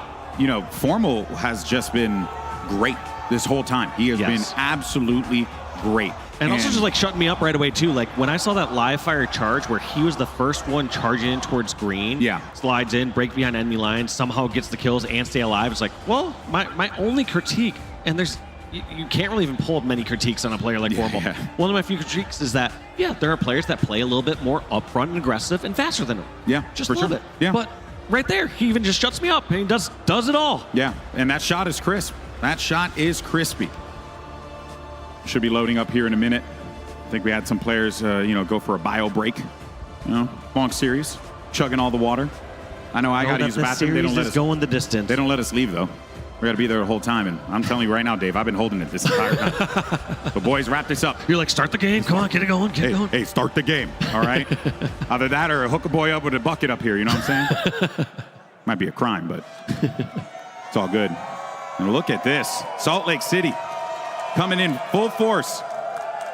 Formal has just been great this whole time. He has been absolutely great. And also just like shutting me up right away too. Like when I saw that live fire charge where he was the first one charging in towards green, slides in, break behind enemy lines, somehow gets the kills and stay alive. It's like, well, my only critique, and there's you can't really even pull up many critiques on a player like Formal. One of my few critiques is that, there are players that play a little bit more upfront and aggressive and faster than him. Yeah, just for love sure. it. Yeah. But right there, he even just shuts me up and he does it all. Yeah, and that shot is crisp. That shot is crispy. Should be loading up here in a minute. I think we had some players, go for a bio break. Long series, chugging all the water. I know I got to use the bathroom. They don't let us go in the distance. They don't let us leave though. We got to be there the whole time, and I'm telling you right now, Dave, I've been holding it this entire time. So boys, wrap this up. You're like, start the game. Come on, get it going. Get it going. Hey, start the game. All right. Either that or hook a boy up with a bucket up here. You know what I'm saying? Might be a crime, but it's all good. And look at this. Salt Lake City coming in full force.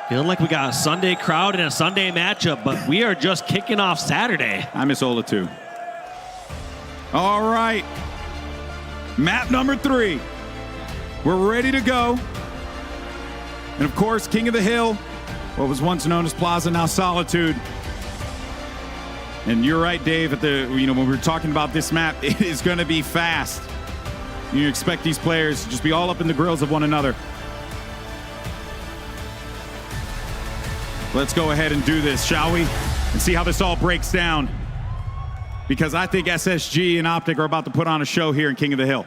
Feeling like we got a Sunday crowd and a Sunday matchup, but we are just kicking off Saturday. I miss Ola too. All right. Map number 3. We're ready to go. And of course, King of the Hill, what was once known as Plaza, now Solitude. And you're right, Dave, when we were talking about this map, it is going to be fast. You expect these players to just be all up in the grills of one another. Let's go ahead and do this, shall we? And see how this all breaks down. Because I think SSG and Optic are about to put on a show here in King of the Hill.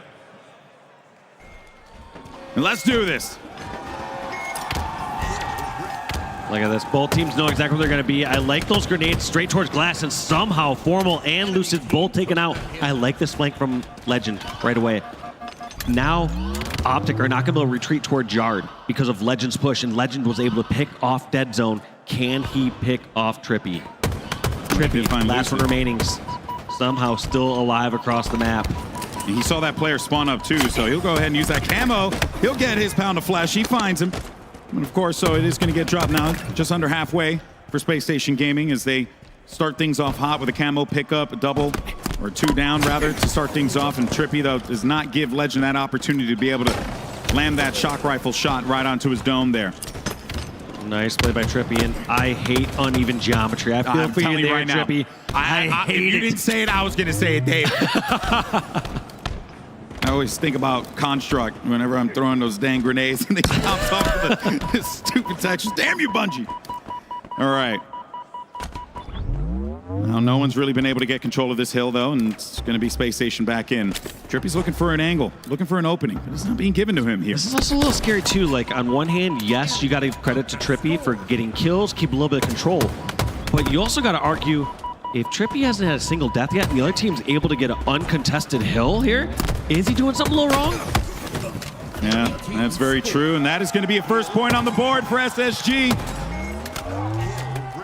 And let's do this. Look at this. Both teams know exactly where they're going to be. I like those grenades straight towards glass, and somehow Formal and Lucid both taken out. I like this flank from Legend right away. Now, Optic are not going to be able to retreat toward Yard because of Legend's push, and Legend was able to pick off Dead Zone. Can he pick off Trippy? Trippy, last one remaining, somehow still alive across the map. He saw that player spawn up too, so he'll go ahead and use that camo. He'll get his pound of flesh. He finds him. And of course, so it is going to get dropped now, just under halfway for Spacestation Gaming as they start things off hot with a camo pickup, a double, or 2 down rather, to start things off. And Trippy, though, does not give Legend that opportunity to be able to land that shock rifle shot right onto his dome there. Nice play by Trippy, and I hate uneven geometry. I feel for you there, right Trippy. I hate it. If you didn't say it, I was going to say it, Dave. I always think about Construct whenever I'm throwing those dang grenades and they bounce off of the stupid textures. Damn you, Bungie. All right. Well, no one's really been able to get control of this hill, though, and it's going to be Spacestation back in. Trippy's looking for an angle, looking for an opening, but it's not being given to him here. This is also a little scary, too. Like, on one hand, yes, you got to give credit to Trippy for getting kills, keep a little bit of control, but you also got to argue, if Trippy hasn't had a single death yet and the other team's able to get an uncontested hill here, is he doing something a little wrong? Yeah, that's very true, and that is going to be a first point on the board for SSG.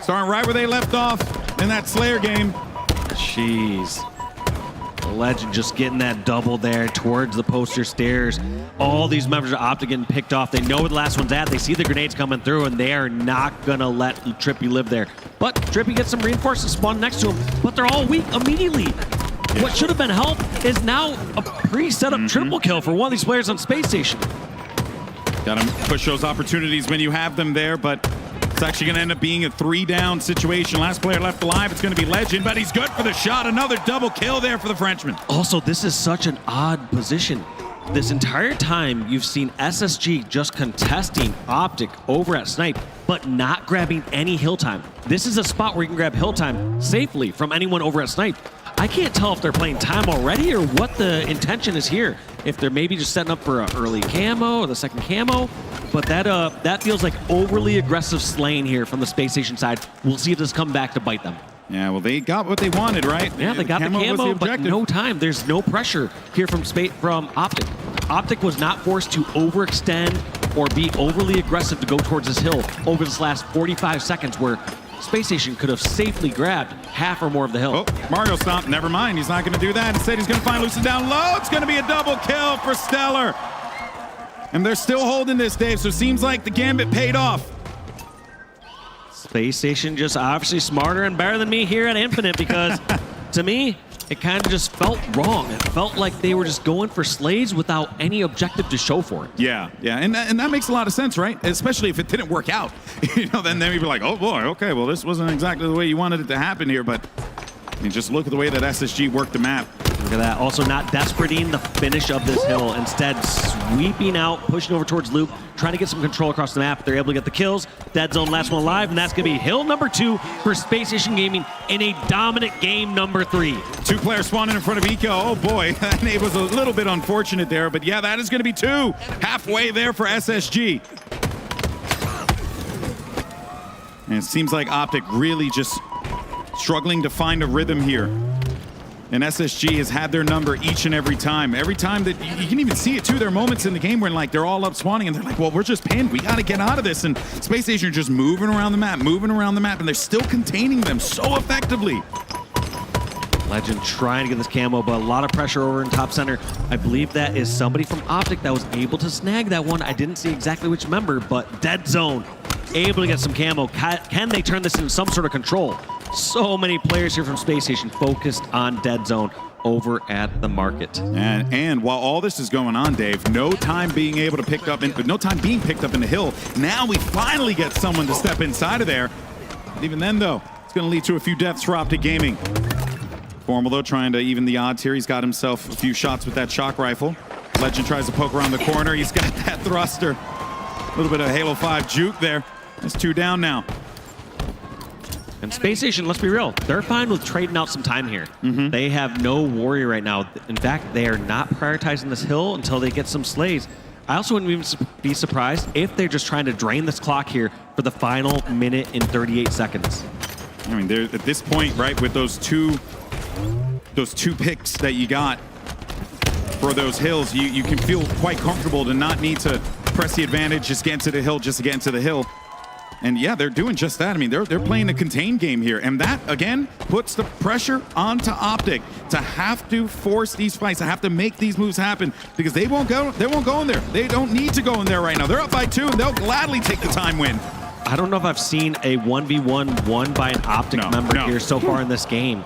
Starting right where they left off in that Slayer game. Jeez. Legend just getting that double there towards the poster stairs. All these members of Optic getting picked off. They know where the last one's at. They see the grenades coming through, and they are not going to let Trippy live there. But Trippy gets some reinforcements spawned next to him, but they're all weak immediately. Yeah. What should have been help is now a pre-set up triple kill for one of these players on Space Station. Got to push those opportunities when you have them there, but It's actually going to end up being a 3-down situation. Last player left alive, it's going to be Legend, but he's good for the shot. Another double kill there for the Frenchman. Also, this is such an odd position. This entire time, you've seen SSG just contesting Optic over at Snipe, but not grabbing any hill time. This is a spot where you can grab hill time safely from anyone over at Snipe. I can't tell if they're playing time already or what the intention is here. If they're maybe just setting up for an early camo or the second camo, but that feels like overly aggressive slaying here from the Space Station side. We'll see if this comes back to bite them. Yeah, well, they got what they wanted, right? Yeah, they got the camo, but no time. There's no pressure here from Optic. Optic was not forced to overextend or be overly aggressive to go towards this hill over this last 45 seconds where Space Station could have safely grabbed half or more of the hill. Oh, Mario Stomp, never mind. He's not going to do that. Instead, he's going to find Lucid down low. It's going to be a double kill for Stellar. And they're still holding this, Dave, so it seems like the gambit paid off. Space Station just obviously smarter and better than me here at Infinite because to me, it kind of just felt wrong. It felt like they were just going for slays without any objective to show for it. Yeah, and that makes a lot of sense, right? Especially if it didn't work out. Then you'd be like, oh boy, okay, well, this wasn't exactly the way you wanted it to happen here, but I mean, just look at the way that SSG worked the map. Look at that. Also not desperating the finish of this hill. Instead, sweeping out, pushing over towards Loop, trying to get some control across the map. They're able to get the kills. Dead Zone last one alive, and that's going to be hill number 2 for Space Station Gaming in a dominant game number 3. 2 players spawning in front of Eco. Oh boy, that name was a little bit unfortunate there, but yeah, that is going to be 2. Halfway there for SSG. And it seems like Optic really just struggling to find a rhythm here. And SSG has had their number each and every time. Every time that you can even see it too. There are moments in the game where like they're all up spawning and they're like, well, we're just pinned. We got to get out of this. And Space Station are just moving around the map, and they're still containing them so effectively. Legend trying to get this camo, but a lot of pressure over in top center. I believe that is somebody from Optic that was able to snag that one. I didn't see exactly which member, but Dead Zone able to get some camo. Can they turn this into some sort of control? So many players here from Space Station focused on Dead Zone over at the market. And while all this is going on, Dave, no time being picked up in the hill. Now we finally get someone to step inside of there. And even then, though, it's going to lead to a few deaths for Optic Gaming. Formal, though, trying to even the odds here. He's got himself a few shots with that shock rifle. Legend tries to poke around the corner. He's got that thruster. A little bit of Halo 5 juke there. That's 2 down now. And Space Station, let's be real, they're fine with trading out some time here. They have no warrior right now. In fact, they are not prioritizing this hill until they get some slays. I also wouldn't even be surprised if they're just trying to drain this clock here for the final minute and 38 seconds. I mean, they're at this point, right, with those two picks that you got for those hills, you can feel quite comfortable to not need to press the advantage, just get into the hill, And yeah, they're doing just that. I mean, they're playing a contained game here, and that again puts the pressure onto Optic to have to force these fights, to have to make these moves happen, because they won't go in there. They don't need to go in there right now. They're up by 2, and they'll gladly take the time win. I don't know if I've seen a 1v1 won by an Optic member here so far in this game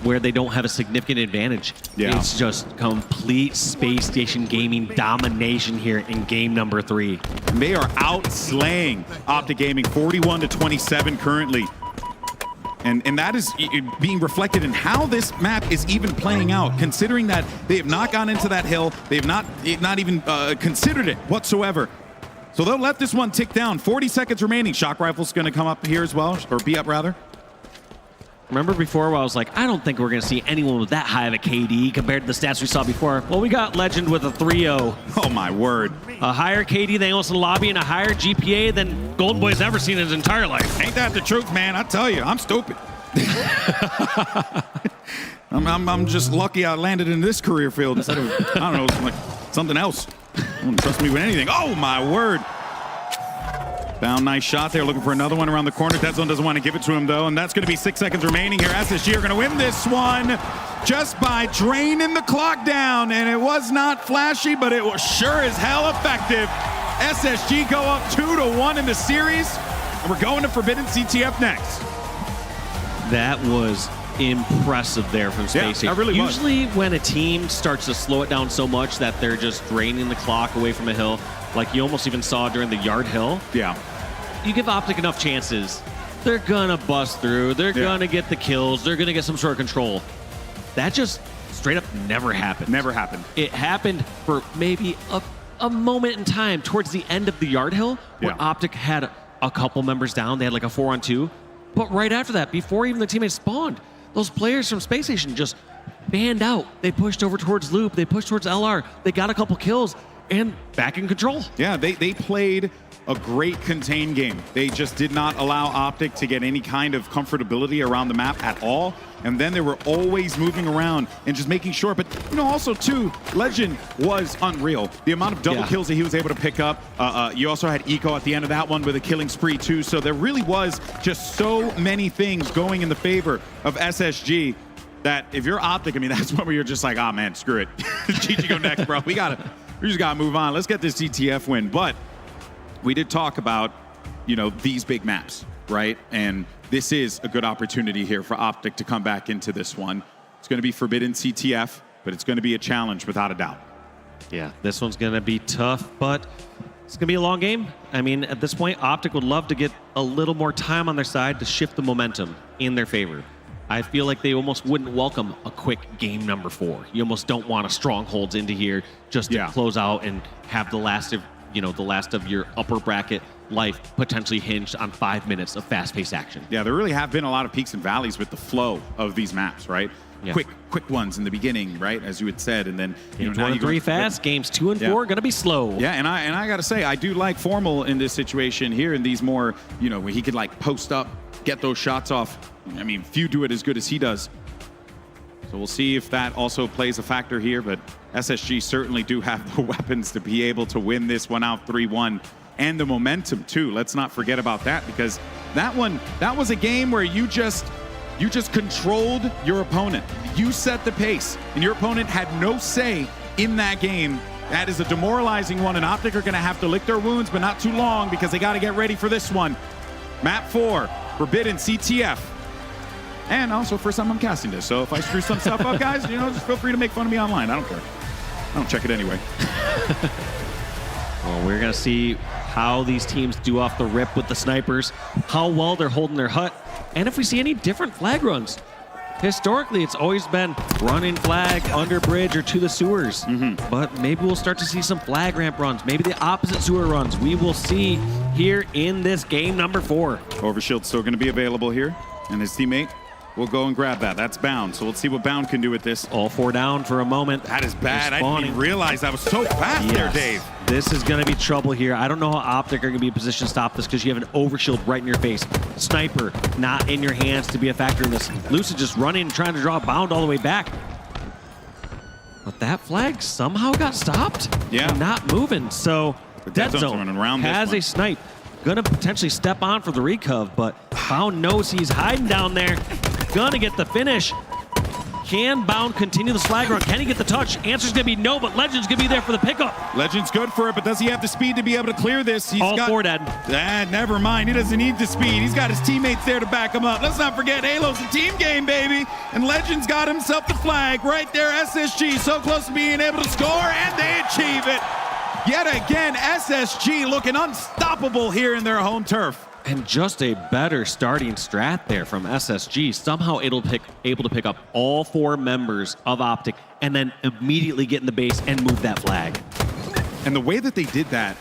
where they don't have a significant advantage. Yeah. It's just complete Space Station Gaming domination here in game number 3. They are outslaying Optic Gaming 41-27 currently. And that is being reflected in how this map is even playing out, considering that they have not gone into that hill. They have not even considered it whatsoever. So they'll let this one tick down. 40 seconds remaining. Shock Rifle's going to come up here as well, or be up rather. Remember before where I was like, I don't think we're going to see anyone with that high of a KD compared to the stats we saw before. Well, we got Legend with a 3-0. Oh, my word. A higher KD than Amos in the lobby and a higher GPA than Golden Boy's ever seen in his entire life. Ain't that the truth, man? I tell you, I'm stupid. I'm just lucky I landed in this career field instead of, I don't know, like something else. Don't trust me with anything. Oh, my word. Down, nice shot there, looking for another one around the corner. Dead Zone doesn't want to give it to him, though, and that's going to be 6 seconds remaining here. SSG are going to win this one just by draining the clock down, and it was not flashy, but it was sure as hell effective. SSG go up 2-1 in the series, and we're going to Forbidden CTF next. That was impressive there from Space Station. Really Usually when a team starts to slow it down so much that they're just draining the clock away from a hill, like you almost even saw during the Yard Hill. Yeah. you give Optic enough chances, they're gonna bust through. They're gonna get the kills. They're gonna get some sort of control. That just straight up never happened. Never happened. It happened for maybe a moment in time towards the end of the Yard Hill where Optic had a couple members down. They had like a 4-on-2. But right after that, before even the teammates spawned, those players from Space Station just banned out. They pushed over towards Loop. They pushed towards LR. They got a couple kills and back in control. Yeah, they played a great contained game. They just did not allow Optic to get any kind of comfortability around the map at all. And then they were always moving around and just making sure. But, you know, also, too, Legend was unreal. The amount of double kills that he was able to pick up. You also had Eco at the end of that one with a killing spree, too. So there really was just so many things going in the favor of SSG that if you're Optic, I mean, that's when you're just like, ah, man, screw it. GG go next, bro. We just got to move on. Let's get this GTF win. But we did talk about, you know, these big maps, right? And this is a good opportunity here for Optic to come back into this one. It's going to be Forbidden CTF, but it's going to be a challenge without a doubt. Yeah, this one's going to be tough, but it's going to be a long game. I mean, at this point, Optic would love to get a little more time on their side to shift the momentum in their favor. I feel like they almost wouldn't welcome a quick game number 4. You almost don't want a Strongholds into here just to close out and have the last of, you know, the last of your upper bracket life potentially hinged on 5 minutes of fast-paced action. Yeah, there really have been a lot of peaks and valleys with the flow of these maps, right? Yeah. Quick ones in the beginning, right? As you had said, and then games 1 and 3 fast, games 2 and 4 gonna be slow. Yeah, and I gotta say, I do like Formal in this situation here, in these more, you know, where he could like post up, get those shots off. I mean, few do it as good as he does. So we'll see if that also plays a factor here, but SSG certainly do have the weapons to be able to win this one out 3-1. And the momentum too. Let's not forget about that, because that was a game where you just controlled your opponent. You set the pace, and your opponent had no say in that game. That is a demoralizing one, and Optic are going to have to lick their wounds, but not too long, because they got to get ready for this one. Map 4, Forbidden CTF. And also, first time I'm casting this, so if I screw some stuff up, guys, you know, just feel free to make fun of me online. I don't care. I don't check it anyway. Well, we're going to see how these teams do off the rip with the snipers, how well they're holding their hut, and if we see any different flag runs. Historically, it's always been running flag, under bridge, or to the sewers. But maybe we'll start to see some flag ramp runs, maybe the opposite sewer runs. We will see here in this game number 4. Overshield's still going to be available here, and his teammate will go and grab that. That's Bound, so let's see what Bound can do with this. All 4 down for a moment. That is bad. I didn't even realize that was so fast there, Dave. This is going to be trouble here. I don't know how Optic are going to be in position to stop this, because you have an Overshield right in your face. Sniper not in your hands to be a factor in this. Lucid just running and trying to draw Bound all the way back. But that flag somehow got stopped. Yeah. Not moving. So Dead Zone has a snipe. Gonna potentially step on for the recov, but Bound knows he's hiding down there. Gonna get the finish. Can Bound continue the flag run? Can he get the touch? Answer's gonna be no, but Legend's gonna be there for the pickup. Legend's good for it, but does he have the speed to be able to clear this? He's all got 4 dead. Never mind. He doesn't need the speed. He's got his teammates there to back him up. Let's not forget, Halo's a team game, baby. And Legend's got himself the flag right there. SSG so close to being able to score, and they achieve it. Yet again, SSG looking unstoppable here in their home turf. And just a better starting strat there from SSG. Somehow able to pick up all 4 members of Optic and then immediately get in the base and move that flag. And the way that they did that,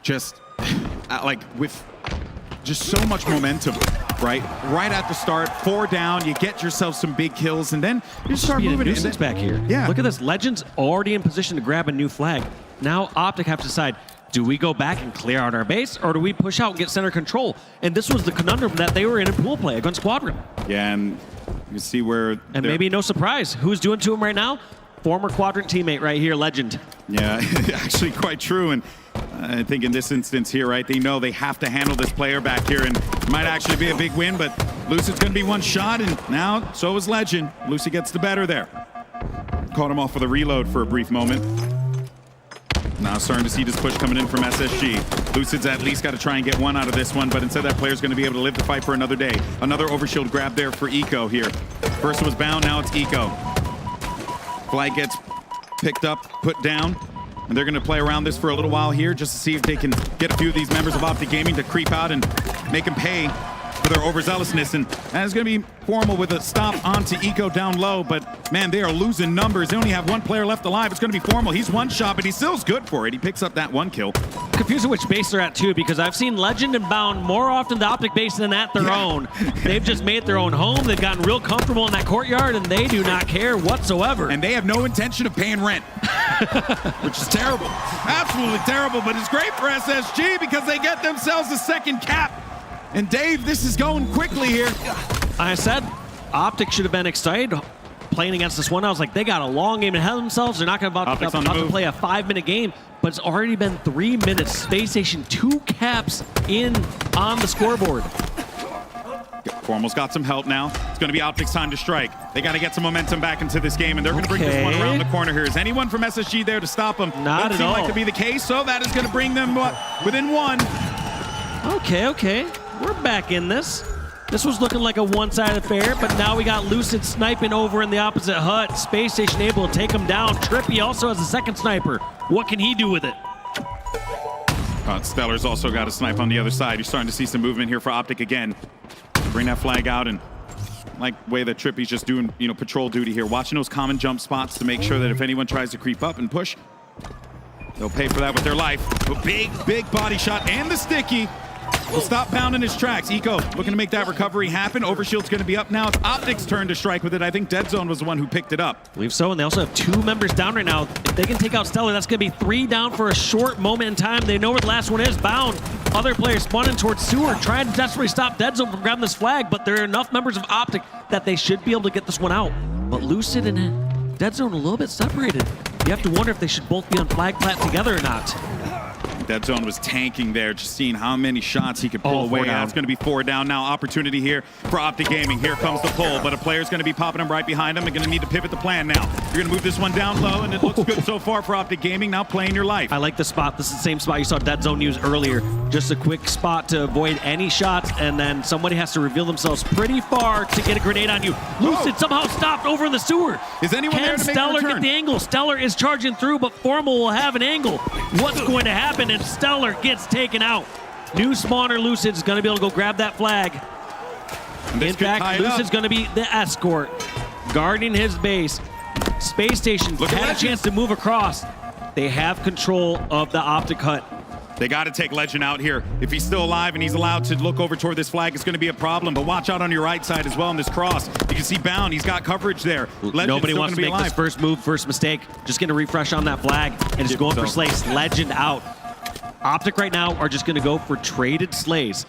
just like with just so much momentum, right? Right at the start, 4 down, you get yourself some big kills, and then you start moving it. Back here. Yeah. Look at this. Legend's already in position to grab a new flag. Now Optic have to decide, do we go back and clear out our base, or do we push out and get center control? And this was the conundrum that they were in pool play against Squadron. Yeah, and you can see where... And maybe no surprise. Who's doing to him right now? Former Quadrant teammate right here, Legend. Yeah, actually quite true. And I think in this instance here, right, they know they have to handle this player back here, and it might actually be a big win, but Lucid's going to be one shot, and now so is Legend. Lucy gets the better there. Caught him off with a reload for a brief moment. Now starting to see this push coming in from SSG. Lucid's at least got to try and get one out of this one, but instead that player's going to be able to live the fight for another day. Another overshield grab there for Eco here. First was Bound, now it's Eco. Flag gets picked up, put down. And they're going to play around this for a little while here just to see if they can get a few of these members of Optic Gaming to creep out and make them pay for their overzealousness. And it's going to be Formal with a stop onto Eco down low. But, man, they are losing numbers. They only have one player left alive. It's going to be Formal. He's one shot, but he still's good for it. He picks up that one kill. Confused with which base they're at, too, because I've seen Legend and Bound more often the Optic base than at their own. They've just made their own home. They've gotten real comfortable in that courtyard, and they do not care whatsoever. And they have no intention of paying rent, which is terrible. Absolutely terrible, but it's great for SSG because they get themselves a second cap. And Dave, this is going quickly here. I said Optic should have been excited playing against this one. I was like, they got a long game ahead of themselves. They're not going to play a 5-minute game, but it's already been 3 minutes. Spacestation 2 caps in on the scoreboard. Formal's got some help now. It's going to be Optic's time to strike. They got to get some momentum back into this game, and they're going to bring this one around the corner here. Is anyone from SSG there to stop them? Not at all. Doesn't seem like to be the case, so that is going to bring them within one. Okay. We're back in this. This was looking like a one-sided affair, but now we got Lucid sniping over in the opposite hut. Space Station able to take him down. Trippy also has a second sniper. What can he do with it? Stellar's also got a snipe on the other side. You're starting to see some movement here for Optic again. Bring that flag out, and like way that Trippy's just doing, patrol duty here. Watching those common jump spots to make sure that if anyone tries to creep up and push, they'll pay for that with their life. A big body shot and the sticky. Will stop Bound in his tracks. Eco looking to make that recovery happen. Overshield's going to be up now. It's Optic's turn to strike with it. I think Dead Zone was the one who picked it up. I believe so, and they also have 2 members down right now. If they can take out Stellar, that's going to be 3 down for a short moment in time. They know where the last one is. Bound. Other players spawning towards Sewer, trying to desperately stop Dead Zone from grabbing this flag, but there are enough members of Optic that they should be able to get this one out. But Lucid and Dead Zone a little bit separated. You have to wonder if they should both be on flag plat together or not. Dead Zone was tanking there, just seeing how many shots he could pull away. It's going to be 4 down now. Opportunity here for Optic Gaming. Here comes the pull, but a player's going to be popping him right behind him. They're going to need to pivot the plan now. You're going to move this one down low, and it looks good so far for Optic Gaming. Now playing your life. I like the spot. This is the same spot you saw Dead Zone use earlier. Just a quick spot to avoid any shots, and then somebody has to reveal themselves pretty far to get a grenade on you. Lucid somehow stopped over in the sewer. Is anyone there to make Stellar a return? get the angle? Stellar is charging through, but Formal will have an angle. What's going to happen if Stellar gets taken out? New spawner Lucid is going to be able to go grab that flag. In fact, Lucid's going to be the escort, guarding his base. Space Station had a chance to move across. They have control of the Optic hut. They got to take Legend out here. If he's still alive and he's allowed to look over toward this flag, it's going to be a problem. But watch out on your right side as well in this cross. You can see Bound. He's got coverage there. Nobody wants to make this first move, first mistake. Just going to refresh on that flag and just going for slays. Legend out. Optic right now are just going to go for traded slays.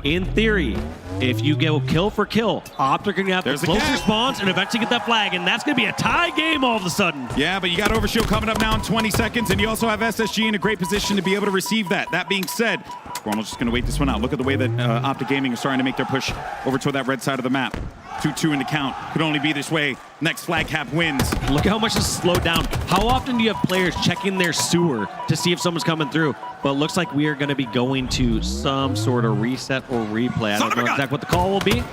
In theory, if you go kill for kill, Optic are going to have the closer spawns and eventually get that flag, and that's going to be a tie game all of a sudden. Yeah, but you got Overshield coming up now in 20 seconds, and you also have SSG in a great position to be able to receive that. That being said, Formal's just going to wait this one out. Look at the way that Optic Gaming is starting to make their push over toward that red side of the map. 2-2 in the count. Could only be this way. Next flag cap wins. Look at how much it's slowed down. How often do you have players checking their sewer to see if someone's coming through? But it looks like we are going to be going to some sort of reset or replay. I don't know exactly what the call will be,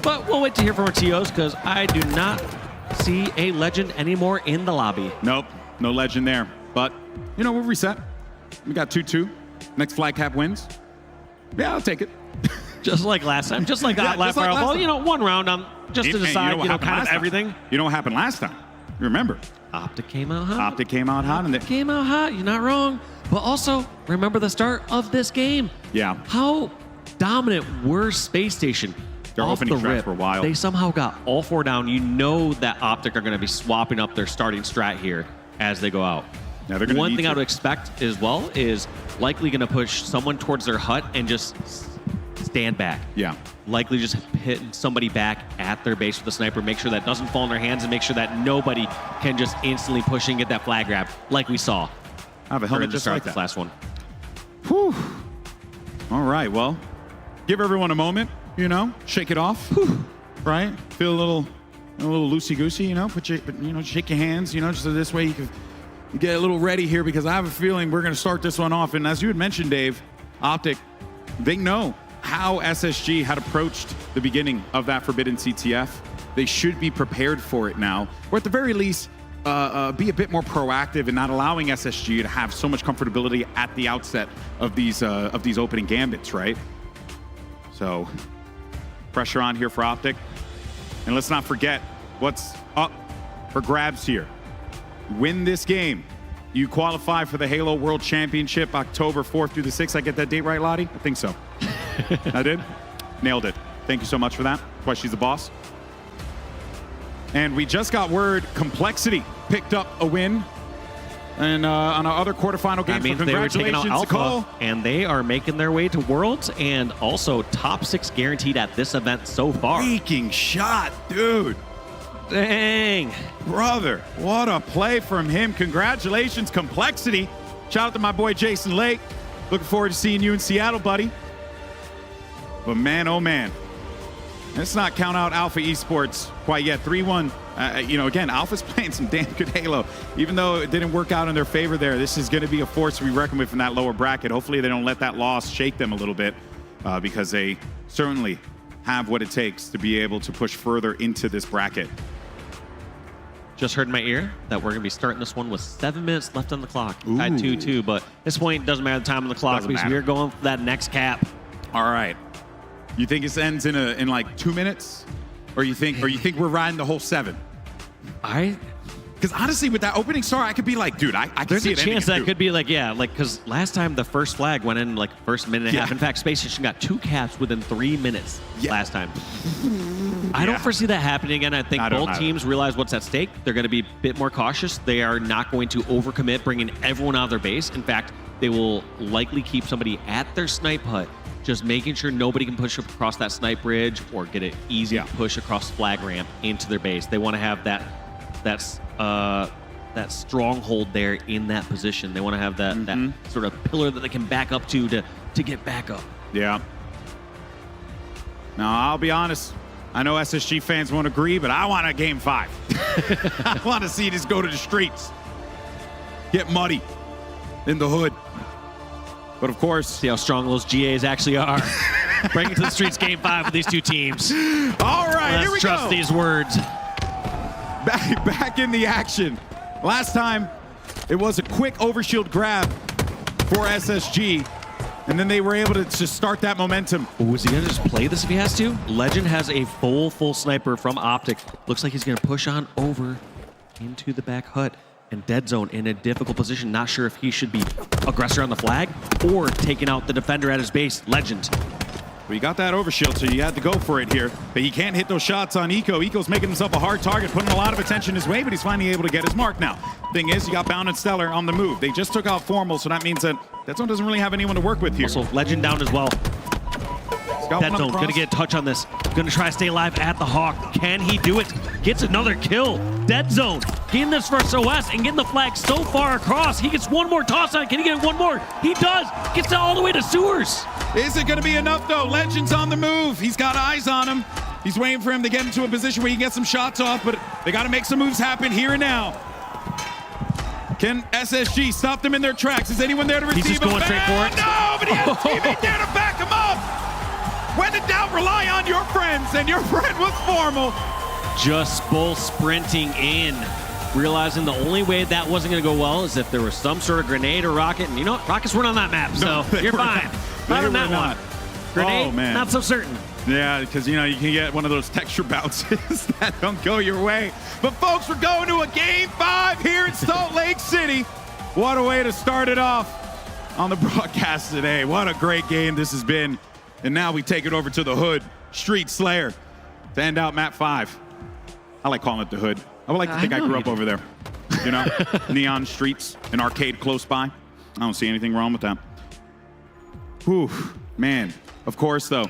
but we'll wait to hear from our TOs because I do not see a Legend anymore in the lobby. Nope, no Legend there. But, we'll reset. We got 2-2. Next flag cap wins. Yeah, I'll take it. Just like last time. Just like that last fireball. One round just to decide, kind of everything. You know what happened last time? You remember? Optic came out hot. Optic came out hot. Came out hot. You're not wrong. But also, remember the start of this game. Yeah. How dominant were Space Station? Their opening strats were wild. They somehow got all 4 down. You know that Optic are going to be swapping up their starting strat here as they go out. Yeah, they're One thing I would expect as well is likely going to push someone towards their hut and just stand back. Yeah. Likely just hit somebody back at their base with a sniper, make sure that doesn't fall in their hands, and make sure that nobody can just instantly push and get that flag grab like we saw. I have a helmet just like this last one. Whew. All right, well, give everyone a moment, shake it off, right? Feel a little loosey-goosey, shake your hands, just so this way you can get a little ready here, because I have a feeling we're going to start this one off. And as you had mentioned, Dave, Optic, they know how SSG had approached the beginning of that Forbidden CTF. They should be prepared for it now, or at the very least, be a bit more proactive and not allowing SSG to have so much comfortability at the outset of these opening gambits, right? So pressure on here for Optic. And let's not forget what's up for grabs here. Win this game, you qualify for the Halo World Championship October 4th through the 6th. I get that date right, Lottie? I think so. I did? Nailed it. Thank you so much for that. That's why she's the boss. And we just got word Complexity picked up a win and on our other quarterfinal game. That means they were taking out Alpha, and they are making their way to Worlds and also top 6 guaranteed at this event so far. Freaking shot, dude. Dang. Brother, what a play from him. Congratulations, Complexity. Shout out to my boy Jason Lake. Looking forward to seeing you in Seattle, buddy. But man, oh man. Let's not count out Alpha Esports quite yet. 3-1. Again, Alpha's playing some damn good Halo. Even though it didn't work out in their favor there, this is going to be a force to be reckoned with from that lower bracket. Hopefully they don't let that loss shake them a little bit because they certainly have what it takes to be able to push further into this bracket. Just heard in my ear that we're going to be starting this one with 7 minutes left on the clock. At 2-2, but at this point, it doesn't matter the time on the clock because we're going for that next cap. All right. You think it ends in like 2 minutes? Or you think we're riding the whole 7? Because honestly, with that opening star, I could be like, dude, I can see it. There's a chance that could be like, because last time the first flag went in like first minute and a half. In fact, Spacestation got 2 caps within 3 minutes last time. I don't foresee that happening again. I think both teams realize what's at stake. They're going to be a bit more cautious. They are not going to overcommit, bringing everyone out of their base. In fact, they will likely keep somebody at their snipe hut, just making sure nobody can push across that snipe bridge or get an easy push across flag ramp into their base. They want to have that stronghold there in that position. They want to have that sort of pillar that they can back up to get back up. Yeah. Now, I'll be honest. I know SSG fans won't agree, but I want a game 5. I want to see this go to the streets. Get muddy in the hood. But of course, see how strong those GAs actually are. Bring it to the streets, game 5 with these two teams. All right, here we go. Let's trust these words. Back in the action. Last time, it was a quick overshield grab for SSG, and then they were able to just start that momentum. Ooh, is he gonna just play this if he has to? Legend has a full sniper from Optic. Looks like he's gonna push on over into the back hut. And Dead Zone in a difficult position. Not sure if he should be aggressor on the flag or taking out the defender at his base. Legend. Well, you got that overshield, so you had to go for it here. But he can't hit those shots on Eco. Eco's making himself a hard target, putting a lot of attention his way, but he's finally able to get his mark now. Thing is, you got Bound and Stellar on the move. They just took out Formal, so that means that Dead Zone doesn't really have anyone to work with here. Also, Legend down as well. Dead Zone gonna get a touch on this. Gonna try to stay alive at the Hawk. Can he do it? Gets another kill. Dead Zone getting this first OS and getting the flag so far across. He gets one more toss on. Can he get one more? He does. Gets it all the way to Sewers. Is it gonna be enough though? Legend's on the move. He's got eyes on him. He's waiting for him to get into a position where he can get some shots off, but they gotta make some moves happen here and now. Can SSG stop them in their tracks? Is anyone there to receive him? He's just going straight for it. No, but he has a teammate there to back him up. When in doubt, rely on your friends, and your friend was Formal. Just both sprinting in, realizing the only way that wasn't going to go well is if there was some sort of grenade or rocket. And you know what? Rockets weren't on that map, so you're fine. Not on that one. Grenade, not so certain. Yeah, because, you can get one of those texture bounces that don't go your way. But, folks, we're going to a Game 5 here in Salt Lake City. What a way to start it off on the broadcast today. What a great game this has been. And now we take it over to the Hood, Street Slayer, to end out map 5. I like calling it the Hood. I would like to think I grew up over there. Neon streets, an arcade close by. I don't see anything wrong with that. Whew, man. Of course, though,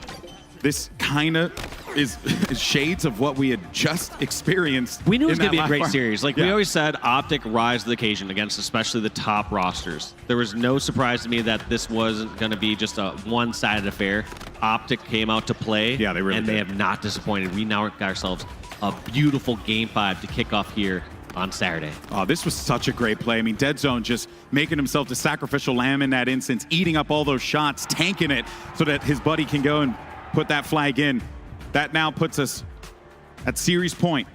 this kind of is shades of what we had just experienced. We knew it was going to be a great series. Like we always said, Optic rise to the occasion against especially the top rosters. There was no surprise to me that this wasn't going to be just a one-sided affair. Optic came out to play, yeah, they really and did. They have not disappointed. We now got ourselves a beautiful Game 5 to kick off here on Saturday. Oh, this was such a great play. I mean, Dead Zone just making himself the sacrificial lamb in that instance, eating up all those shots, tanking it so that his buddy can go and put that flag in. That now puts us at series point.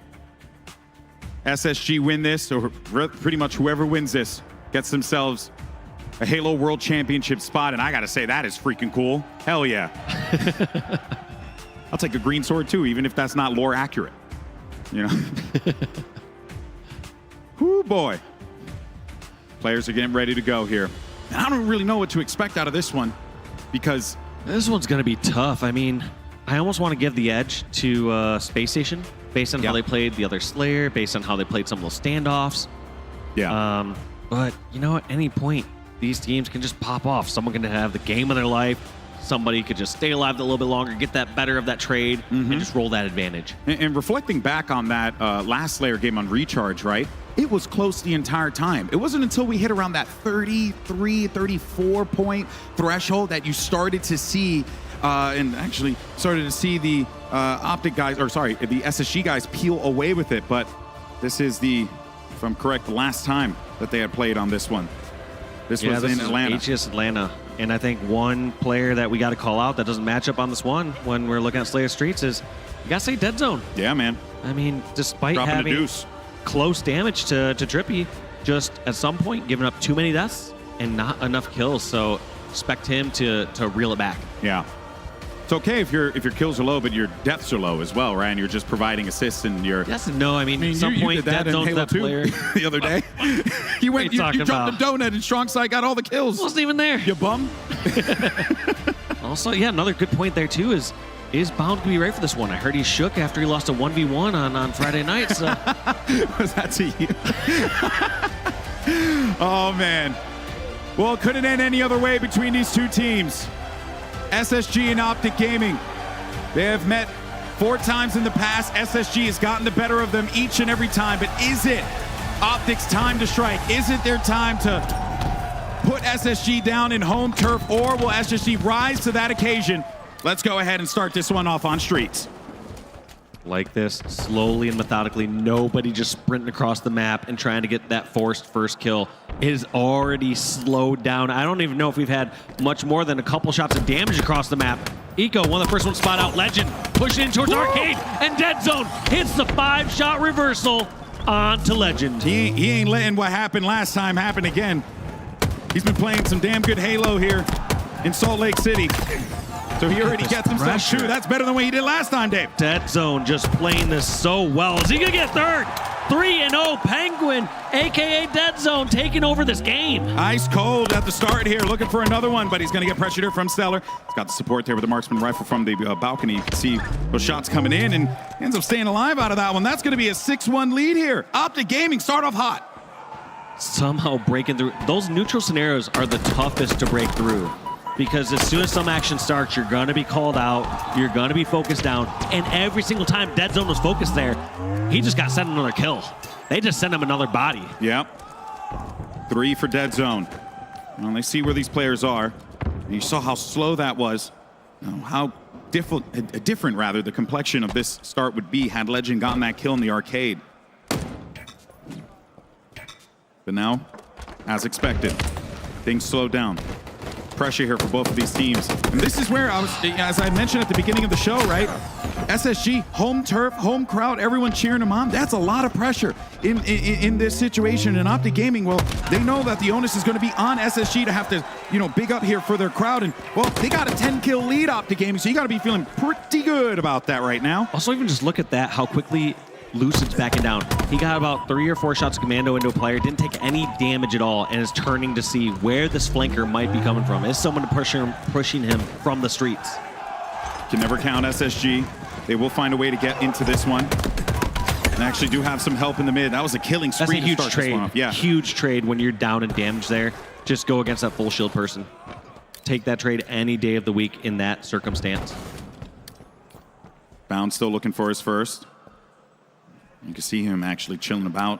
SSG win this, or pretty much whoever wins this gets themselves a Halo World Championship spot, and I gotta say, that is freaking cool. Hell yeah. I'll take a green sword too, even if that's not lore accurate. You know? Whoo, boy. Players are getting ready to go here. And I don't really know what to expect out of this one, because this one's going to be tough. I mean, I almost want to give the edge to Space Station based on how they played the other Slayer, based on how they played some of those standoffs. Yeah. But, you know, at any point, these teams can just pop off. Someone can have the game of their life. Somebody could just stay alive a little bit longer, get that better of that trade, and just roll that advantage. And reflecting back on that last Slayer game on Recharge, right? It was close the entire time. It wasn't until we hit around that 33, 34 point threshold that you started to see, and actually started to see the Optic guys, or sorry, the SSG guys peel away with it. But this is the, if I'm correct, the last time that they had played on this one. This was in Atlanta. HCS Atlanta. And I think one player that we got to call out that doesn't match up on this one when we're looking at Slayer Streets is, you got to say Dead Zone. Yeah, man. I mean, despite Dropping having a deuce. Close damage to Drippy, just at some point giving up too many deaths and not enough kills. So expect him to reel it back. Yeah. It's okay if your kills are low, but your deaths are low as well, right? And you're just providing assists and you're... Yes and no. I mean at some point, did that in Halo 2 player. the other day. You dropped a donut and Strong Side got all the kills. Wasn't even there. You bum. Also, yeah, another good point there too is Bound to be right for this one. I heard he shook after he lost a 1v1 on Friday night. So. Was that to you? Oh, man. Well, it couldn't end any other way between these two teams. SSG and Optic Gaming. They have met 4 times in the past. SSG has gotten the better of them each and every time. But is it Optic's time to strike? Is it their time to put SSG down in home turf, or will SSG rise to that occasion? Let's go ahead and start this one off on Streets. Like this, slowly and methodically, nobody just sprinting across the map and trying to get that forced first kill. It is already slowed down. I don't even know if we've had much more than a couple shots of damage across the map. Eco, one of the first ones spot out. Legend pushing in towards Arcade, and Dead Zone hits the 5-shot reversal onto Legend. He ain't letting what happened last time happen again. He's been playing some damn good Halo here in Salt Lake City. So he already gets himself 2. That's better than what he did last time, Dave. Dead Zone just playing this so well. Is he going to get third? 3-0 Penguin, a.k.a. Dead Zone, taking over this game. Ice cold at the start here, looking for another one, but he's going to get pressured here from Stellar. He's got the support there with the marksman rifle from the balcony. You can see those shots coming in, and ends up staying alive out of that one. That's going to be a 6-1 lead here. Optic Gaming start off hot. Somehow breaking through. Those neutral scenarios are the toughest to break through, because as soon as some action starts, you're going to be called out, you're going to be focused down, and every single time Dead Zone was focused there, he just got sent another kill. They just sent him another body. Yep. 3 for Dead Zone. Well, they see where these players are. And you saw how slow that was. How different, rather, the complexion of this start would be had Legend gotten that kill in the arcade. But now, as expected, things slowed down. Pressure here for both of these teams. And this is where as I mentioned at the beginning of the show, right? SSG, home turf, home crowd, everyone cheering them on. That's a lot of pressure in this situation. And Optic Gaming, well, they know that the onus is going to be on SSG to have to, big up here for their crowd. And, well, they got a 10-kill lead, Optic Gaming, so you got to be feeling pretty good about that right now. Also, even just look at that, how quickly Lucid's backing down. He got about 3 or 4 shots of commando into a player, didn't take any damage at all, and is turning to see where this flanker might be coming from. Is someone pushing him from the streets? Can never count SSG. They will find a way to get into this one. And actually do have some help in the mid. That was a killing spree. That's a huge trade. Yeah. Huge trade when you're down in damage there. Just go against that full shield person. Take that trade any day of the week in that circumstance. Bound still looking for his first. You can see him actually chilling about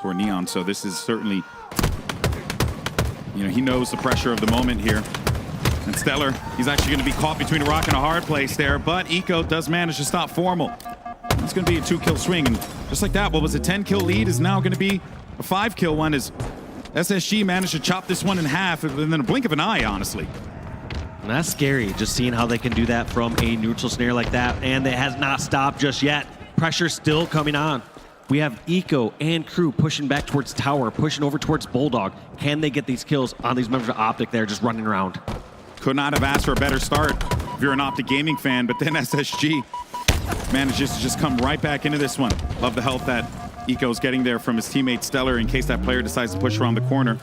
toward Neon. So this is certainly, he knows the pressure of the moment here. And Stellar, he's actually going to be caught between a rock and a hard place there, but Eco does manage to stop Formal. It's going to be a 2-kill swing, and just like that, what was a 10-kill lead is now going to be a 5-kill one, as SSG managed to chop this one in half in a blink of an eye, honestly. And that's scary, just seeing how they can do that from a neutral snare like that, and it has not stopped just yet. Pressure still coming on. We have Eco and crew pushing back towards Tower, pushing over towards Bulldog. Can they get these kills on these members of Optic there just running around? Could not have asked for a better start if you're an Optic Gaming fan, but then SSG manages to just come right back into this one. Love the help that Eco's getting there from his teammate Stellar in case that player decides to push around the corner.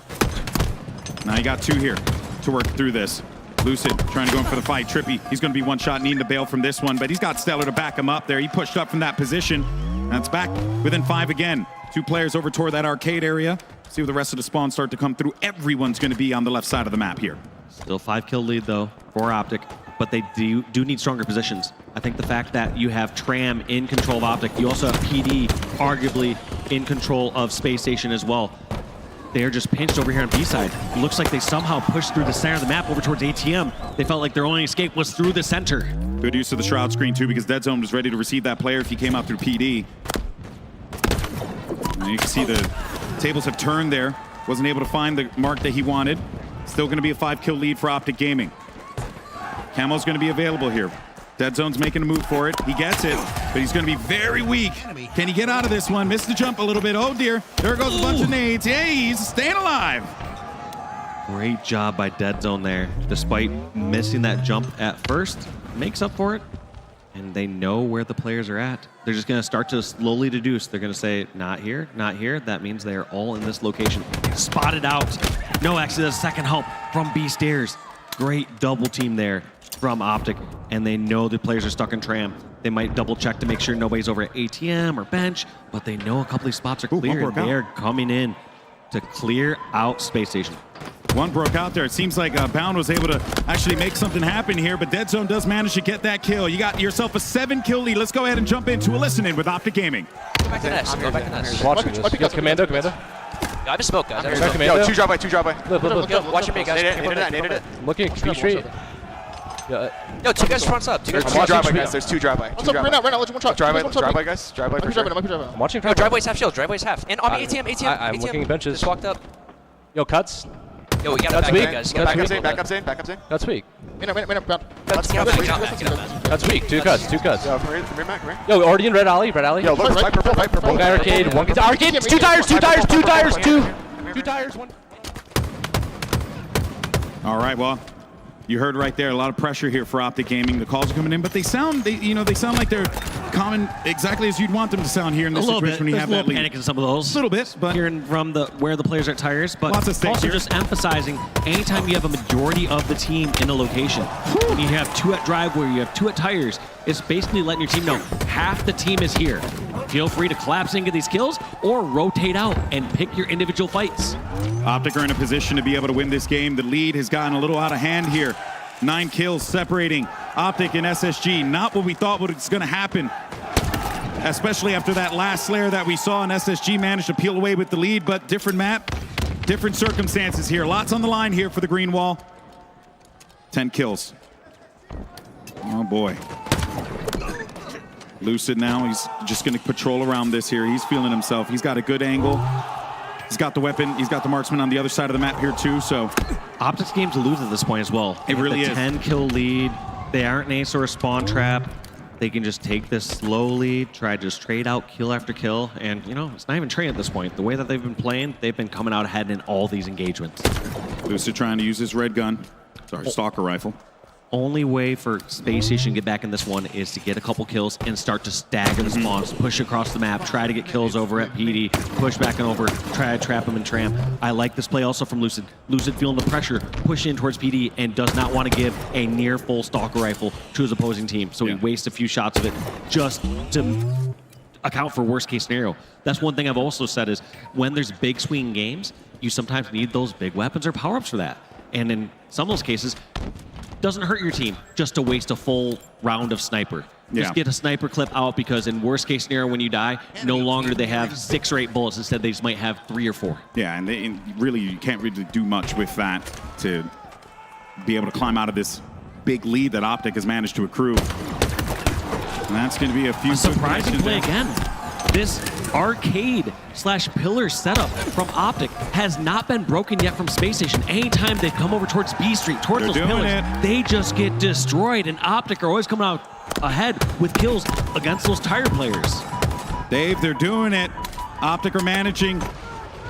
Now you got 2 here to work through this. Lucid trying to go in for the fight. Trippy, he's going to be one shot, needing to bail from this one, but he's got Stellar to back him up there. He pushed up from that position. That's back within 5 again. 2 players over toward that arcade area. See where the rest of the spawn start to come through. Everyone's going to be on the left side of the map here. Still 5-kill lead, though, for Optic, but they do need stronger positions. I think the fact that you have Tram in control of Optic, you also have PD arguably in control of Space Station as well. They're just pinched over here on B-side. It looks like they somehow pushed through the center of the map over towards ATM. They felt like their only escape was through the center. Good use of the Shroud screen, too, because Dead Zone was ready to receive that player if he came out through PD. Now you can see the tables have turned there. Wasn't able to find the mark that he wanted. Still going to be a 5-kill lead for Optic Gaming. Camo's going to be available here. Dead Zone's making a move for it. He gets it, but he's going to be very weak. Can he get out of this one? Missed the jump a little bit. Oh, dear. There goes a bunch of nades. Hey, he's staying alive. Great job by Dead Zone there. Despite missing that jump at first, makes up for it. And they know where the players are at. They're just going to start to slowly deduce. They're going to say, not here, not here. That means they're all in this location. Spotted out. No, actually, there's a second help from B stairs. Great double team there from Optic. And they know the players are stuck in Tram. They might double check to make sure nobody's over at ATM or bench, but they know a couple of these spots are clear. And they are coming in to clear out Space Station. One broke out there. It seems like Bound was able to actually make something happen here, but Dead Zone does manage to get that kill. You got yourself a 7-kill lead. Let's go ahead and jump into a listen-in with Optic Gaming. Go back to Nest. Go back to Nest. Watching this. Yo, commando. Yeah, I just smoke, guys. Yo, 2 drive by. Look, watch your big guys. Nated it. I'm looking at B Street. Yo, 2 guys fronts up. 2 guys There's 2 drive-by, guys. There's 2 drive-by. Right now, let's one shot. Drive-by, guys. Drive-by for sure. I'm watching. No, driveway's half shield. Driveway's half. And on me, ATM. I'm looking at benches. Just walked up. Yo, cuts. Yo, we got to back up, guys. Back up Zane. That's weak. That's weak. 2 cuts. Yo, already in red alley. Yo, look, right purple. One guy arcade. One guy arcade. 2 tires. 2 tires. 1. All right, well, you heard right there, a lot of pressure here for Optic Gaming. The calls are coming in, but they sound like they're common exactly as you'd want them to sound here in this situation when you have that lead. Panic in some of those. A little bit, but hearing from where the players are at tires, but lots of stakes also here. just emphasizing anytime you have a majority of the team in a location, when you have 2 at drive, where you have 2 at tires, it's basically letting your team know half the team is here. Feel free to collapse and get these kills, or rotate out and pick your individual fights. Optic are in a position to be able to win this game. The lead has gotten a little out of hand here. 9 kills separating Optic and SSG. Not what we thought was going to happen, especially after that last Slayer that we saw, and SSG managed to peel away with the lead, but different map, different circumstances here. Lots on the line here for the green wall. 10 kills. Oh boy. Lucid now, he's just going to patrol around this here. He's feeling himself. He's got a good angle. He's got the weapon. He's got the marksman on the other side of the map here too, so. Optic's game to lose at this point as well. It really is. 10-kill lead. They aren't an ace or a spawn trap. They can just take this slowly, try to just trade out kill after kill, and it's not even trade at this point. The way that they've been playing, they've been coming out ahead in all these engagements. Lucid trying to use his red gun. Sorry, stalker rifle. Only way for Space Station to get back in this one is to get a couple kills and start to stagger the spawns, push across the map, try to get kills over at PD, push back and over, try to trap him in Tram. I like this play also from Lucid. Lucid feeling the pressure, push in towards PD, and does not want to give a near full stalker rifle to his opposing team. So he wastes a few shots of it just to account for worst case scenario. That's one thing I've also said is when there's big swing games, you sometimes need those big weapons or power-ups for that. And in some of those cases, doesn't hurt your team just to waste a full round of sniper. Just get a sniper clip out, because in worst case scenario when you die, no longer do they have 6 or 8 bullets. Instead, they just might have 3 or 4. Yeah, and really you can't really do much with that to be able to climb out of this big lead that Optic has managed to accrue. And that's going to be a few surprising play again. This arcade/pillar setup from Optic has not been broken yet from Space Station. Anytime they come over towards B Street, towards those pillars, they just get destroyed, and Optic are always coming out ahead with kills against those tire players. Dave, they're doing it. Optic are managing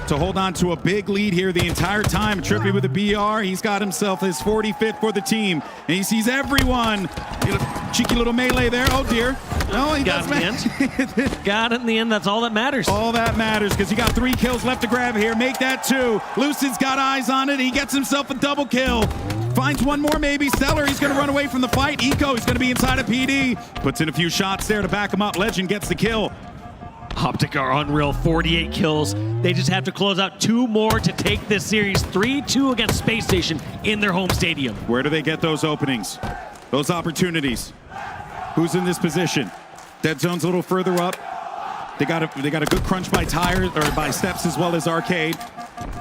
to hold on to a big lead here the entire time. Trippy with a BR. He's got himself his 45th for the team. And he sees everyone. Cheeky little melee there. Oh, dear. No, he got it in the end. Got it in the end. That's all that matters. All that matters because he got 3 kills left to grab here. Make that 2. Lucid's got eyes on it. He gets himself a double kill. Finds one more maybe. Stellar, he's going to run away from the fight. Eco, he's going to be inside of PD. Puts in a few shots there to back him up. Legend gets the kill. Optic are unreal, 48 kills. They just have to close out 2 more to take this series 3-2 against Space Station in their home stadium. Where do they get those openings? Those opportunities? Who's in this position? Dead Zone's a little further up. They got a good crunch by Tires or by Steps as well as Arcade.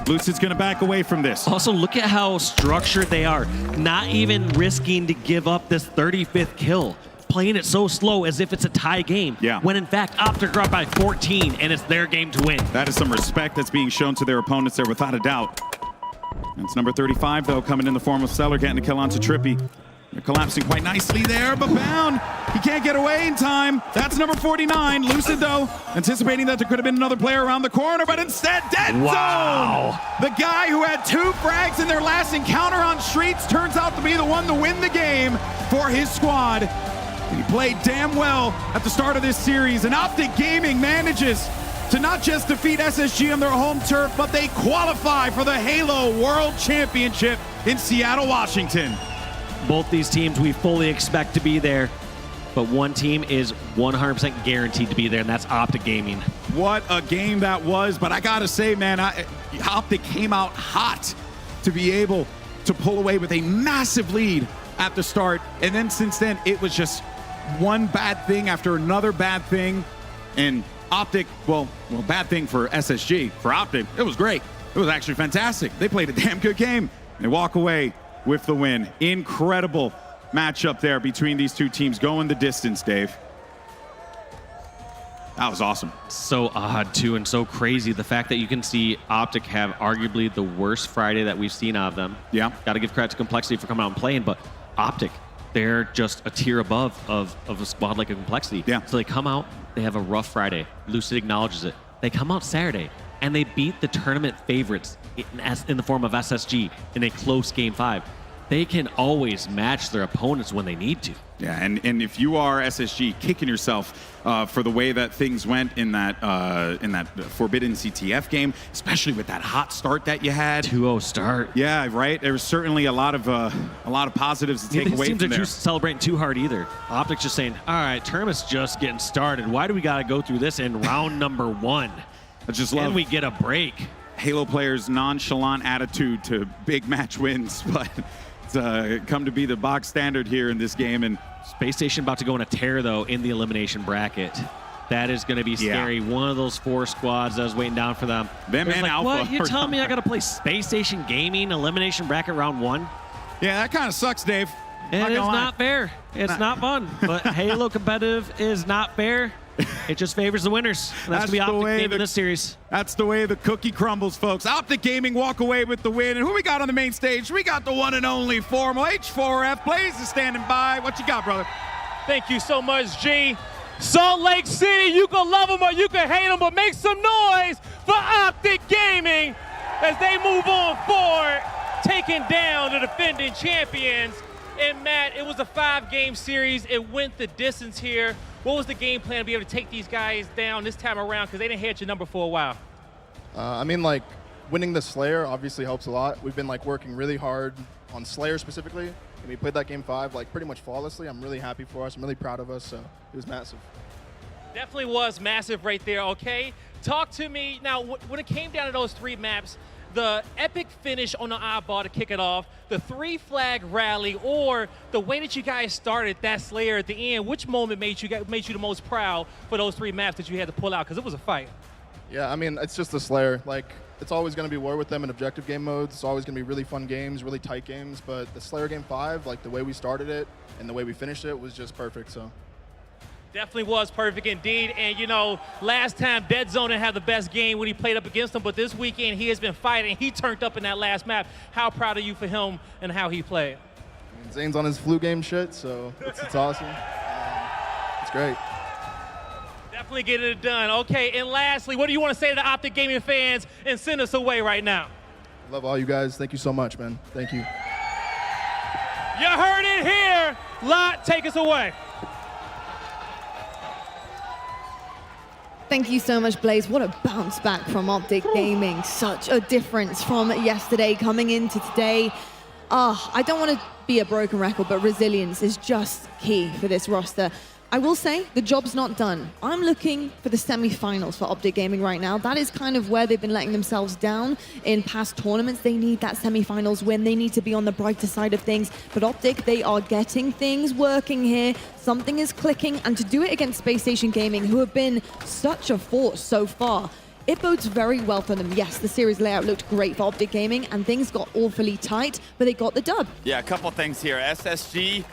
Lucid's gonna back away from this. Also, look at how structured they are. Not even risking to give up this 35th kill. Playing it so slow as if it's a tie game. Yeah. When in fact, Optic are up by 14 and it's their game to win. That is some respect that's being shown to their opponents there without a doubt. It's number 35 though, coming in the form of Stellar, getting a kill onto Trippy. They're collapsing quite nicely there, but bound. He can't get away in time. That's number 49. Lucid though, anticipating that there could have been another player around the corner, but instead, Dead Zone! The guy who had 2 frags in their last encounter on Streets turns out to be the one to win the game for his squad. He played damn well at the start of this series, and Optic Gaming manages to not just defeat SSG on their home turf, but they qualify for the Halo World Championship in Seattle, Washington. Both these teams we fully expect to be there, but one team is 100% guaranteed to be there, and that's Optic Gaming. What a game that was, but I gotta say, man, Optic came out hot to be able to pull away with a massive lead at the start, and then since then, it was just one bad thing after another bad thing, and Optic, well, bad thing for SSG. For Optic, it was great. It was actually fantastic. They played a damn good game. They walk away with the win. Incredible matchup there between these two teams, going the distance, Dave. That was awesome. So odd, too, and so crazy. The fact that you can see Optic have arguably the worst Friday that we've seen out of them. Yeah. Got to give credit to Complexity for coming out and playing, but Optic, they're just a tier above of a squad like a Complexity. Yeah. So they come out, they have a rough Friday. Lucid acknowledges it. They come out Saturday, and they beat the tournament favorites in the form of SSG in a close Game 5. They can always match their opponents when they need to. Yeah, and if you are SSG, kicking yourself for the way that things went in that Forbidden CTF game, especially with that hot start that you had. 2-0 start. Yeah, right. There was certainly a lot of positives to take away from there. These teams are celebrating too hard either. Optic's just saying, all right, tournament's just getting started. Why do we got to go through this in round number 1? I just love. Can we get a break? Halo players' nonchalant attitude to big match wins, but it's come to be the box standard here in this game. And Space Station about to go on a tear, though, in the elimination bracket. That is going to be scary. Yeah. One of those 4 squads that was waiting down for them. Them and like, Alpha. What? You telling me I got to play Space Station Gaming elimination bracket round 1? Yeah, that kind of sucks, Dave. It is not fair. It's not fun. But Halo competitive is not fair. It just favors the winners. And that's going to be Optic Gaming in this series. That's the way the cookie crumbles, folks. Optic Gaming walk away with the win. And who we got on the main stage? We got the one and only Formal. H4F Blaze is standing by. What you got, brother? Thank you so much, G. Salt Lake City, you can love them or you can hate them, but make some noise for Optic Gaming as they move on forward, taking down the defending champions. And Matt, it was a 5-game series. It went the distance here. What was the game plan to be able to take these guys down this time around? Because they didn't hit your number for a while. I mean, like, winning the Slayer obviously helps a lot. We've been, like, working really hard on Slayer specifically. And we played that game 5, like, pretty much flawlessly. I'm really happy for us. I'm really proud of us. So it was massive. Definitely was massive right there, okay? Talk to me. Now, when it came down to those 3 maps, the epic finish on the Oddball to kick it off, the 3-flag rally, or the way that you guys started that Slayer at the end, which moment made you the most proud for those 3 maps that you had to pull out? Because it was a fight. Yeah, I mean, it's just the Slayer. Like, it's always going to be war with them in objective game modes. It's always going to be really fun games, really tight games. But the Slayer game 5, like, the way we started it and the way we finished it was just perfect, so. Definitely was perfect indeed. And, you know, last time Dead Zone didn't have the best game when he played up against him, but this weekend he has been fighting. He turned up in that last map. How proud are you for him and how he played? I mean, Zane's on his flu game shit, so it's awesome. It's great. definitely getting it done. Okay, and lastly, what do you want to say to the Optic Gaming fans and send us away right now? Love all you guys. Thank you so much, man. Thank you. You heard it here. Lot, take us away. Thank you so much, Blaze. What a bounce back from Optic Gaming. Such a difference from yesterday coming into today. I don't want to be a broken record, but resilience is just key for this roster. I will say the job's not done. I'm looking for the semi-finals for Optic Gaming right now. That is kind of where they've been letting themselves down in past tournaments. They need that semi-finals win. They need to be on the brighter side of things. But Optic, they are getting things working here. Something is clicking, and to do it against Spacestation Gaming, who have been such a force so far, it bodes very well for them. Yes, the series layout looked great for Optic Gaming, and things got awfully tight, but they got the dub. Yeah, a couple things here. SSG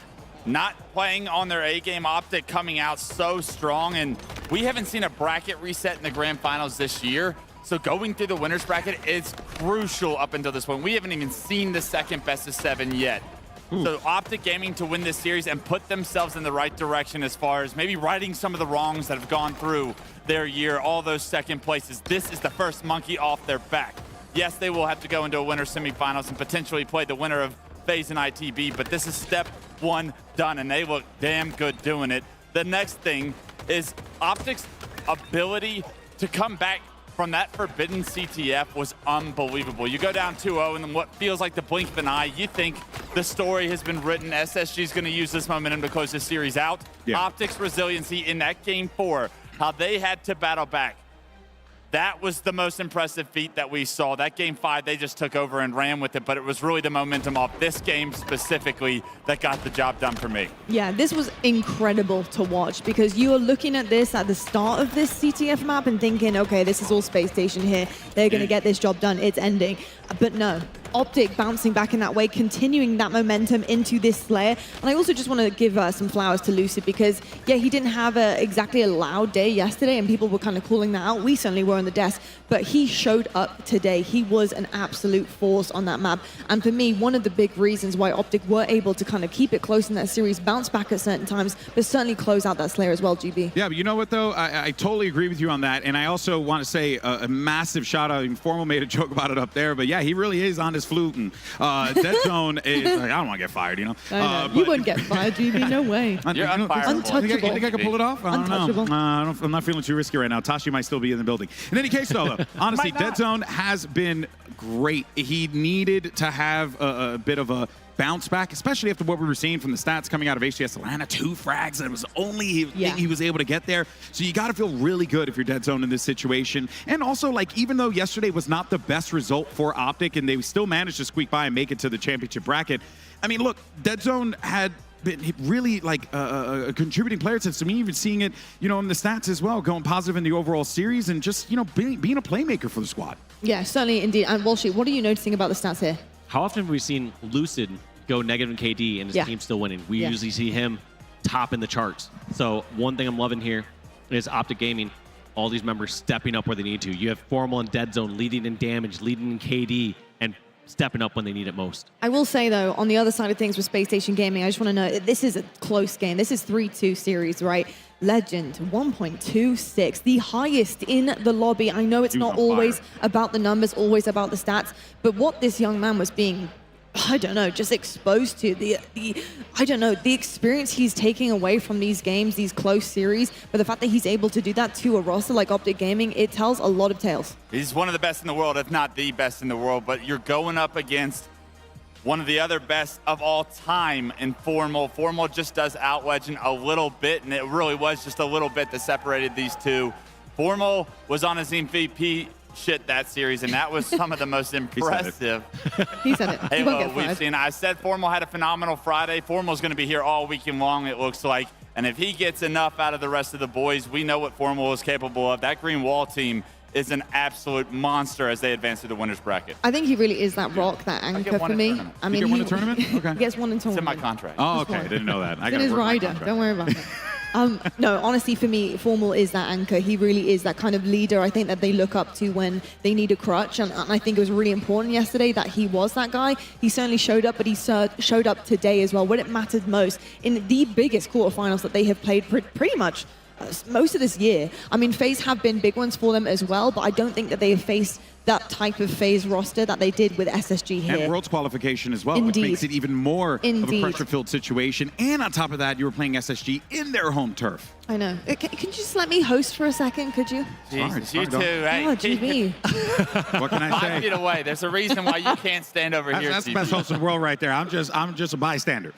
not playing on their A-game. Optic coming out so strong, and we haven't seen a bracket reset in the grand finals this year. So going through the winners bracket is crucial up until this point. We haven't even seen the second best of 7 yet. So Optic Gaming to win this series and put themselves in the right direction as far as maybe righting some of the wrongs that have gone through their year, all those second places. This is the first monkey off their back. Yes, they will have to go into a winner semifinals and potentially play the winner of FaZe and ITB, but this is step 1 done, and they look damn good doing it. The next thing is Optic's ability to come back from that forbidden CTF was unbelievable. You go down 2-0, and then what feels like the blink of an eye, you think the story has been written. SSG is going to use this momentum to close this series out. Yeah. Optic's resiliency in that game 4, how they had to battle back. That was the most impressive feat that we saw. That game 5, they just took over and ran with it, but it was really the momentum off this game specifically that got the job done for me. Yeah, this was incredible to watch because you are looking at this at the start of this CTF map and thinking, okay, this is all Space Station here. They're going to get this job done. It's ending. But no, Optic bouncing back in that way, continuing that momentum into this Slayer. And I also just want to give some flowers to Lucid because, yeah, he didn't have exactly a loud day yesterday and people were kind of calling that out. We certainly were on the desk, but he showed up today. He was an absolute force on that map. And for me, one of the big reasons why Optic were able to kind of keep it close in that series, bounce back at certain times, but certainly close out that Slayer as well, GB. Yeah, but you know what, though? I totally agree with you on that. And I also want to say a massive shout out. Formal made a joke about it up there, but yeah, he really is on his flute. And Dead Zone is, like, I don't want to get fired, you know? You wouldn't get fired, GB, no way. You're unfireable. Untouchable. You think I can pull it off? I don't know. I'm not feeling too risky right now. Tashi might still be in the building. In any case, though, honestly, Dead Zone has been great. He needed to have a bit of a bounce back, especially after what we were seeing from the stats coming out of HCS Atlanta. 2 frags, and it was only he was able to get there. So you got to feel really good if you're Dead Zone in this situation. And also, like, even though yesterday was not the best result for Optic and they still managed to squeak by and make it to the championship bracket, I mean, look, Dead Zone had been really like a contributing player to me, even seeing it, you know, in the stats as well, going positive in the overall series and just, you know, being a playmaker for the squad. Yeah, certainly indeed. And Walshy, what are you noticing about the stats here? How often have we seen Lucid go negative in KD and his team still winning? We usually see him top in the charts. So one thing I'm loving here is Optic Gaming, all these members stepping up where they need to. You have Formal and Dead Zone leading in damage, leading in KD, and stepping up when they need it most. I will say, though, on the other side of things with Space Station Gaming, I just want to know, this is a close game. This is 3-2 series, right? Legend, 1.26, the highest in the lobby. I know it's not always about the numbers, always about the stats, but what this young man was being, I don't know, just exposed to, the experience he's taking away from these games, these close series, but the fact that he's able to do that to a roster like Optic Gaming, it tells a lot of tales. He's one of the best in the world, if not the best in the world, but you're going up against one of the other best of all time in Formal. Formal just does outledging a little bit, and it really was just a little bit that separated these two. Formal was on his MVP shit that series, and that was some of the most impressive he said it. Halo we've seen. I said Formal had a phenomenal Friday. Formal's going to be here all weekend long, it looks like. And if he gets enough out of the rest of the boys, we know what Formal is capable of. That Green Wall team is an absolute monster as they advance to the winners bracket. I think he really is that rock, that anchor for me. I mean, he won a tournament? Okay. He gets one in tournament. It's in my contract. Oh, okay. I didn't know that. It's in his rider. Don't worry about it. No, honestly, for me, Formal is that anchor. He really is that kind of leader I think that they look up to when they need a crutch. And I think it was really important yesterday that he was that guy. He certainly showed up, but he showed up today as well when it mattered most in the biggest quarterfinals that they have played pretty much most of this year. I mean, FaZe have been big ones for them as well, but I don't think that they have faced that type of FaZe roster that they did with SSG here. And Worlds qualification as well, Indeed. which makes it even more of a Indeed. pressure-filled situation. And on top of that, you were playing SSG in their home turf. I know. Can you just let me host for a second, could you? Jesus, you too, right? Oh, gee me. What can I say? 5 feet away. There's a reason why you can't stand over here. That's the best host in the world right there. I'm just a bystander.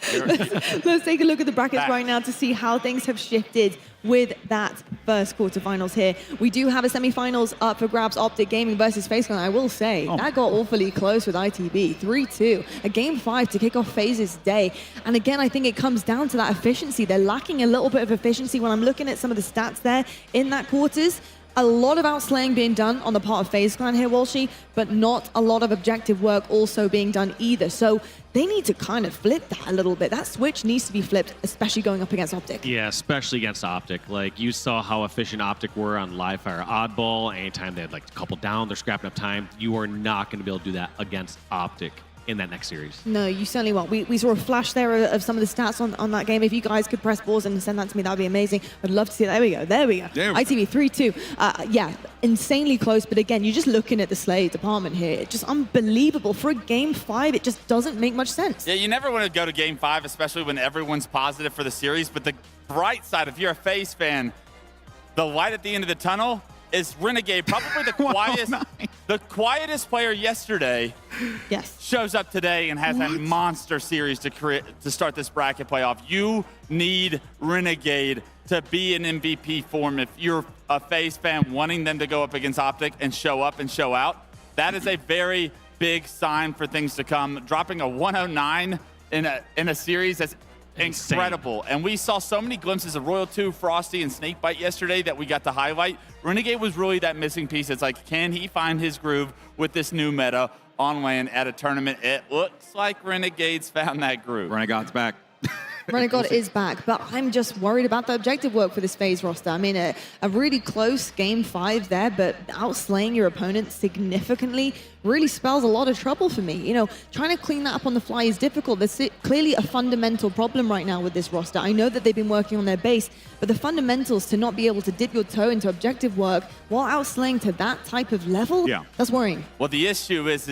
Let's take a look at the brackets right now to see how things have shifted with that first quarterfinals here. We do have a semifinals up for grabs, Optic Gaming versus FaZe. I will say, that got awfully close with ITB. 3-2, a game 5 to kick off FaZe's day. And again, I think it comes down to that efficiency. They're lacking a little bit of efficiency when I'm looking at some of the stats there in that quarters. A lot of outslaying being done on the part of FaZe Clan here, Walshy, but not a lot of objective work also being done either. So they need to kind of flip that a little bit. That switch needs to be flipped, especially going up against Optic. Yeah, especially against Optic. Like, you saw how efficient Optic were on live fire Oddball. Anytime they had like a couple down, they're scrapping up time. You are not going to be able to do that against Optic in that next series. No, you certainly won't. We saw a flash there of some of the stats on that game. If you guys could press pause and send that to me, that would be amazing. I'd love to see that. There we go. There we go. ITV 3-2. Yeah, insanely close. But again, you're just looking at the Slay department here. It's just unbelievable. For a game 5, it just doesn't make much sense. Yeah, you never want to go to game 5, especially when everyone's positive for the series. But the bright side, if you're a FaZe fan, the light at the end of the tunnel is Renegade, probably the quietest player yesterday. Yes. Shows up today and has a monster series to start this bracket playoff. You need Renegade to be in MVP form. If you're a FaZe fan wanting them to go up against Optic and show up and show out, that is a very big sign for things to come. Dropping a 109 in a series that's incredible. And we saw so many glimpses of Royal 2, Frosty, and Snakebite yesterday that we got to highlight. Renegade was really that missing piece. It's like, can he find his groove with this new meta on land at a tournament? It looks like Renegade's found that groove. Renegade's back. Renegade is back, but I'm just worried about the objective work for this FaZe roster. I mean, a really close game 5 there, but outslaying your opponent significantly really spells a lot of trouble for me. You know, trying to clean that up on the fly is difficult. There's clearly a fundamental problem right now with this roster. I know that they've been working on their base, but the fundamentals to not be able to dip your toe into objective work while outslaying to that type of level, that's worrying. Well, the issue is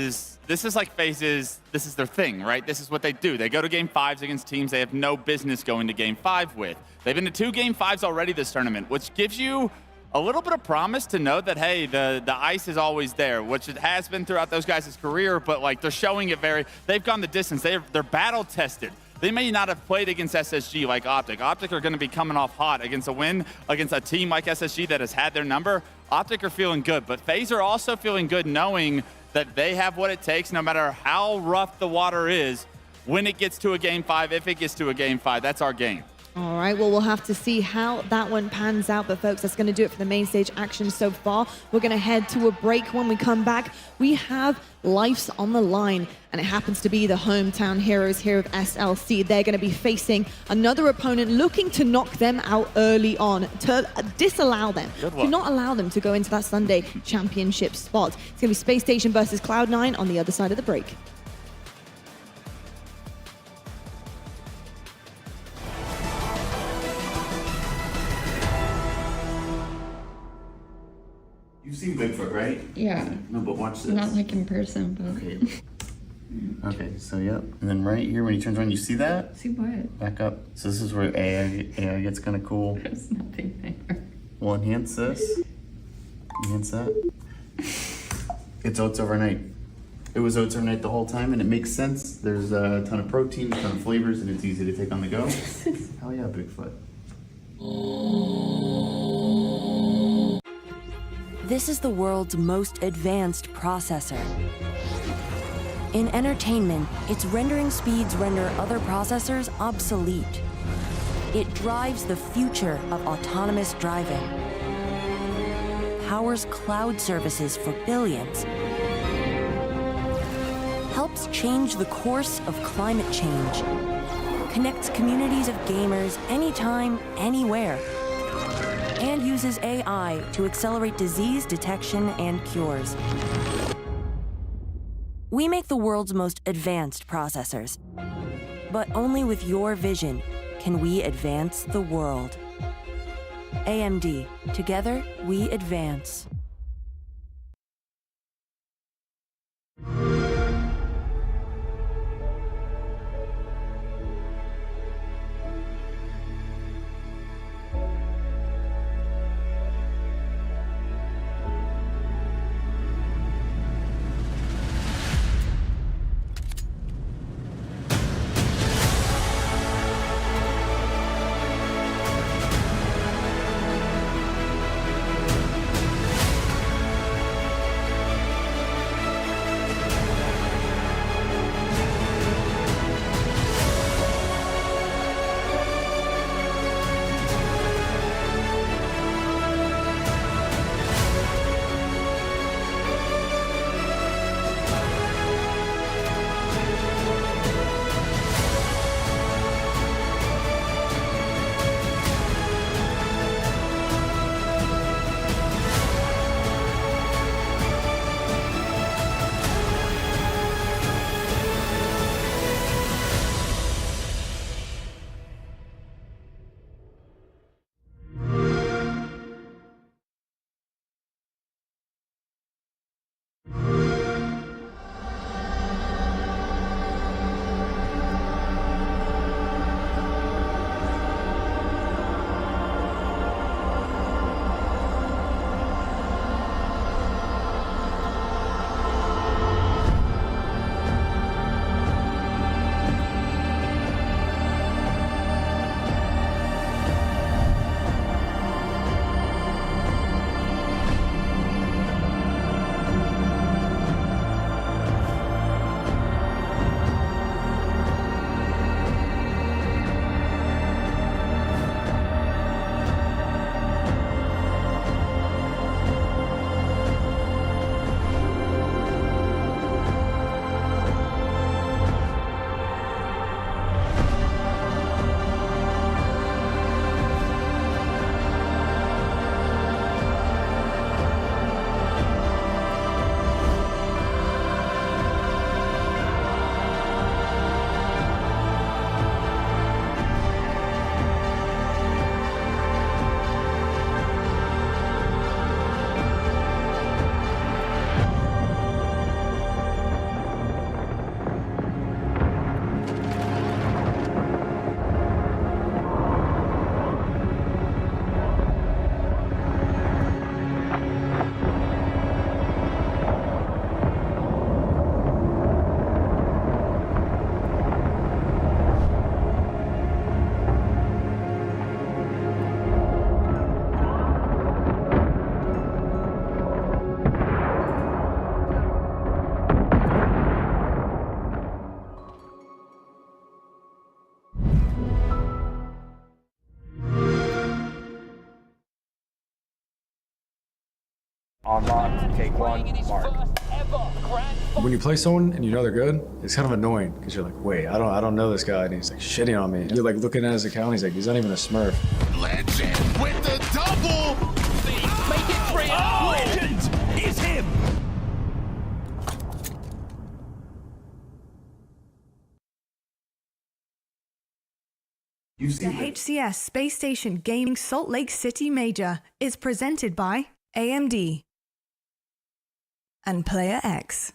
this is like FaZe's, this is their thing, right? This is what they do. They go to game 5s against teams they have no business going to game 5 with. They've been to 2 game 5s already this tournament, which gives you a little bit of promise to know that, hey, the ice is always there, which it has been throughout those guys' career, but like they're showing it they've gone the distance. They're battle tested. They may not have played against SSG like Optic. Optic are going to be coming off hot against a win against a team like SSG that has had their number. Optic are feeling good, but FaZe are also feeling good knowing that they have what it takes no matter how rough the water is when it gets to a game 5, if it gets to a game 5. That's our game. All right, well, we'll have to see how that one pans out. But, folks, that's going to do it for the main stage action so far. We're going to head to a break. When we come back, we have lives on the line, and it happens to be the hometown heroes here of SLC. They're going to be facing another opponent looking to knock them out early on, to disallow them, to not allow them to go into that Sunday championship spot. It's going to be Space Station versus Cloud9 on the other side of the break. You've seen Bigfoot, right? Yeah. No, but watch this. Not like in person, but... Okay. Okay, so yep. And then right here, when he turns around, you see that? See what? Back up. So this is where AI gets kind of cool. There's nothing there. We'll enhance this. Enhance that. It's oats overnight. It was oats overnight the whole time, and it makes sense. There's a ton of protein, a ton of flavors, and it's easy to take on the go. Hell yeah, Bigfoot. This is the world's most advanced processor. In entertainment, its rendering speeds render other processors obsolete. It drives the future of autonomous driving, powers cloud services for billions, helps change the course of climate change, connects communities of gamers anytime, anywhere, and uses AI to accelerate disease detection and cures. We make the world's most advanced processors, but only with your vision can we advance the world. AMD. Together, we advance. On lock, take one, mark. When you play someone and you know they're good, it's kind of annoying because you're like, wait, I don't know this guy, and he's like shitting on me. And you're like looking at his account, he's like, he's not even a Smurf. Legend with the double! Make it 3. Oh! Legend is him! The HCS Spacestation Gaming Salt Lake City Major is presented by AMD and Player X.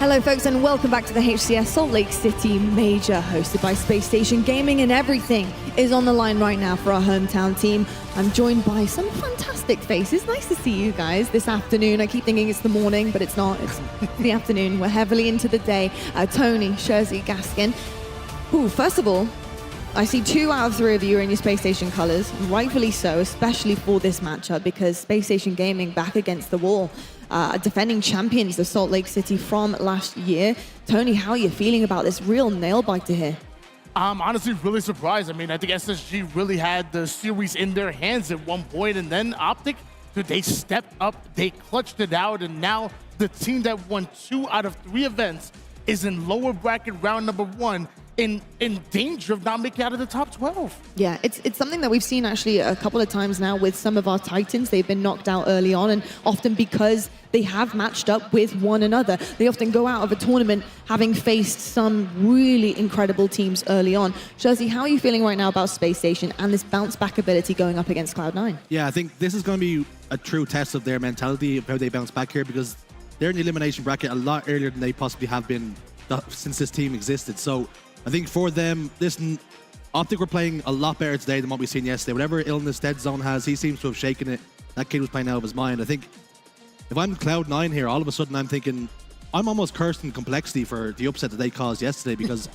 Hello folks and welcome back to the HCS Salt Lake City Major, hosted by Spacestation Gaming, and everything is on the line right now for our hometown team. I'm joined by some fantastic faces. Nice to see you guys this afternoon. I keep thinking it's the morning, but it's not. It's the afternoon. We're heavily into the day. Tony, Jersey, Gaskin. Ooh, first of all, I see 2 out of 3 of you are in your Space Station colors, rightfully so, especially for this matchup, because Space Station Gaming back against the wall. Defending champions of Salt Lake City from last year. Tony, how are you feeling about this real nail-biter here? I'm honestly really surprised. I mean, I think SSG really had the series in their hands at one point, and then Optic, dude, they stepped up, they clutched it out, and now the team that won 2 out of 3 events is in lower bracket round number 1, in danger of not making it out of the top 12. Yeah, it's something that we've seen actually a couple of times now with some of our Titans. They've been knocked out early on, and often because they have matched up with one another. They often go out of a tournament having faced some really incredible teams early on. Jersey, how are you feeling right now about Space Station and this bounce back ability going up against Cloud9? Yeah, I think this is going to be a true test of their mentality, of how they bounce back here, because they're in the elimination bracket a lot earlier than they possibly have been since this team existed. So I think for them, Optic were playing a lot better today than what we've seen yesterday. Whatever illness Dead Zone has, he seems to have shaken it. That kid was playing out of his mind. I think if I'm Cloud9 here, all of a sudden I'm thinking, I'm almost cursing complexity for the upset that they caused yesterday, because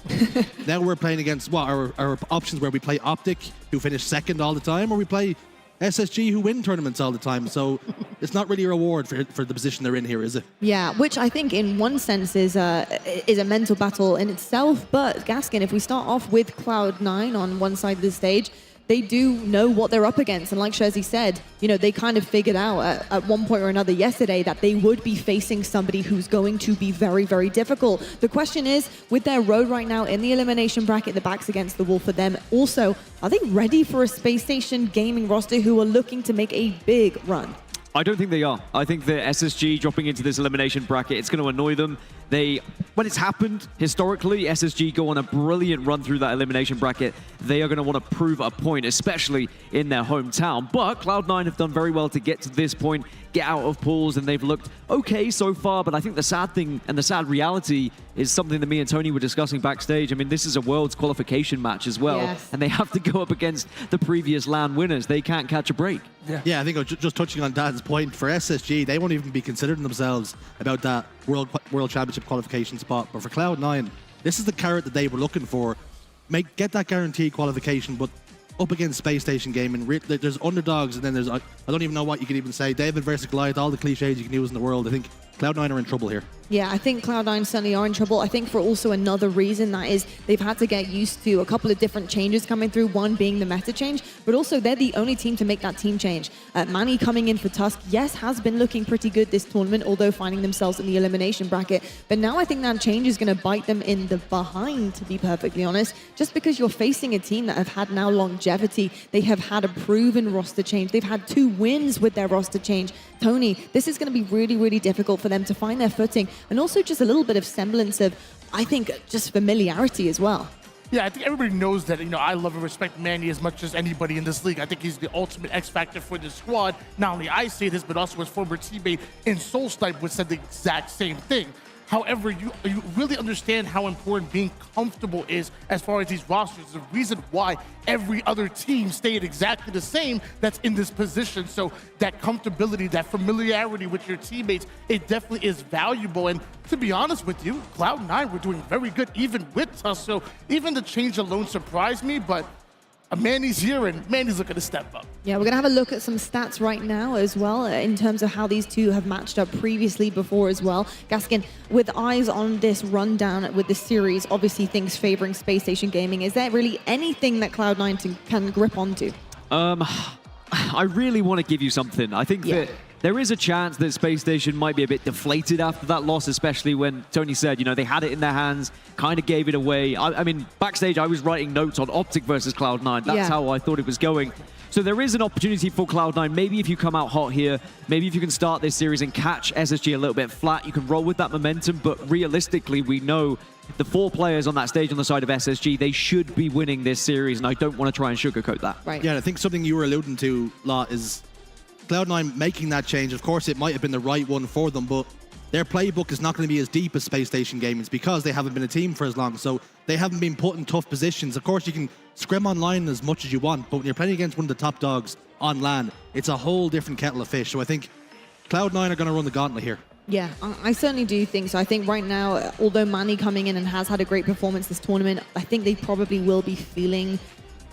now we're playing against what our options where we play Optic, who finish second all the time, or we play SSG, who win tournaments all the time. So it's not really a reward for the position they're in here, is it? Yeah, which I think in one sense is a mental battle in itself. But Gaskin, if we start off with Cloud9 on one side of the stage, they do know what they're up against. And like Jersey said, you know, they kind of figured out at one point or another yesterday that they would be facing somebody who's going to be very, very difficult. The question is, with their road right now in the elimination bracket, the back's against the wall for them. Also, are they ready for a Space Station Gaming roster who are looking to make a big run? I don't think they are. I think that SSG dropping into this elimination bracket, it's going to annoy them. When it's happened, historically, SSG go on a brilliant run through that elimination bracket. They are going to want to prove a point, especially in their hometown. But Cloud9 have done very well to get to this point, get out of pools, and they've looked okay so far. But I think the sad thing and the sad reality is something that me and Tony were discussing backstage. I mean, this is a Worlds qualification match as well, yes, and they have to go up against the previous LAN winners. They can't catch a break. Yeah, I think just touching on Dan's point, for SSG, they won't even be considering themselves about that World Championship qualification spot. But for Cloud9, this is the carrot that they were looking for. Get that guaranteed qualification, but up against Space Station Gaming, there's underdogs, and then there's, I don't even know what you can even say, David versus Goliath, all the cliches you can use in the world. I think Cloud9 are in trouble here. Yeah, I think Cloud9 certainly are in trouble. I think for also another reason, that is they've had to get used to a couple of different changes coming through, one being the meta change, but also they're the only team to make that team change. Manny coming in for Tusk, yes, has been looking pretty good this tournament, although finding themselves in the elimination bracket. But now I think that change is going to bite them in the behind, to be perfectly honest, just because you're facing a team that have had now longevity. They have had a proven roster change. They've had 2 wins with their roster change. Tony, this is going to be really, really difficult for them to find their footing, and also just a little bit of semblance of, I think, just familiarity as well. Yeah, I think everybody knows that, you know, I love and respect Manny as much as anybody in this league. I think he's the ultimate X factor for this squad. Not only I say this, but also his former teammate in Soul Snipe would said the exact same thing. However, you really understand how important being comfortable is as far as these rosters. The reason why every other team stayed exactly the same that's in this position. So that comfortability, that familiarity with your teammates, it definitely is valuable. And to be honest with you, Cloud9 were doing very good even with us. So even the change alone surprised me, but Manny's here and Manny's looking to step up. Yeah, we're going to have a look at some stats right now as well in terms of how these two have matched up previously before as well. Gaskin, with eyes on this rundown with the series, obviously things favoring Space Station Gaming, is there really anything that Cloud9 can grip onto? I really want to give you something. I think that there is a chance that Space Station might be a bit deflated after that loss, especially when Tony said, you know, they had it in their hands, kind of gave it away. I mean, backstage, I was writing notes on Optic versus Cloud9. That's how I thought it was going. So there is an opportunity for Cloud9. Maybe if you come out hot here, maybe if you can start this series and catch SSG a little bit flat, you can roll with that momentum. But realistically, we know the 4 players on that stage on the side of SSG, they should be winning this series, and I don't want to try and sugarcoat that. Right. Yeah, I think something you were alluding to, Lot, is Cloud9 making that change. Of course, it might have been the right one for them, but their playbook is not going to be as deep as Spacestation Gaming's because they haven't been a team for as long. So they haven't been put in tough positions. Of course, you can scrim online as much as you want, but when you're playing against one of the top dogs on LAN, it's a whole different kettle of fish. So I think Cloud9 are going to run the gauntlet here. Yeah, I certainly do think so. I think right now, although Manny coming in and has had a great performance this tournament, I think they probably will be feeling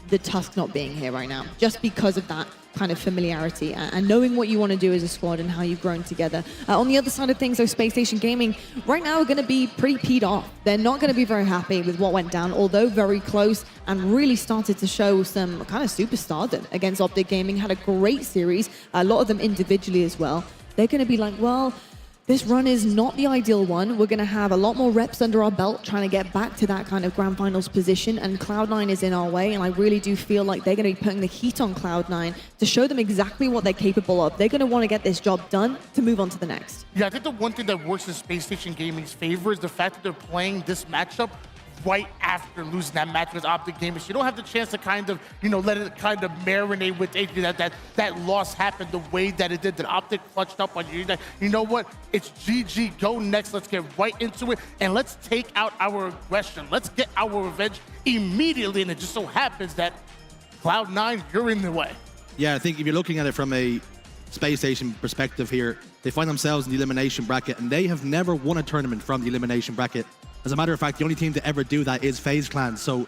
the Tusk not being here right now, just because of that kind of familiarity and knowing what you want to do as a squad and how you've grown together. On the other side of things, though, Spacestation Gaming right now are going to be pretty peed off. They're not going to be very happy with what went down, although very close and really started to show some kind of superstardom against Optic Gaming. Had a great series, a lot of them individually as well. They're going to be like, well, this run is not the ideal one. We're going to have a lot more reps under our belt trying to get back to that kind of grand finals position, and Cloud9 is in our way, and I really do feel like they're going to be putting the heat on Cloud9 to show them exactly what they're capable of. They're going to want to get this job done to move on to the next. Yeah, I think the one thing that works in Spacestation Gaming's favor is the fact that they're playing this matchup right after losing that match with Optic Gaming. So you don't have the chance to kind of, let it kind of marinate with that loss happened the way that it did, that Optic clutched up on you. You know what? It's GG. Go next. Let's get right into it, and let's take out our aggression. Let's get our revenge immediately, and it just so happens that Cloud9, you're in the way. Yeah, I think if you're looking at it from a Spacestation perspective here, they find themselves in the elimination bracket, and they have never won a tournament from the elimination bracket. As a matter of fact, the only team to ever do that is FaZe Clan. So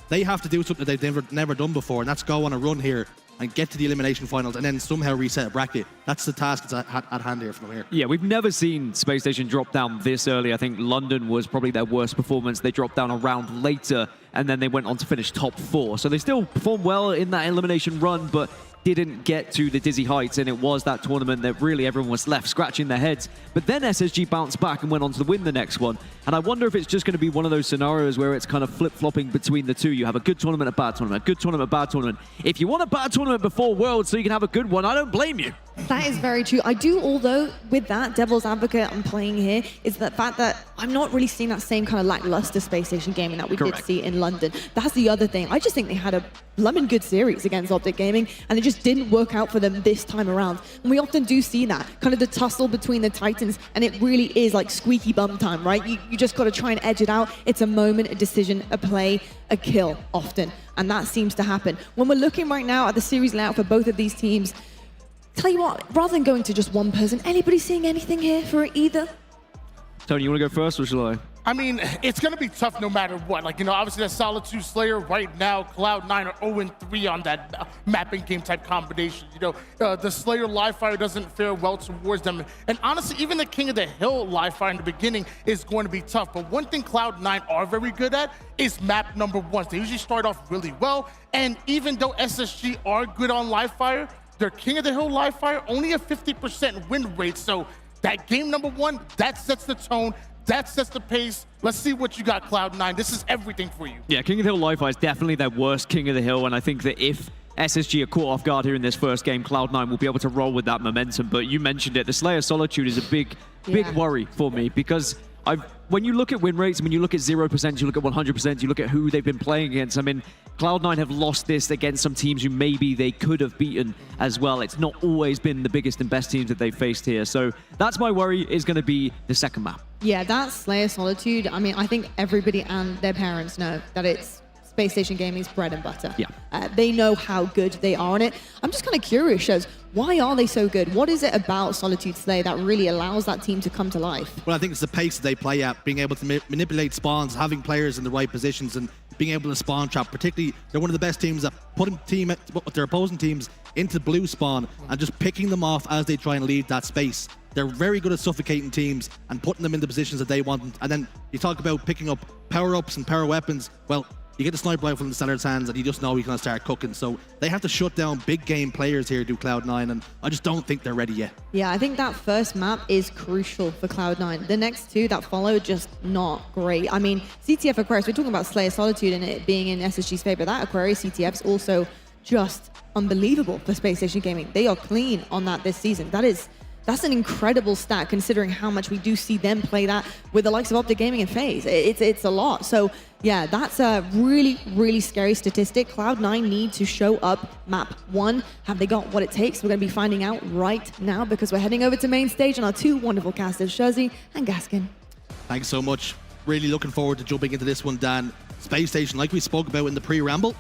they have to do something that they've never done before, and that's go on a run here and get to the elimination finals and then somehow reset a bracket. That's the task that's at hand here from here. Yeah, we've never seen Spacestation drop down this early. I think London was probably their worst performance. They dropped down a round later, and then they went on to finish top 4. So they still performed well in that elimination run, but didn't get to the dizzy heights, and it was that tournament that really everyone was left scratching their heads. But then SSG bounced back and went on to win the next one. And I wonder if it's just going to be one of those scenarios where it's kind of flip-flopping between the two. You have a good tournament, a bad tournament, a good tournament, a bad tournament. If you want a bad tournament before Worlds so you can have a good one, I don't blame you. That is very true. I do, although with that devil's advocate I'm playing here, is the fact that I'm not really seeing that same kind of lackluster Spacestation Gaming that we did see in London. That's the other thing. I just think they had a blooming good series against Optic Gaming, and it just didn't work out for them this time around. And we often do see that, kind of the tussle between the Titans, and it really is like squeaky bum time, right? You just got to try and edge it out. It's a moment, a decision, a play, a kill often, and that seems to happen. When we're looking right now at the series layout for both of these teams, tell you what, rather than going to just one person, anybody seeing anything here for either? Tony, you want to go first, or shall I? I mean, it's going to be tough no matter what. Obviously that Solitude Slayer right now, Cloud9 are 0-3 on that mapping game type combination. The Slayer live fire doesn't fare well towards them. And honestly, even the King of the Hill live fire in the beginning is going to be tough. But one thing Cloud9 are very good at is map number 1. They usually start off really well. And even though SSG are good on live fire, their King of the Hill live fire only a 50% win rate. So that game number 1, that sets the tone. That sets the pace. Let's see what you got, Cloud9. This is everything for you. Yeah, King of the Hill live fire is definitely their worst King of the Hill, and I think that if SSG are caught off guard here in this first game, Cloud9 will be able to roll with that momentum. But you mentioned it, the Slayer Solitude is a big worry for me, because when you look at win rates, when you look at 0%, you look at 100%, you look at who they've been playing against. I mean, Cloud9 have lost this against some teams who maybe they could have beaten as well. It's not always been the biggest and best teams that they've faced here. So that's my worry, is going to be the second map. Yeah, that Slayer Solitude, I mean, I think everybody and their parents know that it's Spacestation Gaming's bread and butter. Yeah. They know how good they are on it. I'm just kind of curious, Shows, why are they so good? What is it about Solitude Slayer that really allows that team to come to life? Well, I think it's the pace that they play at, being able to manipulate spawns, having players in the right positions, and being able to spawn trap. Particularly, they're one of the best teams at putting their opposing teams into blue spawn and just picking them off as they try and leave that space. They're very good at suffocating teams and putting them in the positions that they want. And then you talk about picking up power-ups and power weapons. Well, you get the sniper rifle in the Stellar's hands and you just know he's going to start cooking. So they have to shut down big game players here, do Cloud9, and I just don't think they're ready yet. Yeah, I think that first map is crucial for Cloud9. The next two that follow, just not great. I mean, CTF Aquarius, we're talking about Slayer Solitude and it being in SSG's favor. That Aquarius CTF's also just unbelievable for Spacestation Gaming. They are clean on that this season. That is That's an incredible stat considering how much we do see them play that with the likes of Optic Gaming and FaZe. It's a lot. So yeah, that's a really, really scary statistic. Cloud9 need to show up map 1. Have they got what it takes? We're going to be finding out right now because we're heading over to main stage on our two wonderful casters, Shuzzy and Gaskin. Thanks so much. Really looking forward to jumping into this one, Dan. Spacestation, like we spoke about in the pre-ramble,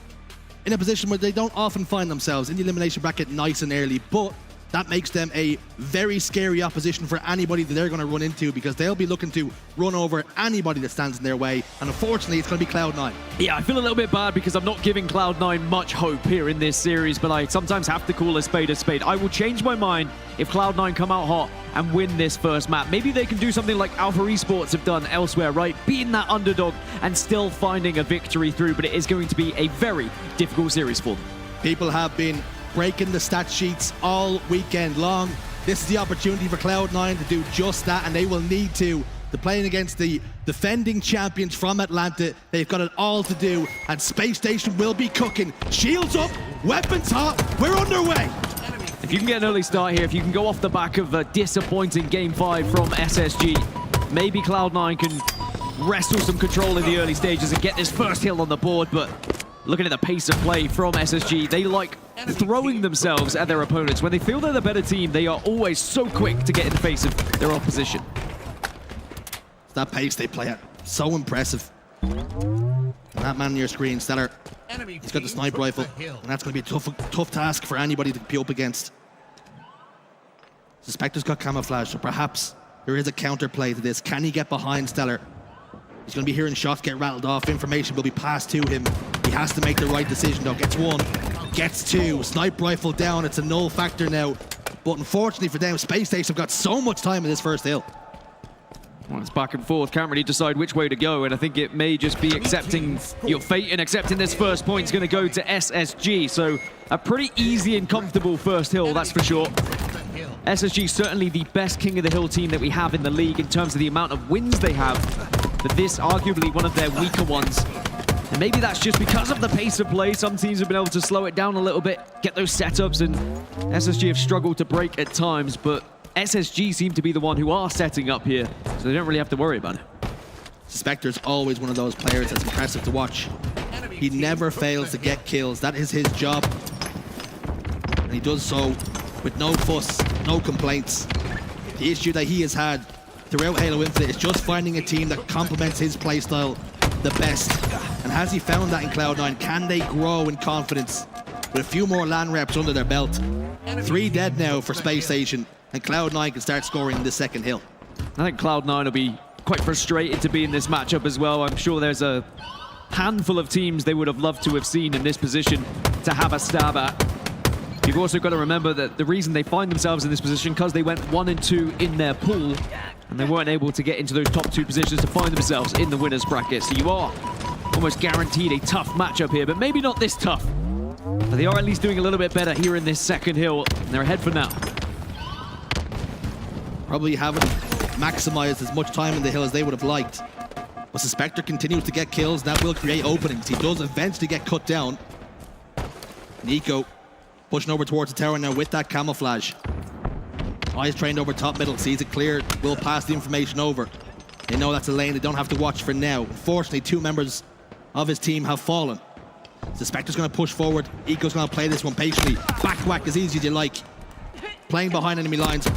in a position where they don't often find themselves in the elimination bracket nice and early, but that makes them a very scary opposition for anybody that they're going to run into because they'll be looking to run over anybody that stands in their way. And unfortunately, it's going to be Cloud9. Yeah, I feel a little bit bad because I'm not giving Cloud9 much hope here in this series, but I sometimes have to call a spade a spade. I will change my mind if Cloud9 come out hot and win this first map. Maybe they can do something like Alpha Esports have done elsewhere, right? Beating that underdog and still finding a victory through, but it is going to be a very difficult series for them. People have been breaking the stat sheets all weekend long. This is the opportunity for Cloud9 to do just that, and they will need to. They're playing against the defending champions from Atlanta. They've got it all to do, and Spacestation will be cooking. Shields up, weapons hot, we're underway. If you can get an early start here, if you can go off the back of a disappointing Game 5 from SSG, maybe Cloud9 can wrestle some control in the early stages and get this first hill on the board, but looking at the pace of play from SSG, they like throwing themselves at their opponents. When they feel they're the better team, they are always so quick to get in the face of their opposition. It's that pace they play at, so impressive. And that man on your screen, Stellar, he's got the sniper rifle, and that's going to be a tough task for anybody to be up against. Suspector's got camouflage, so perhaps there is a counterplay to this. Can he get behind Stellar? He's going to be hearing shots get rattled off. Information will be passed to him. He has to make the right decision, though. Gets one, gets two. Sniper rifle down. It's a null factor now. But unfortunately for them, Spacestation have got so much time in this first hill. Well, it's back and forth. Can't really decide which way to go, and I think it may just be accepting your fate and accepting this first point is going to go to SSG. So a pretty easy and comfortable first hill, that's for sure. SSG certainly the best King of the Hill team that we have in the league in terms of the amount of wins they have, but this arguably one of their weaker ones. And maybe that's just because of the pace of play. Some teams have been able to slow it down a little bit, get those setups, and SSG have struggled to break at times, but SSG seem to be the one who are setting up here, so they don't really have to worry about it. Spectre's always one of those players that's impressive to watch. He never fails to get kills. That is his job. And he does so with no fuss, no complaints. The issue that he has had throughout Halo Infinite is just finding a team that complements his playstyle the best. And has he found that in Cloud9? Can they grow in confidence with a few more LAN reps under their belt? 3 dead now for Spacestation, and Cloud9 can start scoring in the second hill. I think Cloud9 will be quite frustrated to be in this matchup as well. I'm sure there's a handful of teams they would have loved to have seen in this position to have a stab at. You've also got to remember that the reason they find themselves in this position because they went 1 and 2 in their pool, and they weren't able to get into those top 2 positions to find themselves in the winners bracket. So you are almost guaranteed a tough matchup here, but maybe not this tough. But they are at least doing a little bit better here in this second hill, and they're ahead for now. Probably haven't maximized as much time in the hill as they would have liked. But Spectre continues to get kills. That will create openings. He does eventually get cut down. Nico pushing over towards the tower now with that camouflage. Eyes trained over top middle, sees it clear, will pass the information over. They know that's a lane they don't have to watch for now. Unfortunately, 2 members of his team have fallen. The Spectre's going to push forward. Eco's going to play this one patiently. Back whack as easy as you like. Playing behind enemy lines.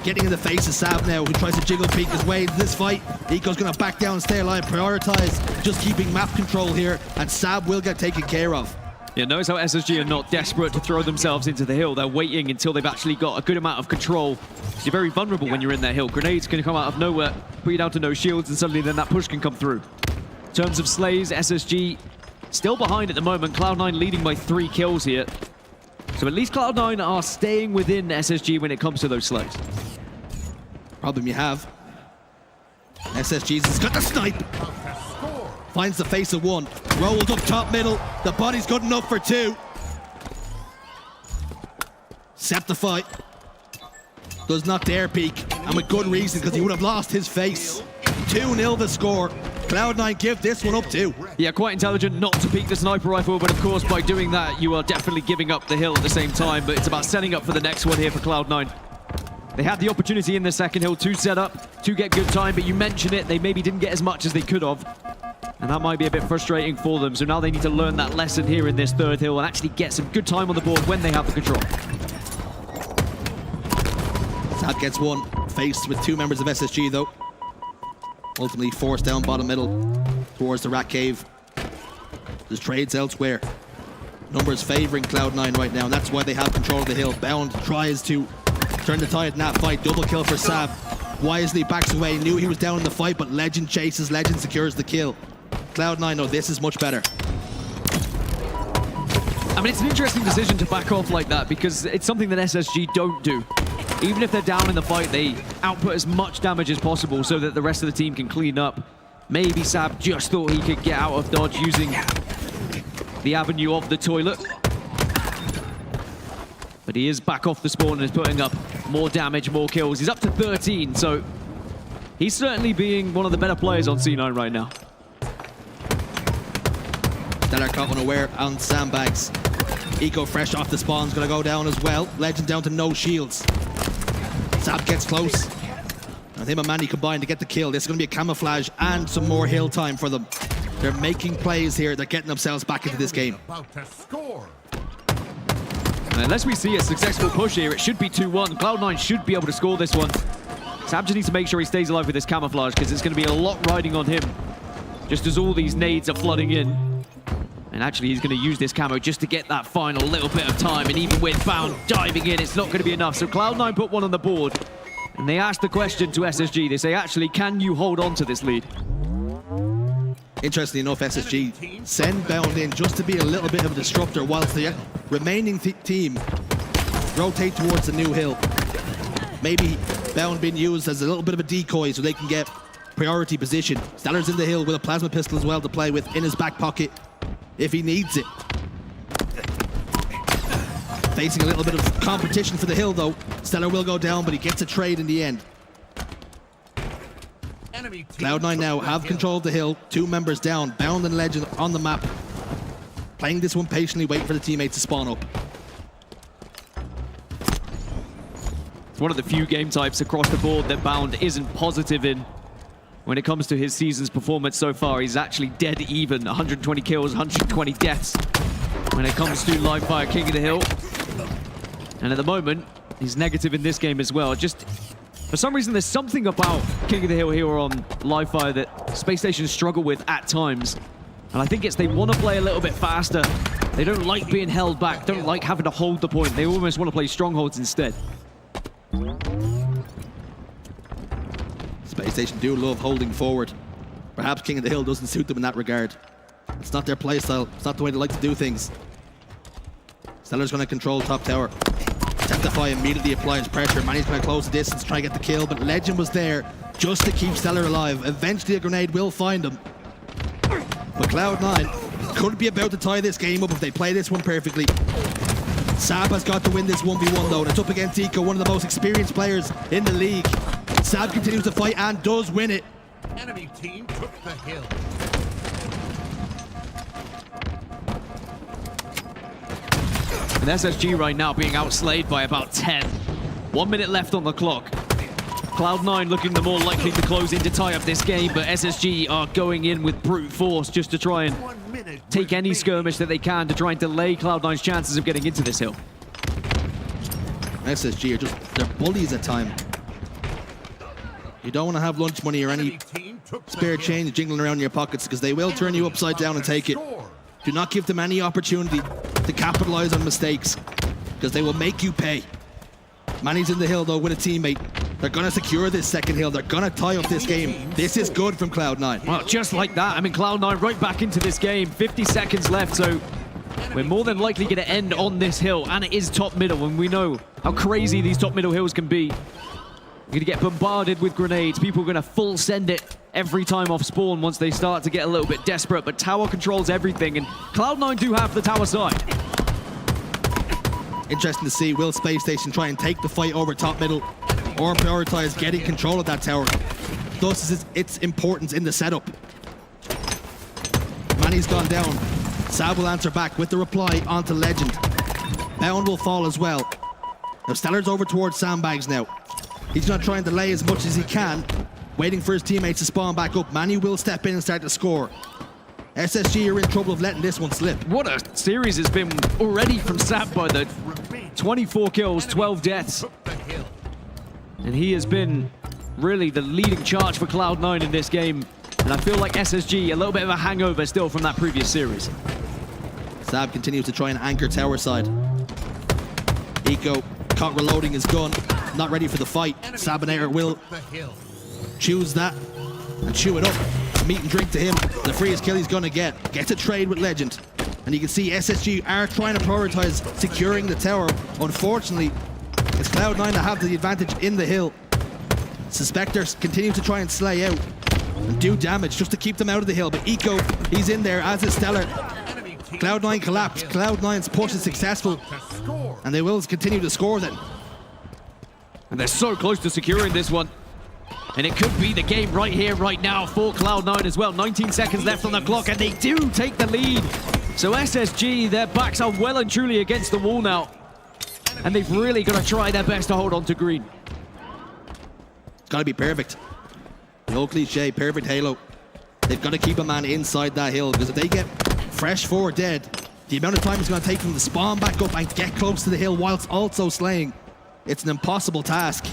Getting in the face of Sab now, who tries to jiggle peek his way into this fight. Eco's going to back down and stay alive, prioritize just keeping map control here, and Sab will get taken care of. Yeah, notice how SSG are not desperate to throw themselves into the hill. They're waiting until they've actually got a good amount of control. So you're very vulnerable when you're in that hill. Grenades can come out of nowhere, put you down to no shields, and suddenly then that push can come through. In terms of slays, SSG still behind at the moment. Cloud9 leading by 3 kills here. So at least Cloud9 are staying within SSG when it comes to those slays. Problem you have. SSG's has got the snipe. Finds the face of 1. Rolled up top middle. The body's good enough for 2. Set the fight. Does not dare peek. And with good reason, because he would have lost his face. 2-0 the score. Cloud9 give this one up too. Yeah, quite intelligent not to peek the sniper rifle, but of course by doing that you are definitely giving up the hill at the same time, but it's about setting up for the next one here for Cloud9. They had the opportunity in the second hill to set up, to get good time, but you mentioned it, they maybe didn't get as much as they could have. And that might be a bit frustrating for them. So now they need to learn that lesson here in this third hill and actually get some good time on the board when they have the control. Sad gets one, faced with two members of SSG though. Ultimately forced down bottom middle towards the rat cave. There's trades elsewhere. Numbers favoring Cloud9 right now, and that's why they have control of the hill. Bound tries to turn the tide in that fight. Double kill for Sab. Wisely backs away, knew he was down in the fight, but Legend chases, Legend secures the kill. Cloud9 know this is much better. I mean, it's an interesting decision to back off like that because it's something that SSG don't do. Even if they're down in the fight, they output as much damage as possible so that the rest of the team can clean up. Maybe Sab just thought he could get out of dodge using the avenue of the toilet. But he is back off the spawn and is putting up more damage, more kills. He's up to 13, so he's certainly being one of the better players on C9 right now. Stellar caught unaware on sandbags. Eco fresh off the spawn's gonna go down as well. Legend down to no shields. Sab gets close. And him and Manny combined to get the kill. This is gonna be a camouflage and some more hill time for them. They're making plays here. They're getting themselves back into this game. And unless we see a successful push here, it should be 2-1. Cloud9 should be able to score this one. Sab just needs to make sure he stays alive with this camouflage because it's going to be a lot riding on him. Just as all these nades are flooding in. And actually, he's going to use this camo just to get that final little bit of time. And even with Bound diving in, it's not going to be enough. So Cloud9 put one on the board. And they asked the question to SSG. They say, actually, can you hold on to this lead? Interestingly enough, SSG send Bound in just to be a little bit of a disruptor whilst the remaining team rotate towards the new hill. Maybe Bound being used as a little bit of a decoy so they can get priority position. Stellar's in the hill with a plasma pistol as well to play with in his back pocket if he needs it. Facing a little bit of competition for the hill though. Stellar will go down, but he gets a trade in the end. Cloud9 now have control of the hill. Two members down, Bound and Legend on the map. Playing this one patiently, waiting for the teammates to spawn up. It's one of the few game types across the board that Bound isn't positive in. When it comes to his season's performance so far, he's actually dead even. 120 kills, 120 deaths. When it comes to live fire King of the Hill. And at the moment, he's negative in this game as well. Just for some reason, there's something about King of the Hill here on live fire that Space Station struggle with at times. And I think it's they want to play a little bit faster. They don't like being held back, don't like having to hold the point. They almost want to play Strongholds instead. Space Station do love holding forward. Perhaps King of the Hill doesn't suit them in that regard. It's not their playstyle. It's not the way they like to do things. Stellar's going to control top tower. Testify immediately applies pressure. Manny's going to close the distance, try to get the kill, but Legend was there just to keep Stellar alive. Eventually a grenade will find him. But Cloud9 could be about to tie this game up if they play this one perfectly. Sab has got to win this 1v1 though, and it's up against Eco, one of the most experienced players in the league. Sab continues to fight and does win it. Enemy team took the hill. And SSG right now being outslayed by about 10. 1 minute left on the clock. Cloud9 looking the more likely to close in to tie up this game, but SSG are going in with brute force just to try and take any skirmish that they can to try and delay Cloud9's chances of getting into this hill. SSG are just, they're bullies at time. You don't want to have lunch money or any spare change jingling around in your pockets because they will turn you upside down and take it. Do not give them any opportunity to capitalize on mistakes because they will make you pay. Manny's in the hill though with a teammate. They're going to secure this second hill. They're going to tie up this game. This is good from Cloud9. Well, just like that. I mean, Cloud9 right back into this game. 50 seconds left, so we're more than likely going to end on this hill. And it is top middle, and we know how crazy these top middle hills can be. You're going to get bombarded with grenades. People are going to full send it every time off spawn once they start to get a little bit desperate. But tower controls everything, and Cloud9 do have the tower side. Interesting to see, will Space Station try and take the fight over top middle or prioritize getting control of that tower? Thus is its importance in the setup. Manny's gone down. Sab will answer back with the reply onto Legend. Bound will fall as well. Now Stellar's over towards sandbags now. He's going to try and delay as much as he can, waiting for his teammates to spawn back up. Manny will step in and start to score. SSG are in trouble of letting this one slip. What a series has been already from Sab by the 24 kills, 12 deaths. And he has been really the leading charge for Cloud9 in this game. And I feel like SSG, a little bit of a hangover still from that previous series. Sab continues to try and anchor tower side. Eco caught reloading his gun, not ready for the fight. Sabinator will choose that and chew it up. Meat and drink to him. The freest kill he's gonna get. Gets a trade with Legend. And you can see SSG are trying to prioritize securing the tower. Unfortunately, it's Cloud9 that have the advantage in the hill. Suspectors continue to try and slay out and do damage just to keep them out of the hill. But Eco, he's in there, as is Stellar. Cloud9 collapsed. Cloud9's push is successful. And they will continue to score then. And they're so close to securing this one. And it could be the game right here, right now for Cloud9 as well. 19 seconds left on the clock, and they do take the lead. So SSG, their backs are well and truly against the wall now. And they've really got to try their best to hold on to green. It's got to be perfect. The old cliche, perfect Halo. They've got to keep a man inside that hill, because if they get fresh 4 dead, the amount of time it's going to take them to spawn back up and get close to the hill whilst also slaying, it's an impossible task.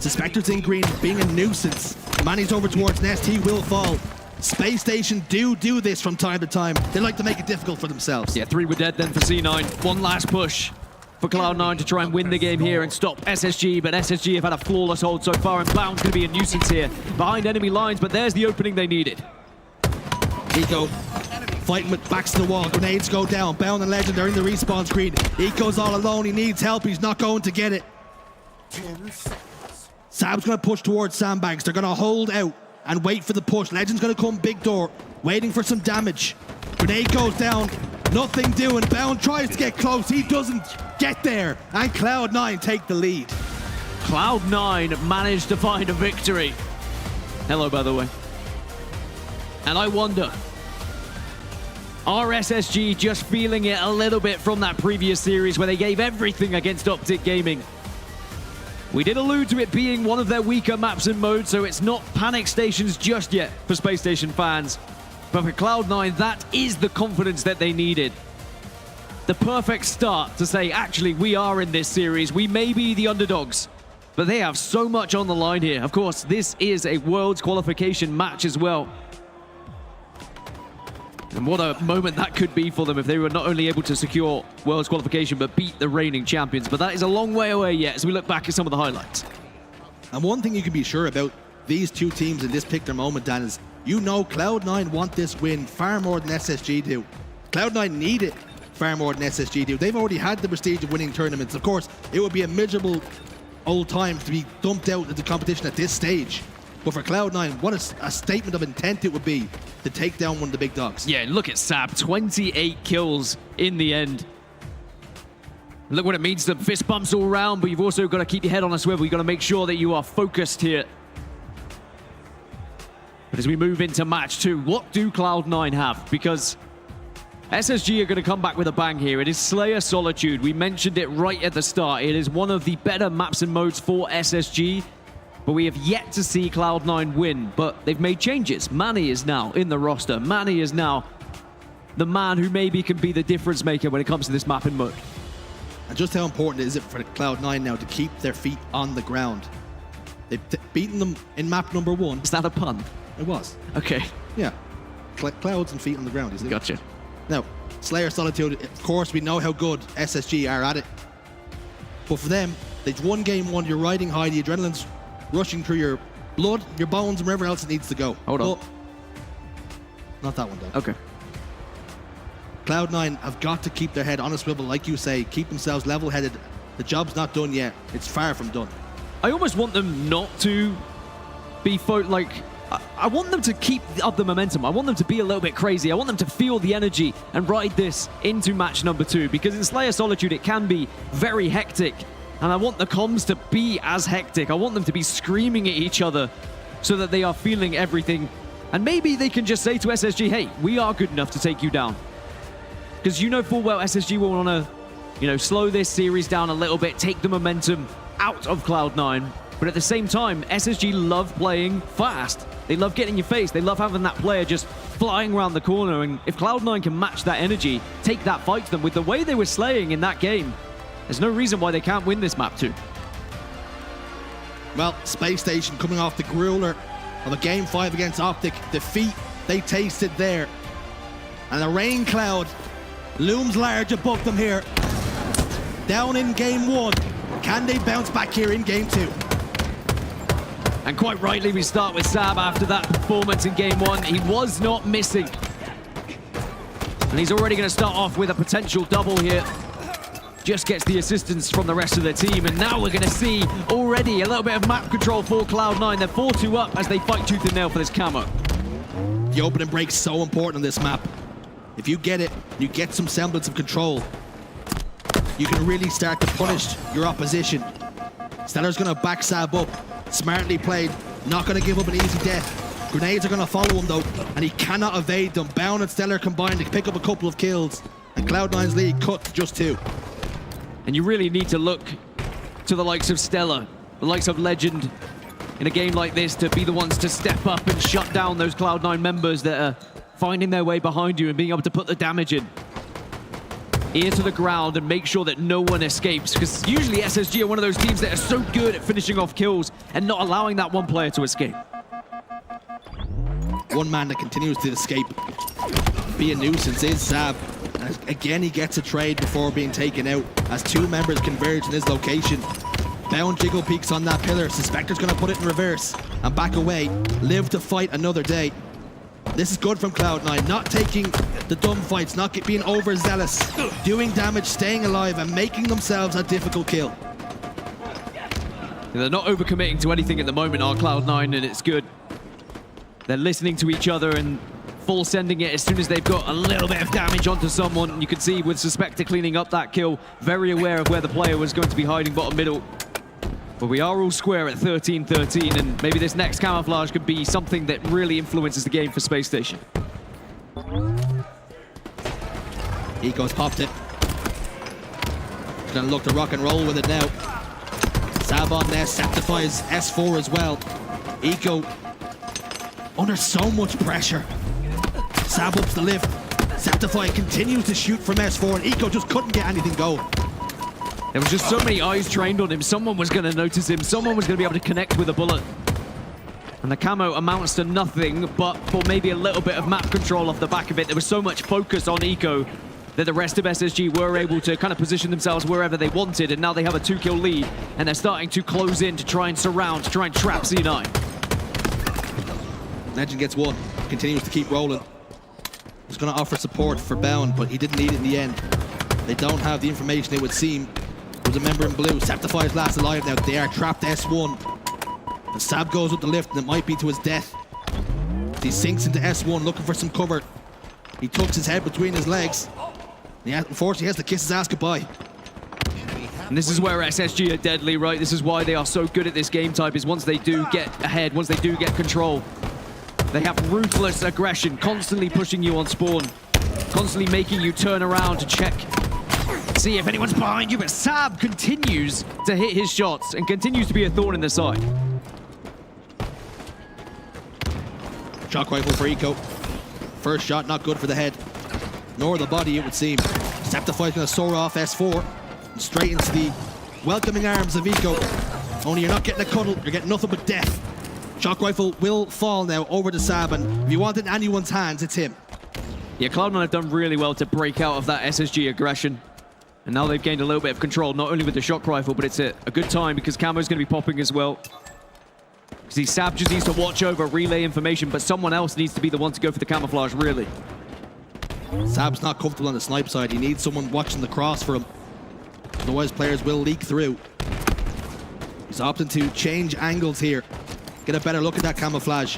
Suspectors in green, being a nuisance. Manny's over towards Nest, he will fall. Space Station do this from time to time. They like to make it difficult for themselves. Yeah, 3 were dead then for C9. One last push for Cloud9 to try and win the game here and stop SSG, but SSG have had a flawless hold so far, and Bound's going to be a nuisance here behind enemy lines, but there's the opening they needed. Eco fighting with backs to the wall. Grenades go down. Bound and Legend are in the respawn screen. Eco's all alone. He needs help. He's not going to get it. 10 seconds. Sab's going to push towards sandbags. They're going to hold out and wait for the push. Legend's going to come big door, waiting for some damage. Grenade goes down. Nothing doing. Bound tries to get close. He doesn't get there. And Cloud9 take the lead. Cloud9 managed to find a victory. Hello, by the way. And I wonder, are SSG just feeling it a little bit from that previous series where they gave everything against Optic Gaming? We did allude to it being one of their weaker maps and modes, so it's not panic stations just yet for Space Station fans. But for Cloud9, that is the confidence that they needed. The perfect start to say, actually, we are in this series. We may be the underdogs, but they have so much on the line here. Of course, this is a Worlds qualification match as well. And what a moment that could be for them if they were not only able to secure Worlds qualification, but beat the reigning champions. But that is a long way away yet as we look back at some of the highlights. And one thing you can be sure about these two teams in this particular moment, Dan, is you know Cloud9 want this win far more than SSG do. Cloud9 need it far more than SSG do. They've already had the prestige of winning tournaments. Of course, it would be a miserable old time to be dumped out of the competition at this stage. But for Cloud9, what a statement of intent it would be to take down one of the big dogs. Yeah, look at Sab, 28 kills in the end. Look what it means to them. Fist bumps all around, but you've also got to keep your head on a swivel. You've got to make sure that you are focused here. But as we move into match 2, what do Cloud9 have? Because SSG are going to come back with a bang here. It is Slayer Solitude. We mentioned it right at the start. It is one of the better maps and modes for SSG. But we have yet to see Cloud9 win, but they've made changes. Manny is now in the roster. Manny is now the man who maybe can be the difference maker when it comes to this map and mode. And just how important is it for Cloud9 now to keep their feet on the ground? They've beaten them in map number 1. Is that a pun? It was. Okay. Yeah. Clouds and feet on the ground, isn't it? Gotcha. Now, Slayer Solitude, of course, we know how good SSG are at it. But for them, they've won game 1, you're riding high, the adrenaline's rushing through your blood, your bones, and wherever else it needs to go. Hold on. Not that one, Dan. Okay. Cloud9 have got to keep their head on a swivel, like you say, keep themselves level-headed. The job's not done yet. It's far from done. I almost want them not to be I want them to keep up the momentum. I want them to be a little bit crazy. I want them to feel the energy and ride this into match number 2, because in Slayer Solitude it can be very hectic. And I want the comms to be as hectic. I want them to be screaming at each other so that they are feeling everything. And maybe they can just say to SSG, hey, we are good enough to take you down. Because you know full well SSG will want to, slow this series down a little bit, take the momentum out of Cloud9. But at the same time, SSG love playing fast. They love getting in your face. They love having that player just flying around the corner. And if Cloud9 can match that energy, take that fight to them with the way they were slaying in that game, there's no reason why they can't win this map too. Well, Space Station coming off the grueler of a Game 5 against Optic. Defeat, they tasted there. And the rain cloud looms large above them here. Down in Game 1. Can they bounce back here in Game 2? And quite rightly, we start with Sab after that performance in Game 1. He was not missing. And he's already going to start off with a potential double here. Just gets the assistance from the rest of the team. And now we're going to see already a little bit of map control for Cloud9. They're 4-2 up as they fight tooth and nail for this camo. The opening break's so important on this map. If you get it, you get some semblance of control, you can really start to punish your opposition. Stellar's going to back Sab up. Smartly played, not going to give up an easy death. Grenades are going to follow him though, and he cannot evade them. Bound and Stellar combined to pick up a couple of kills, and Cloud9's lead cut to just 2. And you really need to look to the likes of Stellar, the likes of Legend, in a game like this to be the ones to step up and shut down those Cloud9 members that are finding their way behind you and being able to put the damage in. Ear to the ground and make sure that no one escapes, because usually SSG are one of those teams that are so good at finishing off kills and not allowing that one player to escape. One man that continues to escape, be a nuisance, is Sab. And again, he gets a trade before being taken out as 2 members converge in his location. Bound jiggle peaks on that pillar. Suspector's going to put it in reverse and back away. Live to fight another day. This is good from Cloud9, not taking the dumb fights, not being overzealous, doing damage, staying alive, and making themselves a difficult kill. They're not overcommitting to anything at the moment on Cloud9, and it's good. They're listening to each other and full sending it as soon as they've got a little bit of damage onto someone. And you can see with Suspector cleaning up that kill, very aware of where the player was going to be hiding bottom middle. But we are all square at 13-13, and maybe this next camouflage could be something that really influences the game for Space Station. Eco's popped it. He's gonna look to rock and roll with it now. Sab on there, Septifies S4 as well. Eco under so much pressure. Sab ups the lift. Septify continues to shoot from S4, and Eco just couldn't get anything going. There was just so many eyes trained on him. Someone was going to notice him. Someone was going to be able to connect with a bullet. And the camo amounts to nothing, but for maybe a little bit of map control off the back of it. There was so much focus on Eco that the rest of SSG were able to kind of position themselves wherever they wanted, and now they have a 2-kill lead, and they're starting to close in to try and surround, to try and trap C9. Legend gets 1, continues to keep rolling. He's going to offer support for Bound, but he didn't need it in the end. They don't have the information, it would seem. There's a member in blue. Septify's last alive now. They are trapped S1. And Sab goes up the lift, and it might be to his death. He sinks into S1 looking for some cover. He tucks his head between his legs. He unfortunately has to kiss his ass goodbye. And this is where SSG are deadly, right? This is why they are so good at this game type, is once they do get ahead, once they do get control, they have ruthless aggression, constantly pushing you on spawn, constantly making you turn around to check, see if anyone's behind you. But Sab continues to hit his shots and continues to be a thorn in the side. Shock rifle for Eco. First shot not good for the head, nor the body, it would seem. Septify's going to soar off S4 and straight into the welcoming arms of Eco. Only you're not getting a cuddle, you're getting nothing but death. Shock rifle will fall now over to Sab, and if you want it in anyone's hands, it's him. Yeah, Cloud9 have done really well to break out of that SSG aggression. And now they've gained a little bit of control, not only with the shock rifle, but it's a good time because Camo's going to be popping as well. See, Sab just needs to watch over, relay information, but someone else needs to be the one to go for the camouflage, really. Sab's not comfortable on the snipe side. He needs someone watching the cross for him. Otherwise, players will leak through. He's opting to change angles here. Get a better look at that camouflage.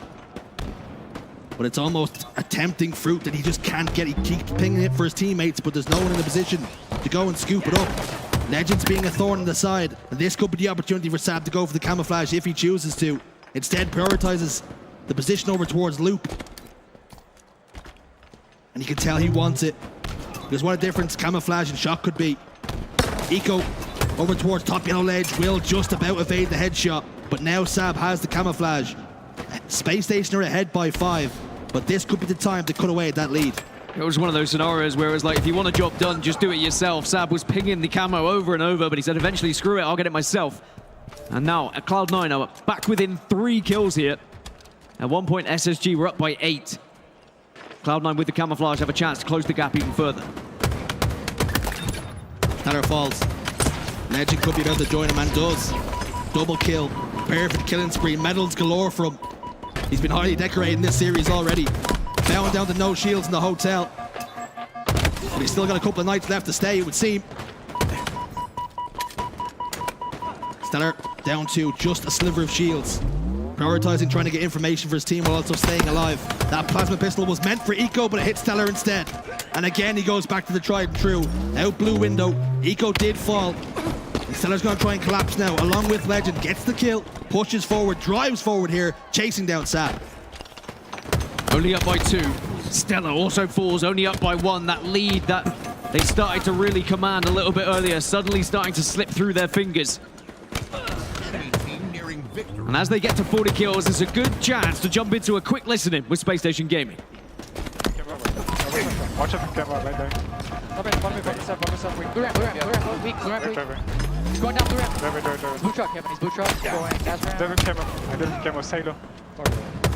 But it's almost a tempting fruit that he just can't get. He keeps pinging it for his teammates, but there's no one in a position to go and scoop it up. Legends being a thorn in the side, and this could be the opportunity for Sab to go for the camouflage if he chooses to. Instead, prioritizes the position over towards Loop. And you can tell he wants it. Because what a difference camouflage and shock could be. Eco over towards top yellow ledge will just about evade the headshot. But now Sab has the camouflage. Space Station are ahead by 5, but this could be the time to cut away at that lead. It was one of those scenarios where it was like, if you want a job done, just do it yourself. Sab was pinging the camo over and over, but he said eventually, screw it, I'll get it myself. And now at Cloud9 are back within 3 kills here. At one point, SSG were up by 8. Cloud9 with the camouflage have a chance to close the gap even further. Stellar falls. Legend could be about to join him and does. Double kill. Perfect killing spree. Medals galore for him. He's been highly decorated in this series already. Bowing down to no shields in the hotel. But he's still got a couple of nights left to stay, it would seem. Stellar down to just a sliver of shields. Prioritizing trying to get information for his team while also staying alive. That plasma pistol was meant for Eco, but it hit Stellar instead. And again, he goes back to the tried and true. Out blue window. Eco did fall. And Stellar's going to try and collapse now, along with Legend. Gets the kill, pushes forward, drives forward here, chasing down Sab. Only up by 2. Stellar also falls, only up by 1. That lead that they started to really command a little bit earlier, suddenly starting to slip through their fingers. And as they get to 40 kills, it's a good chance to jump into a quick listening with Spacestation Gaming. Watch out for camera right there. Blue ramp, weak. He's going down blue ramp. Blue truck, Kevin, he's blue truck. Going gas ramp. Devil camera. I didn't camera. Halo.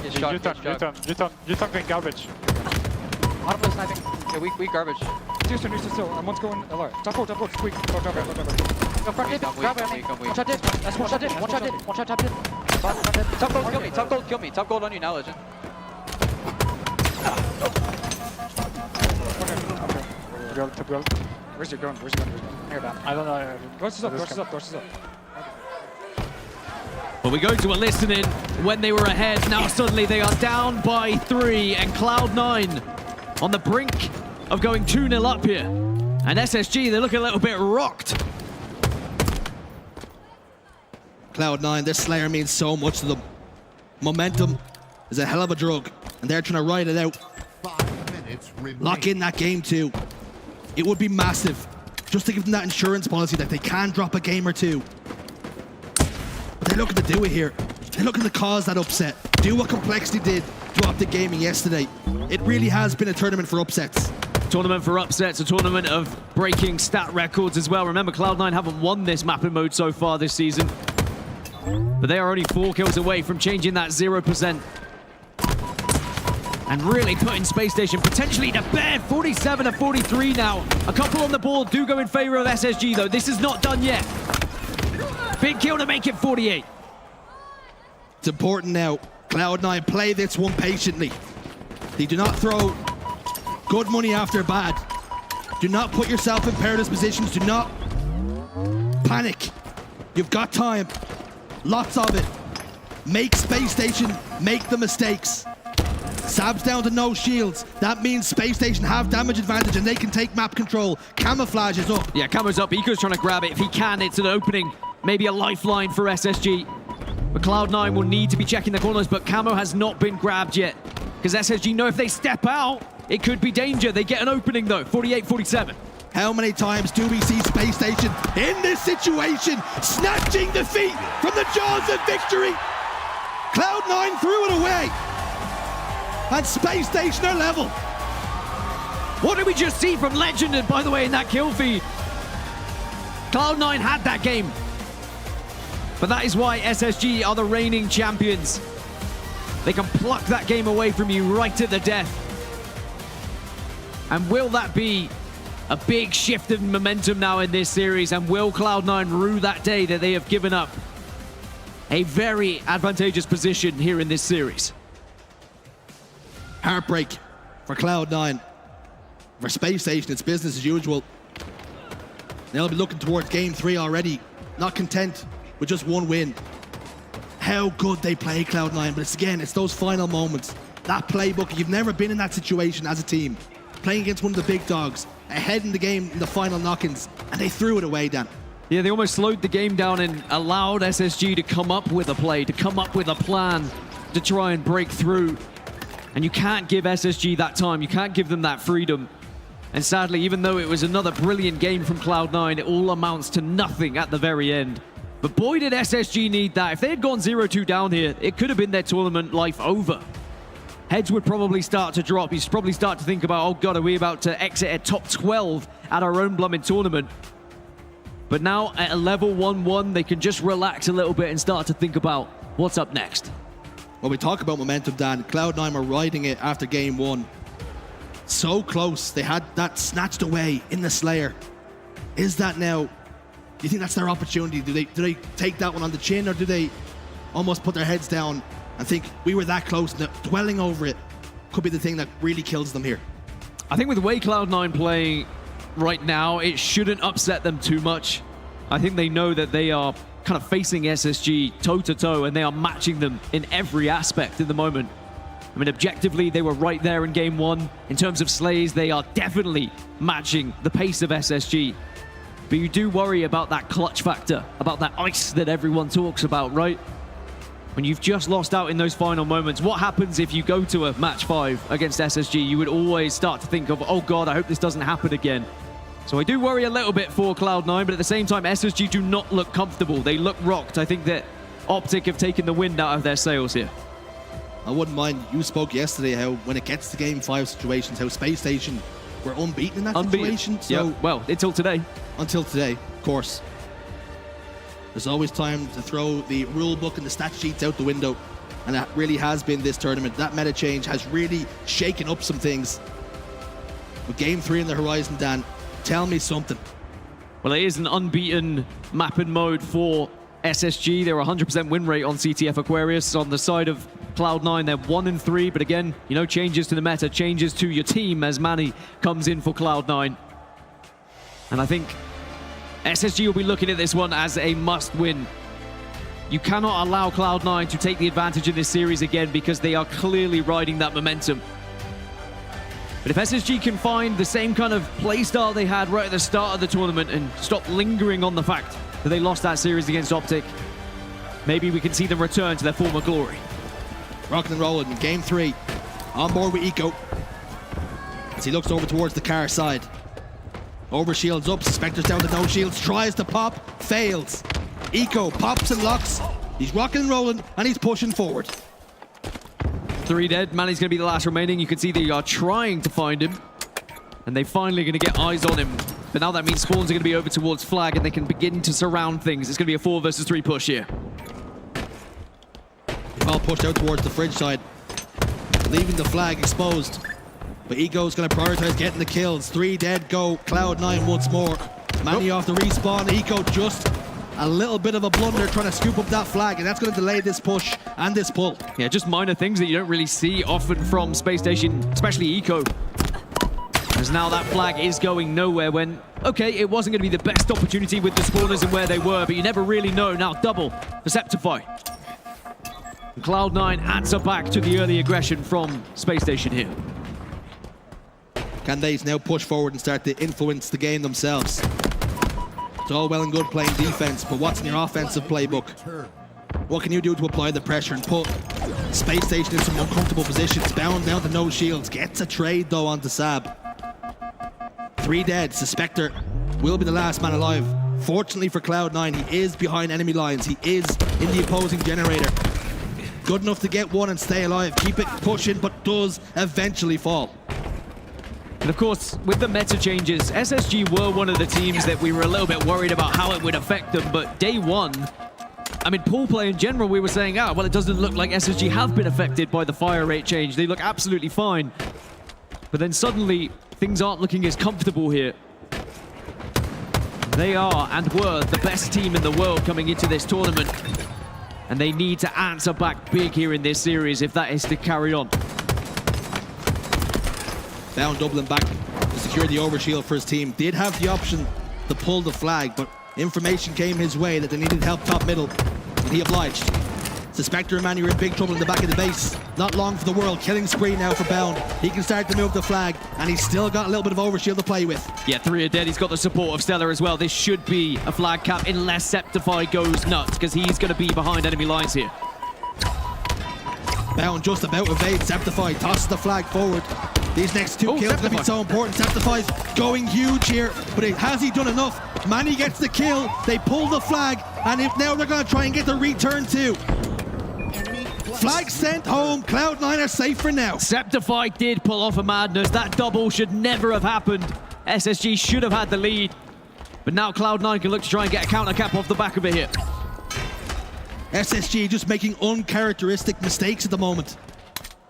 U-turn going garbage. Audible sniping. Yeah, weak garbage. Still. I'm once going LR. Top road, it's weak. Go front dip, grab it. One shot dip. That's one shot dip. One shot top dip. Top gold, kill me. Top gold on you now, Legend. Top gold. Where's your gun? Here, down. I don't know. Doors is up. But we go to a listening when they were ahead. Now suddenly they are down by 3, and Cloud9 on the brink of going 2-0 up here. And SSG, they're looking a little bit rocked. Cloud9, this Slayer means so much to them. Momentum is a hell of a drug, and they're trying to ride it out. 5 minutes remain. Lock in that game too. It would be massive, just to give them that insurance policy that they can drop a game or two. But they're looking to do it here. They're looking to cause that upset. Do what Complexity did to Optic Gaming yesterday. It really has been a tournament for upsets. Tournament for upsets, a tournament of breaking stat records as well. Remember, Cloud9 haven't won this mapping mode so far this season. But they are only 4 kills away from changing that 0%. And really putting Space Station potentially to bed. 47 to 43 now. A couple on the board do go in favor of SSG though. This is not done yet. Big kill to make it 48. It's important now. Cloud9 play this one patiently. They do not throw good money after bad. Do not put yourself in perilous positions. Do not panic. You've got time. Lots of it. Make Space Station make the mistakes. Sab's down to no shields. That means Space Station have damage advantage and they can take map control. Camouflage is up. Yeah, camo's up. Eco's trying to grab it. If he can, it's an opening. Maybe a lifeline for SSG. But Cloud9 will need to be checking the corners, but camo has not been grabbed yet. Because SSG know if they step out, it could be danger. They get an opening though, 48-47. How many times do we see Space Station in this situation, snatching defeat from the jaws of victory? Cloud9 threw it away. And Space Station are level. What did we just see from Legend, and by the way, in that kill feed? Cloud9 had that game. But that is why SSG are the reigning champions. They can pluck that game away from you right at the death. And will that be a big shift in momentum now in this series? And will Cloud9 rue that day that they have given up a very advantageous position here in this series? Heartbreak for Cloud9. For Space Station, it's business as usual. They'll be looking towards Game 3 already, not content with just one win. How good they play, Cloud9, but it's those final moments. That playbook, you've never been in that situation as a team. Playing against one of the big dogs, ahead in the game in the final knock-ins, and they threw it away, Dan. Yeah, they almost slowed the game down and allowed SSG to come up with a play, to come up with a plan to try and break through. And you can't give SSG that time. You can't give them that freedom. And sadly, even though it was another brilliant game from Cloud9, it all amounts to nothing at the very end. But boy, did SSG need that. If they had gone 0-2 down here, it could have been their tournament life over. Heads would probably start to drop. You'd probably start to think about, oh God, are we about to exit at top 12 at our own blooming tournament? But now at a level 1-1, they can just relax a little bit and start to think about what's up next. When we talk about momentum, Dan, Cloud9 were riding it after game 1. So close. They had that snatched away in the Slayer. Is that now? Do you think that's their opportunity? Do they take that one on the chin, or do they almost put their heads down and think we were that close, and that dwelling over it could be the thing that really kills them here? I think with the way Cloud9 playing right now, it shouldn't upset them too much. I think they know that they are kind of facing SSG toe-to-toe, and they are matching them in every aspect in the moment. I mean, objectively, they were right there in game 1. In terms of slays, they are definitely matching the pace of SSG. But you do worry about that clutch factor, about that ice that everyone talks about, right? When you've just lost out in those final moments, what happens if you go to a match 5 against SSG? You would always start to think of, oh God, I hope this doesn't happen again. So I do worry a little bit for Cloud9, but at the same time, SSG do not look comfortable. They look rocked. I think that Optic have taken the wind out of their sails here. I wouldn't mind, you spoke yesterday how when it gets to game 5 situations, how Spacestation were unbeaten in that situation. So, yeah, well, until today. Until today, of course. There's always time to throw the rule book and the stat sheets out the window, and that really has been this tournament. That meta change has really shaken up some things. With game 3 in the horizon, Dan, tell me something. Well, it is an unbeaten map and mode for SSG. They're 100% win rate on CTF Aquarius. On the side of Cloud9, they're 1-3, but again, you know, changes to the meta, changes to your team as Manny comes in for Cloud9. And I think SSG will be looking at this one as a must-win. You cannot allow Cloud9 to take the advantage in this series again, because they are clearly riding that momentum. But if SSG can find the same kind of playstyle they had right at the start of the tournament and stop lingering on the fact that they lost that series against Optic, maybe we can see them return to their former glory. Rocking and rolling in game 3. On board with Eco. As he looks over towards the car side. Over shields up, Spectre's down to no shields, tries to pop, fails. Eco pops and locks. He's rocking and rolling, and he's pushing forward. 3 dead. Manny's going to be the last remaining. You can see they are trying to find him, and they're finally going to get eyes on him. But now that means spawns are going to be over towards Flag, and they can begin to surround things. It's going to be a 4 versus 3 push here. All pushed out towards the fridge side, leaving the Flag exposed. But Eco's going to prioritize getting the kills. 3 dead go. Cloud9 once more. Manny off the respawn. Eco just a little bit of a blunder trying to scoop up that Flag, and that's going to delay this push and this pull. Yeah, just minor things that you don't really see often from Spacestation, especially Eco. As now that Flag is going nowhere when, okay, it wasn't going to be the best opportunity with the spawners and where they were, but you never really know. Now double for Septify. Cloud9 answer back to the early aggression from Spacestation here. Can they now push forward and start to influence the game themselves? It's all well and good playing defense, but what's in your offensive playbook? What can you do to apply the pressure and put Space Station in some uncomfortable positions? Bound down to no shields. Gets a trade though onto Sab. 3 dead. Suspector will be the last man alive. Fortunately for Cloud9, he is behind enemy lines. He is in the opposing generator. Good enough to get one and stay alive. Keep it pushing, but does eventually fall. And of course, with the meta changes, SSG were one of the teams that we were a little bit worried about how it would affect them, but day 1, I mean, pool play in general, we were saying, well, it doesn't look like SSG have been affected by the fire rate change. They look absolutely fine. But then suddenly, things aren't looking as comfortable here. They are and were the best team in the world coming into this tournament. And they need to answer back big here in this series if that is to carry on. Down Dublin back to secure the overshield for his team. Did have the option to pull the Flag, but information came his way that they needed help top middle, and he obliged. Suspector and Manny are in big trouble in the back of the base. Not long for the world. Killing spree now for Bound. He can start to move the Flag, and he's still got a little bit of overshield to play with. Yeah, 3 are dead. He's got the support of Stellar as well. This should be a Flag cap unless Septify goes nuts, because he's going to be behind enemy lines here. Bound just about evades. Septify tosses the Flag forward. These next 2 kills are going to be so important. Septify's going huge here, but has he done enough? Manny gets the kill. They pull the Flag. And if now they're going to try and get the return too. Flag sent home. Cloud9 are safe for now. Septify did pull off a madness. That double should never have happened. SSG should have had the lead. But now Cloud9 can look to try and get a counter cap off the back of it here. SSG just making uncharacteristic mistakes at the moment.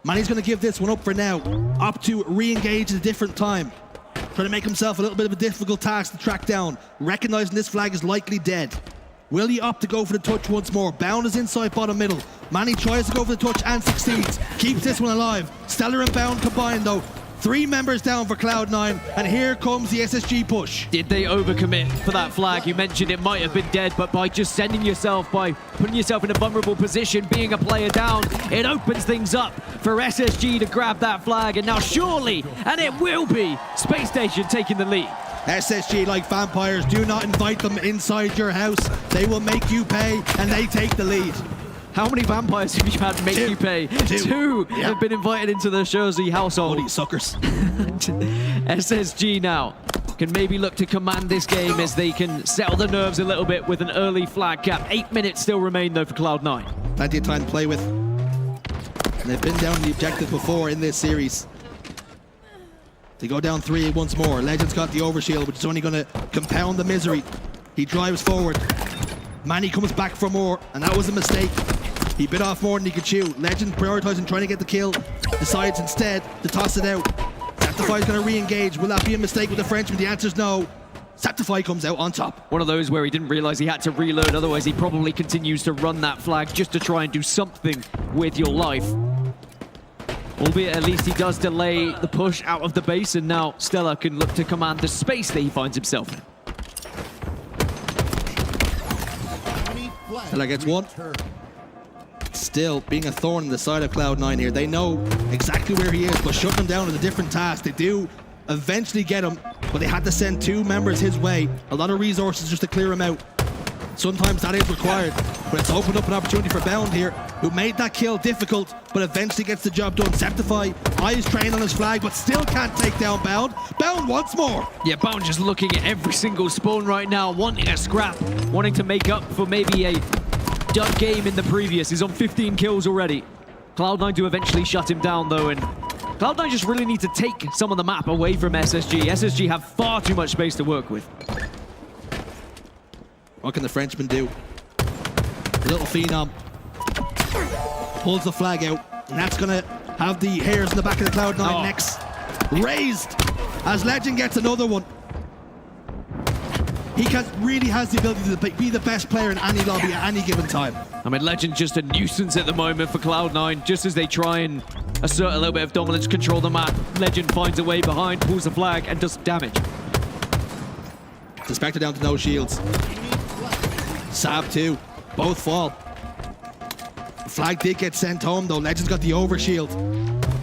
Manny's going to give this one up for now. Up to re-engage at a different time. Trying to make himself a little bit of a difficult task to track down. Recognizing this flag is likely dead. Will he opt to go for the touch once more? Bound is inside bottom middle. Manny tries to go for the touch and succeeds. Keeps this one alive. Stellar and Bound combined though. 3 members down for Cloud9, and here comes the SSG push. Did they overcommit for that flag? You mentioned it might have been dead, but by just sending yourself, by putting yourself in a vulnerable position, being a player down, it opens things up for SSG to grab that flag, and now surely, and it will be, Spacestation taking the lead. SSG, like vampires, do not invite them inside your house. They will make you pay, and they take the lead. How many vampires have you had make you pay? Two have been invited into the Jersey household. Bloody suckers. SSG now can maybe look to command this game as they can settle the nerves a little bit with an early flag cap. 8 minutes still remain though for Cloud9. Plenty of time to play with. And they've been down the objective before in this series. They go down 3 once more. Legend's got the overshield, which is only going to compound the misery. He drives forward. Manny comes back for more, and that was a mistake. He bit off more than he could chew. Legend prioritizing trying to get the kill. Decides instead to toss it out. Septify's going to re-engage. Will that be a mistake with the Frenchman? The answer's no. Septify comes out on top. One of those where he didn't realize he had to reload, otherwise he probably continues to run that flag just to try and do something with your life. Albeit at least he does delay the push out of the base, and now Stella can look to command the space that he finds himself in. Stella gets one. Still being a thorn in the side of Cloud9 here. They know exactly where he is, but shutting him down is a different task. They do eventually get him, but they had to send 2 members his way. A lot of resources just to clear him out. Sometimes that is required, but it's opened up an opportunity for Bound here, who made that kill difficult, but eventually gets the job done. Septify, eyes trained on his flag, but still can't take down Bound. Bound once more. Yeah, Bound just looking at every single spawn right now, wanting a scrap, wanting to make up for maybe a dud game in the previous. He's on 15 kills already. Cloud9 do eventually shut him down though, and Cloud9 just really need to take some of the map away from SSG. SSG have far too much space to work with. What can the Frenchman do? The little phenom pulls the flag out, and that's gonna have the hairs in the back of the Cloud9 necks raised as Legend gets another one. He really has the ability to be the best player in any lobby at any given time. I mean, Legend just a nuisance at the moment for Cloud9, just as they try and assert a little bit of dominance, control the map. Legend finds a way behind, pulls the flag, and does some damage. Suspected down to no shields. Sab too, both fall. The flag did get sent home though. Legend's got the overshield.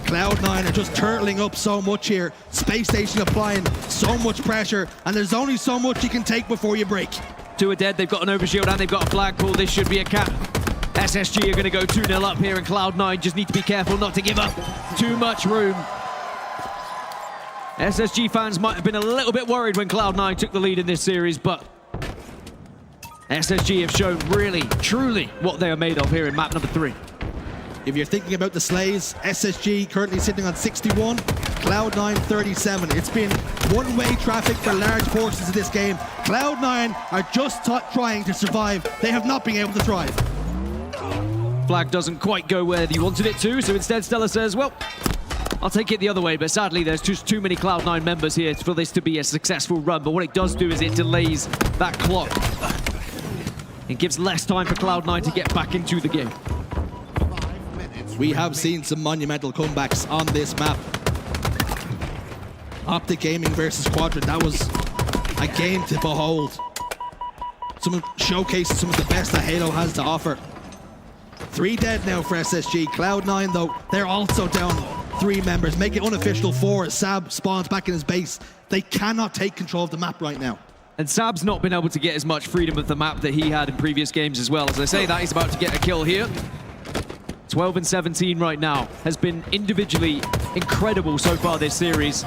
Cloud9 are just turtling up so much here. Spacestation applying so much pressure, and there's only so much you can take before you break. 2 are dead, they've got an overshield and they've got a flag pull. This should be a cap. SSG are going to go 2-0 up here, and Cloud9 just need to be careful not to give up too much room. SSG fans might have been a little bit worried when Cloud9 took the lead in this series, but SSG have shown really, truly what they are made of here in map number 3. If you're thinking about the slays, SSG currently sitting on 61, Cloud9 37. It's been one-way traffic for large portions of this game. Cloud9 are just trying to survive. They have not been able to thrive. Flag doesn't quite go where you wanted it to, so instead Stella says, well, I'll take it the other way, but sadly there's just too many Cloud9 members here for this to be a successful run. But what it does do is it delays that clock. It gives less time for Cloud9 to get back into the game. We have seen some monumental comebacks on this map. Optic Gaming versus Quadrant, that was a game to behold. Someone showcases some of the best that Halo has to offer. 3 dead now for SSG. Cloud9 though, they're also down 3 members. Make it unofficial 4 as Sab spawns back in his base. They cannot take control of the map right now. And Sab's not been able to get as much freedom of the map that he had in previous games as well. As I say that, he's about to get a kill here. 12 and 17 right now. Has been individually incredible so far this series.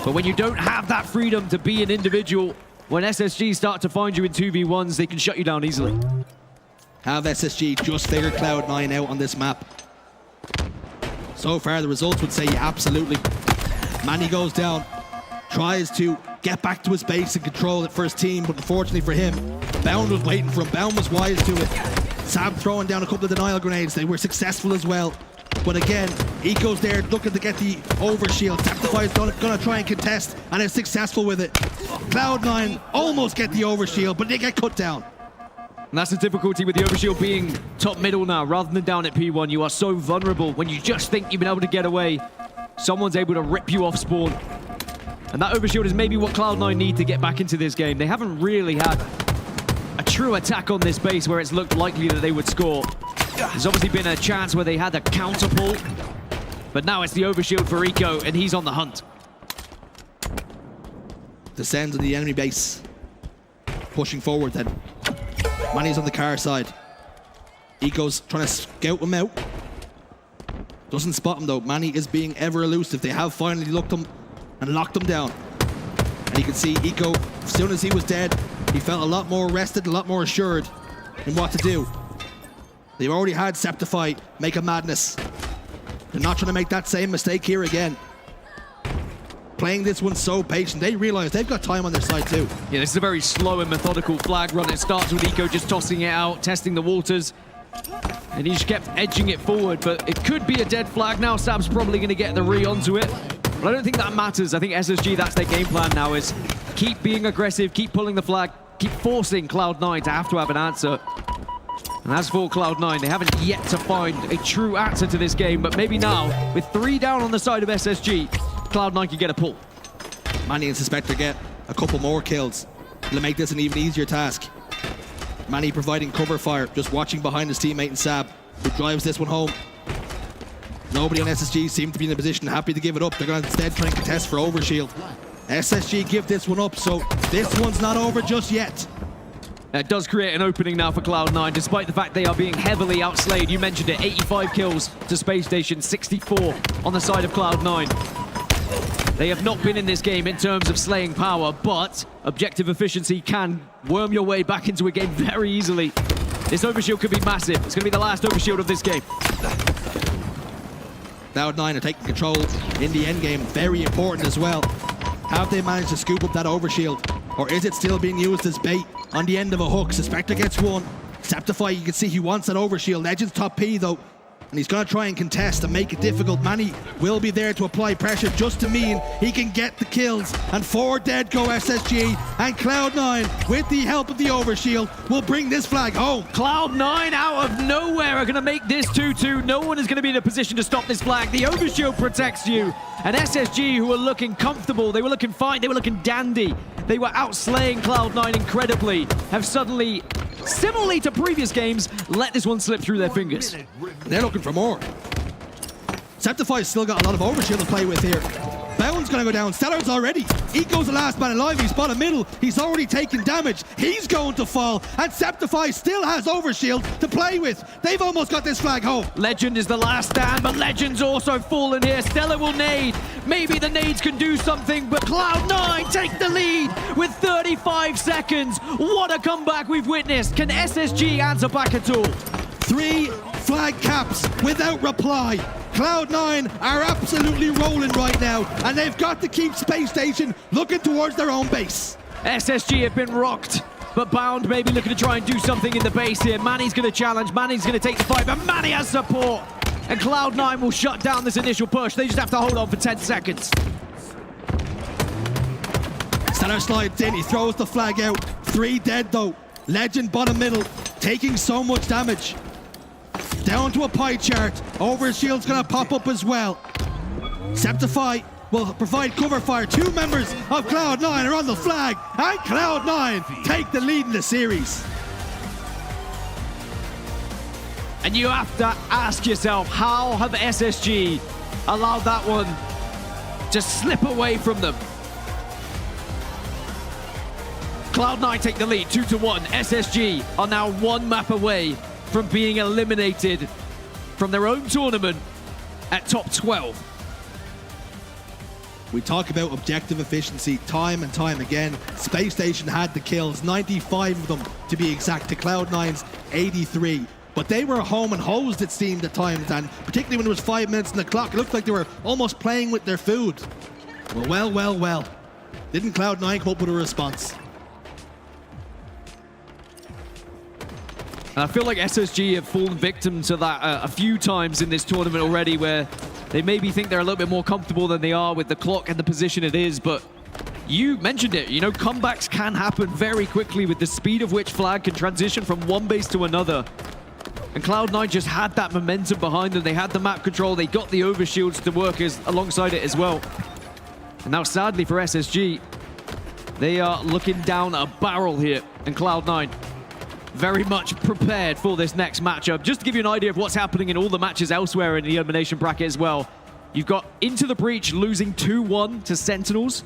But when you don't have that freedom to be an individual, when SSG start to find you in 2v1s, they can shut you down easily. Have SSG just figured Cloud9 out on this map? So far, the results would say absolutely. Manny goes down, tries to get back to his base and control it for his team, but unfortunately for him, Bound was waiting for him. Bound was wise to it. Sab throwing down a couple of denial grenades. They were successful as well. But again, Eco's there looking to get the overshield. Saptify is gonna try and contest, and is successful with it. Cloud9 almost get the overshield, but they get cut down. And that's the difficulty with the overshield being top middle now, rather than down at P1. You are so vulnerable when you just think you've been able to get away. Someone's able to rip you off spawn. And that overshield is maybe what Cloud9 need to get back into this game. They haven't really had a true attack on this base where it's looked likely that they would score. There's obviously been a chance where they had a counter pull, but now it's the overshield for Eco, and he's on the hunt. Descends on the enemy base. Pushing forward then. Manny's on the car side. Eco's trying to scout him out. Doesn't spot him though. Manny is being ever elusive. They have finally looked him and locked him down. And you can see Eco, as soon as he was dead, he felt a lot more rested, a lot more assured in what to do. They've already had Septify make a madness. They're not trying to make that same mistake here again. Playing this one so patient, they realize they've got time on their side too. Yeah, this is a very slow and methodical flag run. It starts with Eco just tossing it out, testing the waters. And he just kept edging it forward, but it could be a dead flag now. Sab's probably going to get the re onto it. But I don't think that matters. I think SSG, that's their game plan now, is keep being aggressive, keep pulling the flag, keep forcing Cloud9 to have an answer. And as for Cloud9, they haven't yet to find a true answer to this game, but maybe now, with 3 down on the side of SSG, Cloud9 can get a pull. Manny and Suspector get a couple more kills to make this an even easier task. Manny providing cover fire, just watching behind his teammate in Sab, who drives this one home. Nobody on SSG seemed to be in a position happy to give it up. They're going to instead try and contest for overshield. SSG give this one up, so this one's not over just yet. That does create an opening now for Cloud9, despite the fact they are being heavily outslayed. You mentioned it, 85 kills to Spacestation, 64 on the side of Cloud9. They have not been in this game in terms of slaying power, but objective efficiency can worm your way back into a game very easily. This overshield could be massive. It's going to be the last overshield of this game. Cloud9 are taking control in the end game. Very important as well. Have they managed to scoop up that overshield? Or is it still being used as bait on the end of a hook? Suspector gets one. Septify, you can see he wants that overshield. Legends top P though. And he's going to try and contest and make it difficult. Manny will be there to apply pressure just to mean he can get the kills. And 4 dead go SSG. And Cloud9, with the help of the overshield, will bring this flag home. Cloud9 out of nowhere are going to make this 2-2. No one is going to be in a position to stop this flag. The overshield protects you. And SSG, who were looking comfortable, they were looking fine, they were looking dandy. They were outslaying Cloud9 incredibly, have suddenly, similarly to previous games, let this one slip through their fingers. They're looking for more. Septify's still got a lot of overshield to play with here. Bound's gonna go down. Stellar's already. Eco's the last man alive. He's bottom middle. He's already taken damage. He's going to fall. And Septify still has overshield to play with. They've almost got this flag home. Legend is the last stand, but Legend's also fallen here. Stellar will nade. Maybe the nades can do something, but Cloud9 take the lead with 35 seconds. What a comeback we've witnessed. Can SSG answer back at all? 3 flag caps without reply. Cloud9 are absolutely rolling right now, and they've got to keep Space Station looking towards their own base. SSG have been rocked, but Bound maybe looking to try and do something in the base here. Manny's going to challenge, Manny's going to take the fight, but Manny has support. And Cloud9 will shut down this initial push. They just have to hold on for 10 seconds. Stellar slides in, he throws the flag out. 3 dead though. Legend bottom middle, taking so much damage. Down to a pie chart. Overshield's gonna pop up as well. Septify will provide cover fire. 2 members of Cloud9 are on the flag, and Cloud9 take the lead in the series. And you have to ask yourself, how have SSG allowed that one to slip away from them? Cloud9 take the lead, 2-1. SSG are now 1 map away from being eliminated from their own tournament at top 12. We talk about objective efficiency time and time again. Space Station had the kills, 95 of them to be exact, to Cloud9's 83. But they were home and hosed, it seemed, at times, and particularly when there was 5 minutes on the clock, it looked like they were almost playing with their food. Well. Didn't Cloud9 come up with a response? And I feel like SSG have fallen victim to that a few times in this tournament already, where they maybe think they're a little bit more comfortable than they are with the clock and the position it is, but you mentioned it, you know, comebacks can happen very quickly with the speed of which Flag can transition from one base to another. And Cloud9 just had that momentum behind them. They had the map control, they got the overshields to work alongside it as well. And now sadly for SSG, they are looking down a barrel here, and Cloud9 very much prepared for this next matchup. Just to give you an idea of what's happening in all the matches elsewhere in the elimination bracket as well. You've got Into the Breach losing 2-1 to Sentinels.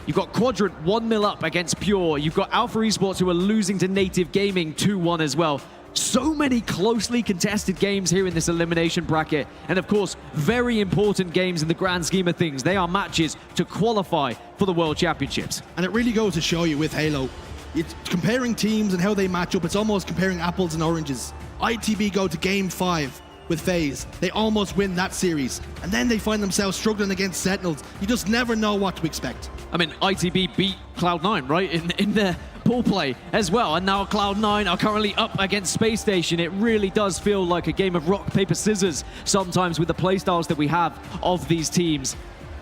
You've got Quadrant 1-0 up against Pure. You've got Alpha Esports who are losing to Native Gaming 2-1 as well. So many closely contested games here in this elimination bracket. And of course, very important games in the grand scheme of things. They are matches to qualify for the World Championships. And it really goes to show you with Halo, it's comparing teams and how they match up. It's almost comparing apples and oranges. ITB go to Game 5 with FaZe. They almost win that series. And then they find themselves struggling against Sentinels. You just never know what to expect. I mean, ITB beat Cloud9, right? In their pool play as well. And now Cloud9 are currently up against Space Station. It really does feel like a game of rock, paper, scissors sometimes with the playstyles that we have of these teams.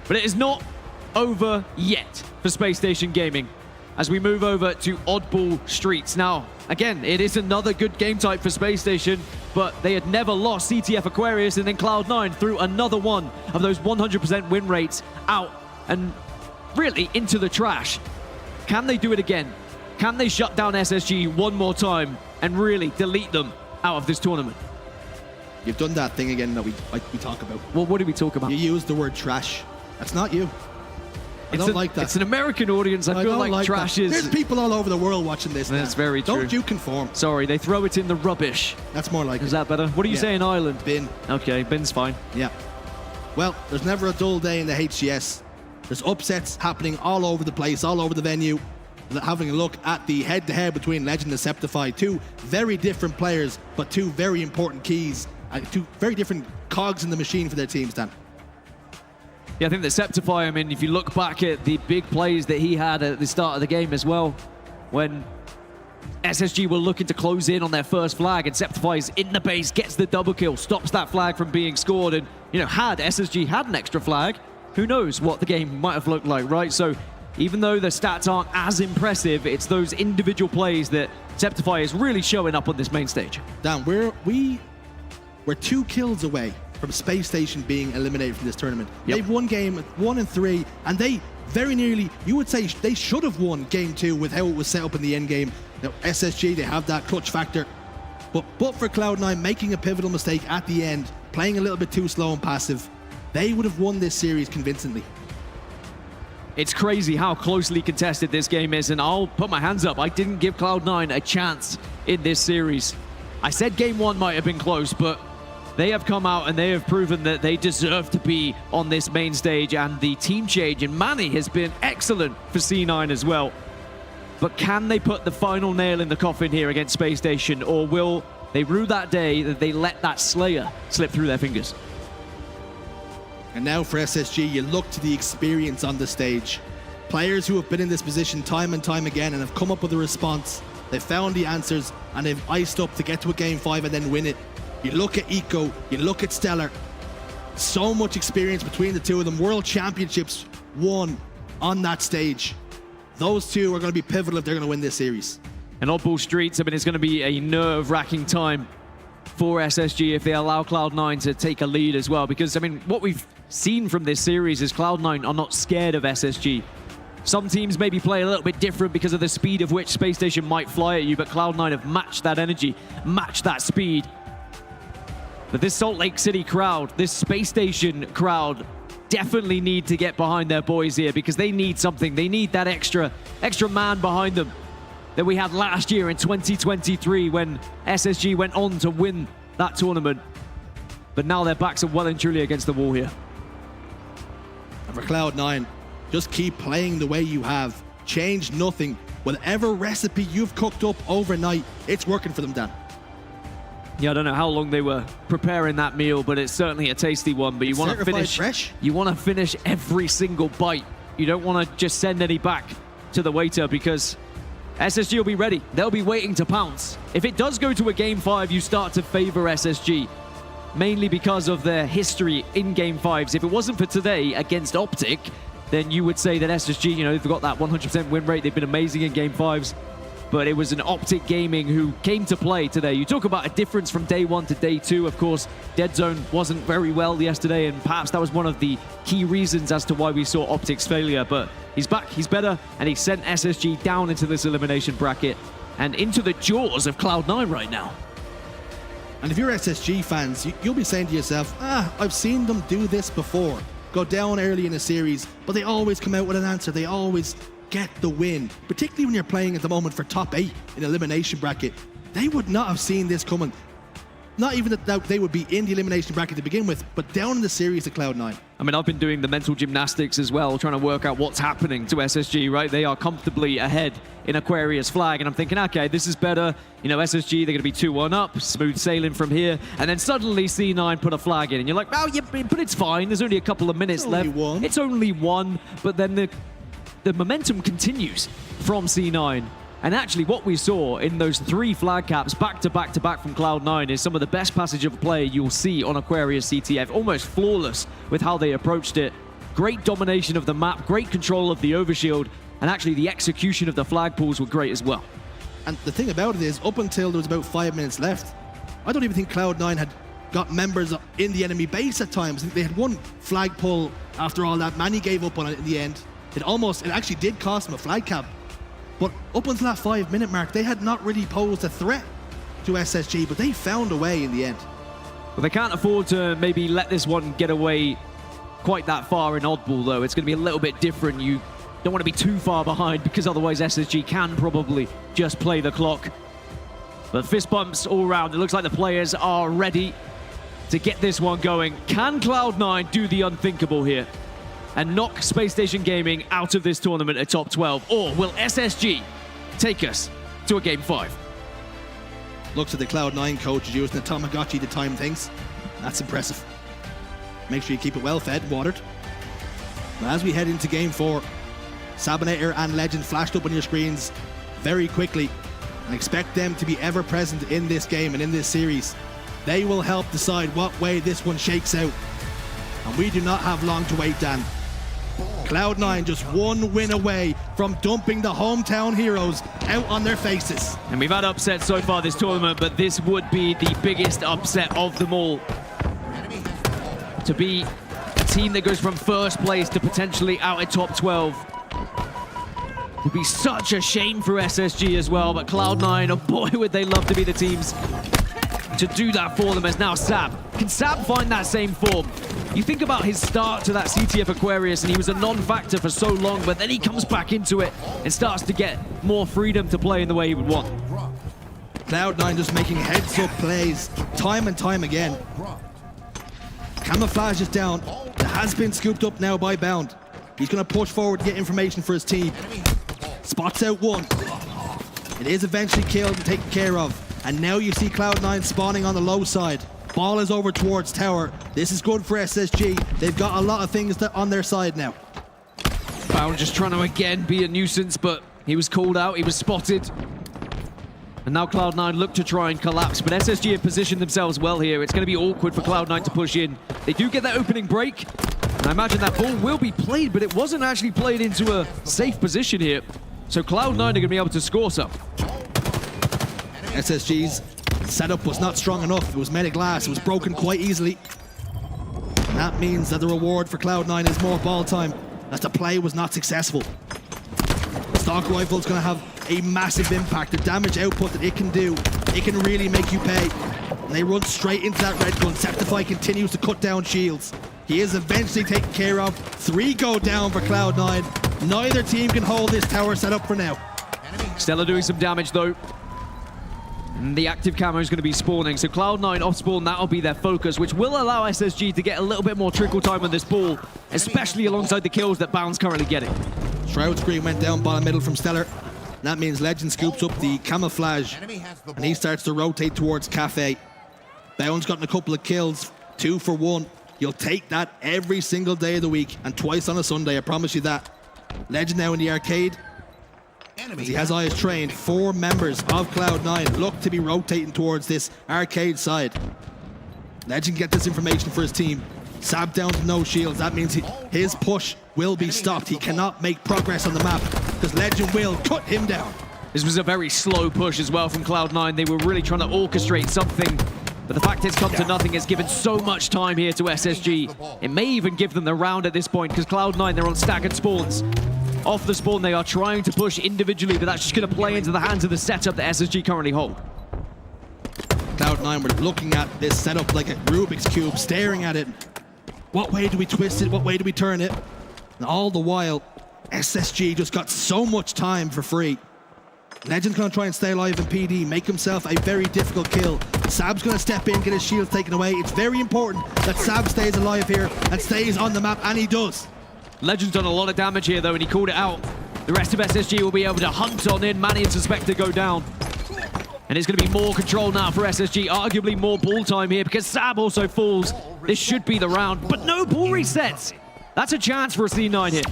But it is not over yet for Space Station Gaming as we move over to Oddball Streets. Now, again, it is another good game type for Space Station, but they had never lost CTF Aquarius, and then Cloud9 threw another one of those 100% win rates out and really into the trash. Can they do it again? Can they shut down SSG one more time and really delete them out of this tournament? You've done that thing again that we talk about. Well, what did we talk about? You used the word trash. That's not you. I don't like that. It's an American audience. I feel like trash is... There's people all over the world watching this. That's very true. Don't you conform. Sorry, they throw it in the rubbish. That's more like Is that better? What do you say in Ireland? Bin. Okay, bin's fine. Yeah. Well, there's never a dull day in the HCS. There's upsets happening all over the place, all over the venue. Having a look at the head-to-head between Legend and Septify. Two very different players, but two very important keys. Two very different cogs in the machine for their teams, Dan. Yeah, I think that Septify, I mean, if you look back at the big plays that he had at the start of the game as well, when SSG were looking to close in on their first flag, and Septify is in the base, gets the double kill, stops that flag from being scored, and, you know, had SSG had an extra flag, who knows what the game might have looked like, right? So even though the stats aren't as impressive, it's those individual plays that Septify is really showing up on this main stage. Dan, we're 2 kills away from Space Station being eliminated from this tournament. Yep. They've won game 1 and 3, and they very nearly, you would say they should have won game 2 with how it was set up in the end game. Now, SSG, they have that clutch factor, but for Cloud9 making a pivotal mistake at the end, playing a little bit too slow and passive, they would have won this series convincingly. It's crazy how closely contested this game is, and I'll put my hands up. I didn't give Cloud9 a chance in this series. I said game 1 might have been close, but they have come out and they have proven that they deserve to be on this main stage, and the team change in Manny has been excellent for C9 as well. But can they put the final nail in the coffin here against Space Station, or will they rue that day that they let that Slayer slip through their fingers? And now for SSG, you look to the experience on the stage. Players who have been in this position time and time again and have come up with a response. They've found the answers and they've iced up to get to a game 5 and then win it. You look at Eco, you look at Stellar. So much experience between the two of them. World Championships won on that stage. Those two are going to be pivotal if they're going to win this series. And Oddball Streets, I mean, it's going to be a nerve-wracking time for SSG if they allow Cloud9 to take a lead as well. Because, I mean, what we've seen from this series is Cloud9 are not scared of SSG. Some teams maybe play a little bit different because of the speed of which Space Station might fly at you, but Cloud9 have matched that energy, matched that speed. But this Salt Lake City crowd, this Space Station crowd, definitely need to get behind their boys here because they need something. They need that extra man behind them that we had last year in 2023 when SSG went on to win that tournament. But now their backs are well and truly against the wall here. And for Cloud9, Just keep playing the way you have. Change nothing. Whatever recipe you've cooked up overnight, it's working for them, Dan. Yeah, I don't know how long they were preparing that meal, but it's certainly a tasty one. But you want to finish fresh. You want to finish every single bite. You don't want to just send any back to the waiter, because SSG will be ready. They'll be waiting to pounce. If it does go to a Game 5, you start to favor SSG, mainly because of their history in Game 5s. If it wasn't for today against Optic, then you would say that SSG, you know, they've got that 100% win rate. They've been amazing in Game 5s. But it was an Optic Gaming who came to play today. You talk about a difference from day 1 to day 2. Of course, Dead Zone wasn't very well yesterday, and perhaps that was one of the key reasons as to why we saw Optic's failure. But he's back, he's better, and he sent SSG down into this elimination bracket and into the jaws of Cloud9 right now. And if you're SSG fans, you'll be saying to yourself, I've seen them do this before. Go down early in a series, but they always come out with an answer. They always get the win, particularly when you're playing at the moment for top 8 in elimination bracket. They would not have seen this coming. Not even that they would be in the elimination bracket to begin with, but down in the series at Cloud9. I mean, I've been doing the mental gymnastics as well, trying to work out what's happening to SSG, right? They are comfortably ahead in Aquarius flag, and I'm thinking, okay, this is better. You know, SSG, they're going to be 2-1 up, smooth sailing from here, and then suddenly C9 put a flag in, and you're like, oh, yeah, but it's fine. There's only a couple of minutes left. It's only one, but then the momentum continues from C9. And actually what we saw in those 3 flag caps back to back to back from Cloud9 is some of the best passage of play you'll see on Aquarius CTF. Almost flawless with how they approached it. Great domination of the map, great control of the overshield, and actually the execution of the flag pools were great as well. And the thing about it is, up until there was about 5 minutes left, I don't even think Cloud9 had got members in the enemy base at times. They had one flag pull after all that. Manny gave up on it in the end. It actually did cost them a flag cap. But up until that 5-minute mark, they had not really posed a threat to SSG, but they found a way in the end. Well, they can't afford to maybe let this one get away quite that far in Oddball, though. It's going to be a little bit different. You don't want to be too far behind, because otherwise SSG can probably just play the clock. But fist bumps all around. It looks like the players are ready to get this one going. Can Cloud9 do the unthinkable here and knock Spacestation Gaming out of this tournament at top 12? Or will SSG take us to a Game 5? Looks at the Cloud9 coach using the Tamagotchi to time things. That's impressive. Make sure you keep it well fed, watered. Now, as we head into Game 4, Sabinator and Legend flashed up on your screens very quickly, and expect them to be ever present in this game and in this series. They will help decide what way this one shakes out. And we do not have long to wait, Dan. Cloud9 just 1 win away from dumping the hometown heroes out on their faces. And we've had upsets so far this tournament, but this would be the biggest upset of them all. To be a team that goes from first place to potentially out at top 12 would be such a shame for SSG as well, but Cloud9, oh boy, would they love to be the teams to do that for them. As now Sab. Can Sab find that same form? You think about his start to that CTF Aquarius, and he was a non-factor for so long, but then he comes back into it and starts to get more freedom to play in the way he would want. Cloud9 just making heads-up plays time and time again. Camouflage is down. It has been scooped up now by Bound. He's going to push forward to get information for his team. Spots out one. It is eventually killed and taken care of. And now you see Cloud9 spawning on the low side. Ball is over towards tower. This is good for SSG. They've got a lot of things on their side now. Bound just trying to again be a nuisance, but he was called out, he was spotted. And now Cloud9 look to try and collapse, but SSG have positioned themselves well here. It's going to be awkward for Cloud9 to push in. They do get that opening break, and I imagine that ball will be played, but it wasn't actually played into a safe position here. So Cloud9 are going to be able to score some. SSG's setup was not strong enough. It was made of glass. It was broken quite easily. And that means that the reward for Cloud9 is more ball time, as the play was not successful. The stock rifle is going to have a massive impact. The damage output that it can do, it can really make you pay. And they run straight into that red gun. Septify continues to cut down shields. He is eventually taken care of. 3 go down for Cloud9. Neither team can hold this tower setup for now. Stella doing some damage though. And the active camo is going to be spawning, so Cloud9 off spawn, that'll be their focus, which will allow SSG to get a little bit more trickle time on this ball, especially alongside the kills that Bound's currently getting. Shroud screen went down bottom middle from Stellar. That means Legend scoops up the camouflage, and he starts to rotate towards Cafe. Bound's gotten a couple of kills, 2 for 1. You'll take that every single day of the week, and twice on a Sunday, I promise you that. Legend now in the arcade. As he has eyes trained, 4 members of Cloud9 look to be rotating towards this arcade side. Legend get this information for his team. Sab down to no shields. That means his push will be stopped. He cannot make progress on the map because Legend will cut him down. This was a very slow push as well from Cloud9. They were really trying to orchestrate something, but the fact it's come to nothing has given so much time here to SSG. It may even give them the round at this point because Cloud9, they're on staggered spawns. Off the spawn, they are trying to push individually, but that's just going to play into the hands of the setup that SSG currently hold. Cloud9 were looking at this setup like a Rubik's Cube, staring at it. What way do we twist it? What way do we turn it? And all the while, SSG just got so much time for free. Legend's going to try and stay alive in PD, make himself a very difficult kill. Sab's going to step in, get his shield taken away. It's very important that Sab stays alive here and stays on the map, and he does. Legend's done a lot of damage here, though, and he called it out. The rest of SSG will be able to hunt on in. Manny and Suspector go down. And it's going to be more control now for SSG. Arguably more ball time here because Sab also falls. This should be the round, but no ball resets. That's a chance for a C9 hit.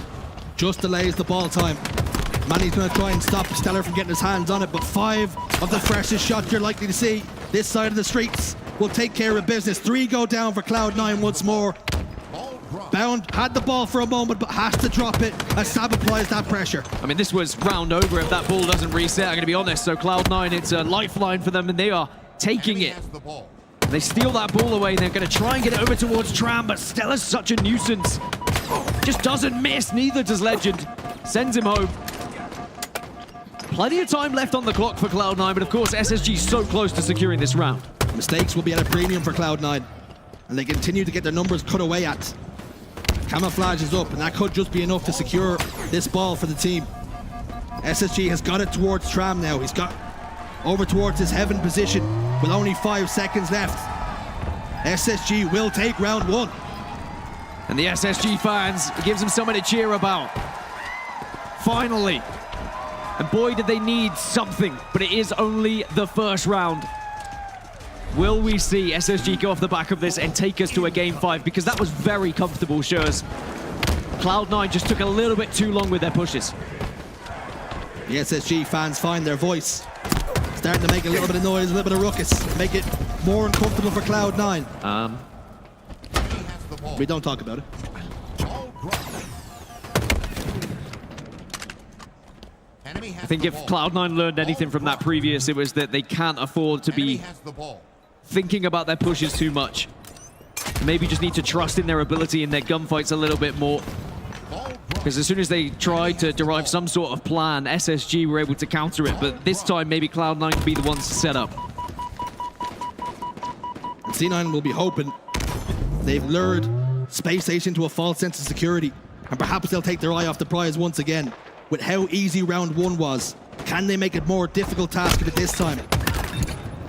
Just delays the ball time. Manny's going to try and stop Stellar from getting his hands on it, but 5 of the freshest shots you're likely to see this side of the streets will take care of business. 3 go down for Cloud9 once more. Bound had the ball for a moment, but has to drop it as Sab applies that pressure. I mean, this was round over if that ball doesn't reset, I'm going to be honest. So Cloud9, it's a lifeline for them, and they are taking it. They steal that ball away, and they're going to try and get it over towards Tram, but Stella's such a nuisance. Just doesn't miss, neither does Legend. Sends him home. Plenty of time left on the clock for Cloud9, but of course, SSG's so close to securing this round. Mistakes will be at a premium for Cloud9, and they continue to get their numbers cut away at. Camouflage is up, and that could just be enough to secure this ball for the team. SSG has got it towards Tram now. He's got over towards his heaven position with only 5 seconds left. SSG will take round 1. And the SSG fans, it gives them something to cheer about. Finally. And boy, did they need something, but it is only the first round. Will we see SSG go off the back of this and take us to a game 5? Because that was very comfortable, Shurs. Cloud9 just took a little bit too long with their pushes. The SSG fans find their voice. Starting to make a little bit of noise, a little bit of ruckus. Make it more uncomfortable for Cloud9. We don't talk about it. I think if Cloud9 learned anything from that previous, it was that they can't afford to be thinking about their pushes too much. Maybe just need to trust in their ability in their gunfights a little bit more. Because as soon as they tried to derive some sort of plan, SSG were able to counter it, but this time maybe Cloud9 could be the ones to set up. C9 will be hoping they've lured Spacestation to a false sense of security, and perhaps they'll take their eye off the prize once again. With how easy round 1 was, can they make it more difficult task of it this time?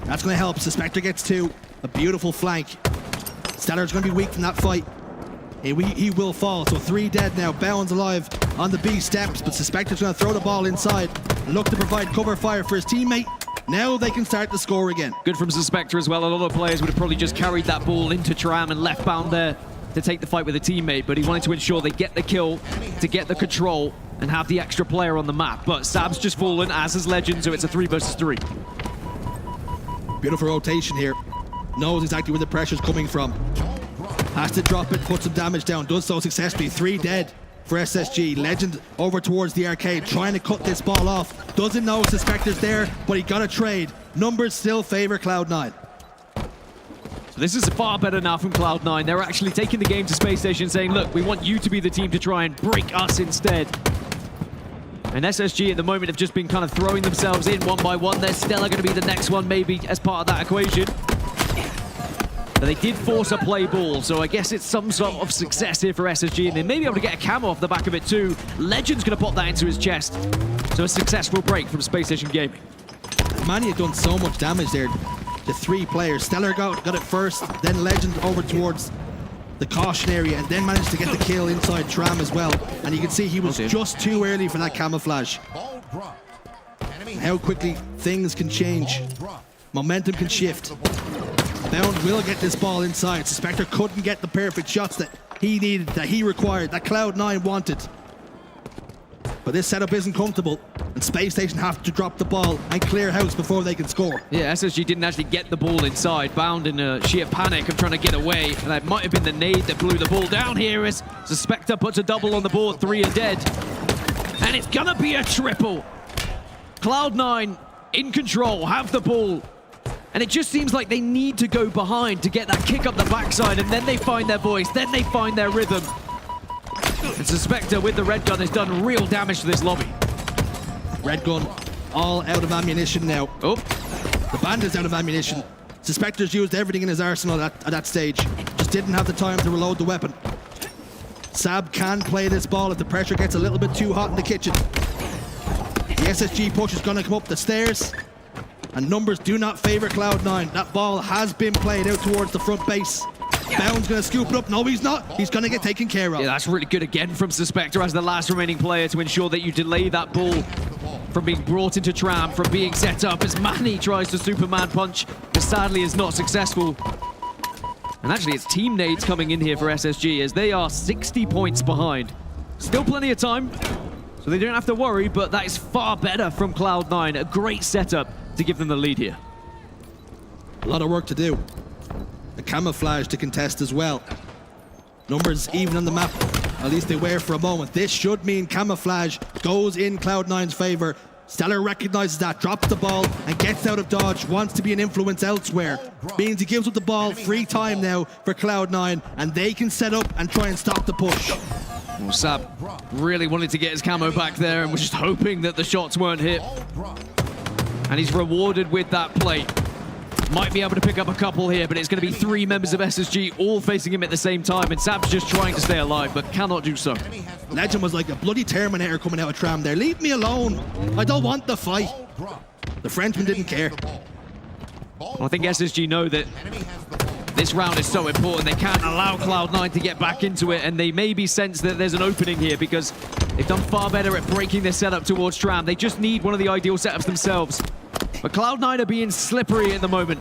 That's going to help. Suspector gets 2. A beautiful flank. Stellar's going to be weak from that fight. He will fall, so 3 dead now. Bound's alive on the B steps, but Suspector's going to throw the ball inside and look to provide cover fire for his teammate. Now they can start to score again. Good from Suspector as well. A lot of players would have probably just carried that ball into Tram and left Bound there to take the fight with a teammate, but he wanted to ensure they get the kill, to get the control, and have the extra player on the map. But Sab's just fallen, as is Legend, so it's a 3 versus 3. Beautiful rotation here. Knows exactly where the pressure's coming from. Has to drop it, put some damage down. Does so successfully. 3 dead for SSG. Legend over towards the arcade, trying to cut this ball off. Doesn't know Suspector's there, but he got a trade. Numbers still favor Cloud9. So this is far better now from Cloud9. They're actually taking the game to Space Station, saying, look, we want you to be the team to try and break us instead. And SSG at the moment have just been kind of throwing themselves in one by one. They're still going to be the next one, maybe, as part of that equation. But they did force a play ball, so I guess it's some sort of success here for SSG, and they may be able to get a camo off the back of it too. Legend's going to pop that into his chest. So a successful break from Spacestation Gaming. Manny had done so much damage there. The 3 players. Stellar got it first, then Legend over towards the caution area, and then managed to get the kill inside Tram as well. And you can see he was just too early for that camouflage. How quickly things can change. Momentum can shift. Bound will get this ball inside. Suspector couldn't get the perfect shots that he needed, that he required, that Cloud9 wanted. But this setup isn't comfortable, and Space Station have to drop the ball and clear house before they can score. Yeah, SSG didn't actually get the ball inside. Bound in a sheer panic of trying to get away, and that might have been the nade that blew the ball down here as Suspector puts a double on the board. 3 are dead. And it's gonna be a triple. Cloud9 in control, have the ball. And it just seems like they need to go behind to get that kick up the backside, and then they find their voice, then they find their rhythm. And Suspector with the red gun has done real damage to this lobby. Red gun all out of ammunition now. Oh, the bandit's out of ammunition. Suspector's used everything in his arsenal at that stage. Just didn't have the time to reload the weapon. Sab can play this ball if the pressure gets a little bit too hot in the kitchen. The SSG push is going to come up the stairs, and numbers do not favor Cloud9. That ball has been played out towards the front base. Bound's going to scoop it up. No, he's not. He's going to get taken care of. Yeah, that's really good again from Suspector as the last remaining player to ensure that you delay that ball from being brought into Tram, from being set up as Manny tries to Superman punch, but sadly is not successful. And actually, it's team nades coming in here for SSG as they are 60 points behind. Still plenty of time, so they don't have to worry, but that is far better from Cloud9. A great setup to give them the lead here. A lot of work to do. The camouflage to contest as well. Numbers even on the map, at least they were for a moment. This should mean camouflage goes in Cloud9's favor. Stellar recognizes that, drops the ball, and gets out of dodge, wants to be an influence elsewhere. Means he gives up the ball, free time now for Cloud9, and they can set up and try and stop the push. Well, Sab really wanted to get his camo back there and was just hoping that the shots weren't hit. And he's rewarded with that play. Might be able to pick up a couple here, but it's going to be 3 members of SSG all facing him at the same time, and Sab's just trying to stay alive, but cannot do so. Legend was like a bloody Terminator coming out of Tram there. Leave me alone. I don't want the fight. The Frenchman didn't care. Well, I think SSG know that this round is so important. They can't allow Cloud9 to get back into it, and they maybe sense that there's an opening here because they've done far better at breaking their setup towards Tram. They just need one of the ideal setups themselves. But Cloud9 are being slippery at the moment.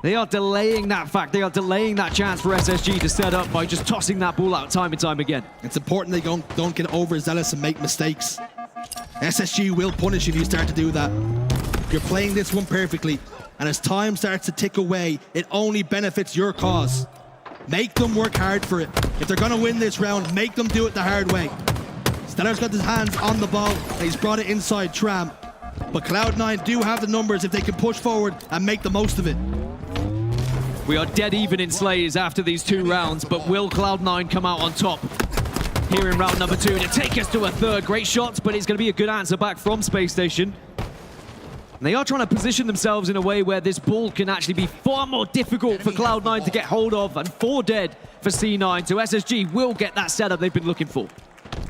They are delaying that fact. They are delaying that chance for SSG to set up by just tossing that ball out time and time again. It's important they don't get overzealous and make mistakes. SSG will punish if you start to do that. You're playing this one perfectly, and as time starts to tick away, it only benefits your cause. Make them work hard for it. If they're going to win this round, make them do it the hard way. Stellar's got his hands on the ball, and he's brought it inside Tram. But Cloud9 do have the numbers if they can push forward and make the most of it. We are dead even in slays after these 2 rounds, but will Cloud9 come out on top here in round number 2 to take us to a third? Great shots, but it's going to be a good answer back from Space Station. And they are trying to position themselves in a way where this ball can actually be far more difficult for Cloud9 to get hold of, and 4 dead for C9, so SSG will get that setup they've been looking for.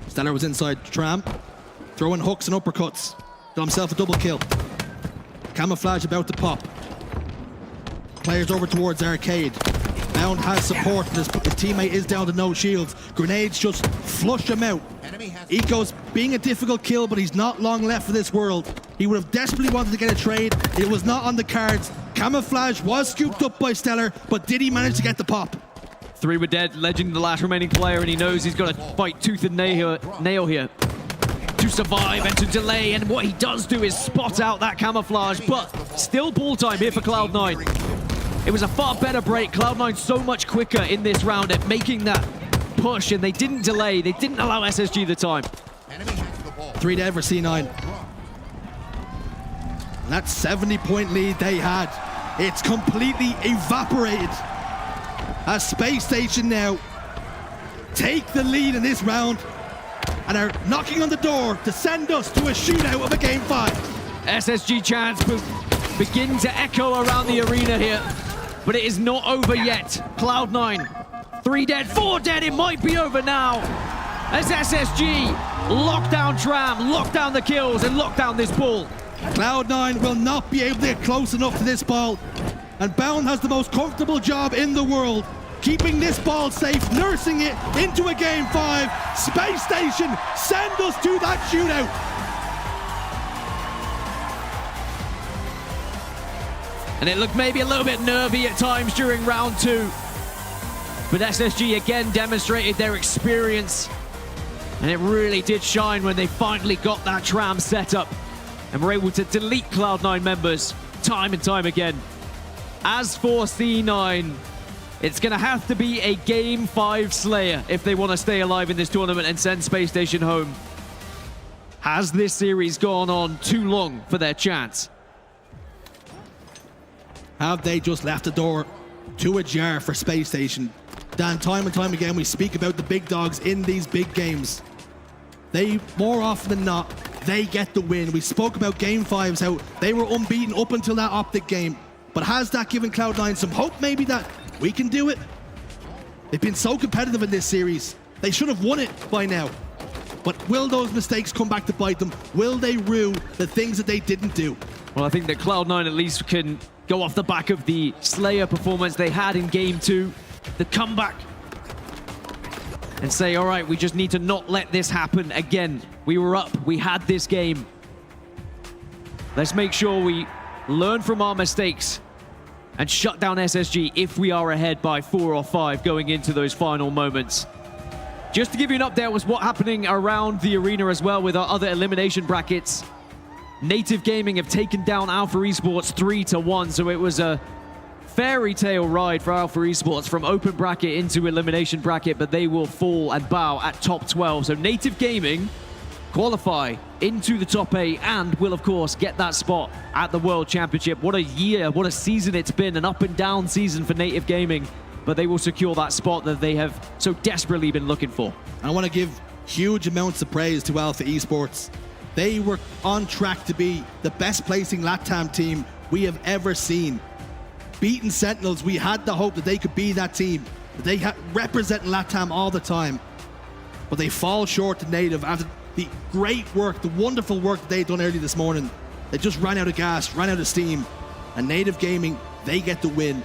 Stellar was inside Tram, throwing hooks and uppercuts. Got himself a double kill. Camouflage about to pop. Players over towards Arcade. Bound has support, and his teammate is down to no shields. Grenades just flush him out. Eco's being a difficult kill, but he's not long left for this world. He would have desperately wanted to get a trade. It was not on the cards. Camouflage was scooped up by Stellar, but did he manage to get the pop? 3 were dead. Legend, the last remaining player, and he knows he's got to fight tooth and nail here to survive and to delay, and what he does do is spot out that camouflage, but still ball time here for Cloud9. It was a far better break. Cloud9 so much quicker in this round at making that push, and they didn't delay. They didn't allow SSG the time. 3 dead for C9. And that 70-point lead they had, it's completely evaporated. As Space Station now take the lead in this round and are knocking on the door to send us to a shootout of a Game 5. SSG chants begin to echo around the arena here, but it is not over yet. Cloud9, 3 dead, 4 dead, it might be over now. As SSG lock down Tram, lock down the kills, and lock down this ball. Cloud9 will not be able to get close enough to this ball. And Bound has the most comfortable job in the world, keeping this ball safe, nursing it into a game 5. Space Station, send us to that shootout. And it looked maybe a little bit nervy at times during round 2. But SSG again demonstrated their experience. And it really did shine when they finally got that tram set up and were able to delete Cloud9 members time and time again. As for C9, it's going to have to be a Game 5 Slayer if they want to stay alive in this tournament and send Space Station home. Has this series gone on too long for their chance? Have they just left the door too ajar for Space Station? Dan, time and time again, we speak about the big dogs in these big games. They, more often than not, they get the win. We spoke about Game 5s, how they were unbeaten up until that Optic game. But has that given Cloud9 some hope maybe that we can do it? They've been so competitive in this series. They should have won it by now. But will those mistakes come back to bite them? Will they rue the things that they didn't do? Well, I think that Cloud9 at least can go off the back of the Slayer performance they had in Game 2, the comeback, and say, all right, we just need to not let this happen again. We were up, we had this game. Let's make sure we learn from our mistakes and shut down SSG if we are ahead by 4 or 5 going into those final moments. Just to give you an update was what's happening around the arena as well with our other elimination brackets. Native Gaming have taken down Alpha Esports 3-1, so it was a fairy tale ride for Alpha Esports from open bracket into elimination bracket, but they will fall and bow at top 12. So Native Gaming qualify into the top 8 and will, of course, get that spot at the World Championship. What a year, what a season it's been, an up and down season for Native Gaming, but they will secure that spot that they have so desperately been looking for. I want to give huge amounts of praise to Alpha Esports. They were on track to be the best placing LATAM team we have ever seen. Beating Sentinels, we had the hope that they could be that team. They represent LATAM all the time. But they fall short to Native after the great work, the wonderful work that they've done early this morning. They just ran out of gas, ran out of steam. And Native Gaming, they get the win.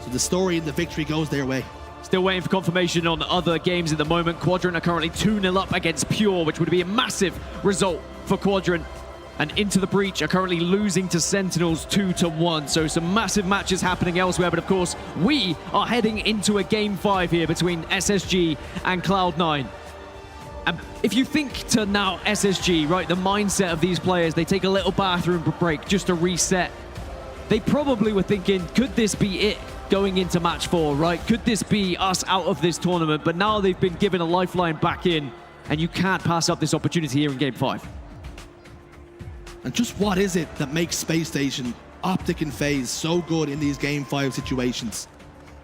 So the story and the victory goes their way. Still waiting for confirmation on other games at the moment. Quadrant are currently 2-0 up against Pure, which would be a massive result for Quadrant. And Into the Breach are currently losing to Sentinels 2-1. So some massive matches happening elsewhere. But of course, we are heading into a Game 5 here between SSG and Cloud9. And if you think to now SSG, right, the mindset of these players, they take a little bathroom break just to reset. They probably were thinking, could this be it going into match 4, right? Could this be us out of this tournament? But now they've been given a lifeline back in, and you can't pass up this opportunity here in Game 5. And just what is it that makes Space Station, Optic and FaZe so good in these Game 5 situations?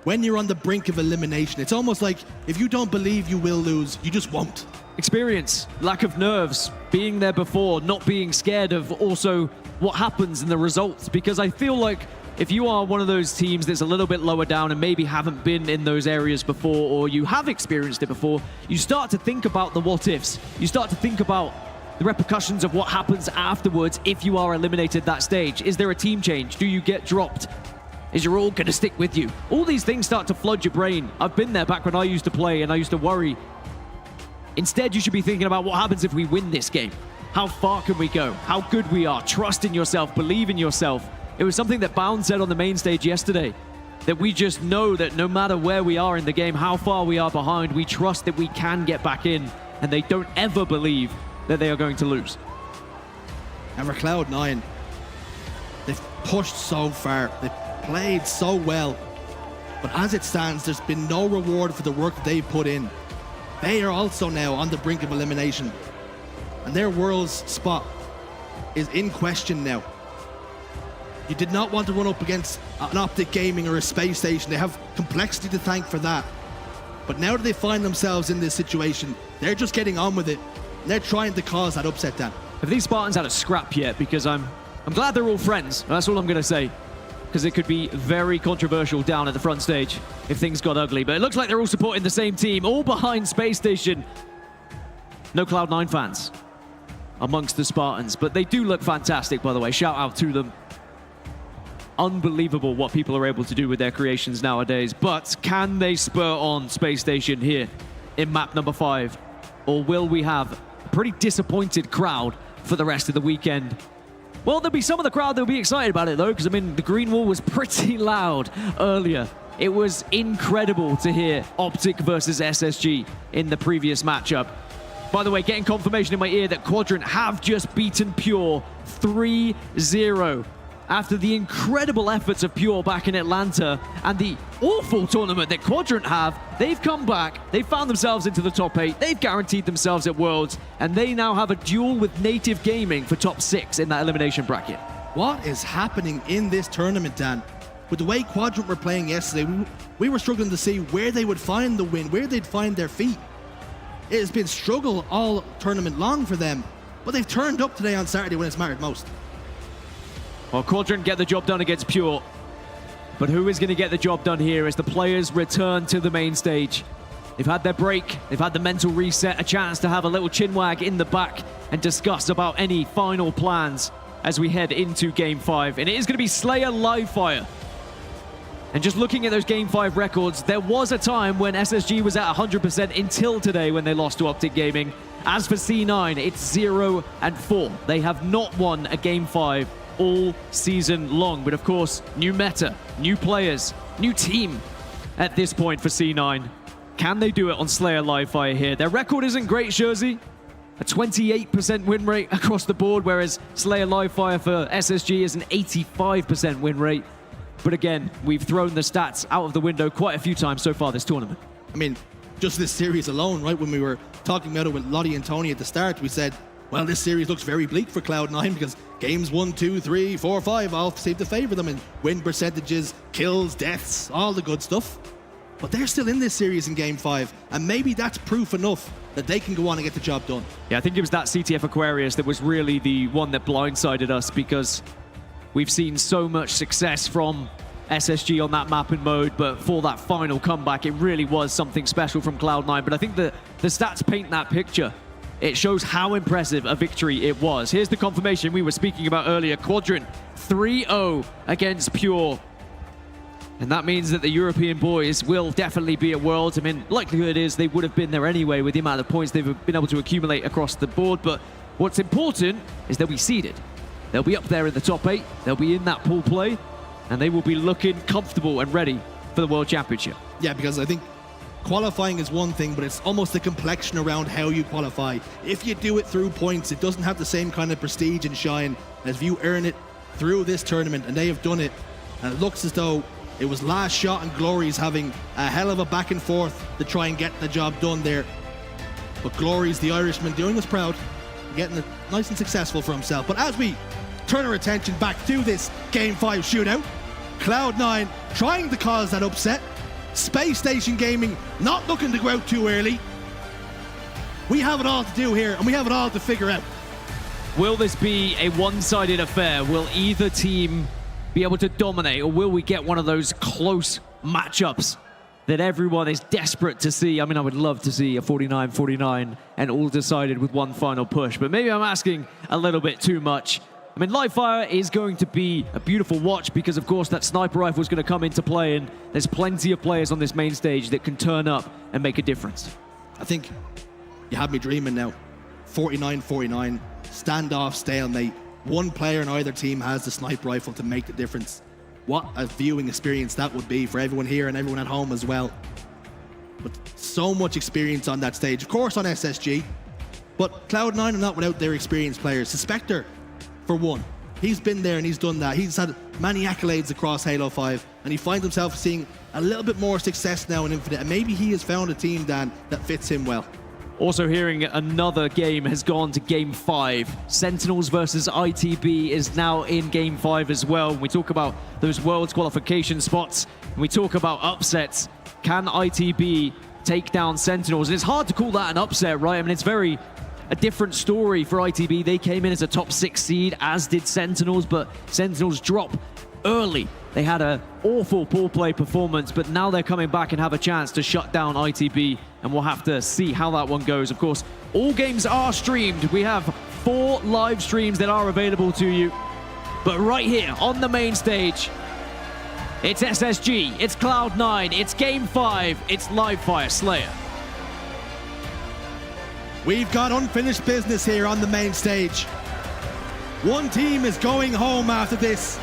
When you're on the brink of elimination, it's almost like if you don't believe you will lose, you just won't. Experience, lack of nerves, being there before, not being scared of also what happens in the results. Because I feel like if you are one of those teams that's a little bit lower down and maybe haven't been in those areas before, or you have experienced it before, you start to think about the what ifs. You start to think about the repercussions of what happens afterwards if you are eliminated that stage. Is there a team change? Do you get dropped? Is your all going to stick with you? All these things start to flood your brain. I've been there back when I used to play and I used to worry. Instead, you should be thinking about what happens if we win this game. How far can we go? How good we are. Trust in yourself. Believe in yourself. It was something that Bound said on the main stage yesterday, that we just know that no matter where we are in the game, how far we are behind, we trust that we can get back in, and they don't ever believe that they are going to lose. And for Cloud9, they've pushed so far, they've played so well, but as it stands, there's been no reward for the work that they've put in. They are also now on the brink of elimination, and their world's spot is in question now. You did not want to run up against an Optic Gaming or a Space Station. They have complexity to thank for that. But now that they find themselves in this situation, they're just getting on with it. They're trying to cause that upset down. Have these Spartans had a scrap yet? Because I'm glad they're all friends. That's all I'm going to say. Because it could be very controversial down at the front stage if things got ugly. But it looks like they're all supporting the same team, all behind Space Station. No Cloud9 fans. amongst the Spartans. But they do look fantastic, by the way. Shout out to them. Unbelievable what people are able to do with their creations nowadays. But can they spur on Space Station here in map number 5? Or will we have a pretty disappointed crowd for the rest of the weekend? Well, there'll be some of the crowd that'll be excited about it, though, because, I mean, the green wall was pretty loud earlier. It was incredible to hear Optic versus SSG in the previous matchup. By the way, getting confirmation in my ear that Quadrant have just beaten Pure 3-0. After the incredible efforts of Pure back in Atlanta and the awful tournament that Quadrant have, they've come back, they've found themselves into the top 8, they've guaranteed themselves at Worlds, and they now have a duel with Native Gaming for top 6 in that elimination bracket. What is happening in this tournament, Dan? With the way Quadrant were playing yesterday, we were struggling to see where they would find the win, where they'd find their feet. It has been struggle all tournament long for them, but they've turned up today on Saturday when it's mattered most. Well, Quadrant get the job done against Pure, but who is going to get the job done here as the players return to the main stage? They've had their break, they've had the mental reset, a chance to have a little chinwag in the back and discuss about any final plans as we head into Game 5. And it is going to be Slayer Livefire. And just looking at those Game 5 records, there was a time when SSG was at 100% until today when they lost to Optic Gaming. As for C9, it's 0-4. They have not won a Game 5 all season long. But of course, new meta, new players, new team at this point for C9. Can they do it on Slayer Livefire here? Their record isn't great, Jersey. A 28% win rate across the board, whereas Slayer Livefire for SSG is an 85% win rate. But again, we've thrown the stats out of the window quite a few times so far this tournament. I mean, just this series alone, right? When we were talking about it with Lottie and Tony at the start, we said, well, this series looks very bleak for Cloud9 because games 1, 2, 3, 4, 5 all seem to favor them in win percentages, kills, deaths, all the good stuff. But they're still in this series in Game 5, and maybe that's proof enough that they can go on and get the job done. Yeah, I think it was that CTF Aquarius that was really the one that blindsided us, because we've seen so much success from SSG on that map and mode, but for that final comeback, it really was something special from Cloud9. But I think the stats paint that picture. It shows how impressive a victory it was. Here's the confirmation we were speaking about earlier. Quadrant 3-0 against Pure. And that means that the European boys will definitely be at Worlds. I mean, likelihood is they would have been there anyway with the amount of points they've been able to accumulate across the board. But what's important is they'll be seeded. They'll be up there in the top 8. They'll be in that pool play. And they will be looking comfortable and ready for the World Championship. Yeah, because I think qualifying is one thing, but it's almost the complexion around how you qualify. If you do it through points, it doesn't have the same kind of prestige and shine as if you earn it through this tournament, and they have done it. And it looks as though it was last shot and Glory's having a hell of a back and forth to try and get the job done there. But Glory's the Irishman doing us proud, getting it nice and successful for himself. But as we turn our attention back to this Game 5 shootout, Cloud9 trying to cause that upset. Spacestation Gaming not looking to go out too early. We have it all to do here, and we have it all to figure out. Will this be a one-sided affair? Will either team be able to dominate, or will we get one of those close matchups that everyone is desperate to see? I mean, I would love to see a 49-49 and all decided with one final push, but maybe I'm asking a little bit too much. I mean, Livefire is going to be a beautiful watch because, of course, that sniper rifle is going to come into play, and there's plenty of players on this main stage that can turn up and make a difference. I think you have me dreaming now. 49-49, standoff, stalemate. One player in either team has the sniper rifle to make the difference. What a viewing experience that would be for everyone here and everyone at home as well. But so much experience on that stage. Of course, on SSG, but Cloud9 are not without their experienced players. Suspector, for one, he's been there and he's done that. He's had many accolades across Halo 5, and he finds himself seeing a little bit more success now in Infinite, and maybe he has found a team, Dan, that fits him well. Also hearing another game has gone to Game 5. Sentinels versus ITB is now in Game 5 as well. When we talk about those Worlds qualification spots, and we talk about upsets, can ITB take down Sentinels? And it's hard to call that an upset, right? I mean, it's very a different story for ITB. They came in as a top 6 seed, as did Sentinels, but Sentinels drop early. They had an awful ball play performance, but now they're coming back and have a chance to shut down ITB, and we'll have to see how that one goes. Of course, all games are streamed. We have 4 live streams that are available to you. But right here on the main stage, it's SSG, it's Cloud9, it's Game 5, it's Livefire Slayer. We've got unfinished business here on the main stage. One team is going home after this,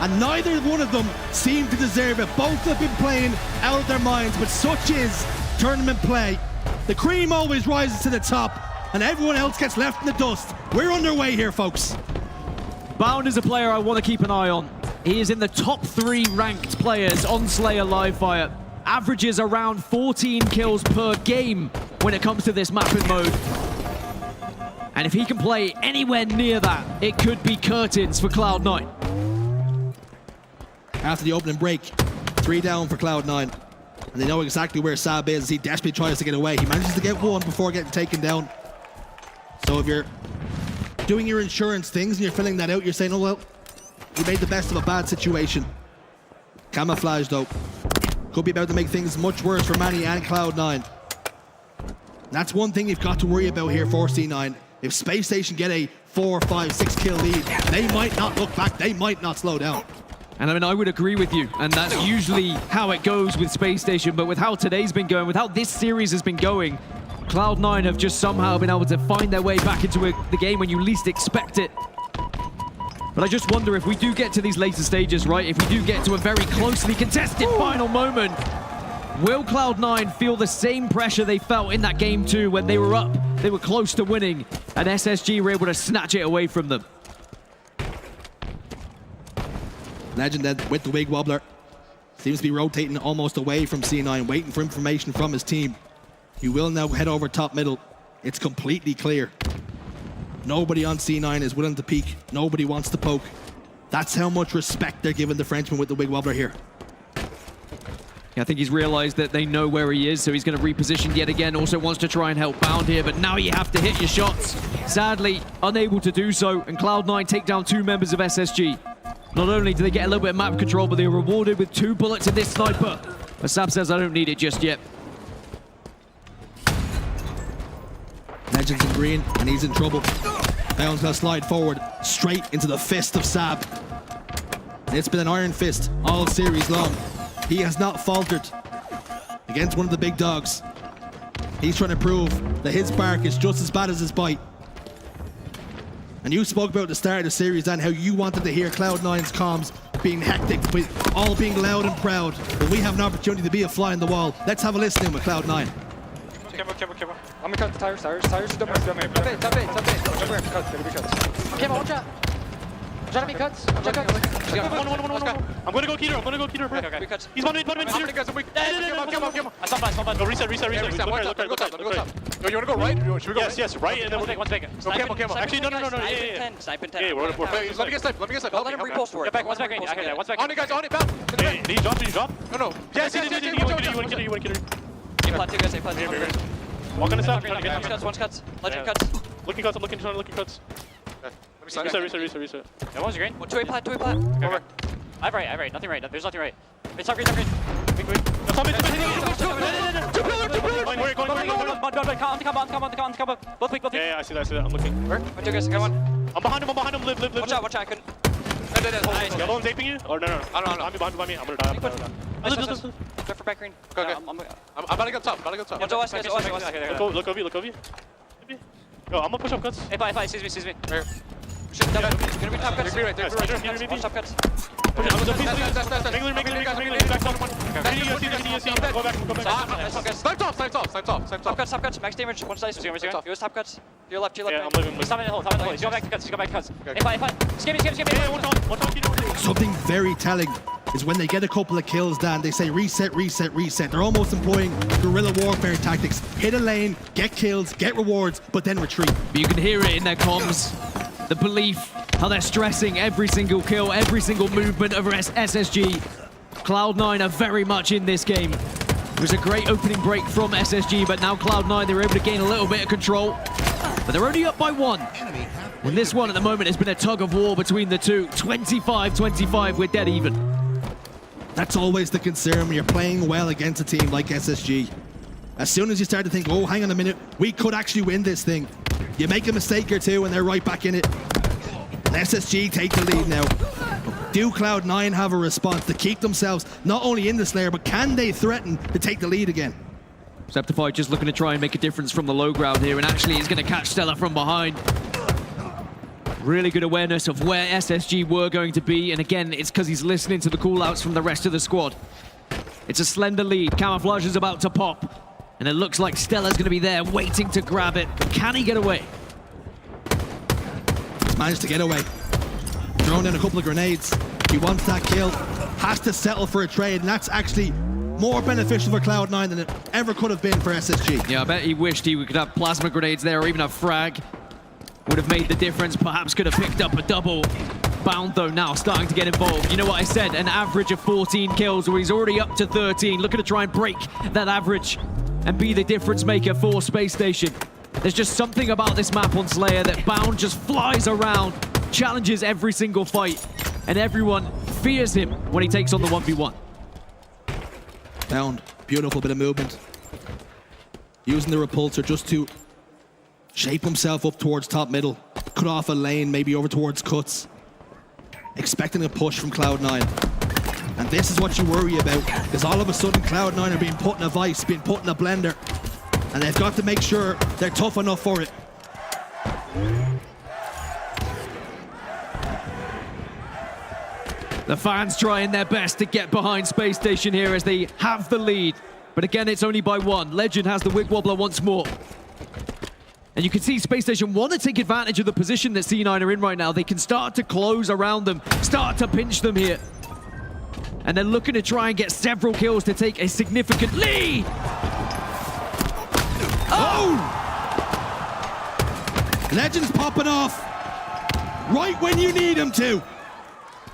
and neither one of them seem to deserve it. Both have been playing out of their minds, but such is tournament play. The cream always rises to the top, and everyone else gets left in the dust. We're underway here, folks. Bound is a player I want to keep an eye on. He is in the top 3 ranked players on Slayer Livefire. Averages around 14 kills per game when it comes to this mapping mode. And if he can play anywhere near that, it could be curtains for Cloud9. After the opening break, 3 down for Cloud9. And they know exactly where Sab is. He desperately tries to get away. He manages to get 1 before getting taken down. So if you're doing your insurance things and you're filling that out, you're saying, oh, well, you made the best of a bad situation. Camouflage, though. Could be about to make things much worse for Manny and Cloud9. That's one thing you've got to worry about here for C9. If Spacestation get a 4, 5, 6 kill lead, they might not look back. They might not slow down. And I mean, I would agree with you, and that's usually how it goes with Spacestation, but with how today's been going, with how this series has been going, Cloud9 have just somehow been able to find their way back into the game when you least expect it. But I just wonder if we do get to these later stages, right? If we do get to a very closely contested final moment, will Cloud9 feel the same pressure they felt in that game 2 when they were up, they were close to winning, and SSG were able to snatch it away from them? Legend then with the Wig Wobbler. Seems to be rotating almost away from C9, waiting for information from his team. He will now head over top middle. It's completely clear. Nobody on C9 is willing to peek. Nobody wants to poke. That's how much respect they're giving the Frenchman with the Wig Wobbler here. Yeah, I think he's realized that they know where he is, so he's going to reposition yet again. Also wants to try and help Bound here, but now you have to hit your shots. Sadly, unable to do so, and Cloud9 take down 2 members of SSG. Not only do they get a little bit of map control, but they're rewarded with 2 bullets in this sniper. But Sab says, I don't need it just yet. Legends in green, and he's in trouble. Bound's gonna slide forward, straight into the fist of Sab. And it's been an iron fist all series long. He has not faltered against one of the big dogs. He's trying to prove that his bark is just as bad as his bite. And you spoke about the start of the series and how you wanted to hear Cloud9's comms being hectic, with all being loud and proud. But we have an opportunity to be a fly on the wall. Let's have a listen in with Cloud9. Careful. I'm gonna cut the tires. Tires, don't move. Tap it. Cut, gotta be cut. Careful, watch out. Watch out, me cuts. Watch out, cuts. One. I'm gonna go Keter, bro. Okay. He's one minute. No. I stop. Go reset. Look up. Yo, you wanna go right? Should we go right? Yes, right. And then One's big. Camo. Actually, no. Snipe in 10. Yeah, we're Let me get snipe. Let him repost for it. One's back. One's back. On it, guys. On it. Bound. Did he drop? No. Yes. You want to kill her. A plat 2, guys. A plat 2. Walk on the side. One's cuts. Legend cuts. Looking cuts. Reset. That one's green. 2 A plat. Over. I have right. Nothing right. There's nothing right. It's not green. Both weak. Yeah, I see that. I'm looking. Where? 2 guys. Got one. I'm behind him. Live. Watch out. I couldn't. Nice. Yellow one's aping you? Or no. I don't know. I'm behind me. I'm gonna die. Nice. Go for back green. Okay. I'm about to go top. Watch out. Look over you. Yo, I'm gonna push up cuts. A5, sees me. Right. Shoot, double. It's gonna be top cuts. Right there. Watch top cuts. Make Top cuts. Max damage. One slice. He was top cuts. To your left. Yeah, I'm living. He's top in the hole. He's going back to cuts. A5. Skip me. Something very telling is when they get a couple of kills, Dan, they say reset. They're almost employing guerrilla warfare tactics. Hit a lane, get kills, get rewards, but then retreat. But you can hear it in their comms. The belief, how they're stressing every single kill, every single movement of SSG. Cloud9 are very much in this game. It was a great opening break from SSG, but now Cloud9, they were able to gain a little bit of control. but they're only up by 1. And this one at the moment has been a tug of war between the two. 25-25, we're dead even. That's always the concern when you're playing well against a team like SSG. As soon as you start to think, oh, hang on a minute, we could actually win this thing, you make a mistake or two and they're right back in it. And SSG take the lead now. Do Cloud9 have a response to keep themselves not only in the Slayer, but can they threaten to take the lead again? Septify just looking to try and make a difference from the low ground here, and actually he's going to catch Stella from behind. Really good awareness of where SSG were going to be, and again, it's because he's listening to the call-outs from the rest of the squad. It's a slender lead. Camouflage is about to pop, and it looks like Stella's going to be there waiting to grab it. Can he get away? He's managed to get away. Thrown in a couple of grenades. He wants that kill. Has to settle for a trade, and that's actually more beneficial for Cloud9 than it ever could have been for SSG. Yeah, I bet he wished he could have plasma grenades there or even a frag. Would have made the difference, perhaps could have picked up a double. Bound, though, now starting to get involved. You know what I said, an average of 14 kills, where he's already up to 13. Looking to try and break that average and be the difference maker for Space Station. There's just something about this map on Slayer that Bound just flies around, challenges every single fight, and everyone fears him when he takes on the 1v1. Bound, beautiful bit of movement. Using the repulsor just to shape himself up towards top middle, cut off a lane, maybe over towards cuts. Expecting a push from Cloud9. And this is what you worry about, because all of a sudden Cloud9 are being put in a vice, being put in a blender, and they've got to make sure they're tough enough for it. The fans trying their best to get behind Space Station here as they have the lead. But again, it's only by 1. Legend has the wig wobbler once more. And you can see Space Station want to take advantage of the position that C9 are in right now. They can start to close around them, start to pinch them here. And they're looking to try and get several kills to take a significant lead. Oh! Legend's popping off right when you need him to.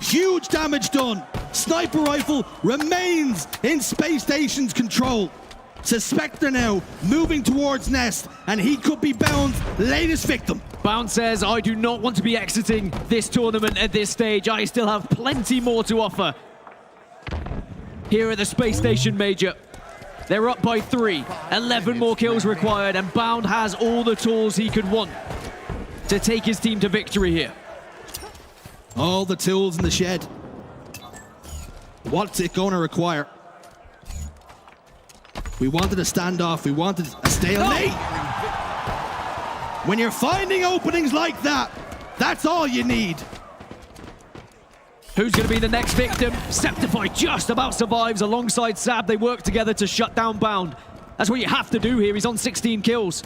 Huge damage done. Sniper rifle remains in Space Station's control. Suspector now moving towards Nest, and he could be Bound's latest victim. Bound says, I do not want to be exiting this tournament at this stage. I still have plenty more to offer. Here at the Space Station Major, they're up by 3. 11 more kills required, and Bound has all the tools he could want to take his team to victory here. All the tools in the shed. What's it going to require? We wanted a standoff. We wanted a stalemate. When you're finding openings like that, that's all you need. Who's going to be the next victim? Septify just about survives alongside Sab. They work together to shut down Bound. That's what you have to do here. He's on 16 kills.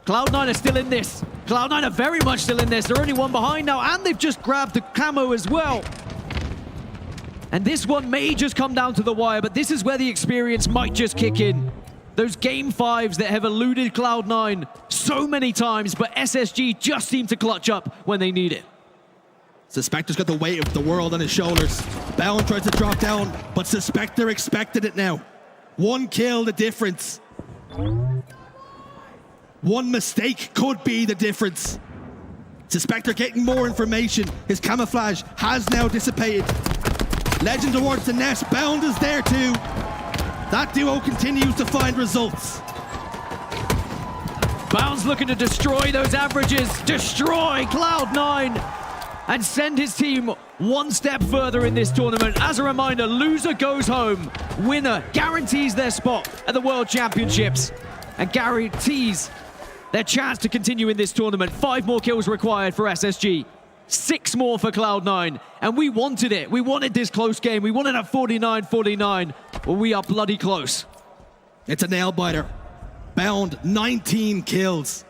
Cloud9 are still in this. Cloud9 are very much still in this. They're only 1 behind now, and they've just grabbed the camo as well. And this one may just come down to the wire, but this is where the experience might just kick in. Those game 5s that have eluded Cloud9 so many times, but SSG just seem to clutch up when they need it. Suspector's got the weight of the world on his shoulders. Bound tries to drop down, but Suspector expected it now. 1 kill, the difference. 1 mistake could be the difference. Suspector getting more information. His camouflage has now dissipated. Legend towards the nest. Bound is there too. That duo continues to find results. Bound's looking to destroy those averages. Destroy Cloud9 and send his team 1 step further in this tournament. As a reminder, loser goes home. Winner guarantees their spot at the World Championships and guarantees their chance to continue in this tournament. 5 more kills required for SSG. 6 more for Cloud9. And we wanted it. We wanted this close game. We wanted a 49-49. Well, we are bloody close. It's a nail-biter. Bound, 19 kills.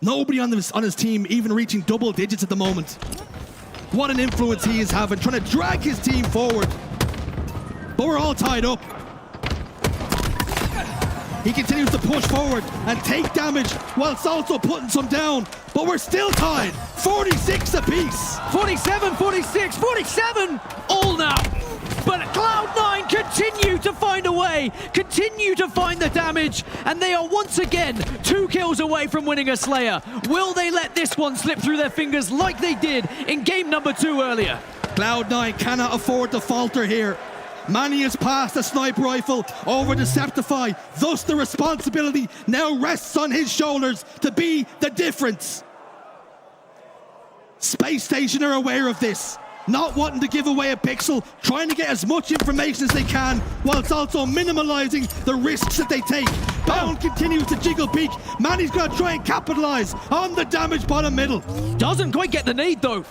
Nobody on his team even reaching double digits at the moment. What an influence he is having, trying to drag his team forward. But we're all tied up. He continues to push forward and take damage whilst also putting some down. But we're still tied. 46 apiece. 47, 46, 47. All now. But Cloud9 continue to find a way, continue to find the damage, and they are once again 2 kills away from winning a Slayer. Will they let this one slip through their fingers like they did in game number 2 earlier? Cloud9 cannot afford to falter here. Manny has passed the sniper rifle over to Septify, thus the responsibility now rests on his shoulders to be the difference. Space Station are aware of this, not wanting to give away a pixel, trying to get as much information as they can, whilst also minimalizing the risks that they take. Bound continues to jiggle peek. Manny's gonna try and capitalize on the damage bottom middle. Doesn't quite get the nade though.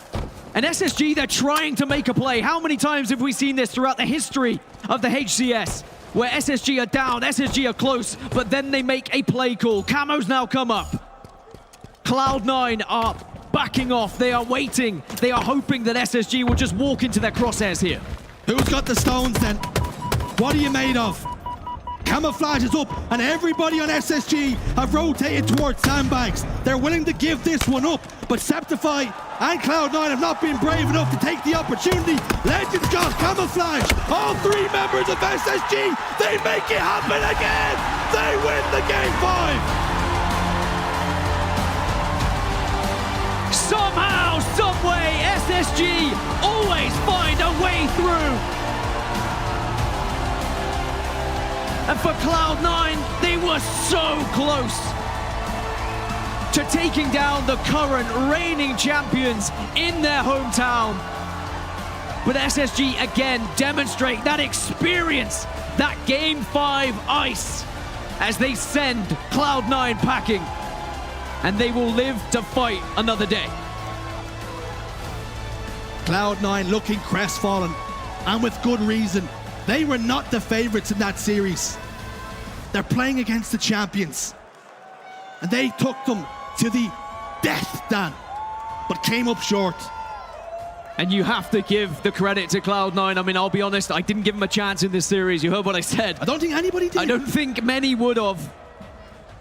And SSG, they're trying to make a play. How many times have we seen this throughout the history of the HCS? Where SSG are down, SSG are close, but then they make a play call. Camo's now come up. Cloud9 are backing off. They are waiting. They are hoping that SSG will just walk into their crosshairs here. Who's got the stones then? What are you made of? Camouflage is up, and everybody on SSG have rotated towards sandbags. They're willing to give this one up, but Septify and Cloud9 have not been brave enough to take the opportunity. Legends got camouflage. All 3 members of SSG, they make it happen again. They win the game 5. Somehow, someway, SSG always find a way through. And for Cloud9, they were so close to taking down the current reigning champions in their hometown. But SSG again demonstrate that experience, that Game 5 ice, as they send Cloud9 packing. And they will live to fight another day. Cloud9 looking crestfallen, and with good reason. They were not the favorites in that series. They're playing against the champions. And they took them to the death, Dan, but came up short. And you have to give the credit to Cloud9. I mean, I'll be honest, I didn't give them a chance in this series. You heard what I said. I don't think anybody did. I don't think many would have.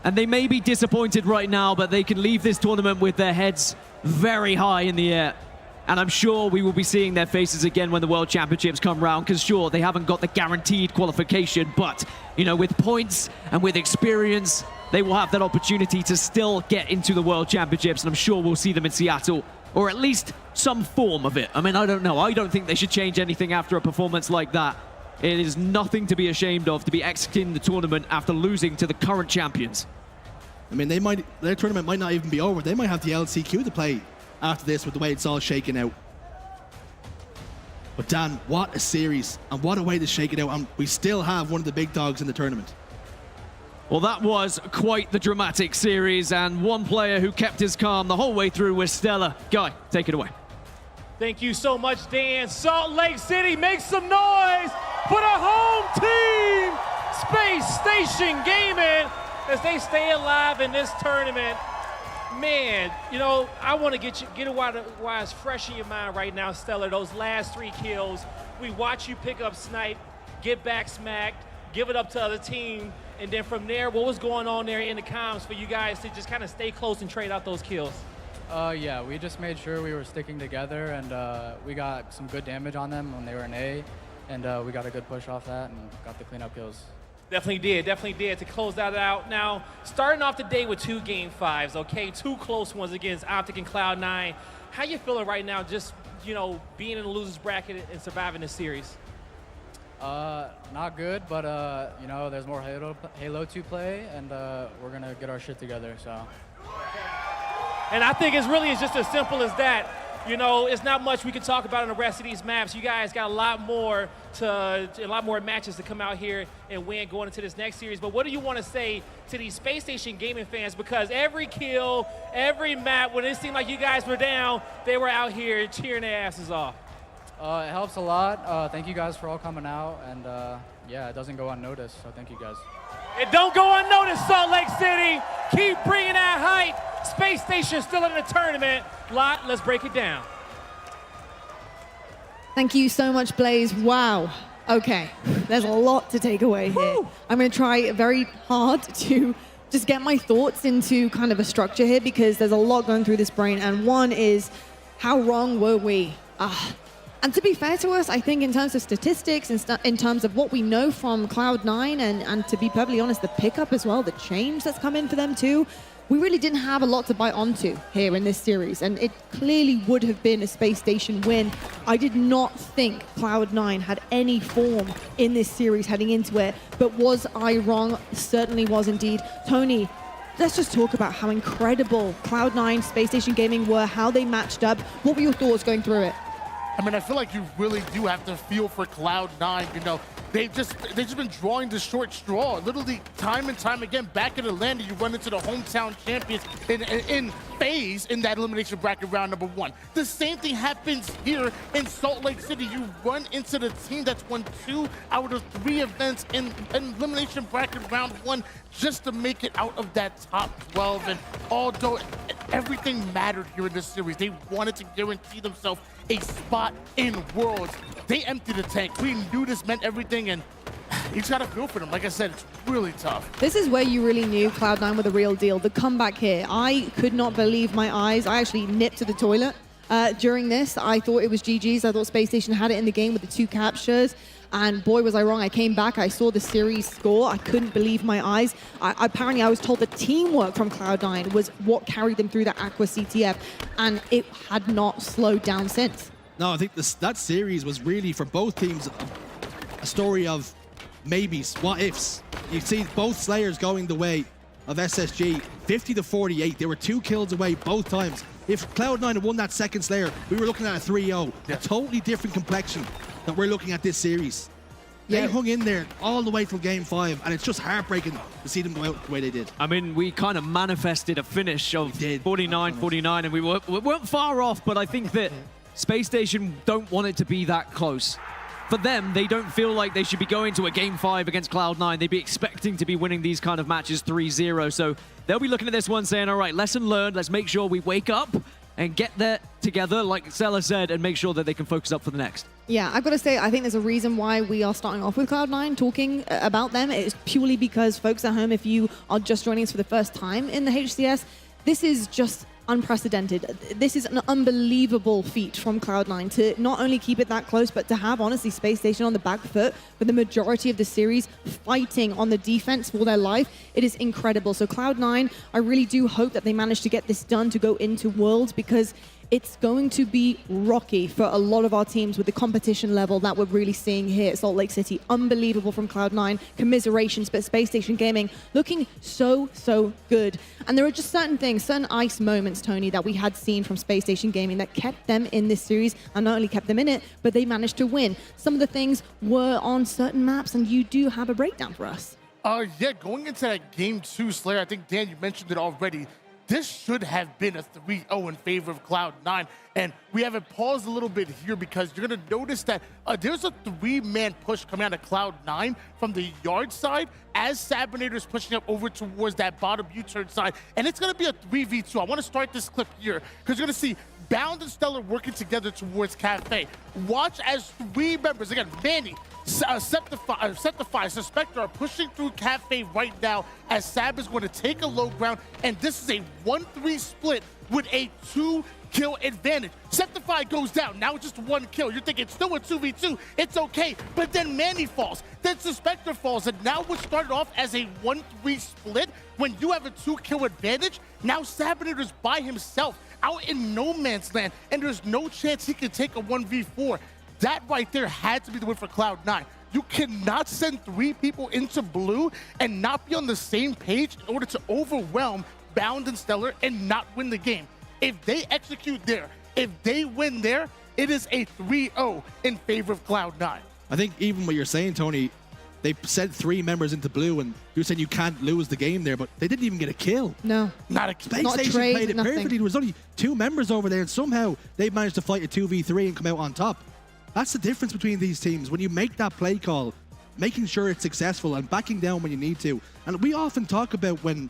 And they may be disappointed right now, but they can leave this tournament with their heads very high in the air. And I'm sure we will be seeing their faces again when the World Championships come round, because sure, they haven't got the guaranteed qualification, but, you know, with points and with experience, they will have that opportunity to still get into the World Championships, and I'm sure we'll see them in Seattle, or at least some form of it. I mean, I don't know. I don't think they should change anything after a performance like that. It is nothing to be ashamed of to be exiting the tournament after losing to the current champions. I mean, their tournament might not even be over. They might have the LCQ to play after this with the way it's all shaken out. But Dan, what a series, and what a way to shake it out, and we still have one of the big dogs in the tournament. Well, that was quite the dramatic series, and one player who kept his calm the whole way through was Stellar. Guy, take it away. Thank you so much, Dan. Salt Lake City, make some noise for the home team, Spacestation Gaming, as they stay alive in this tournament. Man, you know, I want to get it while it's fresh in your mind right now, Stellar. Those last 3 kills, we watch you pick up snipe, get back smacked, give it up to other team, and then from there, what was going on there in the comms for you guys to just kind of stay close and trade out those kills? Yeah, we just made sure we were sticking together, and we got some good damage on them when they were in A, and we got a good push off that and got the cleanup kills. Definitely did to close that out. Now, starting off the day with 2 Game 5s, okay? 2 close ones against Optic and Cloud9. How you feeling right now, just, you know, being in the loser's bracket and surviving this series? Not good, but, you know, there's more Halo to play, and we're going to get our shit together, so. And I think it's really just as simple as that. You know, it's not much we can talk about in the rest of these maps. You guys got a lot more matches to come out here and win going into this next series. But what do you want to say to these Space Station Gaming fans? Because every kill, every map, when it seemed like you guys were down, they were out here cheering their asses off. It helps a lot. Thank you guys for all coming out, and yeah, it doesn't go unnoticed, so thank you guys. It don't go unnoticed, Salt Lake City. Keep bringing that hype. Space Station still in the tournament. Lot, let's break it down. Thank you so much, Blaze. Wow. Okay, there's a lot to take away here. I'm going to try very hard to just get my thoughts into kind of a structure here, because there's a lot going through this brain. And one is, how wrong were we? And to be fair to us, I think in terms of statistics and in terms of what we know from Cloud9 and to be perfectly honest, the pickup as well, the change that's come in for them too, we really didn't have a lot to bite onto here in this series, and it clearly would have been a Space Station win. I did not think Cloud9 had any form in this series heading into it, but was I wrong? Certainly was indeed. Tony, let's just talk about how incredible Cloud9, Space Station Gaming were, how they matched up. What were your thoughts going through it? I mean, I feel like you really do have to feel for Cloud9. You know, they've just been drawing the short straw. Literally, time and time again, back in Atlanta, you run into the hometown champions in phase in that elimination bracket round number 1. The same thing happens here in Salt Lake City. You run into the team that's won 2 out of 3 events in elimination bracket round 1 just to make it out of that top 12. And although everything mattered here in this series, they wanted to guarantee themselves a spot in Worlds. They emptied the tank. We knew this meant everything, and you just gotta feel for them. Like I said, it's really tough. This is where you really knew Cloud9 were the real deal. The comeback here, I could not believe my eyes. I actually nipped to the toilet during this. I thought it was GG's. I thought Space Station had it in the game with the 2 captures. And boy, was I wrong. I came back, I saw the series score. I couldn't believe my eyes. Apparently, I was told the teamwork from Cloud9 was what carried them through that Aqua CTF, and it had not slowed down since. No, I think that series was really, for both teams, a story of maybes, what ifs. You see both Slayers going the way of SSG, 50-48. They were 2 kills away both times. If Cloud9 had won that second Slayer, we were looking at a 3-0. A totally different complexion that we're looking at this series. They hung in there all the way till game 5, and it's just heartbreaking to see them go out the way they did. I mean, we kind of manifested a finish of 49-49, and we weren't far off, but I think that Space Station don't want it to be that close. For them, they don't feel like they should be going to a game 5 against Cloud9. They'd be expecting to be winning these kind of matches 3-0. So they'll be looking at this one saying, all right, lesson learned. Let's make sure we wake up and get there together, like Sela said, and make sure that they can focus up for the next. Yeah, I've got to say, I think there's a reason why we are starting off with Cloud9 talking about them. It's purely because, folks at home, if you are just joining us for the first time in the HCS, this is just unprecedented. This is an unbelievable feat from Cloud9 to not only keep it that close, but to have, honestly, Space Station on the back foot for the majority of the series, fighting on the defense for their life. It is incredible. So Cloud9, I really do hope that they manage to get this done to go into Worlds, because it's going to be rocky for a lot of our teams with the competition level that we're really seeing here at Salt Lake City. Unbelievable from Cloud9. Commiserations, but Space Station Gaming looking so, so good. And there are just certain things, certain ice moments, Tony, that we had seen from Space Station Gaming that kept them in this series, and not only kept them in it, but they managed to win. Some of the things were on certain maps, and you do have a breakdown for us. Yeah, going into that game 2, Slayer, I think, Dan, you mentioned it already. This should have been a 3-0 in favor of Cloud9. And we have it paused a little bit here because you're going to notice that there's a 3-man push coming out of Cloud9 from the yard side as Sabinator's pushing up over towards that bottom U-turn side. And it's going to be a 3v2. I want to start this clip here because you're going to see Bound and Stellar working together towards Cafe. Watch as 3 members, again, Manny, Septify, Suspector are pushing through Cafe right now as Sab is going to take a low ground, and this is a 1-3 split with a 2-kill advantage. Septify goes down. Now it's just 1 kill. You're thinking it's still a 2v2. It's okay. But then Manny falls. Then Suspector falls. And now what started off as a 1-3 split, when you have a 2-kill advantage, now Sabinator's by himself out in no man's land, and there's no chance he can take a 1v4. That right there had to be the win for Cloud9. You cannot send 3 people into blue and not be on the same page in order to overwhelm Bound and Stellar and not win the game. If they execute there, if they win there, it is a 3-0 in favor of Cloud9. I think even what you're saying, Tony, they sent 3 members into blue, and you're saying you can't lose the game there, but they didn't even get a kill. No. Not a Space Station played it perfectly. There was only 2 members over there, and somehow they managed to fight a 2v3 and come out on top. That's the difference between these teams. When you make that play call, making sure it's successful and backing down when you need to. And we often talk about, when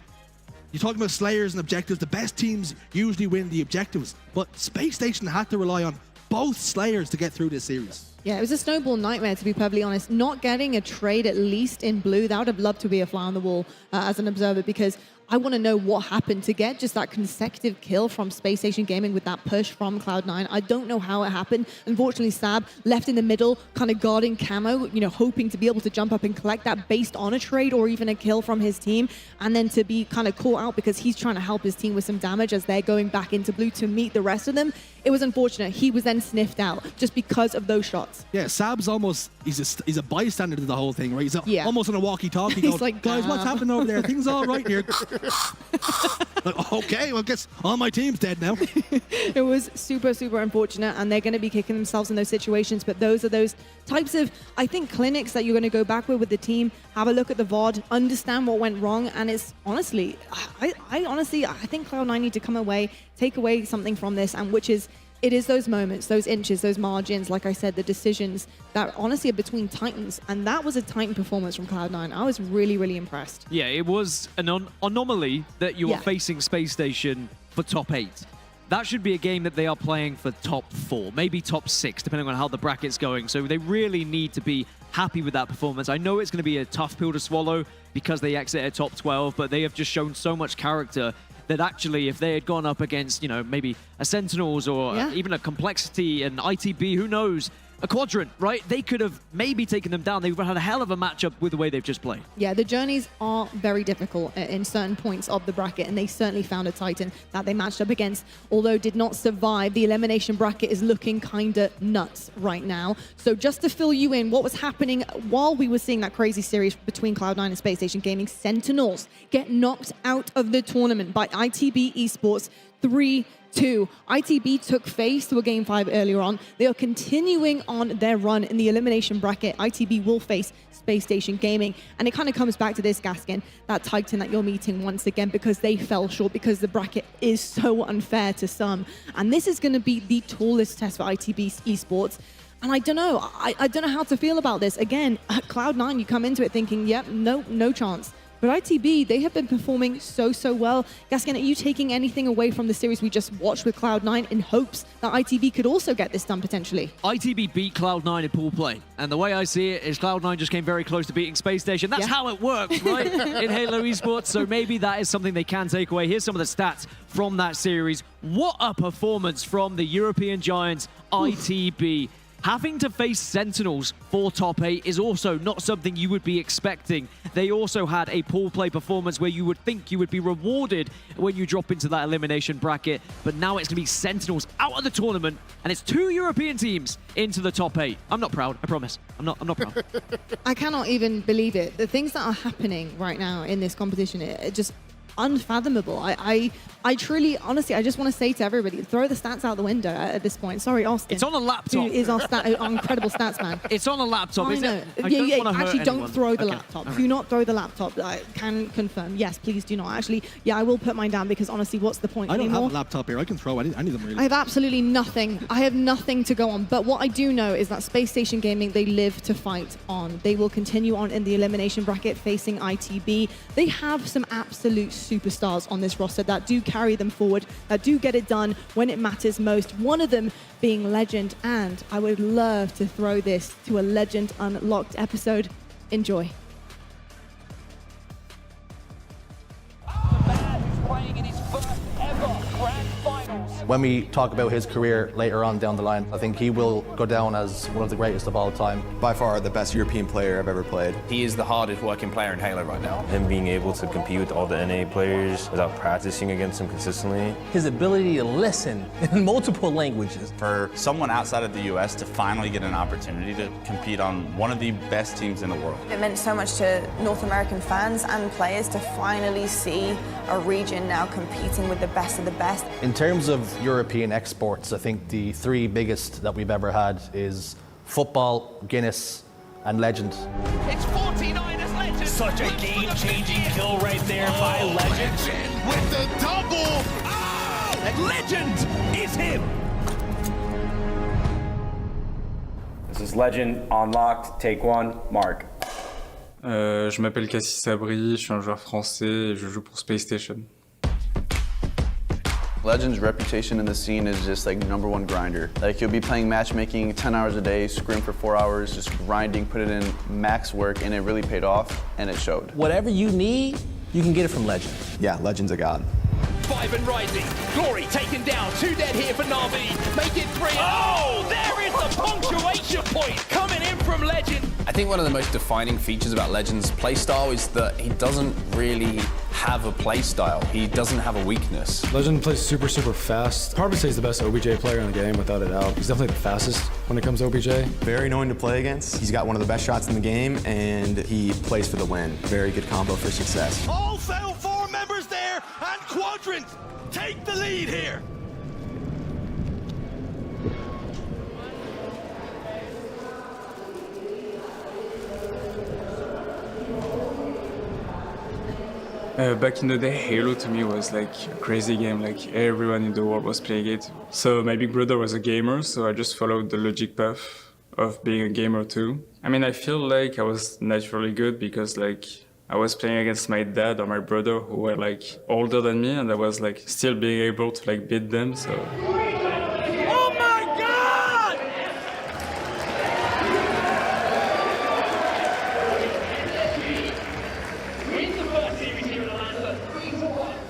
you talk about Slayers and objectives, the best teams usually win the objectives. But Space Station had to rely on both Slayers to get through this series. Yeah, it was a snowball nightmare, to be perfectly honest. Not getting a trade, at least in blue, that would have loved to be a fly on the wall as an observer, because I want to know what happened to get just that consecutive kill from Spacestation Gaming with that push from Cloud9. I don't know how it happened. Unfortunately, Sab left in the middle, kind of guarding camo, you know, hoping to be able to jump up and collect that based on a trade or even a kill from his team, and then to be kind of caught out because he's trying to help his team with some damage as they're going back into blue to meet the rest of them. It was unfortunate. He was then sniffed out just because of those shots. Yeah, Sab's almost, he's a bystander to the whole thing, right? He's almost on a walkie-talkie He's going, like, guys, what's happening over there? Things all right here. Like, okay, well, I guess all my team's dead now. It was super, super unfortunate, and they're going to be kicking themselves in those situations. But those are those types of, I think, clinics that you're going to go back with the team, have a look at the VOD, understand what went wrong. And it's honestly, I honestly think Cloud9 need to come away, take away something from this, and which is, it is those moments, those inches, those margins, like I said, the decisions that honestly are between Titans. And that was a Titan performance from Cloud9. I was really, really impressed. Yeah, it was an anomaly that you were facing Space Station for top 8. That should be a game that they are playing for top 4, maybe top 6, depending on how the bracket's going. So they really need to be happy with that performance. I know it's going to be a tough pill to swallow because they exited top 12, but they have just shown so much character that actually, if they had gone up against, you know, maybe a Sentinels or even a Complexity and ITB, who knows, a Quadrant, right? They could have maybe taken them down. They've had a hell of a matchup with the way they've just played. Yeah, the journeys are very difficult in certain points of the bracket, and they certainly found a Titan that they matched up against, although did not survive. The elimination bracket is looking kind of nuts right now. So just to fill you in, what was happening while we were seeing that crazy series between Cloud9 and Spacestation Gaming, Sentinels get knocked out of the tournament by ITB Esports 3-2. ITB took face to a Game 5 earlier on. They are continuing on their run in the elimination bracket. ITB will face Spacestation Gaming. And it kind of comes back to this, Gaskin, that Titan that you're meeting once again, because they fell short, because the bracket is so unfair to some. And this is going to be the tallest test for ITB Esports. And I don't know. I don't know how to feel about this. Again, at Cloud9, you come into it thinking, yep, no chance. But ITB, they have been performing so well. Gaskin, are you taking anything away from the series we just watched with Cloud9 in hopes that ITB could also get this done potentially? ITB beat Cloud9 in pool play. And the way I see it is Cloud9 just came very close to beating Space Station. That's how it works, right? In Halo Esports. So maybe that is something they can take away. Here's some of the stats from that series. What a performance from the European Giants, ITB. Having to face Sentinels for top 8 is also not something you would be expecting. They also had a pool play performance where you would think you would be rewarded when you drop into that elimination bracket, but now it's going to be Sentinels out of the tournament, and it's 2 European teams into the top 8. I'm not proud, I promise. I'm not proud. I cannot even believe it. The things that are happening right now in this competition, it just unfathomable. I truly, honestly, I just want to say to everybody, throw the stats out the window at this point. Sorry, Austin. It's on a laptop. Who is our incredible stats man. It's on a laptop, isn't it? Actually, don't throw the laptop. Do not throw the laptop. I can confirm. Yes, please do not. Actually, I will put mine down because honestly, what's the point I don't anymore? have a laptop here. I can throw any of them really. I have absolutely nothing. I have nothing to go on. But what I do know is that Space Station Gaming, they live to fight on. They will continue on in the elimination bracket facing ITB. They have some absolute superstars on this roster that do carry them forward, that do get it done when it matters most. One of them being Legend, and I would love to throw this to a Legend Unlocked episode. Enjoy. When we talk about his career later on down the line, I think he will go down as one of the greatest of all time. By far the best European player I've ever played. He is the hardest working player in Halo right now. Him being able to compete with all the NA players without practicing against them consistently. His ability to listen in multiple languages. For someone outside of the US to finally get an opportunity to compete on one of the best teams in the world. It meant so much to North American fans and players to finally see a region now competing with the best of the best. In terms of European exports, I think the 3 biggest that we've ever had is football, Guinness, and Legend. It's 49 as Legend. Such a game-changing kill right there by Legend. With the double. Oh! Legend is him. This is Legend Unlocked, take 1, Mark. Je m'appelle Cassis Sabri, je suis un joueur français et je joue pour Spacestation. Legend's reputation in the scene is just like #1 grinder. Like he'll be playing matchmaking 10 hours a day, scrim for 4 hours, just grinding, put it in max work, and it really paid off, and it showed. Whatever you need, you can get it from Legend. Yeah, Legend's a god. 5 and rising. Glory taken down. 2 dead here for Na'Vi. Make it 3. Oh, there is the punctuation point coming in from Legend. I think one of the most defining features about Legend's playstyle is that he doesn't really have a playstyle. He doesn't have a weakness. Legend plays super fast. Hard to say he's the best OBJ player in the game, without a doubt. He's definitely the fastest when it comes to OBJ. Very annoying to play against. He's got one of the best shots in the game, and he plays for the win. Very good combo for success. All Fail 4 members there, and Quadrant take the lead here. Back in the day, Halo to me was like a crazy game, like everyone in the world was playing it. So my big brother was a gamer, so I just followed the logic path of being a gamer too. I mean, I feel like I was naturally good because like I was playing against my dad or my brother who were like older than me, and I was like still being able to like beat them, so. Oh my God!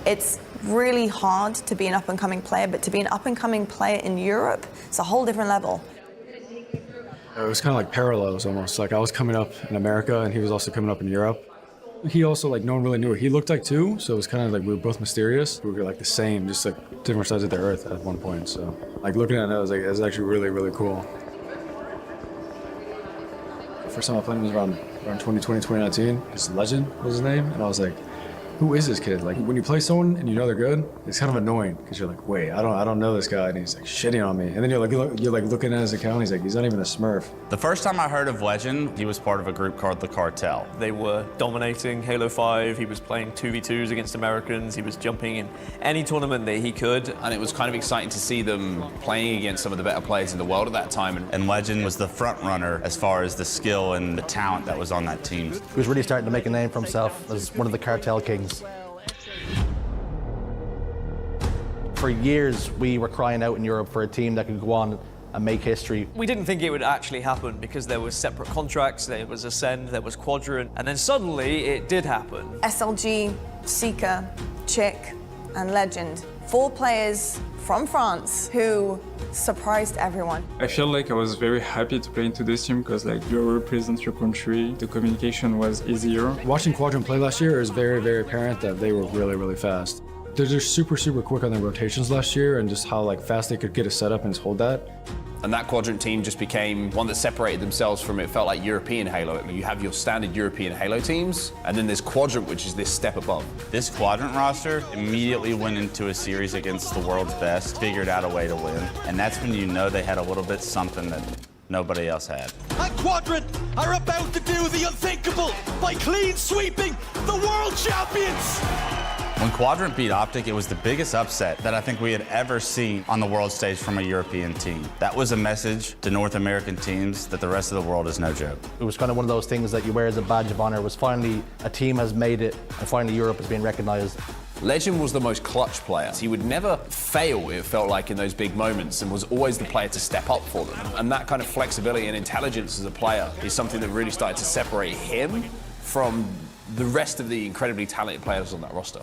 It's really hard to be an up-and-coming player, but to be an up-and-coming player in Europe, it's a whole different level. It was kind of like parallels almost. Like I was coming up in America and he was also coming up in Europe. He also, like, no one really knew what he looked like too, so it was kind of like we were both mysterious. We were like the same, just like different sides of the earth at one point. So like looking at it, I was like, it's actually really cool. The first time I played him was around 2020, 2019. His Legend was his name, and I was like, who is this kid? Like when you play someone and you know they're good, it's kind of annoying because you're like, wait, I don't know this guy, and he's like shitting on me. And then you're like looking at his account, he's like, he's not even a Smurf. The first time I heard of Legend, he was part of a group called the Cartel. They were dominating Halo 5. He was playing 2v2s against Americans. He was jumping in any tournament that he could. And it was kind of exciting to see them playing against some of the better players in the world at that time. And Legend was the front runner as far as the skill and the talent that was on that team. He was really starting to make a name for himself as one of the Cartel Kings. For years, we were crying out in Europe for a team that could go on and make history. We didn't think it would actually happen because there were separate contracts, there was Ascend, there was Quadrant, and then suddenly it did happen. SLG, Seeker, Chick, and Legend. 4 players from France who surprised everyone. I feel like I was very happy to play into this team because like you represent your country, the communication was easier. Watching Quadrant play last year, it was very apparent that they were really fast. They're just super quick on their rotations last year, and just how like fast they could get a setup and just hold that. And that Quadrant team just became one that separated themselves from, it felt like European Halo. You have your standard European Halo teams, and then there's Quadrant, which is this step above. This Quadrant roster immediately went into a series against the world's best, figured out a way to win, and that's when you know they had a little bit something that nobody else had. And Quadrant are about to do the unthinkable by clean sweeping the world champions. When Quadrant beat Optic, it was the biggest upset that I think we had ever seen on the world stage from a European team. That was a message to North American teams that the rest of the world is no joke. It was kind of one of those things that you wear as a badge of honor. Was finally a team has made it, and finally Europe is being recognized. Legend was the most clutch player. He would never fail, it felt like, in those big moments, and was always the player to step up for them. And that kind of flexibility and intelligence as a player is something that really started to separate him from the rest of the incredibly talented players on that roster.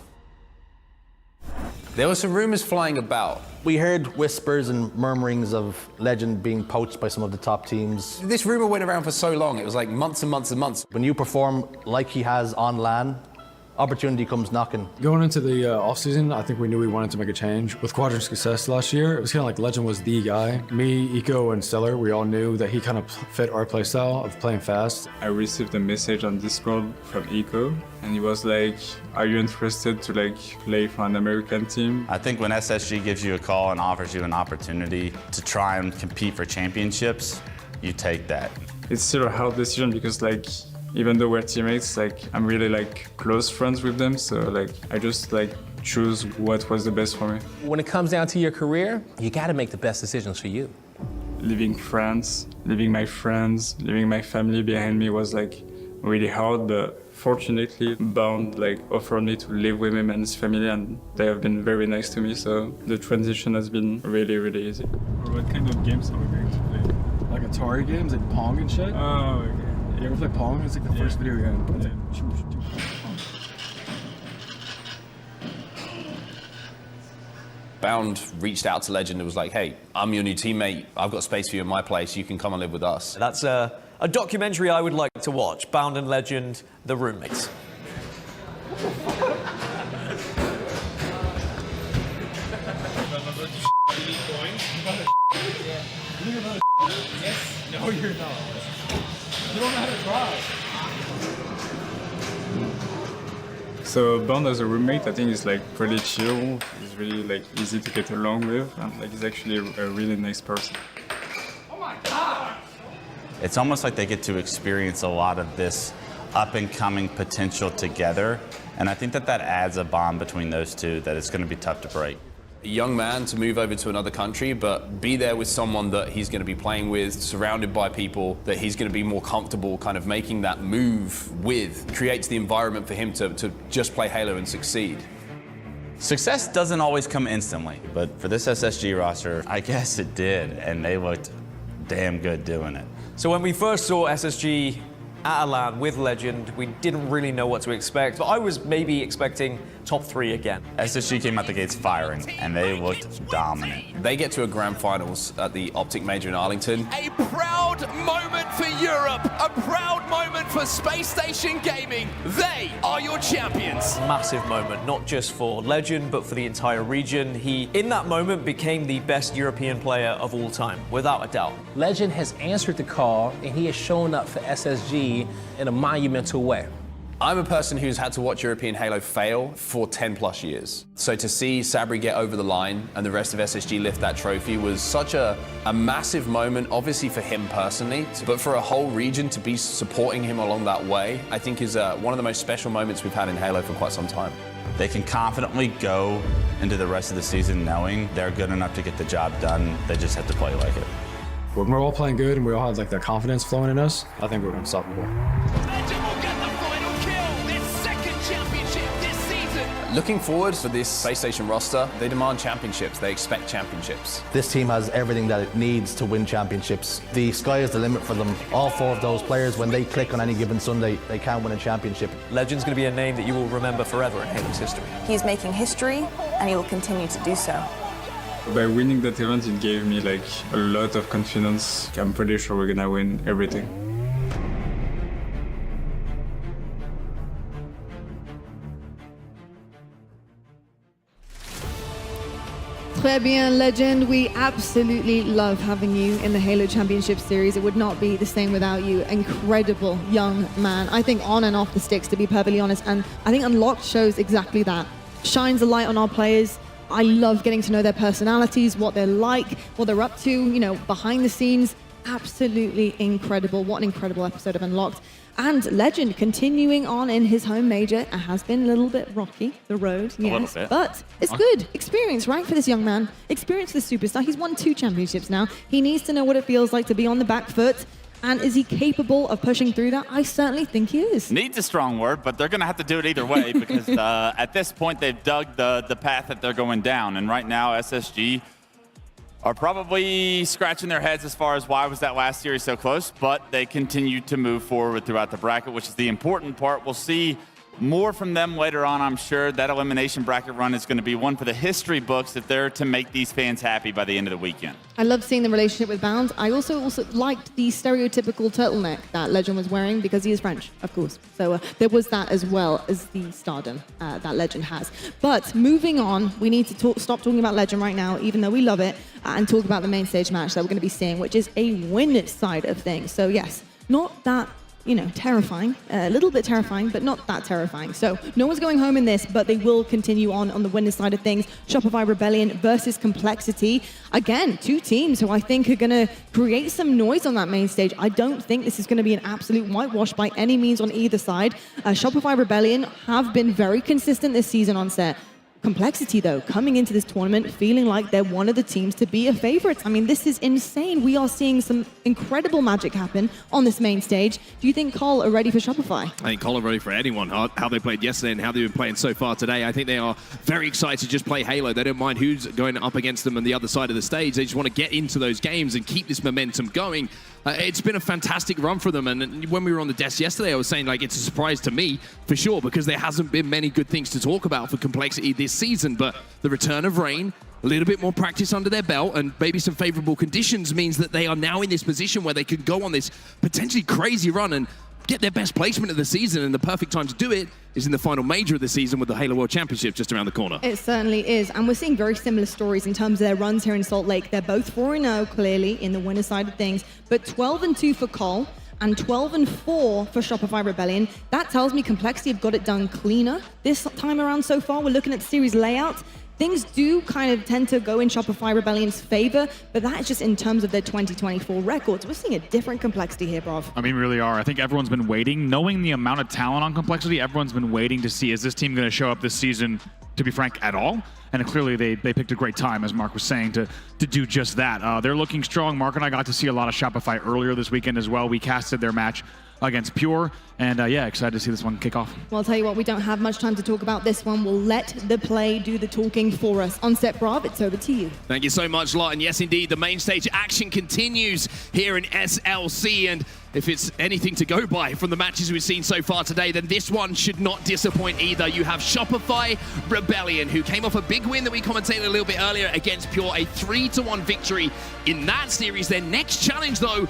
There were some rumors flying about. We heard whispers and murmurings of Legend being poached by some of the top teams. This rumor went around for so long, it was like months and months and months. When you perform like he has on LAN, opportunity comes knocking. Going into the off-season, I think we knew we wanted to make a change. With Quadrant's success last year, it was kind of like Legend was the guy. Me, Eco, and Stellar, we all knew that he kind of fit our playstyle of playing fast. I received a message on Discord from Eco, and he was like, are you interested to like play for an American team? I think when SSG gives you a call and offers you an opportunity to try and compete for championships, you take that. It's still a hard decision because like, even though we're teammates, like I'm really like close friends with them, so like I just like choose what was the best for me. When it comes down to your career, you got to make the best decisions for you. Leaving France, leaving my friends, leaving my family behind me was like really hard, but Fortunately, Bound offered me to live with him and his family, and they have been very nice to me, so the transition has been really, really easy. What kind of games are we going to play? Like Atari games, like Pong and shit? Oh, okay. You ever play Pong? It's like the first video game. Bound reached out to Legend and was like, hey, I'm your new teammate. I've got space for you in my place. You can come and live with us. That's a documentary I would like to watch. Bound and Legend, the roommates. No, you're not. You don't know how to drive. So Bound as a roommate, I think is pretty chill. He's really easy to get along with, and he's actually a really nice person. It's almost like they get to experience a lot of this up-and-coming potential together, and I think that adds a bond between those two that it's going to be tough to break. A young man to move over to another country, but be there with someone that he's going to be playing with, surrounded by people that he's going to be more comfortable kind of making that move with, creates the environment for him to just play Halo and succeed. Success doesn't always come instantly, but for this SSG roster, I guess it did, and they looked damn good doing it. So when we first saw SSG at a LAN with Legend, we didn't really know what to expect, but I was maybe expecting top 3 again. SSG came out the gates firing, and they looked dominant. They get to a grand finals at the Optic Major in Arlington. A proud moment for Europe, a proud moment for Spacestation Gaming. They are your champions. Massive moment, not just for Legend, but for the entire region. He, in that moment, became the best European player of all time, without a doubt. Legend has answered the call, and he has shown up for SSG in a monumental way. I'm a person who's had to watch European Halo fail for 10 plus years. So to see Sabri get over the line and the rest of SSG lift that trophy was such a massive moment, obviously for him personally, but for a whole region to be supporting him along that way, I think is one of the most special moments we've had in Halo for quite some time. They can confidently go into the rest of the season knowing they're good enough to get the job done. They just have to play like it. When we're all playing good and we all have that confidence flowing in us, I think we're unstoppable. Looking forward for this Spacestation roster, they demand championships. They expect championships. This team has everything that it needs to win championships. The sky is the limit for them. All 4 of those players, when they click on any given Sunday, they can win a championship. Legend's going to be a name that you will remember forever in Halo's history. He's making history, and he will continue to do so. By winning that event, it gave me a lot of confidence. I'm pretty sure we're gonna win everything. Très bien, Legend. We absolutely love having you in the Halo Championship Series. It would not be the same without you. Incredible young man. I think on and off the sticks, to be perfectly honest. And I think Unlocked shows exactly that. Shines a light on our players. I love getting to know their personalities, what they're like, what they're up to, behind the scenes. Absolutely incredible. What an incredible episode of Unlocked. And Legend continuing on in his home major. It has been a little bit rocky, the road, yes. But it's good. Experience, right, for this young man. Experience for the superstar. He's won 2 championships now. He needs to know what it feels like to be on the back foot. And is he capable of pushing through that? I certainly think he is. Needs a strong word, but they're going to have to do it either way because at this point they've dug the path that they're going down. And right now SSG are probably scratching their heads as far as why was that last series so close, but they continue to move forward throughout the bracket, which is the important part. We'll see more from them later on, I'm sure. That elimination bracket run is going to be one for the history books if they're to make these fans happy by the end of the weekend. I love seeing the relationship with Bound. I also liked the stereotypical turtleneck that Legend was wearing because he is French, of course. So there was that as well as the stardom that Legend has. But moving on, we need to stop talking about Legend right now, even though we love it, and talk about the main stage match that we're going to be seeing, which is a win side of things. So yes, not that terrifying, a little bit terrifying, but not that terrifying. So no one's going home in this, but they will continue on the winner's side of things. Shopify Rebellion versus Complexity. Again, 2 teams who I think are going to create some noise on that main stage. I don't think this is going to be an absolute whitewash by any means on either side. Shopify Rebellion have been very consistent this season on set. Complexity, though, coming into this tournament feeling like they're one of the teams to be a favorite. I mean, this is insane. We are seeing some incredible magic happen on this main stage. Do you think Cole are ready for Shopify? I think Cole are ready for anyone. How they played yesterday and how they've been playing so far today. I think they are very excited to just play Halo. They don't mind who's going up against them on the other side of the stage. They just want to get into those games and keep this momentum going. It's been a fantastic run for them, and when we were on the desk yesterday, I was saying, like, it's a surprise to me, for sure, because there hasn't been many good things to talk about for Complexity this season, but the return of Rain, a little bit more practice under their belt, and maybe some favorable conditions means that they are now in this position where they could go on this potentially crazy run and get their best placement of the season, and the perfect time to do it is in the final major of the season with the Halo World Championship just around the corner. It certainly is, and we're seeing very similar stories in terms of their runs here in Salt Lake. They're both 4-0 clearly in the winner side of things, but 12-2 for Cole and 12-4 for Shopify Rebellion. That tells me Complexity have got it done cleaner this time around so far. We're looking at the series layout. Things do kind of tend to go in Shopify Rebellion's favor, but that is just in terms of their 2024 records. We're seeing a different Complexity here, Brav. I mean, we really are. I think everyone's been waiting. Knowing the amount of talent on Complexity, everyone's been waiting to see, is this team going to show up this season, to be frank, at all? And clearly they picked a great time, as Mark was saying, to do just that. They're looking strong. Mark and I got to see a lot of Shopify earlier this weekend as well. We casted their match against Pure, and yeah, excited to see this one kick off. Well, I'll tell you what, we don't have much time to talk about this one. We'll let the play do the talking for us. On set, Brav, it's over to you. Thank you so much, Lot. And yes, indeed, the main stage action continues here in SLC, and if it's anything to go by from the matches we've seen so far today, then this one should not disappoint either. You have Shopify Rebellion, who came off a big win that we commentated a little bit earlier against Pure, a 3-1 victory in that series. Their next challenge, though,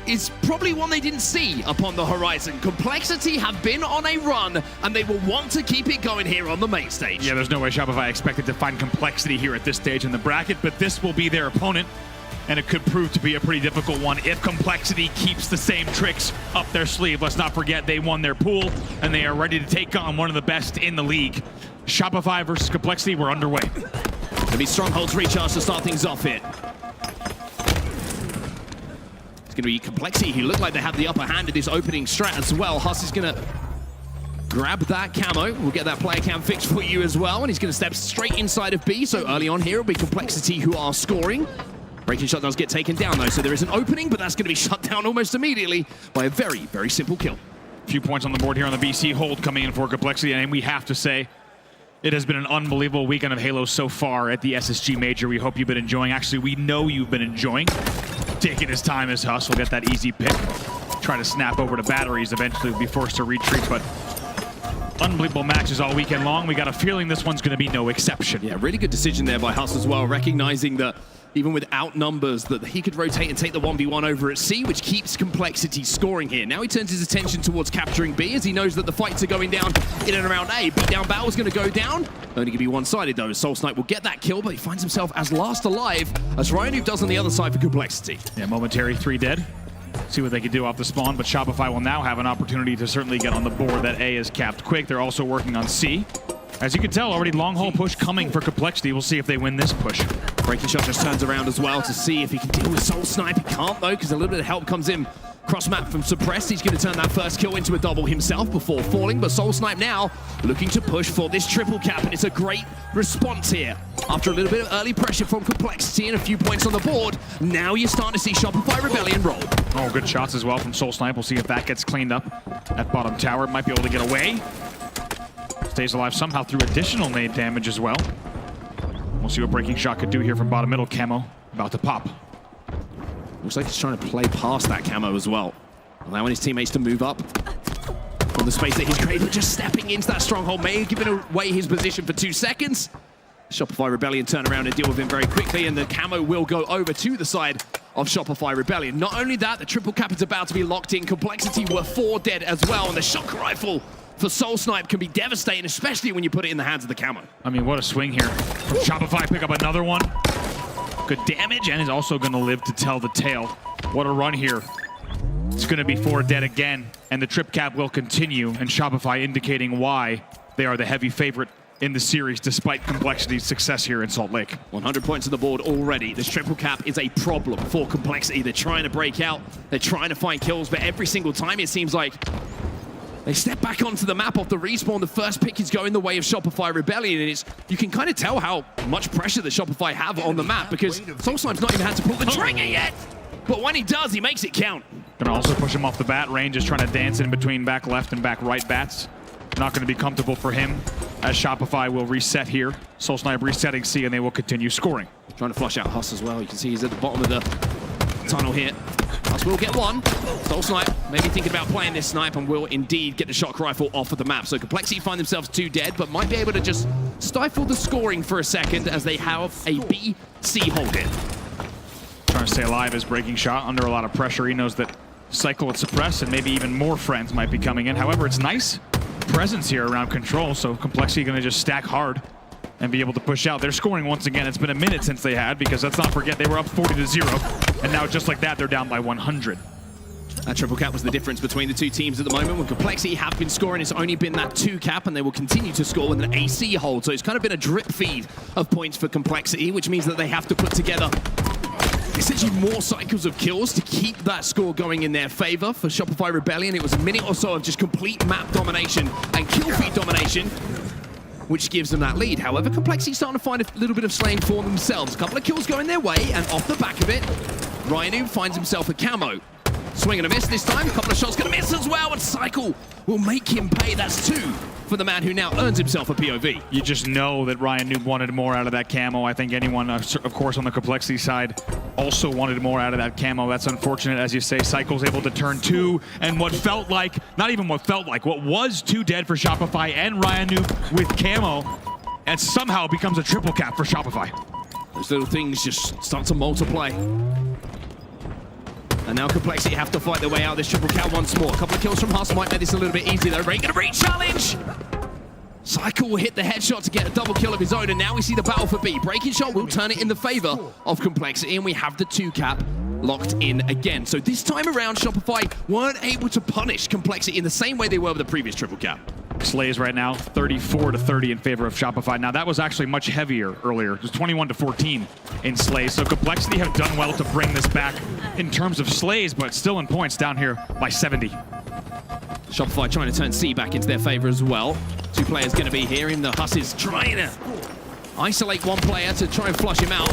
is probably one they didn't see upon the horizon. Complexity have been on a run, and they will want to keep it going here on the main stage. Yeah, there's no way Shopify expected to find Complexity here at this stage in the bracket, but this will be their opponent, and it could prove to be a pretty difficult one if Complexity keeps the same tricks up their sleeve. Let's not forget they won their pool, and they are ready to take on one of the best in the league. Shopify versus Complexity, we're underway. Gonna be Strongholds recharge to start things off here. It's going to be Complexity, who look like they have the upper hand in this opening strat as well. Huss is going to grab that camo. We'll get that player cam fixed for you as well, and he's going to step straight inside of B. So early on here, it'll be Complexity who are scoring. Breaking shot does get taken down, though, so there is an opening, but that's going to be shut down almost immediately by a very, very simple kill. A few points on the board here on the BC hold coming in for Complexity, and we have to say, it has been an unbelievable weekend of Halo so far at the SSG Major. We hope you've been enjoying. Actually, we know you've been enjoying. Taking his time as Huss will get that easy pick. Try to snap over to batteries. Eventually will be forced to retreat, but unbelievable matches all weekend long. We got a feeling this one's going to be no exception. Yeah, really good decision there by Huss as well, recognizing that even without numbers, that he could rotate and take the 1v1 over at C, which keeps Complexity scoring here. Now he turns his attention towards capturing B, as he knows that the fights are going down in and around A. Beat down battle is going to go down. Only going to be one-sided, though. Soul Snipe will get that kill, but he finds himself as last alive, as Ryan Noob does on the other side for Complexity. Yeah, momentary 3 dead. See what they can do off the spawn, but Shopify will now have an opportunity to certainly get on the board. That A is capped quick. They're also working on C. As you can tell, already long haul push coming for Complexity. We'll see if they win this push. Breaking shot just turns around as well to see if he can deal with Soul Snipe. He can't, though, because a little bit of help comes in. Cross map from Suppressed. He's going to turn that first kill into a double himself before falling, but Soul Snipe now looking to push for this triple cap, and it's a great response here. After a little bit of early pressure from Complexity and a few points on the board, now you're starting to see Shopify Rebellion roll. Oh, good shots as well from Soul Snipe. We'll see if that gets cleaned up at bottom tower. Might be able to get away. Stays alive somehow through additional nade damage as well. We'll see what Breaking Shot could do here from bottom middle. Camo about to pop. Looks like he's trying to play past that camo as well, allowing his teammates to move up from the space that he's created, but just stepping into that stronghold may have given away his position for 2 seconds. Shopify Rebellion turn around and deal with him very quickly, and the camo will go over to the side of Shopify Rebellion. Not only that, the triple cap is about to be locked in. Complexity were 4 dead as well, and the shock rifle for Soul Snipe can be devastating, especially when you put it in the hands of the camo. I mean, what a swing here from Shopify. Pick up another one. Good damage, and is also going to live to tell the tale. What a run here. It's going to be 4 dead again, and the trip cap will continue, and Shopify indicating why they are the heavy favorite in the series, despite Complexity's success here in Salt Lake. 100 points on the board already. This triple cap is a problem for Complexity. They're trying to break out, they're trying to find kills, but every single time it seems like They step back onto the map off the respawn. The first pick is going the way of Shopify Rebellion, and you can kind of tell how much pressure the Shopify have on the map because Soulslime's not even had to pull the trigger yet. But when he does, he makes it count. Gonna also push him off the bat. Range is trying to dance in between back left and back right bats. Not gonna be comfortable for him as Shopify will reset here. Soulsnipe resetting C, and they will continue scoring. Trying to flush out Huss as well. You can see he's at the bottom of the tunnel here. Huss will get one. Soulsnipe maybe thinking about playing this snipe and will indeed get the shock rifle off of the map. So Complexity find themselves 2 dead, but might be able to just stifle the scoring for a second as they have a B-C hold here. Trying to stay alive is breaking shot under a lot of pressure. He knows that Cycle would suppress and maybe even more friends might be coming in. However, it's nice presence here around control, so Complexity gonna just stack hard and be able to push out. They're scoring once again. It's been a minute since they had, because let's not forget they were up 40-0, and now just like that, they're down by 100. That triple cap was the difference between the two teams at the moment. When Complexity have been scoring, it's only been that 2 cap, and they will continue to score with an AC hold. So it's kind of been a drip feed of points for Complexity, which means that they have to put together essentially more cycles of kills to keep that score going in their favor. For Shopify Rebellion, it was a minute or so of just complete map domination and kill feed domination, which gives them that lead. However, Complexity starting to find a little bit of slaying for themselves. A couple of kills going their way, and off the back of it, Ryanu finds himself a camo. Swing and a miss this time. A couple of shots gonna miss as well, and Cycle will make him pay. That's 2 for the man who now earns himself a POV. You just know that Ryan Noob wanted more out of that camo. I think anyone, of course, on the Complexity side also wanted more out of that camo. That's unfortunate, as you say. Cycle's able to turn 2, and what felt like, not even what felt like, what was 2 dead for Shopify and Ryan Noob with camo, and somehow becomes a triple cap for Shopify. Those little things just start to multiply. And now Complexity have to fight their way out of this triple cap once more. A couple of kills from Huss might make this a little bit easier though. Ray gonna re-challenge! Cycle will hit the headshot to get a double kill of his own, and now we see the battle for B. Breaking shot will turn it in the favor of Complexity, and we have the 2 cap locked in again. So this time around, Shopify weren't able to punish Complexity in the same way they were with the previous triple cap. Slays right now 34-30 in favor of Shopify. Now that was actually much heavier earlier. It was 21-14 in Slays. So Complexity have done well to bring this back in terms of Slays, but still in points down here by 70. Shopify trying to turn C back into their favor as well. 2 players going to be here, and the Huss is trying to isolate 1 player to try and flush him out.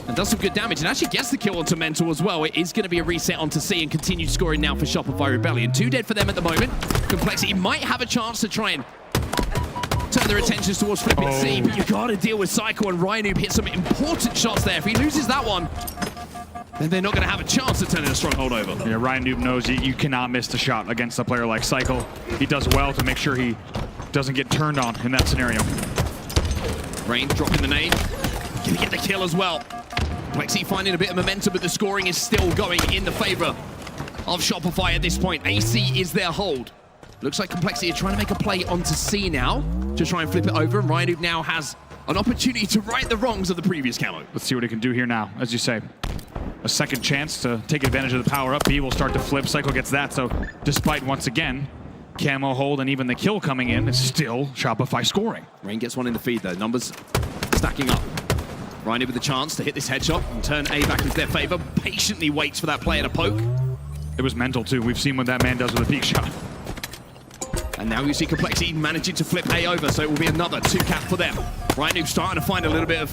And does some good damage, and actually gets the kill onto Mental as well. It is going to be a reset onto C and continued scoring now for Shopify Rebellion. 2 dead for them at the moment. Complexity might have a chance to try and turn their attentions towards flipping C, but you've got to deal with Cycle, and Ryanu hit some important shots there. If he loses that one, then they're not going to have a chance to turn in a Stronghold over. Yeah, Ryan Noob knows you cannot miss the shot against a player like Cycle. He does well to make sure he doesn't get turned on in that scenario. Rain dropping the nade. Gonna get the kill as well. Complexity finding a bit of momentum, but the scoring is still going in the favor of Shopify at this point. AC is their hold. Looks like Complexity are trying to make a play onto C now to try and flip it over, and Ryan now has an opportunity to right the wrongs of the previous camo. Let's see what he can do here now, as you say. A second chance to take advantage of the power up. B will start to flip. Cycle gets that, so despite, once again, camo hold and even the kill coming in, it's still Shopify scoring. Rain gets one in the feed though. Numbers stacking up. Ryan with the chance to hit this headshot and turn A back into their favor. Patiently waits for that player to poke. It was Mental too. We've seen what that man does with a peek shot. And now you see Complexity managing to flip A over, so it will be another 2 cap for them. Ryan starting to find a little bit of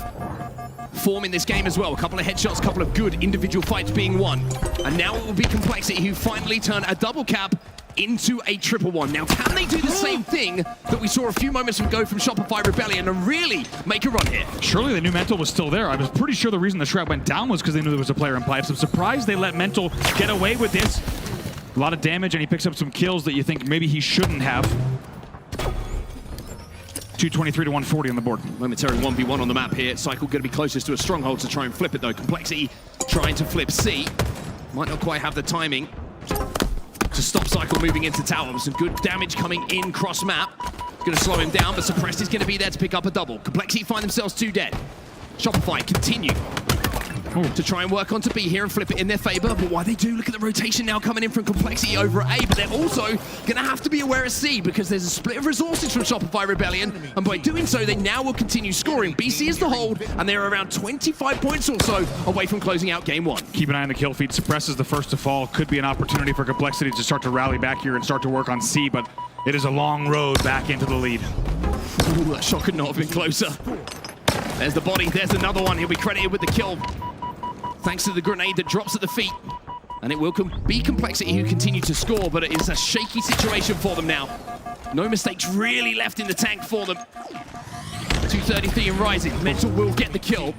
form in this game as well. A couple of headshots, a couple of good individual fights being won. And now it will be Complexity who finally turn a double cap into a 1-1. Now, can they do the same thing that we saw a few moments ago from Shopify Rebellion and really make a run here? Surely they knew Mental was still there. I was pretty sure the reason the Shroud went down was because they knew there was a player in play. I'm surprised they let Mental get away with this. A lot of damage, and he picks up some kills that you think maybe he shouldn't have. 223 to 140 on the board. Momentary 1v1 on the map here. Cycle going to be closest to a Stronghold to try and flip it though. Complexity trying to flip C. Might not quite have the timing to stop Cycle moving into tower. Some good damage coming in cross map. Going to slow him down, but Suppressed is going to be there to pick up a double. Complexity find themselves 2 dead. Shopify continue to try and work on to B here and flip it in their favor. But why they do, look at the rotation now coming in from Complexity over at A, but they're also going to have to be aware of C because there's a split of resources from Shopify Rebellion, and by doing so, they now will continue scoring. BC is the hold, and they're around 25 points or so away from closing out game 1. Keep an eye on the kill feed. Suppress is the first to fall. Could be an opportunity for Complexity to start to rally back here and start to work on C, but it is a long road back into the lead. Ooh, that shot could not have been closer. There's the body, there's another one. He'll be credited with the kill, thanks to the grenade that drops at the feet. And it will be Complexity who continue to score, but it is a shaky situation for them now. No mistakes really left in the tank for them. 233 and rising. Mental will get the kill.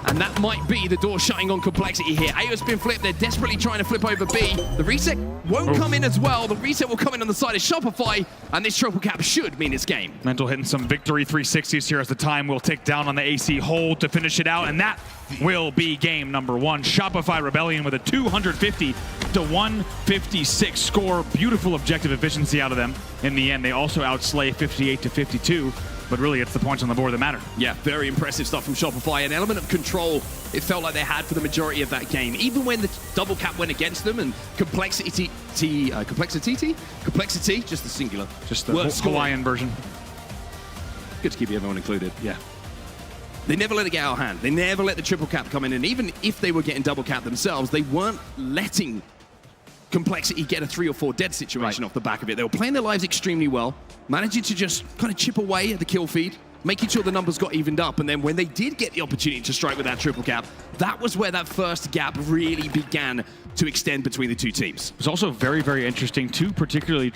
And that might be the door shutting on Complexity here. A has been flipped. They're desperately trying to flip over B. The reset won't come in as well. The reset will come in on the side of Shopify, and this triple cap should mean it's game. Mental hitting some victory 360s here as the time will tick down on the AC hold to finish it out, and that will be game number 1. Shopify Rebellion with a 250 to 156 score. Beautiful objective efficiency out of them. In the end, they also outslay 58 to 52. But really, it's the points on the board that matter. Yeah, very impressive stuff from Shopify. An element of control it felt like they had for the majority of that game. Even when the double cap went against them and Complexity, just the singular. Just the Hawaiian version. Good to keep everyone included. Yeah. They never let it get out of hand. They never let the triple cap come in. And even if they were getting double cap themselves, they weren't letting Complexity get a 3 or 4 dead situation off the back of it. They were playing their lives extremely well, managing to just kind of chip away at the kill feed, making sure the numbers got evened up. And then when they did get the opportunity to strike with that triple cap, that was where that first gap really began to extend between the two teams. It was also very, very interesting. Two particular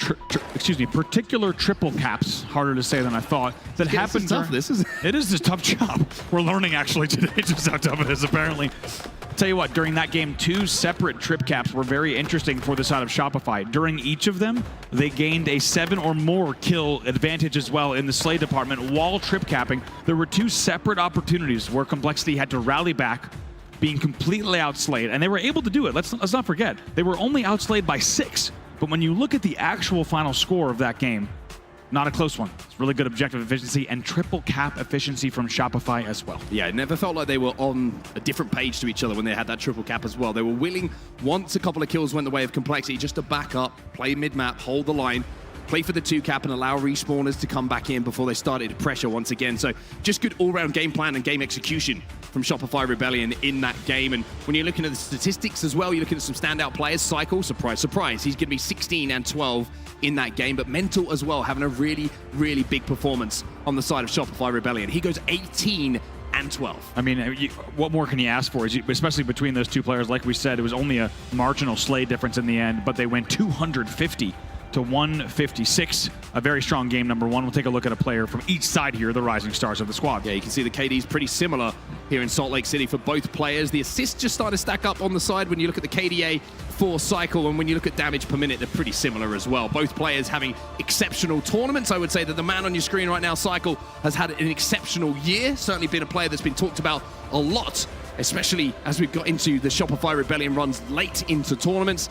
triple caps, harder to say than I thought, that happened. It is a tough job. We're learning actually today just how tough it is apparently. Tell you what, during that game, 2 separate trip caps were very interesting for the side of Shopify. During each of them, they gained a 7 or more kill advantage as well in the slay department. While trip capping, there were 2 separate opportunities where Complexity had to rally back, being completely outslayed, and they were able to do it. Let's not forget, they were only outslayed by 6. But when you look at the actual final score of that game, not a close one. It's really good objective efficiency and triple cap efficiency from Shopify as well. Yeah, it never felt like they were on a different page to each other when they had that triple cap as well. They were willing, once a couple of kills went the way of Complexity, just to back up, play mid-map, hold the line, play for the 2 cap and allow respawners to come back in before they started to pressure once again. So just good all-round game plan and game execution from Shopify Rebellion in that game. And when you're looking at the statistics as well, you're looking at some standout players. Cycle, surprise, surprise, he's going to be 16 and 12 in that game, but Mental as well, having a really, really big performance on the side of Shopify Rebellion. He goes 18 and 12. I mean, what more can you ask for? Especially between those 2 players, like we said, it was only a marginal slay difference in the end, but they went 250 to 156. A very strong game, number 1. We'll take a look at a player from each side here, the rising stars of the squad. Yeah, you can see the KD's pretty similar here in Salt Lake City for both players. The assists just start to stack up on the side when you look at the KDA for Cycle, and when you look at damage per minute, they're pretty similar as well. Both players having exceptional tournaments. I would say that the man on your screen right now, Cycle, has had an exceptional year. Certainly been a player that's been talked about a lot, especially as we've got into the Shopify Rebellion runs late into tournaments.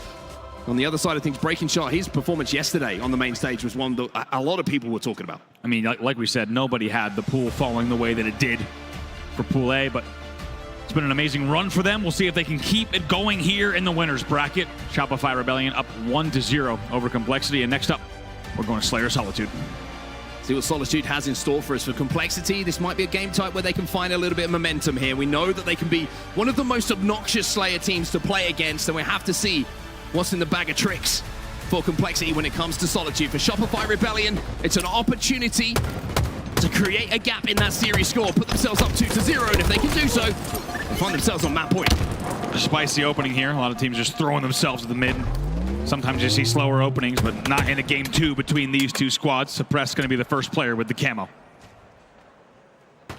On the other side of things, Breaking Shot, his performance yesterday on the main stage was one that a lot of people were talking about. I mean, like we said, nobody had the pool falling the way that it did for Pool A, but it's been an amazing run for them. We'll see if they can keep it going here in the winners bracket. Shopify Rebellion up 1-0 over Complexity. And next up, we're going to Slayer Solitude. See what Solitude has in store for us for Complexity. This might be a game type where they can find a little bit of momentum here. We know that they can be one of the most obnoxious Slayer teams to play against, and we have to see what's in the bag of tricks for Complexity when it comes to Solitude. For Shopify Rebellion, it's an opportunity to create a gap in that series score, put themselves up 2-0, and if they can do so, they find themselves on map point. A spicy opening here. A lot of teams just throwing themselves at the mid. Sometimes you see slower openings, but not in a game 2 between these 2 squads. Suppress going to be the first player with the camo.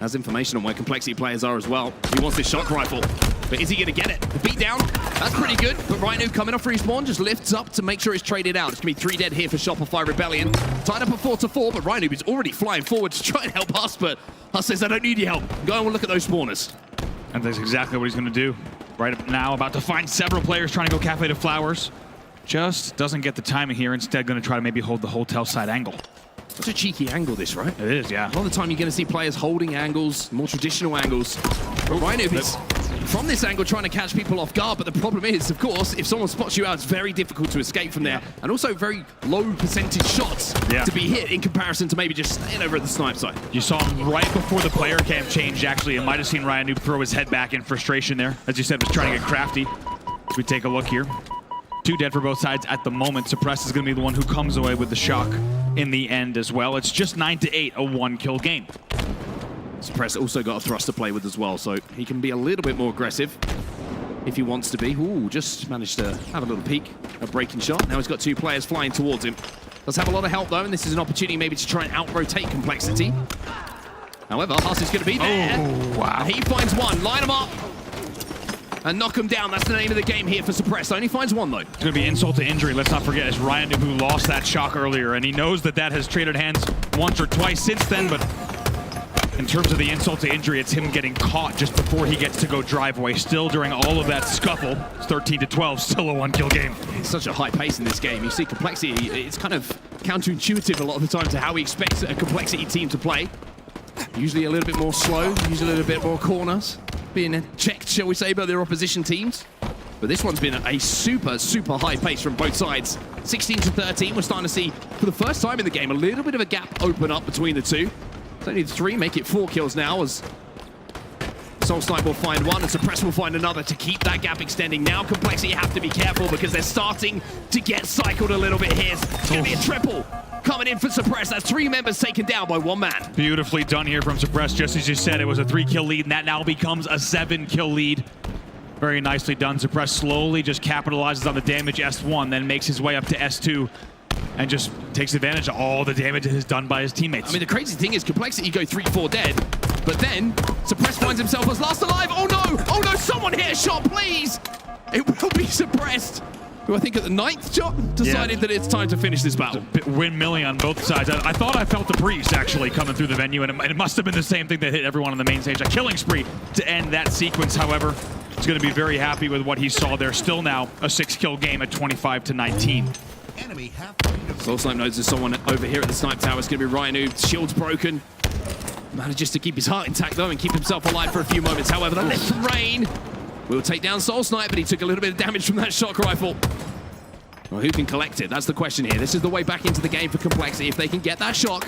Has information on where Complexity players are as well. He wants this shock rifle, but is he going to get it? The beat down, that's pretty good, but Rhino coming off respawn just lifts up to make sure it's traded out. It's going to be 3 dead here for Shopify Rebellion. Tied up at 4-4, but Rhino is already flying forward to try and help Huss, but Huss says, I don't need your help. Go and look at those spawners. And that's exactly what he's going to do. Right now, about to find several players trying to go Cafe to Flowers. Just doesn't get the timing here. Instead, going to try to maybe hold the hotel side angle. Such a cheeky angle, this, right? It is, yeah. A lot of the time, you're going to see players holding angles, more traditional angles. But Rhino is from this angle trying to catch people off guard, but the problem is, of course, if someone spots you out, it's very difficult to escape from there, and also very low percentage shots to be hit in comparison to maybe just staying over at the snipe side. You saw him right before the player cam changed, actually. I might have seen Ryan Noob throw his head back in frustration there. As you said, was trying to get crafty. We take a look here. 2 dead for both sides at the moment. Suppress is going to be the one who comes away with the shock in the end as well. It's just 9-8, a 1-kill game. Suppress also got a thrust to play with as well, so he can be a little bit more aggressive if he wants to be. Ooh, just managed to have a little peek, a breaking shot. Now he's got 2 players flying towards him. Does have a lot of help though, and this is an opportunity maybe to try and out-rotate Complexity. However, Huss is going to be there. Oh, wow. And he finds one, line him up, and knock him down. That's the name of the game here for Suppress. Only finds one though. It's going to be insult to injury. Let's not forget, it's Ryan who lost that shock earlier, and he knows that that has traded hands once or twice since then, but in terms of the insult to injury, it's him getting caught just before he gets to go drive away. Still, during all of that scuffle, it's 13-12, still a 1-kill game. It's such a high pace in this game. You see Complexity, it's kind of counterintuitive a lot of the time to how we expect a Complexity team to play. Usually a little bit more slow, usually a little bit more corners, being checked, shall we say, by their opposition teams. But this one's been a super, super high pace from both sides. 16-13, we're starting to see, for the first time in the game, a little bit of a gap open up between the two. It's only 3, make it 4 kills now, as Soul Snipe will find one and Suppress will find another to keep that gap extending. Now Complexity have to be careful because they're starting to get cycled a little bit here. It's going to be a triple coming in for Suppress. That's 3 members taken down by 1 man. Beautifully done here from Suppress. Just as you said, it was a 3-kill lead, and that now becomes a 7-kill lead. Very nicely done. Suppress slowly just capitalizes on the damage S1, then makes his way up to S2. And just takes advantage of all the damage that is done by his teammates. I mean, the crazy thing is Complexity go 3-4 dead, but then Suppress finds himself as last alive. Oh no! Oh no! Someone hit a shot, please! It will be Suppressed, who I think at the 9th shot decided that it's time to finish this battle. Windmilling on both sides. I thought I felt the breeze actually coming through the venue, and it must have been the same thing that hit everyone on the main stage. A killing spree to end that sequence, however. He's going to be very happy with what he saw there. Still now a 6-kill game at 25-19. Soul Snipe knows there's someone over here at the snipe tower. It's going to be Ryan who shield's broken. Manages to keep his heart intact though and keep himself alive for a few moments. However, the left rain will take down Soul Snipe, but he took a little bit of damage from that shock rifle. Well, who can collect it? That's the question here. This is the way back into the game for Complexity. If they can get that shock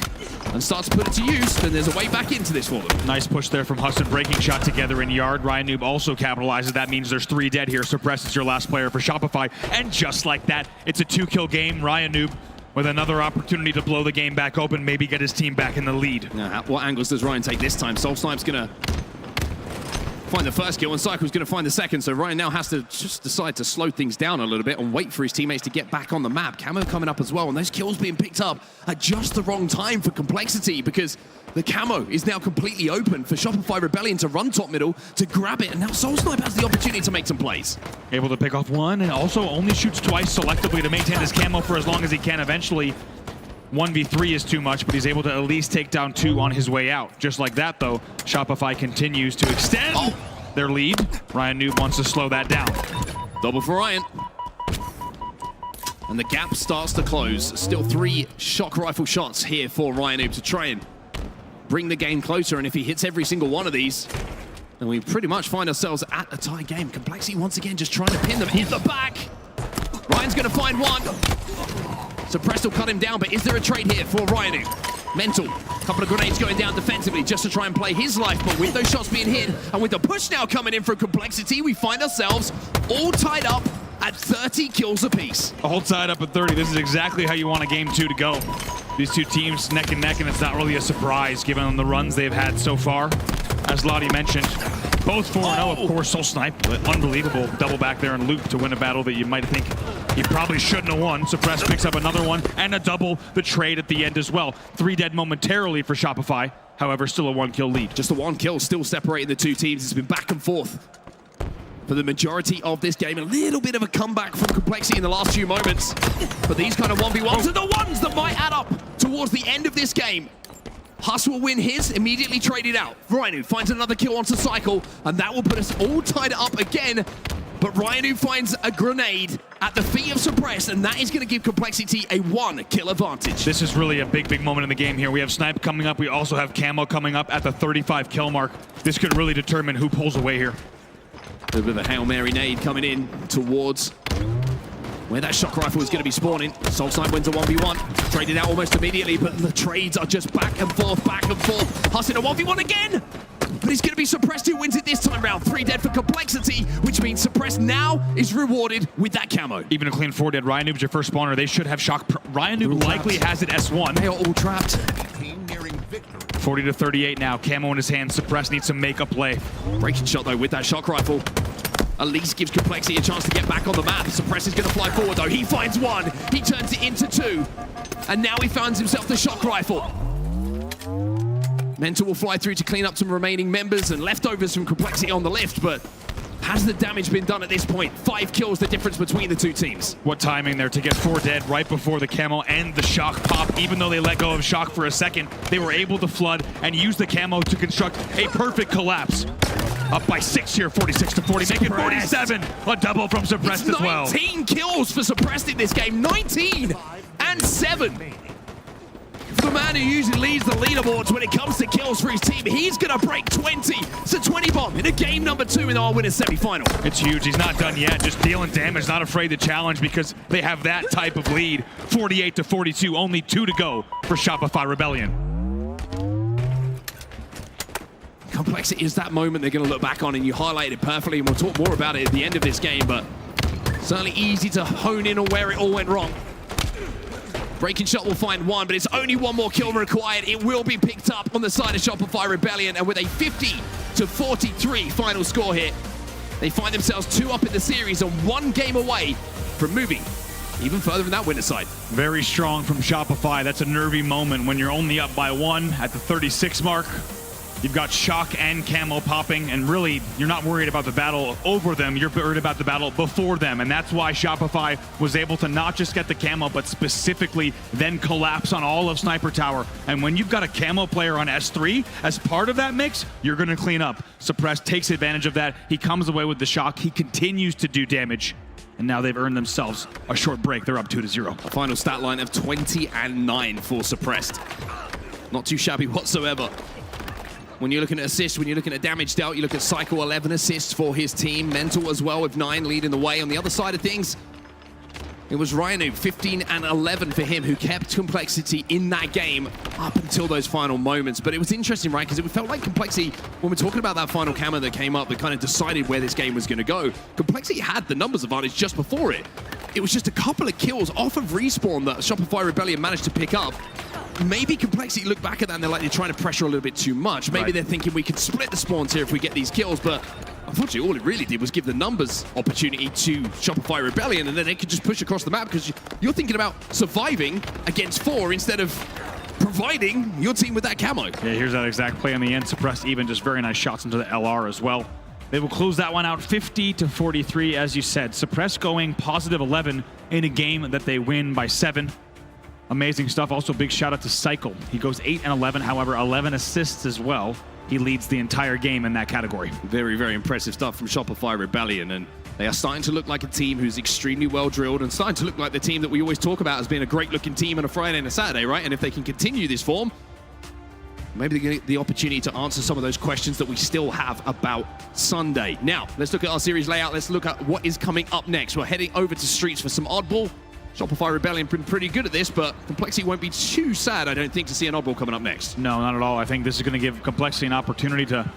and start to put it to use, then there's a way back into this for them. Nice push there from Husson, breaking shot together in yard. Ryan Noob also capitalizes. That means there's 3 dead here. Suppress is your last player for Shopify. And just like that, it's a 2-kill game. Ryan Noob with another opportunity to blow the game back open, maybe get his team back in the lead. Now, what angles does Ryan take this time? Soul Snipe's going to find the first kill, and Cycle's going to find the second, so Ryan now has to just decide to slow things down a little bit and wait for his teammates to get back on the map. Camo coming up as well, and those kills being picked up at just the wrong time for Complexity, because the camo is now completely open for Shopify Rebellion to run top middle, to grab it, and now Soul Snipe has the opportunity to make some plays. Able to pick off one, and also only shoots twice selectively to maintain his camo for as long as he can. Eventually, 1v3 is too much, but he's able to at least take down 2 on his way out. Just like that, though, Shopify continues to extend their lead. Ryan Noob wants to slow that down. Double for Ryan. And the gap starts to close. Still 3 shock rifle shots here for Ryan Noob to try and bring the game closer. And if he hits every single one of these, then we pretty much find ourselves at a tie game. Complexity once again just trying to pin them in the back. Ryan's going to find one. Suppress will cut him down, but is there a trade here for Ryan? Mental. Couple of grenades going down defensively just to try and play his life, but with those shots being hit, and with the push now coming in from Complexity, we find ourselves all tied up at 30 kills apiece. All tied up at 30. This is exactly how you want a game 2 to go. These 2 teams neck and neck, and it's not really a surprise given the runs they've had so far. As Lottie mentioned, both 4-0, of course. Soul Snipe, unbelievable double back there and loop to win a battle that you might think he probably shouldn't have won. Suppress picks up another one and a double, the trade at the end as well. 3 dead momentarily for Shopify, however, still a 1-kill lead. Just a 1 kill, still separating the 2 teams. It's been back and forth for the majority of this game. A little bit of a comeback from Complexity in the last few moments, but these kind of 1v1s are the ones that might add up towards the end of this game. Huss will win his, immediately traded out. Rhino finds another kill onto Cycle, and that will put us all tied up again. But Rhino finds a grenade at the feet of Suppress, and that is going to give Complexity a 1-kill advantage. This is really a big moment in the game here. We have Snipe coming up. We also have Camo coming up at the 35 kill mark. This could really determine who pulls away here. A little bit of a Hail Mary nade coming in towards where that shock rifle is going to be spawning. Soul Snipe wins a 1v1. Traded out almost immediately, but the trades are just back and forth, back and forth. Huss in a 1v1 again! But he's going to be Suppressed who wins it this time round. 3 dead for Complexity, which means Suppressed now is rewarded with that camo. Even a clean 4 dead. Ryan Noob's your first spawner. They should have shock. Ryan Noob likely has it S1. They are all trapped. 40 to 38 now. Camo in his hand. Suppressed needs to make a play. Breaking shot though with that shock rifle. At least gives Complexity a chance to get back on the map. Suppress is going to fly forward though. He finds 1. He turns it into 2. And now he finds himself the shock rifle. Mental will fly through to clean up some remaining members and leftovers from Complexity on the lift, but has the damage been done at this point? 5 kills the difference between the two teams. What timing there to get 4 dead right before the camo and the shock pop. Even though they let go of shock for a second, they were able to flood and use the camo to construct a perfect collapse. Up by 6 here, 46 to 40, make it 47. A double from Suppressed as well. 19 kills for Suppressed in this game, 19 and 7. The man who usually leads the leaderboards when it comes to kills for his team, he's going to break 20. It's a 20 bomb in a game number 2 in our winner's semi-final. It's huge. He's not done yet. Just dealing damage, not afraid to challenge because they have that type of lead. 48 to 42, only 2 to go for Shopify Rebellion. Complexity is that moment they're going to look back on, and you highlighted it perfectly, and we'll talk more about it at the end of this game, but certainly easy to hone in on where it all went wrong. Breaking shot will find 1, but it's only 1 more kill required. It will be picked up on the side of Shopify Rebellion, and with a 50 to 43 final score here, they find themselves 2 up in the series and 1 game away from moving even further in that winner's side. Very strong from Shopify. That's a nervy moment when you're only up by 1 at the 36 mark. You've got shock and camo popping, and really, you're not worried about the battle over them, you're worried about the battle before them, and that's why Shopify was able to not just get the camo, but specifically then collapse on all of Sniper Tower. And when you've got a camo player on S3, as part of that mix, you're gonna clean up. Suppressed takes advantage of that. He comes away with the shock. He continues to do damage. And now they've earned themselves a short break. They're up 2-0. A final stat line of 20 and 9 for Suppressed. Not too shabby whatsoever. When you're looking at assists, when you're looking at damage dealt, you look at Cycle 11 assists for his team. Mental as well with 9 leading the way. On the other side of things, it was Ryan 15 and 11 for him, who kept Complexity in that game up until those final moments. But it was interesting, right? Because it felt like Complexity, when we're talking about that final camo that came up that kind of decided where this game was going to go, Complexity had the numbers advantage just before it. It was just a couple of kills off of respawn that Shopify Rebellion managed to pick up. Maybe Complexity look back at that and they're like, they're trying to pressure a little bit too much. Maybe they're thinking we could split the spawns here if we get these kills, but unfortunately all it really did was give the numbers opportunity to Shopify Rebellion, and then they could just push across the map because you're thinking about surviving against 4 instead of providing your team with that camo. Yeah, here's that exact play on the end. Suppressed even, just very nice shots into the LR as well. They will close that one out 50 to 43, as you said. Suppressed going positive 11 in a game that they win by 7. Amazing stuff. Also, big shout out to Cycle. He goes 8 and 11, however, 11 assists as well. He leads the entire game in that category. Very, very impressive stuff from Shopify Rebellion, and they are starting to look like a team who's extremely well drilled and starting to look like the team that we always talk about as being a great looking team on a Friday and a Saturday, right? And if they can continue this form, maybe they get the opportunity to answer some of those questions that we still have about Sunday. Now, let's look at our series layout. Let's look at what is coming up next. We're heading over to Streets for some Oddball. Shopify Rebellion been pretty good at this, but Complexity won't be too sad, I don't think, to see an Oddball coming up next. No, not at all. I think this is going to give Complexity an opportunity to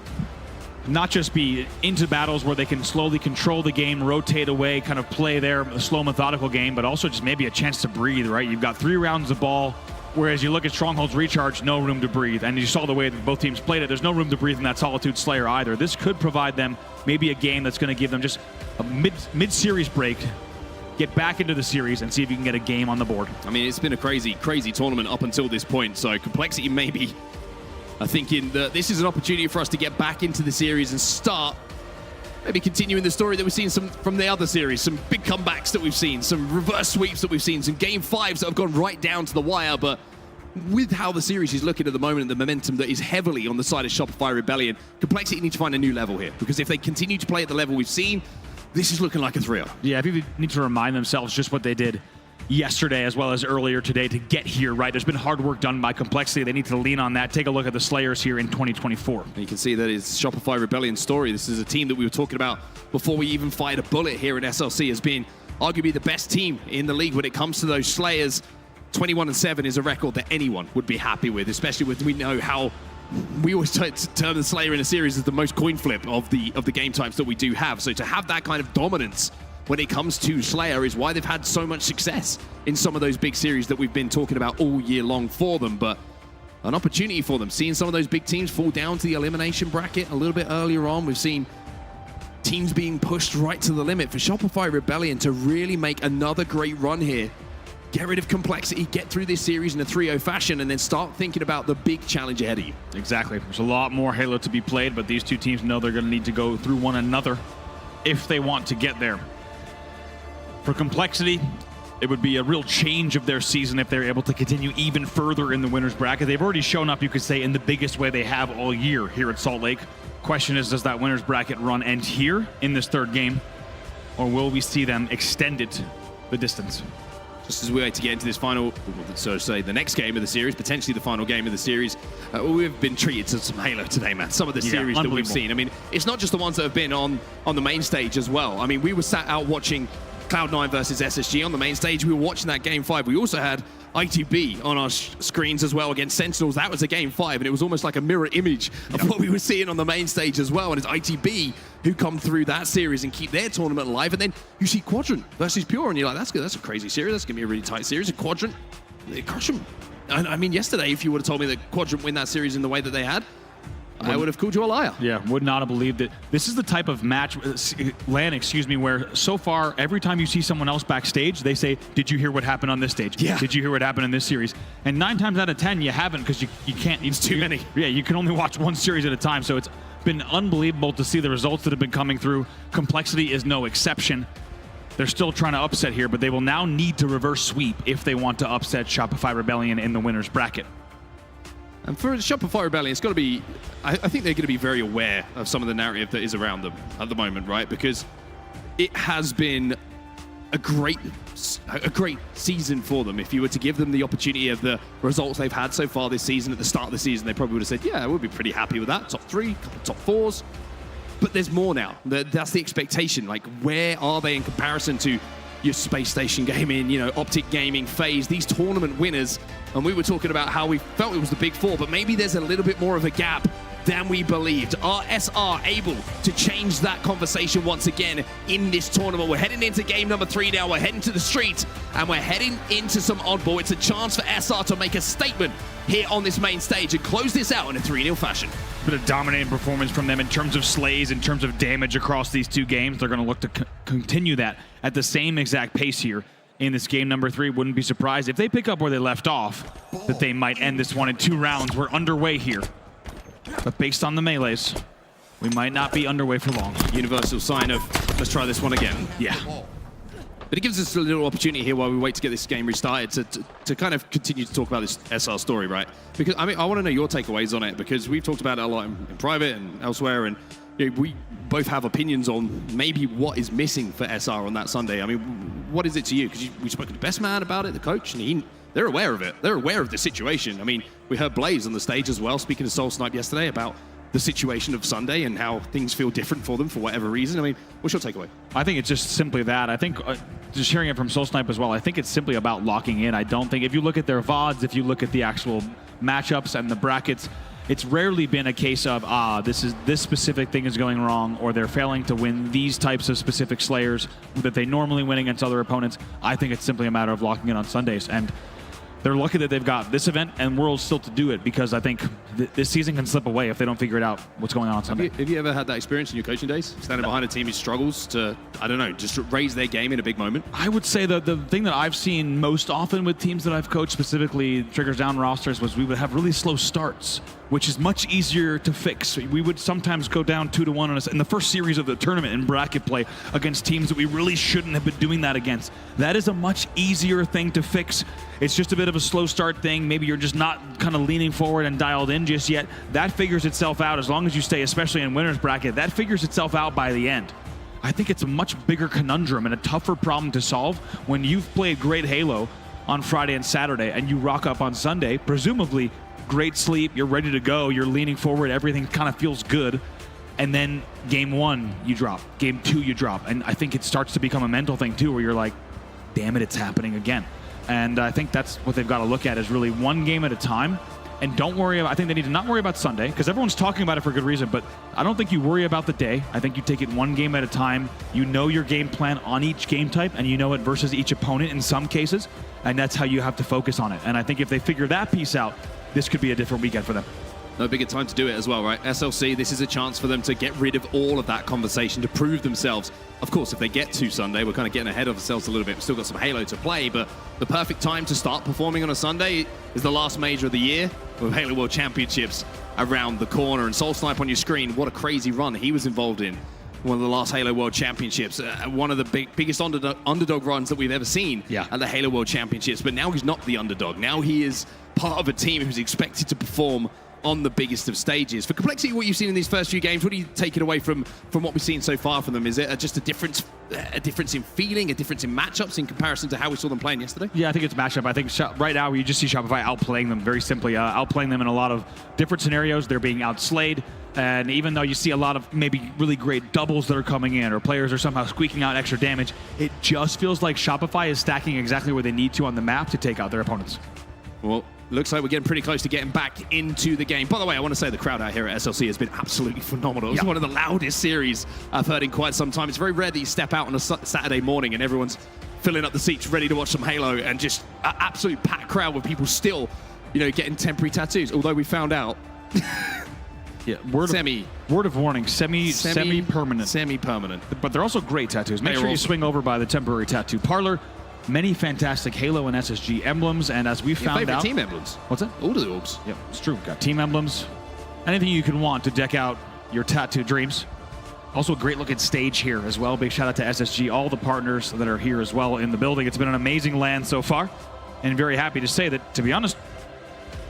not just be into battles where they can slowly control the game, rotate away, kind of play their slow, methodical game, but also just maybe a chance to breathe, right? You've got 3 rounds of ball, whereas you look at Strongholds Recharge, no room to breathe. And you saw the way that both teams played it. There's no room to breathe in that Solitude Slayer either. This could provide them maybe a game that's going to give them just a mid-series break, get back into the series and see if you can get a game on the board. I mean, it's been a crazy, crazy tournament up until this point, so Complexity maybe are thinking that this is an opportunity for us to get back into the series and start maybe continuing the story that we've seen from the other series, some big comebacks that we've seen, some reverse sweeps that we've seen, some game 5s that have gone right down to the wire, but with how the series is looking at the moment and the momentum that is heavily on the side of Shopify Rebellion, Complexity need to find a new level here, because if they continue to play at the level we've seen, this is looking like a 3-0. Yeah, people need to remind themselves just what they did yesterday as well as earlier today to get here, right? There's been hard work done by Complexity. They need to lean on that. Take a look at the Slayers here in 2024. And you can see that it's Shopify Rebellion story. This is a team that we were talking about before we even fired a bullet here at SLC as being arguably the best team in the league when it comes to those Slayers. 21-7 is a record that anyone would be happy with, especially when we know how we always term the Slayer in a series as the most coin flip of the game types that we do have. So to have that kind of dominance when it comes to Slayer is why they've had so much success in some of those big series that we've been talking about all year long for them. But an opportunity for them, seeing some of those big teams fall down to the elimination bracket a little bit earlier on. We've seen teams being pushed right to the limit. For Shopify Rebellion to really make another great run here, get rid of Complexity, get through this series in a 3-0 fashion, and then start thinking about the big challenge ahead of you. Exactly. There's a lot more Halo to be played, but these two teams know they're going to need to go through one another if they want to get there. For Complexity, it would be a real change of their season if they're able to continue even further in the winner's bracket. They've already shown up, you could say, in the biggest way they have all year here at Salt Lake. Question is, does that winner's bracket run end here in this third game, or will we see them extend it the distance? Just as we wait to get into this final, so to say, the next game of the series, potentially the final game of the series, we've been treated to some Halo today, man. Some of the series that we've seen. I mean, it's not just the ones that have been on the main stage as well. I mean, we were sat out watching Cloud9 versus SSG on the main stage. We were watching that Game 5. We also had ITB on our screens as well against Sentinels. That was a Game 5, and it was almost like a mirror image of what we were seeing on the main stage as well. And it's ITB who come through that series and keep their tournament alive. And then you see Quadrant versus Pure, and you're like, that's good. That's a crazy series. That's going to be a really tight series. And Quadrant, they crush them. I mean, yesterday, if you would have told me that Quadrant win that series in the way that they had, I would have called you a liar. Yeah, would not have believed it. This is the type of match, where so far, every time you see someone else backstage, they say, did you hear what happened on this stage? Yeah. Did you hear what happened in this series? And 9 times out of 10, you haven't, because you can't. It's too many. Yeah, you can only watch one series at a time, so it's been unbelievable to see the results that have been coming through. Complexity is no exception. They're still trying to upset here, but they will now need to reverse sweep if they want to upset Shopify Rebellion in the winner's bracket. And for Shopify Rebellion, it's got to be, I think they're going to be very aware of some of the narrative that is around them at the moment, right? Because it has been a great season for them. If you were to give them the opportunity of the results they've had so far this season, at the start of the season, they probably would have said, yeah, we'll be pretty happy with that. Top 3, couple top 4s. But there's more now. That's the expectation. Like, where are they in comparison to your Spacestation Gaming, Optic Gaming, FaZe, these tournament winners? And we were talking about how we felt it was the Big 4, but maybe there's a little bit more of a gap than we believed. Are SR able to change that conversation once again in this tournament? We're heading into game number 3 now. We're heading to the street, and we're heading into some Oddball. It's a chance for SR to make a statement here on this main stage and close this out in a 3-0 fashion. Been a dominating performance from them in terms of slays, in terms of damage across these two games. They're going to look to continue that at the same exact pace here in this game number 3. Wouldn't be surprised if they pick up where they left off, that they might end this one in 2 rounds. We're underway here, but based on the melees, we might not be underway for long. Universal sign of, let's try this one again. Yeah. But it gives us a little opportunity here while we wait to get this game restarted to kind of continue to talk about this SR story, right? Because, I mean, I want to know your takeaways on it, because we've talked about it a lot in private and elsewhere, and we both have opinions on maybe what is missing for SR on that Sunday. I mean, what is it to you? Because we spoke to the best man about it, the coach, and they're aware of it. They're aware of the situation. I mean, we heard Blaze on the stage as well, speaking to Soul Snipe yesterday about the situation of Sunday and how things feel different for them for whatever reason. I mean, what's your takeaway? I think it's just simply that. I think just hearing it from Soul Snipe as well, I think it's simply about locking in. I don't think, if you look at their VODs, if you look at the actual matchups and the brackets, it's rarely been a case of, this specific thing is going wrong, or they're failing to win these types of specific Slayers that they normally win against other opponents. I think it's simply a matter of locking in on Sundays. And they're lucky that they've got this event and Worlds still to do it, because I think this season can slip away if they don't figure it out what's going on Sunday. Have you ever had that experience in your coaching days? Standing behind a team who struggles to, I don't know, just raise their game in a big moment? I would say that the thing that I've seen most often with teams that I've coached, specifically Triggers Down rosters, was we would have really slow starts, which is much easier to fix. We would sometimes go down 2-1 in the first series of the tournament in bracket play against teams that we really shouldn't have been doing that against. That is a much easier thing to fix. It's just a bit of a slow start thing. Maybe you're just not kind of leaning forward and dialed in just yet. That figures itself out as long as you stay, especially in winner's bracket. That figures itself out by the end. I think it's a much bigger conundrum and a tougher problem to solve when you've played great Halo on Friday and Saturday and you rock up on Sunday, presumably great sleep, you're ready to go, you're leaning forward, everything kind of feels good. And then game 1, you drop. Game 2, you drop. And I think it starts to become a mental thing too, where you're like, damn it, it's happening again. And I think that's what they've got to look at, is really one game at a time. And don't worry about, I think they need to not worry about Sunday, because everyone's talking about it for good reason, but I don't think you worry about the day. I think you take it one game at a time. You know your game plan on each game type, and you know it versus each opponent in some cases, and that's how you have to focus on it. And I think if they figure that piece out, this could be a different weekend for them. No bigger time to do it as well, right? SLC, this is a chance for them to get rid of all of that conversation, to prove themselves. Of course, if they get to Sunday, we're kind of getting ahead of ourselves a little bit. We've still got some Halo to play, but the perfect time to start performing on a Sunday is the last major of the year, with Halo World Championships around the corner. And Soul Snipe on your screen, what a crazy run he was involved in. One of the last Halo World Championships, one of the biggest underdog runs that we've ever seen at the Halo World Championships. But now he's not the underdog. Now he is part of a team who's expected to perform on the biggest of stages. For Complexity, what you've seen in these first few games, what do you take it away from what we've seen so far from them? Is it just a difference in feeling, a difference in matchups in comparison to how we saw them playing yesterday? Yeah, I think it's matchup. I think right now you just see Shopify outplaying them, very simply, outplaying them in a lot of different scenarios. They're being outslayed, and even though you see a lot of maybe really great doubles that are coming in, or players are somehow squeaking out extra damage, it just feels like Shopify is stacking exactly where they need to on the map to take out their opponents. Well, looks like we're getting pretty close to getting back into the game. By the way, I want to say the crowd out here at SLC has been absolutely phenomenal. It's one of the loudest series I've heard in quite some time. It's very rare that you step out on a Saturday morning and everyone's filling up the seats ready to watch some Halo, and just an absolute packed crowd with people still, getting temporary tattoos. Although we found out, word of warning, semi-permanent. Semi-permanent. But they're also great tattoos. Make sure you swing over by the temporary tattoo parlor. Many fantastic Halo and SSG emblems, and as we found out, team emblems. What's that? All the orbs. Yep, it's true. Got team emblems. Anything you can want to deck out your tattoo dreams. Also a great looking stage here as well. Big shout out to SSG, all the partners that are here as well in the building. It's been an amazing LAN so far, and very happy to say that, to be honest,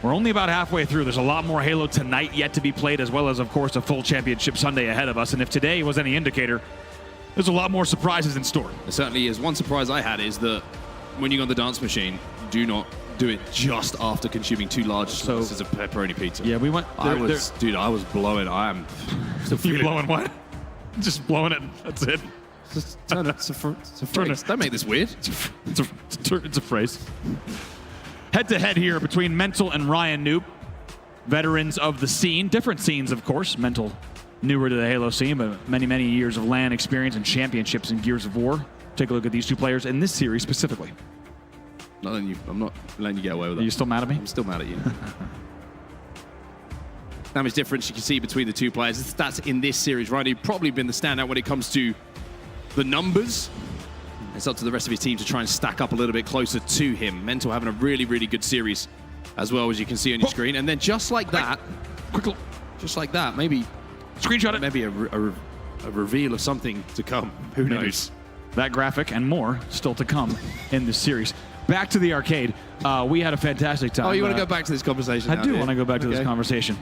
we're only about halfway through. There's a lot more Halo tonight yet to be played, as well as, of course, a full championship Sunday ahead of us. And if today was any indicator, there's a lot more surprises in store. There certainly is. One surprise I had is that when you go on the dance machine, do not do it just after consuming 2 large slices of pepperoni pizza. Yeah, we went. I was blowing. I'm still feeling. You blowing what? Just blowing it. That's it. It's a phrase. Don't make this weird. It's a phrase. Head to head here between Mental and Ryan Noob, veterans of the scene. Different scenes, of course. Mental, newer to the Halo scene, but many years of LAN experience and championships in Gears of War. Take a look at these two players in this series specifically. I'm not letting you get away with that. Are you still mad at me? I'm still mad at you. Damage difference you can see between the two players. That's in this series, right? He's probably been the standout when it comes to the numbers. It's up to the rest of his team to try and stack up a little bit closer to him. Mental having a really good series as well, as you can see on your screen. And then just like that, just like that, maybe screenshot it. Maybe a reveal of something to come. Who knows? That graphic and more still to come in this series. Back to the arcade. We had a fantastic time. Oh, you want to go back to this conversation? I do want to go back to this conversation.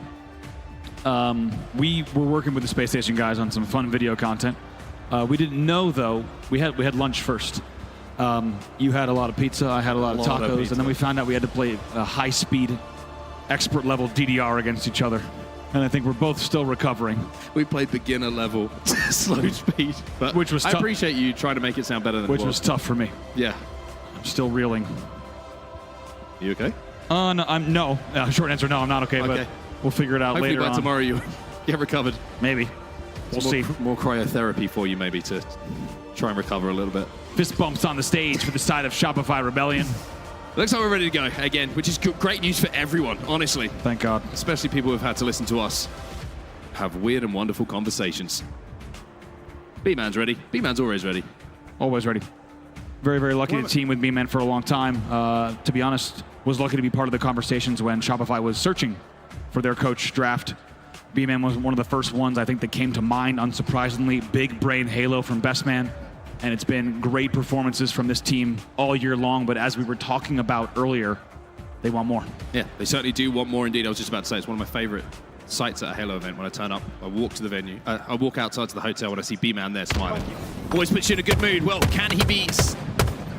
We were working with the Space Station guys on some fun video content. We didn't know, though, we had lunch first. You had a lot of pizza, I had a lot of tacos, and then we found out we had to play a high-speed, expert-level DDR against each other. And I think we're both still recovering. We played beginner level, slow speed. But which was I tough. Appreciate you trying to make it sound better than Which was tough for me. Yeah. I'm still reeling. You okay? No. Short answer, no, I'm not okay, but we'll figure it out Hopefully later by on. tomorrow you get recovered. Maybe. We'll see. More cryotherapy for you maybe to try and recover a little bit. Fist bumps on the stage for the side of Shopify Rebellion. Looks like we're ready to go again, which is great news for everyone, honestly. Thank God. Especially people who've had to listen to us have weird and wonderful conversations. B-Man's ready. B-Man's always ready. Always ready. Very lucky to team with B-Man for a long time. To be honest, was lucky to be part of the conversations when Shopify was searching for their coach draft. B-Man was one of the first ones I think that came to mind, unsurprisingly. Big brain Halo from Best Man. And it's been great performances from this team all year long. But as we were talking about earlier, they want more. Yeah, they certainly do want more indeed. I was just about to say, it's one of my favorite sights at a Halo event when I turn up. I walk to the venue. I walk outside to the hotel when I see B-Man there smiling. Always puts you in a good mood. Well, can he be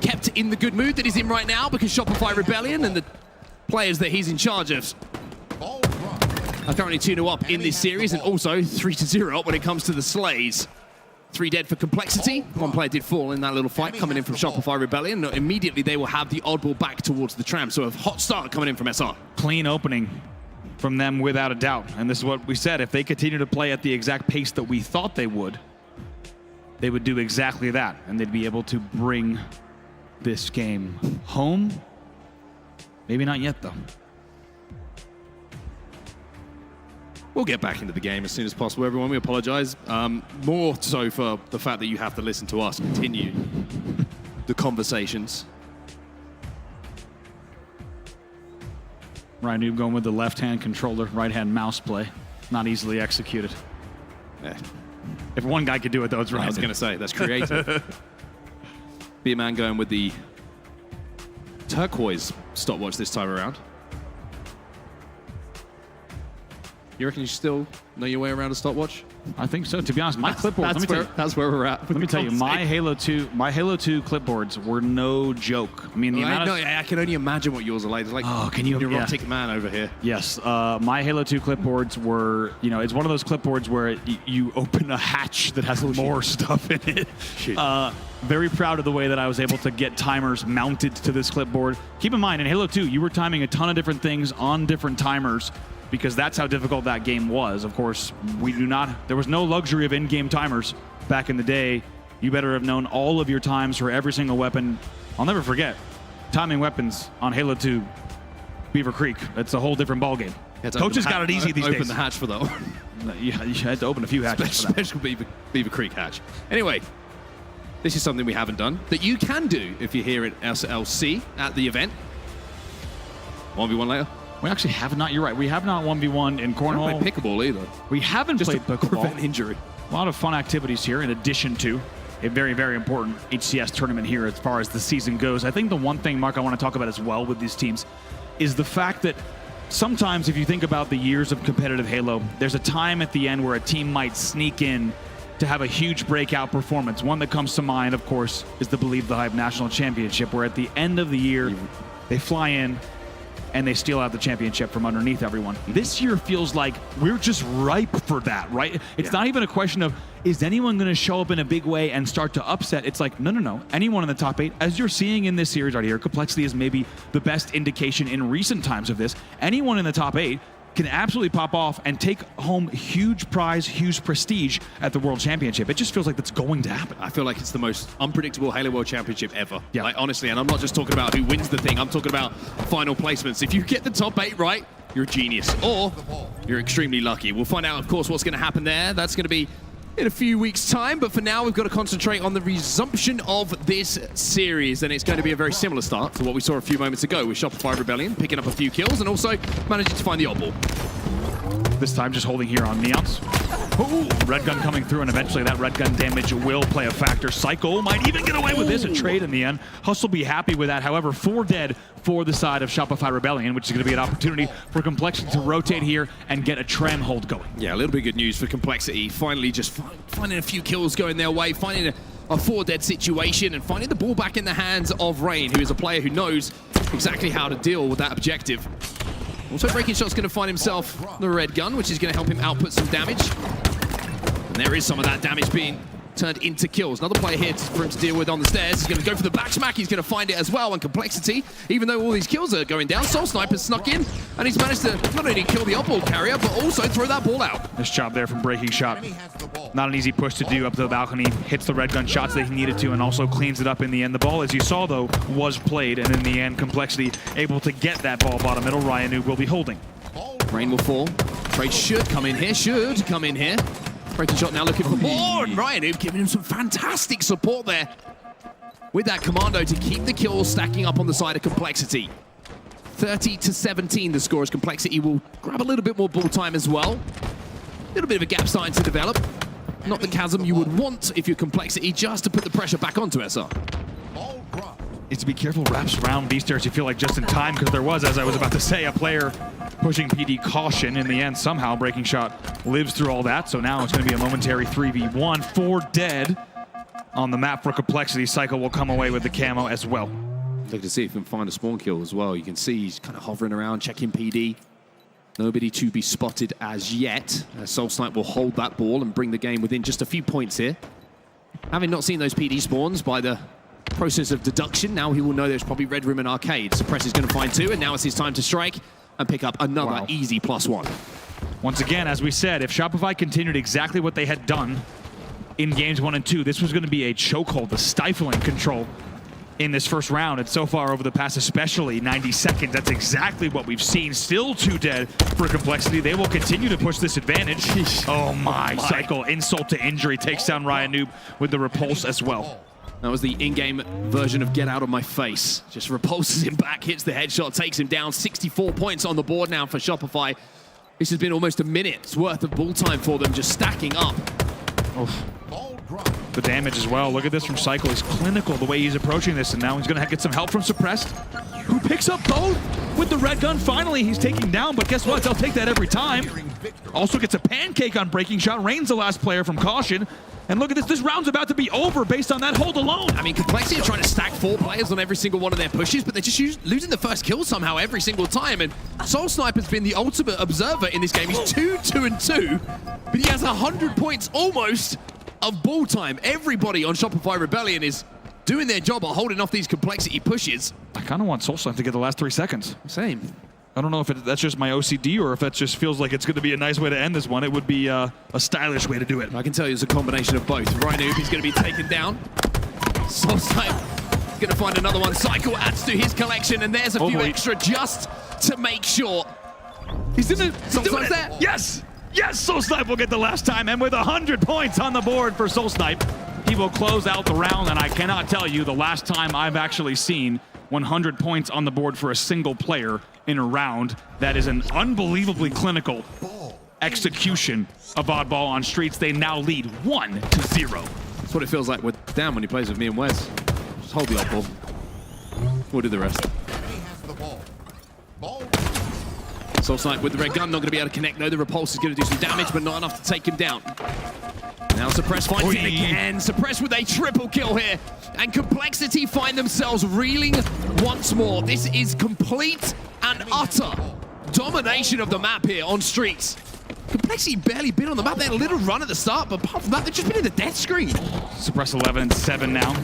kept in the good mood that he's in right now? Because Shopify Rebellion and the players that he's in charge of are currently 2-0 up in this series, and also 3-0 up when it comes to the Slays. 3 dead for Complexity. One player did fall in that little fight coming in from Shopify Rebellion. Immediately they will have the Oddball back towards the tram, so a hot start coming in from SR. Clean opening from them without a doubt. And this is what we said. If they continue to play at the exact pace that we thought they would do exactly that. And they'd be able to bring this game home. Maybe not yet, though. We'll get back into the game as soon as possible, everyone. We apologize. More so for the fact that you have to listen to us continue the conversations. Ryan Noob going with the left-hand controller, right-hand mouse play. Not easily executed. Yeah. If one guy could do it, though, it's Ryan. I was going to say, that's creative. B-Man going with the turquoise stopwatch this time around. You reckon you still know your way around a stopwatch? I think so. To be honest, my clipboard. That's where we're at. Let me tell you, my Halo 2 clipboards were no joke. I mean, I can only imagine what yours are like. It's like, oh, can you? Neurotic man over here. Yes, my Halo 2 clipboards were, it's one of those clipboards where you open a hatch that has more stuff in it. Very proud of the way that I was able to get timers mounted to this clipboard. Keep in mind, in Halo 2, you were timing a ton of different things on different timers, because that's how difficult that game was. Of course, there was no luxury of in-game timers back in the day. You better have known all of your times for every single weapon. I'll never forget, timing weapons on Halo 2, Beaver Creek. It's a whole different ballgame. Coaches got it easy these days. Open the hatch for that one. You had to open a few hatches. Special Beaver Creek hatch. Anyway, this is something we haven't done that you can do if you're here at SLC at the event. 1v1 later. We actually have not. You're right. We have not 1v1 in Cornhole. We haven't played pickleball either. We haven't played pickleball. Prevent injury. A lot of fun activities here, in addition to a very, very important HCS tournament here as far as the season goes. I think the one thing, Mark, I want to talk about as well with these teams is the fact that sometimes if you think about the years of competitive Halo, there's a time at the end where a team might sneak in to have a huge breakout performance. One that comes to mind, of course, is the Believe the Hype National Championship, where at the end of the year, they fly in and they steal out the championship from underneath everyone. This year feels like we're just ripe for that, right? It's not even a question of, is anyone going to show up in a big way and start to upset? It's like, no. Anyone in the top 8, as you're seeing in this series right here, Complexity is maybe the best indication in recent times of this. Anyone in the top 8 can absolutely pop off and take home huge prize, huge prestige at the World Championship. It just feels like that's going to happen. I feel like it's the most unpredictable Halo World Championship ever. Yeah. Like, honestly, and I'm not just talking about who wins the thing, I'm talking about final placements. If you get the top 8 right, you're a genius, or you're extremely lucky. We'll find out, of course, what's going to happen there. That's going to be in a few weeks' time, but for now, we've got to concentrate on the resumption of this series, and it's going to be a very similar start to what we saw a few moments ago with Shopify Rebellion, picking up a few kills and also managing to find the Oddball. This time just holding here on Neons. Ooh, red gun coming through, and eventually that red gun damage will play a factor. Psycho might even get away with this, a trade in the end. Hustle be happy with that. However, 4 dead for the side of Shopify Rebellion, which is going to be an opportunity for Complexity to rotate here and get a tram hold going. Yeah, a little bit of good news for Complexity. Finally just finding a few kills going their way, finding a 4 dead situation, and finding the ball back in the hands of Rain, who is a player who knows exactly how to deal with that objective. Also, Breaking Shot's going to find himself the red gun, which is going to help him output some damage. And there is some of that damage being turned into kills. Another player here for him to deal with on the stairs. He's going to go for the back smack. He's going to find it as well. And Complexity, even though all these kills are going down, Soul Sniper's snuck in, and he's managed to not only kill the Oddball carrier, but also throw that ball out. Nice job there from Breaking Shot. Not an easy push to do up to the balcony. Hits the red gun shots that he needed to, and also cleans it up in the end. The ball, as you saw, though, was played, and in the end, Complexity able to get that ball bottom middle. Ryan Noob will be holding. Rain will fall. Trade should come in here. Breaking Shot now looking for more, and Ryan Noob giving him some fantastic support there with that commando to keep the kills stacking up on the side of Complexity. 30-17 the score, as Complexity will grab a little bit more ball time as well. A little bit of a gap starting to develop. Not the chasm you would want if you're Complexity, just to put the pressure back onto SR. Needs to be careful, wraps around B-stairs. You feel like just in time, because there was, as I was about to say, a player pushing PD caution. In the end, somehow Breaking Shot lives through all that. So now it's going to be a momentary 3v1. 4 dead on the map for Complexity. Cycle will come away with the camo as well. Look to see if we can find a spawn kill as well. You can see he's kind of hovering around, checking PD. Nobody to be spotted as yet. Soul Snipe will hold that ball and bring the game within just a few points here. Having not seen those PD spawns by the process of deduction, now he will know there's probably Red Room and Arcade. Suppress is going to find 2, and now it's his time to strike and pick up another easy +1. Once again, as we said, if Shopify continued exactly what they had done in games 1 and 2, this was going to be a chokehold, the stifling control in this first round. And so far over the past, especially 90 seconds, that's exactly what we've seen. Still 2 dead for Complexity. They will continue to push this advantage. Oh my. Cycle, insult to injury, takes down Ryan Noob with the repulse as well. That was the in-game version of get out of my face. Just repulses him back, hits the headshot, takes him down. 64 points on the board now for Shopify. This has been almost a minute's worth of ball time for them, just stacking up. Oof. The damage as well. Look at this from Cycle. He's clinical the way he's approaching this, and now he's going to get some help from Suppressed, who picks up both with the red gun. Finally, he's taking down, but guess what? They'll take that every time. Also gets a pancake on Breaking Shot. Rain's the last player from Caution. And look at this. This round's about to be over based on that hold alone. I mean, Complexity are trying to stack 4 players on every single one of their pushes, but they're just losing the first kill somehow every single time. And Soul Snipe has been the ultimate observer in this game. He's 2-2-2, but he has 100 points almost of ball time. Everybody on Shopify Rebellion is doing their job of holding off these Complexity pushes. I kind of want Soul Snipe to get the last 3 seconds. Same. I don't know if that's just my OCD or if that just feels like it's going to be a nice way to end this one. It would be a stylish way to do it. I can tell you it's a combination of both. Rhino, he's going to be taken down. Soul Snipe is going to find another one. Cycle adds to his collection, and there's a few extra just to make sure. He's doing it. Yes! Yes, Soul Snipe will get the last time, and with 100 points on the board for Soul Snipe, he will close out the round, and I cannot tell you the last time I've actually seen 100 points on the board for a single player in a round. That is an unbelievably clinical execution of Oddball on Streets. They now lead 1-0. That's what it feels like with Dan when he plays with me and Wes. Just hold the Oddball. We'll do the rest. Soul Snipe with the red gun, not going to be able to connect. No, the repulse is going to do some damage, but not enough to take him down. Now Suppress finds it again. Suppress with a triple kill here. And Complexity find themselves reeling once more. This is complete and utter domination of the map here on Streets. Complexity barely been on the map. They had a little run at the start, but apart from that, they've just been in the death screen. Suppress 11-7 now.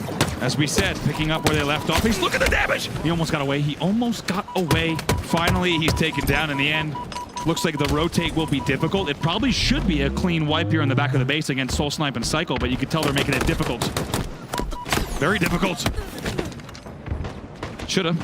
As we said, picking up where they left off. Look at the damage! He almost got away. He almost got away. Finally, he's taken down in the end. Looks like the rotate will be difficult. It probably should be a clean wipe here in the back of the base against Soul Snipe and Cycle, but you can tell they're making it difficult. Very difficult. Shoulda.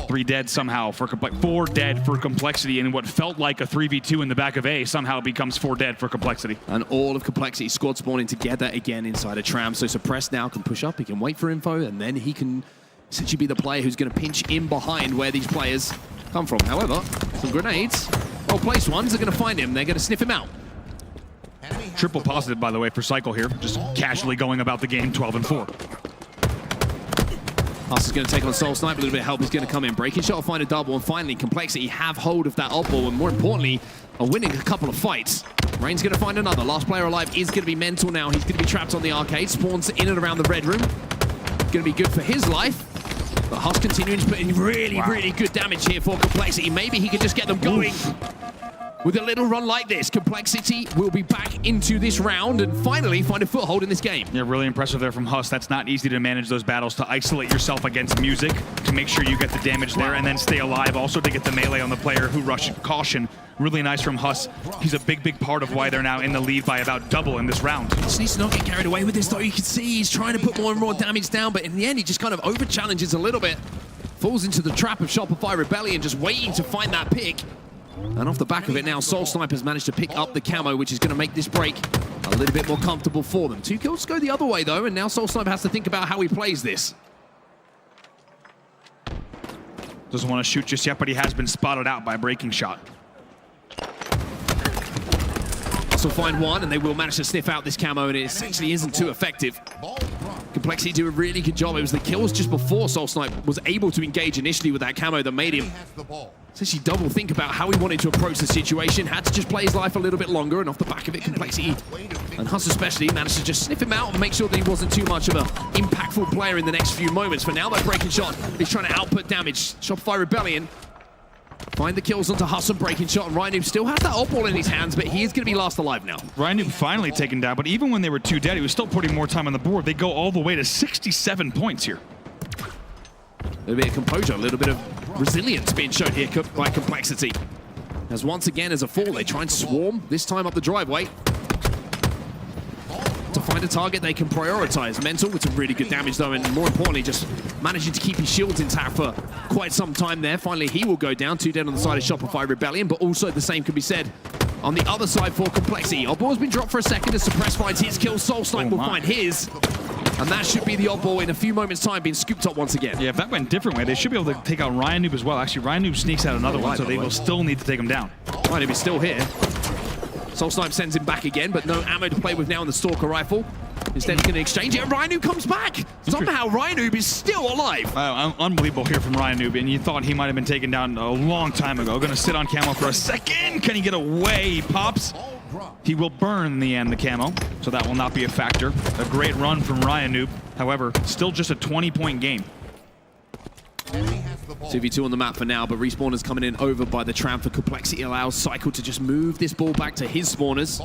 3 dead somehow for 4 dead for Complexity, and what felt like a 3v2 in the back of A somehow becomes 4 dead for Complexity. And all of Complexity squad spawning together again inside a tram. So Suppressed now can push up, he can wait for info, and then he can essentially be the player who's going to pinch in behind where these players come from. However, some grenades, well-placed ones, are going to find him. They're going to sniff him out. Triple positive, by the way, for Cycle here. Just casually going about the game, 12-4. Huss is going to take on Soul Snipe. A little bit of help is going to come in. Breaking Shot will find a double, and finally Complexity have hold of that Oddball, and more importantly, are winning a couple of fights. Rain's going to find another. Last player alive is going to be Mental now. He's going to be trapped on the arcade. Spawns in and around the red room. Going to be good for his life. But Huss continuing to put in really good damage here for Complexity. Maybe he can just get them going. With a little run like this, Complexity will be back into this round and finally find a foothold in this game. Yeah, really impressive there from Huss. That's not easy to manage those battles, to isolate yourself against music, to make sure you get the damage there and then stay alive. Also to get the melee on the player who rushed Caution. Really nice from Huss. He's a big part of why they're now in the lead by about double in this round. Just needs to not get carried away with this though. You can see he's trying to put more and more damage down, but in the end he just kind of over-challenges a little bit. Falls into the trap of Shopify Rebellion, just waiting to find that pick. And off the back of it now, Soul Snipe has managed to pick up the camo, which is going to make this break a little bit more comfortable for them. 2 kills go the other way, though, and now Soul Snipe has to think about how he plays this. Doesn't want to shoot just yet, but he has been spotted out by Breaking Shot. Will find one, and they will manage to sniff out this camo, and it essentially isn't too effective. Complexity do a really good job. It was the kills just before SoulSnipe was able to engage initially with that camo that made him essentially double think about how he wanted to approach the situation. Had to just play his life a little bit longer, and off the back of it, Complexity and Huss especially managed to just sniff him out and make sure that he wasn't too much of an impactful player in the next few moments. For now, that Breaking Shot is trying to output damage. Shopify Rebellion find the kills onto Huss and Breaking Shot, and Ryan Noob still has that Oddball in his hands, but he is going to be last alive now. Ryan Noob finally taken down, but even when they were 2 dead, he was still putting more time on the board. They go all the way to 67 points here. A little bit of composure, a little bit of resilience being shown here by Complexity. As once again, as a fall, they try and swarm, this time up the driveway, to find a target they can prioritize. Mental with some really good damage though, and more importantly, just managing to keep his shields intact for quite some time there. Finally, he will go down, 2 dead on the side of Shopify Rebellion, but also the same can be said on the other side for Complexity. Oddball's been dropped for a second as Suppress finds his kill. SoulSnipe will find his. And that should be the Oddball in a few moments' time being scooped up once again. Yeah, if that went a different way, they should be able to take out Ryan Noob as well. Actually, Ryan Noob sneaks out another one, so they will still need to take him down. Ryan Noob is still here. SoulSnipe sends him back again, but no ammo to play with now on the Stalker rifle. Instead, he's going to exchange it, and Ryan Noob comes back. Somehow, Ryan Noob is still alive. Unbelievable here from Ryan Noob, and you thought he might have been taken down a long time ago. Going to sit on camo for a second. Can he get away? He pops. He will burn in the end, the camo, so that will not be a factor. A great run from Ryan Noob. However, still just a 20-point game. 2v2 on the map for now, but respawners coming in over by the tram for Complexity allows Cycle to just move this ball back to his spawners,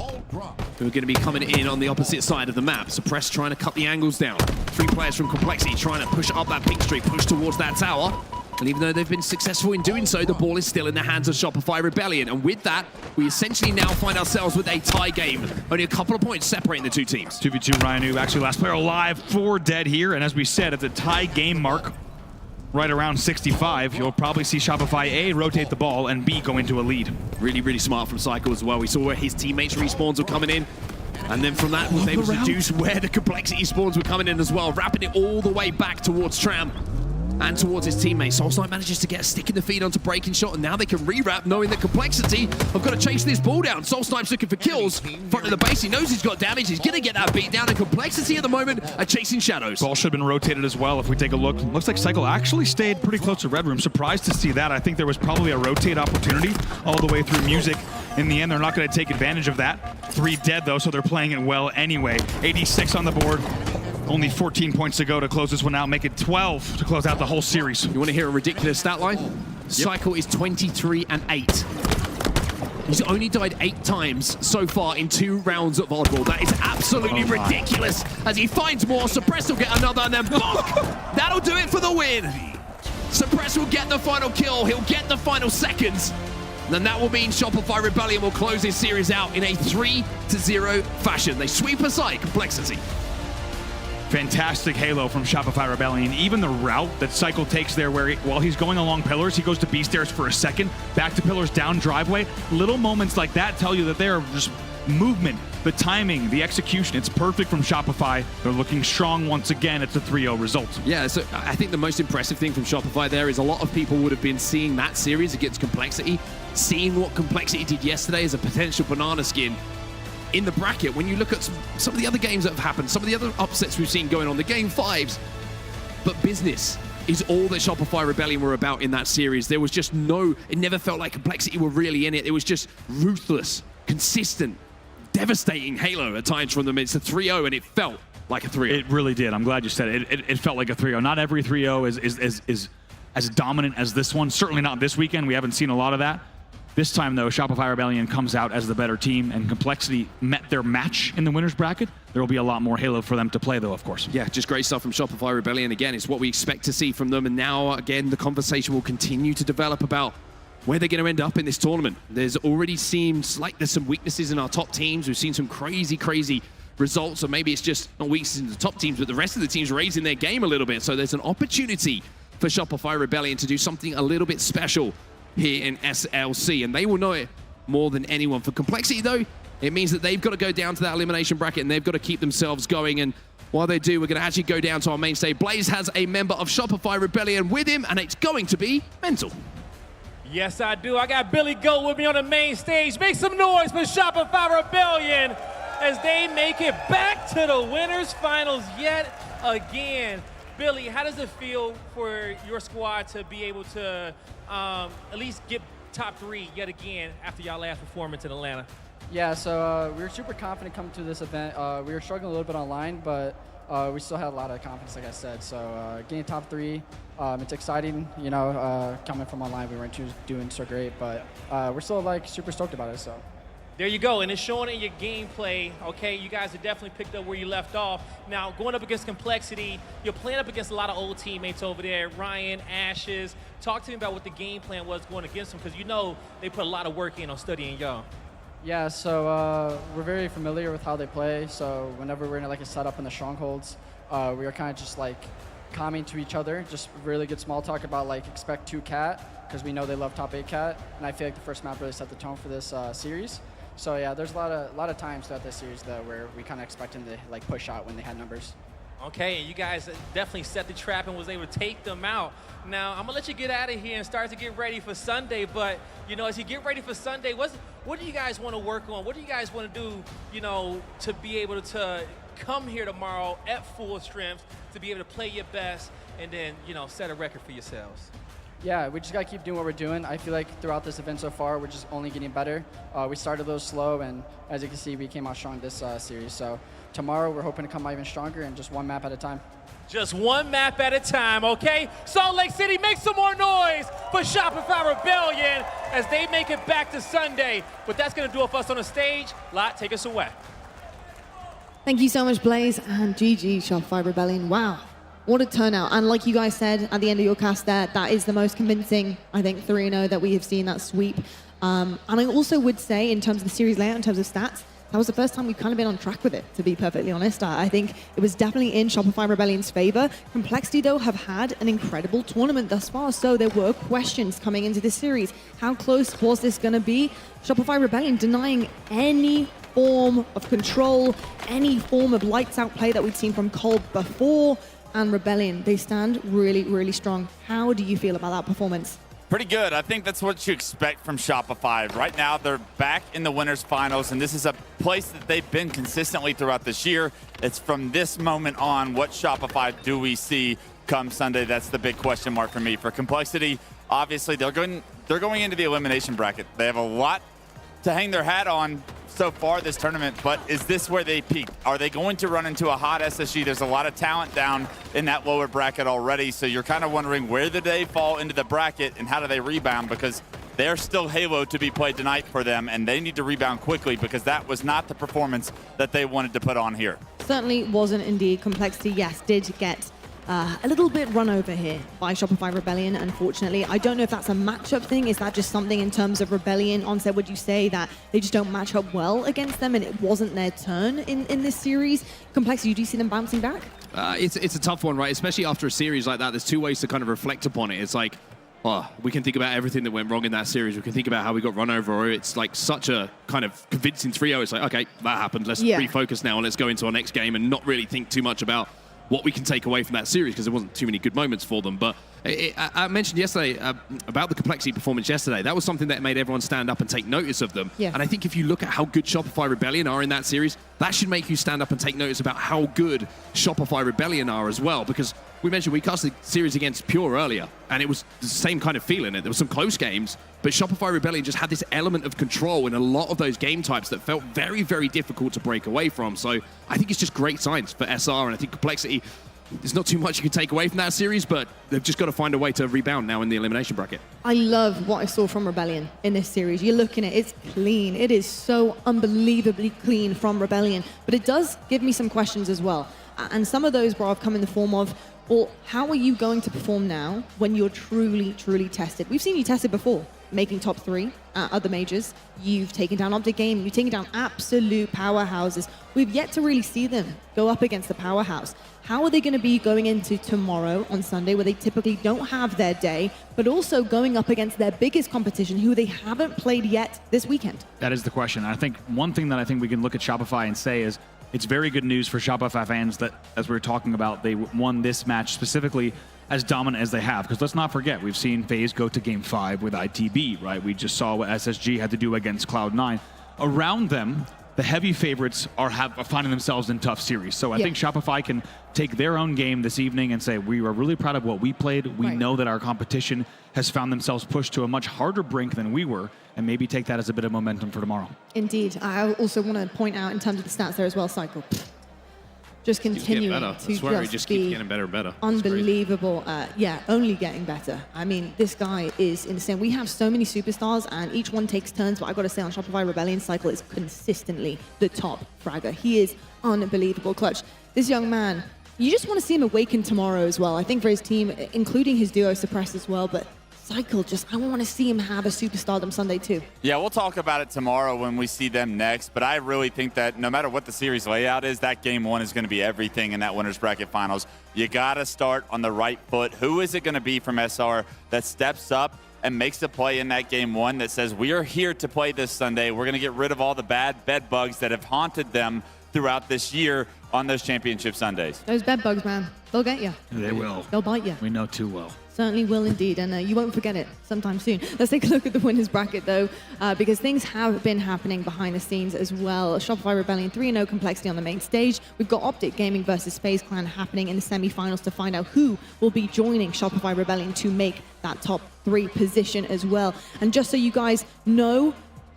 who are going to be coming in on the opposite side of the map. Suppress trying to cut the angles down. 3 players from Complexity trying to push up that pink streak, push towards that tower. And even though they've been successful in doing so, the ball is still in the hands of Shopify Rebellion. And with that, we essentially now find ourselves with a tie game. Only a couple of points separating the 2 teams. 2v2 Ryan Noob, actually last player alive, 4 dead here. And as we said, at the tie game mark, right around 65, you'll probably see Shopify A rotate the ball and B go into a lead. Really, really smart from Cycle as well. We saw where his teammates' respawns were coming in. And then from that, was able to deduce where the Complexity spawns were coming in as well, wrapping it all the way back towards Tram and towards his teammates. SoulSnipe manages to get a stick in the feed onto Breaking Shot, and now they can re-wrap, knowing that Complexity have got to chase this ball down. SoulSnipe's looking for kills. Front of the base, he knows he's got damage. He's going to get that beat down, and Complexity at the moment are chasing shadows. Ball should have been rotated as well if we take a look. Looks like Cycle actually stayed pretty close to Red Room. Surprised to see that. I think there was probably a rotate opportunity all the way through Music. In the end, they're not going to take advantage of that. 3 dead, though, so they're playing it well anyway. 86 on the board. Only 14 points to go to close this one out. Make it 12 to close out the whole series. You want to hear a ridiculous stat line? Yep. Cycle is 23-8. He's only died 8 times so far in 2 rounds of Oddball. That is absolutely ridiculous. As he finds more, Suppress will get another, and then bonk! That'll do it for the win. Suppress will get the final kill. He'll get the final seconds. And then that will mean Shopify Rebellion will close this series out in a 3-0 fashion. They sweep aside Complexity. Fantastic Halo from Shopify Rebellion. Even the route that Cycle takes there, where while he's going along pillars, he goes to B stairs for a second, back to pillars, down driveway. Little moments like that tell you that they are just movement, the timing, the execution. It's perfect from Shopify. They're looking strong once again. It's a 3-0 result. Yeah, so I think the most impressive thing from Shopify there is a lot of people would have been seeing that series against Complexity, seeing what Complexity did yesterday as a potential banana skin in the bracket. When you look at some of the other games that have happened, some of the other upsets we've seen going on, the game 5s, but business is all that Shopify Rebellion were about in that series. There was just it never felt like Complexity were really in it. It was just ruthless, consistent, devastating Halo at times from them. It's a 3-0, and it felt like a 3-0. It really did. I'm glad you said it. It felt like a 3-0. Not every 3-0 is as dominant as this one. Certainly not this weekend. We haven't seen a lot of that. This time, though, Shopify Rebellion comes out as the better team, and Complexity met their match in the winner's bracket. There will be a lot more Halo for them to play, though, of course. Yeah, just great stuff from Shopify Rebellion. Again, it's what we expect to see from them, and now, again, the conversation will continue to develop about where they're going to end up in this tournament. There's already seems like there's some weaknesses in our top teams. We've seen some crazy results, or maybe it's just not weaknesses in the top teams, but the rest of the teams raising their game a little bit. So there's an opportunity for Shopify Rebellion to do something a little bit special here in SLC, and they will know it more than anyone. For Complexity, though, it means that they've got to go down to that elimination bracket, and they've got to keep themselves going. And while they do, we're going to actually go down to our mainstay. Blaze has a member of Shopify Rebellion with him, and it's going to be Mental. Yes, I do. I got Billy Goat with me on the main stage. Make some noise for Shopify Rebellion as they make it back to the winners finals yet again. Billy, how does it feel for your squad to be able to at least get top 3 yet again after y'all last performance in Atlanta? Yeah, so we were super confident coming to this event. We were struggling a little bit online, but we still had a lot of confidence, like I said. So getting top 3, it's exciting. You know, coming from online, we weren't doing so great, but we're still like super stoked about it. So. There you go, and it's showing in your gameplay, okay? You guys have definitely picked up where you left off. Now, going up against Complexity, you're playing up against a lot of old teammates over there, Ryan, Ashes. Talk to me about what the game plan was going against them, because you know they put a lot of work in on studying y'all. Yeah, so we're very familiar with how they play, so whenever we're in like a setup in the Strongholds, we are kind of just like calming to each other, just really good small talk about like expect 2 cat, because we know they love top 8 cat, and I feel like the first map really set the tone for this series. So yeah, there's a lot of times throughout this series though where we kind of expect them to like push out when they had numbers. Okay, and you guys definitely set the trap and was able to take them out. Now, I'm gonna let you get out of here and start to get ready for Sunday, but you know, as you get ready for Sunday, what do you guys want to work on? What do you guys want to do, you know, to be able to come here tomorrow at full strength, to be able to play your best and then, you know, set a record for yourselves? Yeah, we just got to keep doing what we're doing. I feel like throughout this event so far, we're just only getting better. We started a little slow, and as you can see, we came out strong this series. So tomorrow, we're hoping to come out even stronger and just one map at a time. Just one map at a time, okay? Salt Lake City, make some more noise for Shopify Rebellion as they make it back to Sunday. But that's going to do it for us on the stage. Lot, take us away. Thank you so much, Blaze, and GG, Shopify Rebellion. Wow. What a turnout. And like you guys said at the end of your cast there, that is the most convincing, I think, 3-0 that we have seen, that sweep. And I also would say, in terms of the series layout, in terms of stats, that was the first time we've kind of been on track with it, to be perfectly honest. I think it was definitely in Shopify Rebellion's favor. Complexity, though, have had an incredible tournament thus far, so there were questions coming into this series. How close was this going to be? Shopify Rebellion denying any form of control, any form of lights-out play that we'd seen from Cold before. And Rebellion, they stand really, really strong. How do you feel about that performance? Pretty good. I think that's what you expect from Shopify. Right now, they're back in the winners finals, and this is a place that they've been consistently throughout this year. It's from this moment on, what Shopify do we see come Sunday? That's the big question mark for me. For Complexity, obviously, they're going into the elimination bracket. They have a lot to hang their hat on so far this tournament, but is this where they peaked? Are they going to run into a hot SSG? There's a lot of talent down in that lower bracket already, so you're kind of wondering where do they fall into the bracket and how do they rebound, because there's still Halo to be played tonight for them, and they need to rebound quickly because that was not the performance that they wanted to put on here. Certainly wasn't indeed. Complexity, yes, did get a little bit run over here by Shopify Rebellion, unfortunately. I don't know if that's a matchup thing. Is that just something in terms of Rebellion? Onset, would you say that they just don't match up well against them and it wasn't their turn in this series? Complexity, do you see them bouncing back? It's a tough one, right? Especially after a series like that, there's 2 ways to kind of reflect upon it. It's like, oh, we can think about everything that went wrong in that series. We can think about how we got run over, or it's like such a kind of convincing 3-0. It's like, okay, that happened. Let's refocus now and let's go into our next game and not really think too much about what we can take away from that series, because there wasn't too many good moments for them. But I mentioned yesterday about the Complexity performance yesterday. That was something that made everyone stand up and take notice of them. Yeah. And I think if you look at how good Shopify Rebellion are in that series, that should make you stand up and take notice about how good Shopify Rebellion are as well. Because we mentioned we cast the series against Pure earlier, and it was the same kind of feeling. There were some close games, but Shopify Rebellion just had this element of control in a lot of those game types that felt very, very difficult to break away from. So I think it's just great signs for SR, and I think Complexity, there's not too much you can take away from that series, but they've just got to find a way to rebound now in the elimination bracket. I love what I saw from Rebellion in this series. You're looking at it, it's clean. It is so unbelievably clean from Rebellion, but it does give me some questions as well. And some of those, bro, have come in the form of, well, how are you going to perform now when you're truly, truly tested? We've seen you tested before, making top 3 at other majors. You've taken down Optic Gaming. You've taken down absolute powerhouses. We've yet to really see them go up against the powerhouse. How are they going to be going into tomorrow on Sunday, where they typically don't have their day, but also going up against their biggest competition, who they haven't played yet this weekend? That is the question. I think one thing that I think we can look at Shopify and say is it's very good news for Shopify fans that, as we were talking about, they won this match specifically as dominant as they have. Because let's not forget, we've seen FaZe go to Game 5 with ITB, right? We just saw what SSG had to do against Cloud9. Around them, the heavy favorites are finding themselves in tough series. So I think Shopify can take their own game this evening and say, we are really proud of what we played. We know that our competition has found themselves pushed to a much harder brink than we were, and maybe take that as a bit of momentum for tomorrow. Indeed. I also want to point out in terms of the stats there as well, Cycle. Just continuing to just keep getting better and better. Unbelievable. Only getting better. I mean, this guy is insane. We have so many superstars, and each one takes turns, but I got to say, on Shopify Rebellion, Cycle is consistently the top fragger. He is unbelievable clutch. This young man, you just want to see him awaken tomorrow as well. I think for his team, including his duo Suppressed as well, but Cycle, I want to see him have a superstardom Sunday too. Yeah, we'll talk about it tomorrow when we see them next, but I really think that no matter what the series layout is, that game one is going to be everything in that winner's bracket finals. You got to start on the right foot. Who is it going to be from SR that steps up and makes a play in that game one that says, we are here to play this Sunday. We're going to get rid of all the bad bed bugs that have haunted them throughout this year on those championship Sundays. Those bed bugs, man, they'll get you. They will. They'll bite you. We know too well. Certainly will indeed, and you won't forget it sometime soon. Let's take a look at the winners bracket though, because things have been happening behind the scenes as well. Shopify Rebellion 3-0 Complexity on the main stage. We've got Optic Gaming versus Space Clan happening in the semi-finals to find out who will be joining Shopify Rebellion to make that top 3 position as well. And just so you guys know,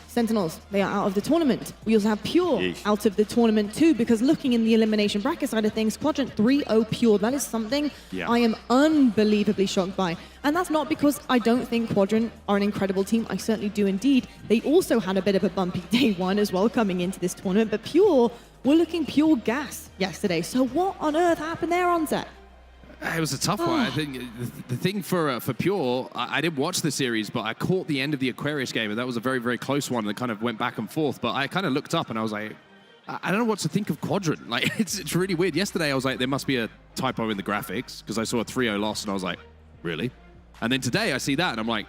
Sentinels, they are out of the tournament. We also have Pure out of the tournament too, because looking in the elimination bracket side of things, Quadrant 3-0 Pure, that is something I am unbelievably shocked by. And that's not because I don't think Quadrant are an incredible team. I certainly do indeed. They also had a bit of a bumpy day one as well coming into this tournament, but Pure were looking pure gas yesterday. So what on earth happened there on set? It was a tough one. I think the thing for Pure, I didn't watch the series, but I caught the end of the Aquarius game, and that was a very, very close one that kind of went back and forth. But I kind of looked up and I was like, I don't know what to think of Quadrant. Like, it's really weird. Yesterday I was like, there must be a typo in the graphics, because I saw a 3-0 loss and I was like, really? And then today I see that and I'm like,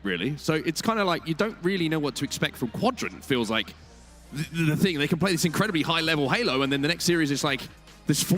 really? So it's kind of like you don't really know what to expect from Quadrant. It feels like the thing. They can play this incredibly high-level Halo, and then the next series is like, this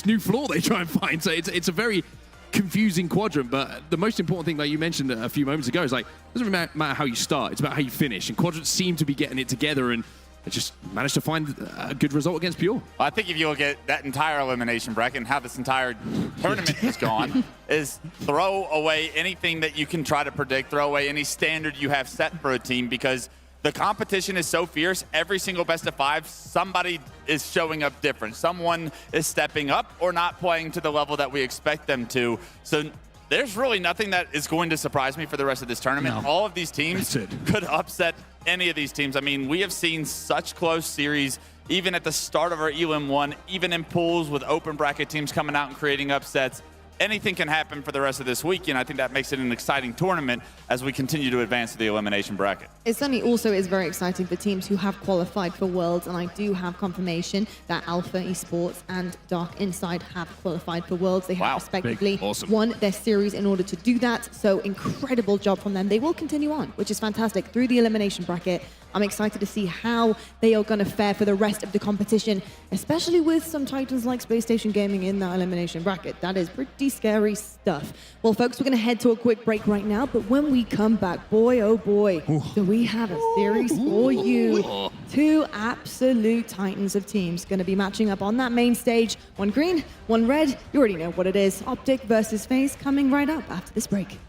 new flaw they try and find. So it's a very confusing Quadrant, but the most important thing that you mentioned a few moments ago is like, it doesn't matter how you start, it's about how you finish. And Quadrant seem to be getting it together and just managed to find a good result against Pure. I think if you look at that entire elimination bracket and how this entire tournament has gone, is throw away anything that you can try to predict, throw away any standard you have set for a team, because the competition is so fierce. Every single best of 5, somebody is showing up different. Someone is stepping up or not playing to the level that we expect them to. So there's really nothing that is going to surprise me for the rest of this tournament. No. All of these teams could upset any of these teams. I mean, we have seen such close series, even at the start of our Elim 1, even in pools with open bracket teams coming out and creating upsets. Anything can happen for the rest of this week, and I think that makes it an exciting tournament as we continue to advance to the elimination bracket. It certainly also is very exciting for teams who have qualified for Worlds, and I do have confirmation that Alpha Esports and Dark Inside have qualified for Worlds. They have respectively won their series in order to do that, so incredible job from them. They will continue on, which is fantastic, through the elimination bracket. I'm excited to see how they are going to fare for the rest of the competition, especially with some titans like Spacestation Gaming in that elimination bracket. That is pretty scary stuff. Well, folks, we're going to head to a quick break right now, but when we come back, boy, oh boy, do we have a series for you. 2 absolute titans of teams going to be matching up on that main stage. One green, one red. You already know what it is. Optic versus FaZe coming right up after this break.